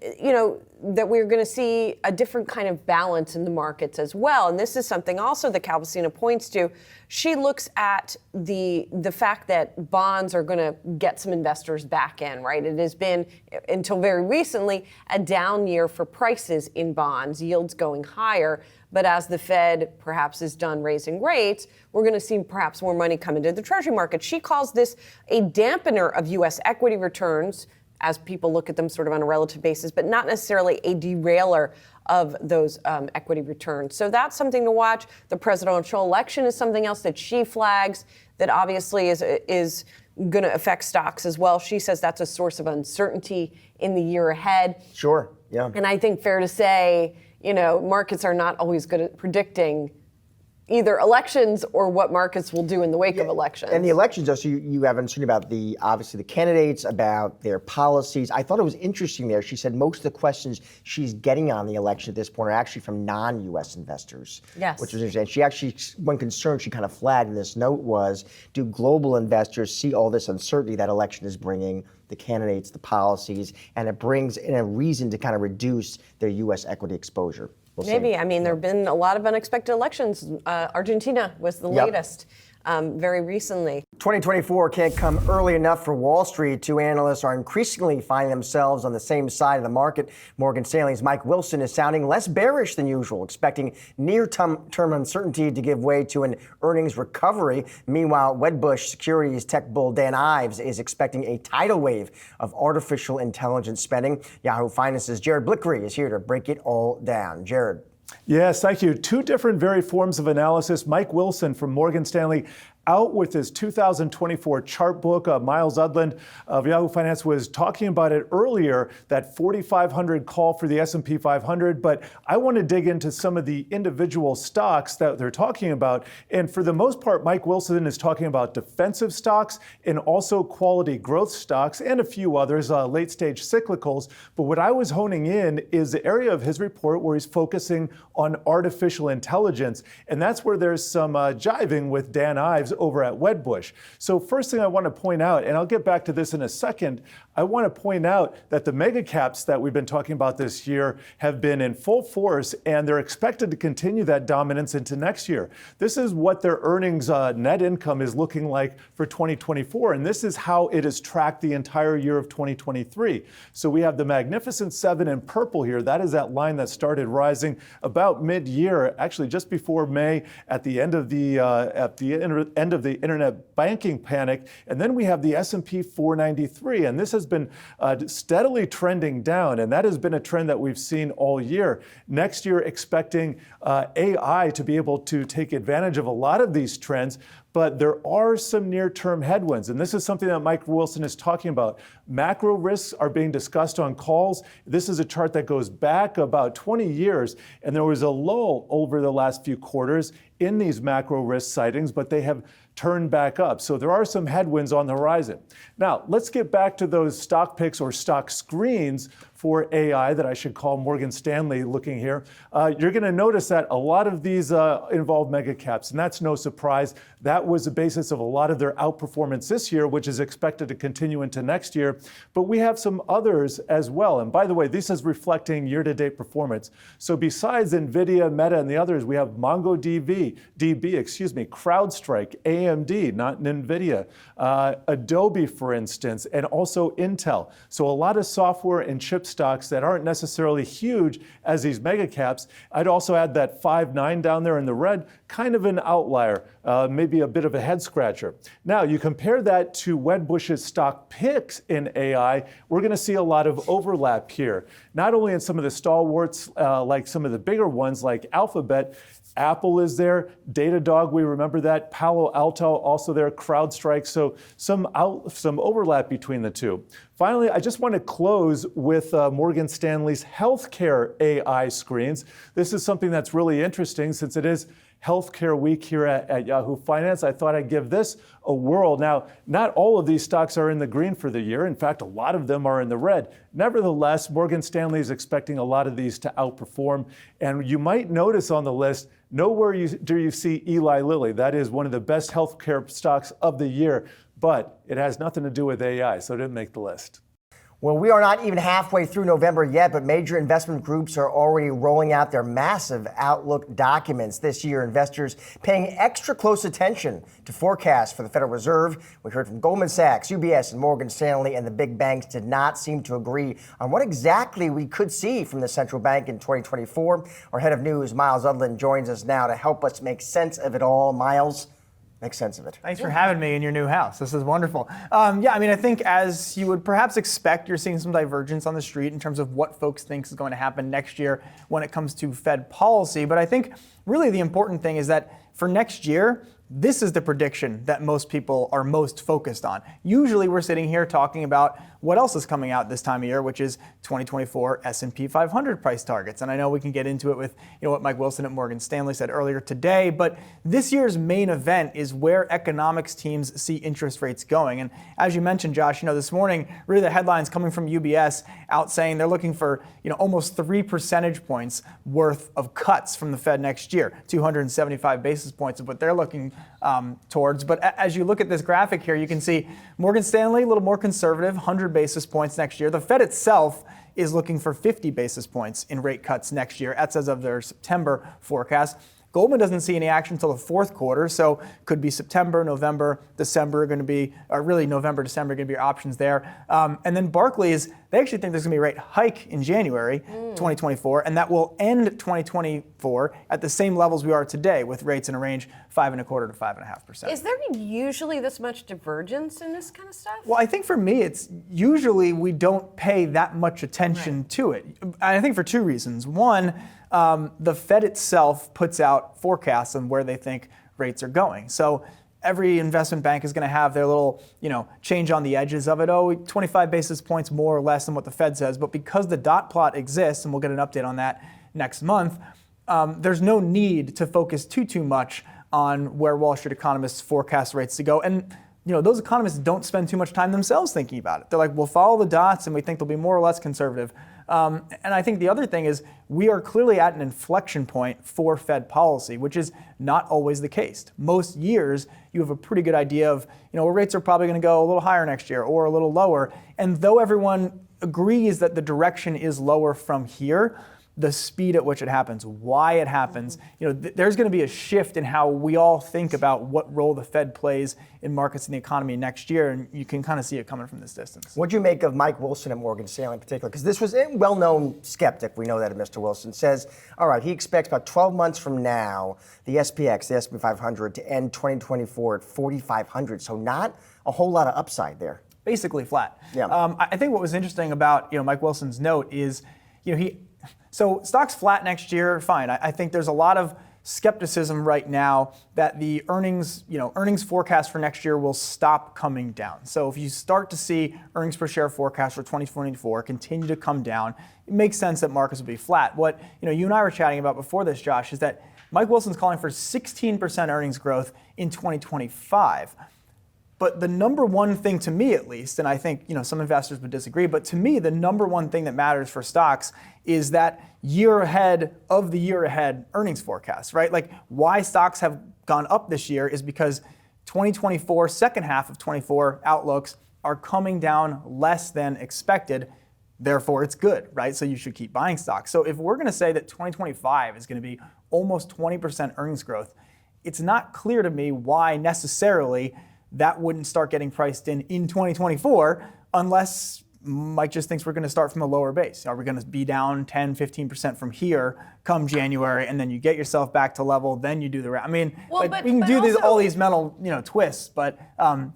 that we're going to see a different kind of balance in the markets as well. And this is something also that Calvacina points to. She looks at the fact that bonds are going to get some investors back in, right? It has been, until very recently, a down year for prices in bonds, yields going higher. But as the Fed perhaps is done raising rates, we're going to see perhaps more money come into the Treasury market. She calls this a dampener of U.S. equity returns as people look at them sort of on a relative basis, but not necessarily a derailer of those equity returns. So that's something to watch. The presidential election is something else that she flags that obviously is going to affect stocks as well. She says that's a source of uncertainty in the year ahead. Sure, yeah. And I think fair to say, markets are not always good at predicting either elections or what markets will do in the wake of elections. And the elections, though, so you have uncertainty about obviously the candidates, about their policies. I thought it was interesting there. She said most of the questions she's getting on the election at this point are actually from non-U.S. investors. Yes. Which was interesting. She actually, one concern she kind of flagged in this note was, do global investors see all this uncertainty that election is bringing, the candidates, the policies, and it brings in a reason to kind of reduce their U.S. equity exposure? Maybe. I mean, there have been a lot of unexpected elections. Argentina was the latest very recently. 2024 can't come early enough for Wall Street. Two analysts are increasingly finding themselves on the same side of the market. Morgan Stanley's Mike Wilson is sounding less bearish than usual, expecting near-term uncertainty to give way to an earnings recovery. Meanwhile, Wedbush Securities tech bull Dan Ives is expecting a tidal wave of artificial intelligence spending. Yahoo Finance's Jared Blickery is here to break it all down. Jared. Yes, thank you. Two different varied forms of analysis. Mike Wilson from Morgan Stanley out with his 2024 chart book. Miles Udland of Yahoo Finance was talking about it earlier, that 4,500 call for the S&P 500. But I want to dig into some of the individual stocks that they're talking about. And for the most part, Mike Wilson is talking about defensive stocks and also quality growth stocks and a few others, late stage cyclicals. But what I was honing in is the area of his report where he's focusing on artificial intelligence. And that's where there's some jiving with Dan Ives over at Wedbush. So first thing I want to point out, and I'll get back to this in a second, I want to point out that the mega caps that we've been talking about this year have been in full force, and they're expected to continue that dominance into next year. This is what their earnings net income is looking like for 2024, and this is how it has tracked the entire year of 2023. So we have the Magnificent Seven in purple here. That is that line that started rising about mid-year, actually just before May, at the end of the end of the internet banking panic. And then we have the S&P 493, and this has been steadily trending down, and that has been a trend that we've seen all year. Next year, expecting AI to be able to take advantage of a lot of these trends, but there are some near-term headwinds, and this is something that Mike Wilson is talking about. Macro risks are being discussed on calls. This is a chart that goes back about 20 years, and there was a lull over the last few quarters in these macro risk sightings, but they have turned back up. So there are some headwinds on the horizon. Now, let's get back to those stock picks or stock screens for AI that I should call Morgan Stanley looking here. You're going to notice that a lot of these involve mega caps, and that's no surprise. That was the basis of a lot of their outperformance this year, which is expected to continue into next year. But we have some others as well. And by the way, this is reflecting year-to-date performance. So besides NVIDIA, Meta, and the others, we have MongoDB, CrowdStrike, AMD, not NVIDIA, Adobe, for instance, and also Intel. So a lot of software and chip stocks that aren't necessarily huge as these mega caps. I'd also add that 5-9 down there in the red, kind of an outlier, maybe a bit of a head scratcher. Now, you compare that to Wedbush's stock picks in AI, we're going to see a lot of overlap here. Not only in some of the stalwarts, like some of the bigger ones like Alphabet, Apple is there, Datadog, we remember that, Palo Alto also there, CrowdStrike, so some overlap between the two. Finally, I just want to close with Morgan Stanley's healthcare AI screens. This is something that's really interesting since it is Healthcare Week here at Yahoo Finance. I thought I'd give this a whirl. Now, not all of these stocks are in the green for the year. In fact, a lot of them are in the red. Nevertheless, Morgan Stanley is expecting a lot of these to outperform. And you might notice on the list, nowhere do you see Eli Lilly. That is one of the best healthcare stocks of the year, but it has nothing to do with AI, so it didn't make the list. Well, we are not even halfway through November yet, but major investment groups are already rolling out their massive outlook documents. This year, investors paying extra close attention to forecasts for the Federal Reserve. We heard from Goldman Sachs, UBS, and Morgan Stanley, and the big banks did not seem to agree on what exactly we could see from the central bank in 2024. Our head of news, Miles Udland, joins us now to help us make sense of it all. Miles, make sense of it. Thanks for having me in your new house. This is wonderful. I think as you would perhaps expect, you're seeing some divergence on the street in terms of what folks think is going to happen next year when it comes to Fed policy. But I think really the important thing is that for next year, this is the prediction that most people are most focused on. Usually we're sitting here talking about what else is coming out this time of year, which is 2024 S&P 500 price targets. And I know we can get into it with what Mike Wilson at Morgan Stanley said earlier today, but this year's main event is where economics teams see interest rates going. And as you mentioned, Josh, this morning, really the headlines coming from UBS out saying they're looking for almost 3 percentage points worth of cuts from the Fed next year, 275 basis points of what they're looking towards. But as you look at this graphic here, you can see Morgan Stanley, a little more conservative, 100 basis points next year. The Fed itself is looking for 50 basis points in rate cuts next year. That's as of their September forecast. Goldman doesn't see any action until the fourth quarter, so could be September, November, December are going to be, or really November, December are going to be your options there. And then Barclays, they actually think there's going to be a rate hike in January 2024, and that will end 2024 at the same levels we are today, with rates in a range 5.25% to 5.5%. Is there usually this much divergence in this kind of stuff? Well, I think for me, it's usually we don't pay that much attention to it. I think for two reasons. One, the Fed itself puts out forecasts on where they think rates are going. So every investment bank is going to have their little, change on the edges of it. 25 basis points more or less than what the Fed says. But because the dot plot exists, and we'll get an update on that next month, there's no need to focus too much on where Wall Street economists forecast rates to go. And those economists don't spend too much time themselves thinking about it. They're like, we'll follow the dots and we think they'll be more or less conservative. And I think the other thing is we are clearly at an inflection point for Fed policy, which is not always the case. Most years, you have a pretty good idea of, rates are probably going to go a little higher next year or a little lower. And though everyone agrees that the direction is lower from here, the speed at which it happens, why it happens, there's going to be a shift in how we all think about what role the Fed plays in markets and the economy next year, and you can kind of see it coming from this distance. What do you make of Mike Wilson at Morgan Stanley in particular? Because this was a well-known skeptic, we know that of Mr. Wilson, says, all right, he expects about 12 months from now, the SPX, the S&P 500, to end 2024 at 4,500, so not a whole lot of upside there. Basically flat. Yeah. I think what was interesting about Mike Wilson's note is, so stocks flat next year, fine. I think there's a lot of skepticism right now that the earnings forecast for next year will stop coming down. So if you start to see earnings per share forecast for 2024 continue to come down, it makes sense that markets will be flat. What you and I were chatting about before this, Josh, is that Mike Wilson's calling for 16% earnings growth in 2025. But the number one thing to me, at least, and I think some investors would disagree, but to me, the number one thing that matters for stocks is that year ahead of the year ahead earnings forecast, right? Like why stocks have gone up this year is because 2024, second half of 24 outlooks are coming down less than expected. Therefore, it's good, right? So you should keep buying stocks. So if we're going to say that 2025 is going to be almost 20% earnings growth, it's not clear to me why necessarily that wouldn't start getting priced in 2024 unless Mike just thinks we're going to start from a lower base. Are we going to be down 10, 15% from here come January, and then you get yourself back to level, then you do the rest? I mean, we can do all these mental twists, but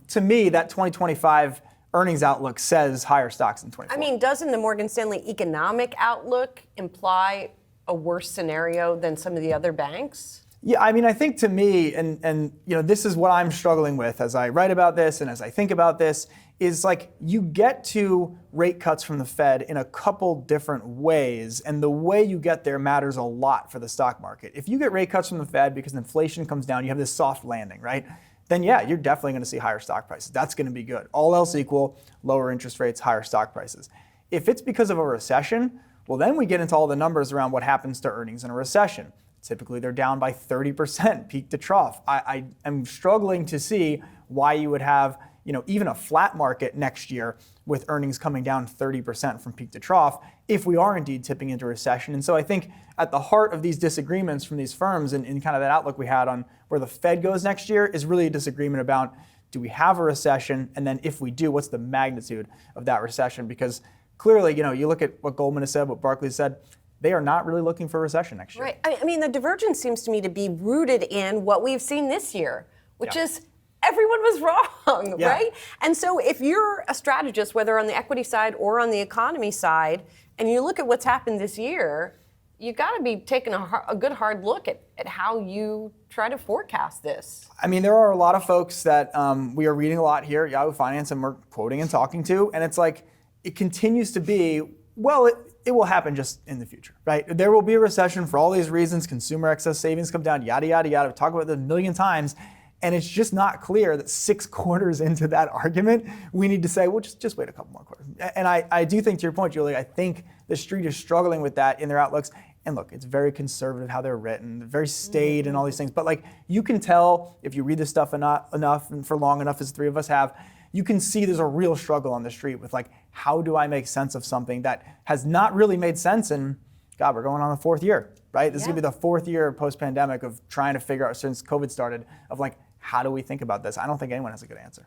to me, that 2025 earnings outlook says higher stocks in 2024. I mean, doesn't the Morgan Stanley economic outlook imply a worse scenario than some of the other banks? Yeah, I mean, I think to me, and this is what I'm struggling with as I write about this and as I think about this, is like you get to rate cuts from the Fed in a couple different ways, and the way you get there matters a lot for the stock market. If you get rate cuts from the Fed because inflation comes down, you have this soft landing, right? Then yeah, you're definitely going to see higher stock prices. That's going to be good. All else equal, lower interest rates, higher stock prices. If it's because of a recession, well, then we get into all the numbers around what happens to earnings in a recession. Typically, they're down by 30% peak to trough. I am struggling to see why you would have even a flat market next year with earnings coming down 30% from peak to trough if we are indeed tipping into recession. And so I think at the heart of these disagreements from these firms and kind of that outlook we had on where the Fed goes next year is really a disagreement about, do we have a recession? And then if we do, what's the magnitude of that recession? Because clearly, you look at what Goldman has said, what Barclays said, they are not really looking for a recession next year. Right. I mean, the divergence seems to me to be rooted in what we've seen this year, which is everyone was wrong, right? And so if you're a strategist, whether on the equity side or on the economy side, and you look at what's happened this year, you got to be taking a good hard look at how you try to forecast this. I mean, there are a lot of folks that we are reading a lot here at Yahoo Finance and we're quoting and talking to, and it's like, it continues to be, well, it will happen just in the future, right? There will be a recession for all these reasons. Consumer excess savings come down, yada, yada, yada. We talk about it a million times. And it's just not clear that 6 quarters into that argument, we need to say, well, just wait a couple more quarters. And I do think, to your point, Julie, I think the street is struggling with that in their outlooks. And look, it's very conservative how they're written, very staid and all these things. But like, you can tell if you read this stuff enough and for long enough, as the three of us have, you can see there's a real struggle on the street with like, how do I make sense of something that has not really made sense in, God, we're going on the 4th year, right? This is gonna be the 4th year post-pandemic of trying to figure out, since COVID started, of like, how do we think about this? I don't think anyone has a good answer.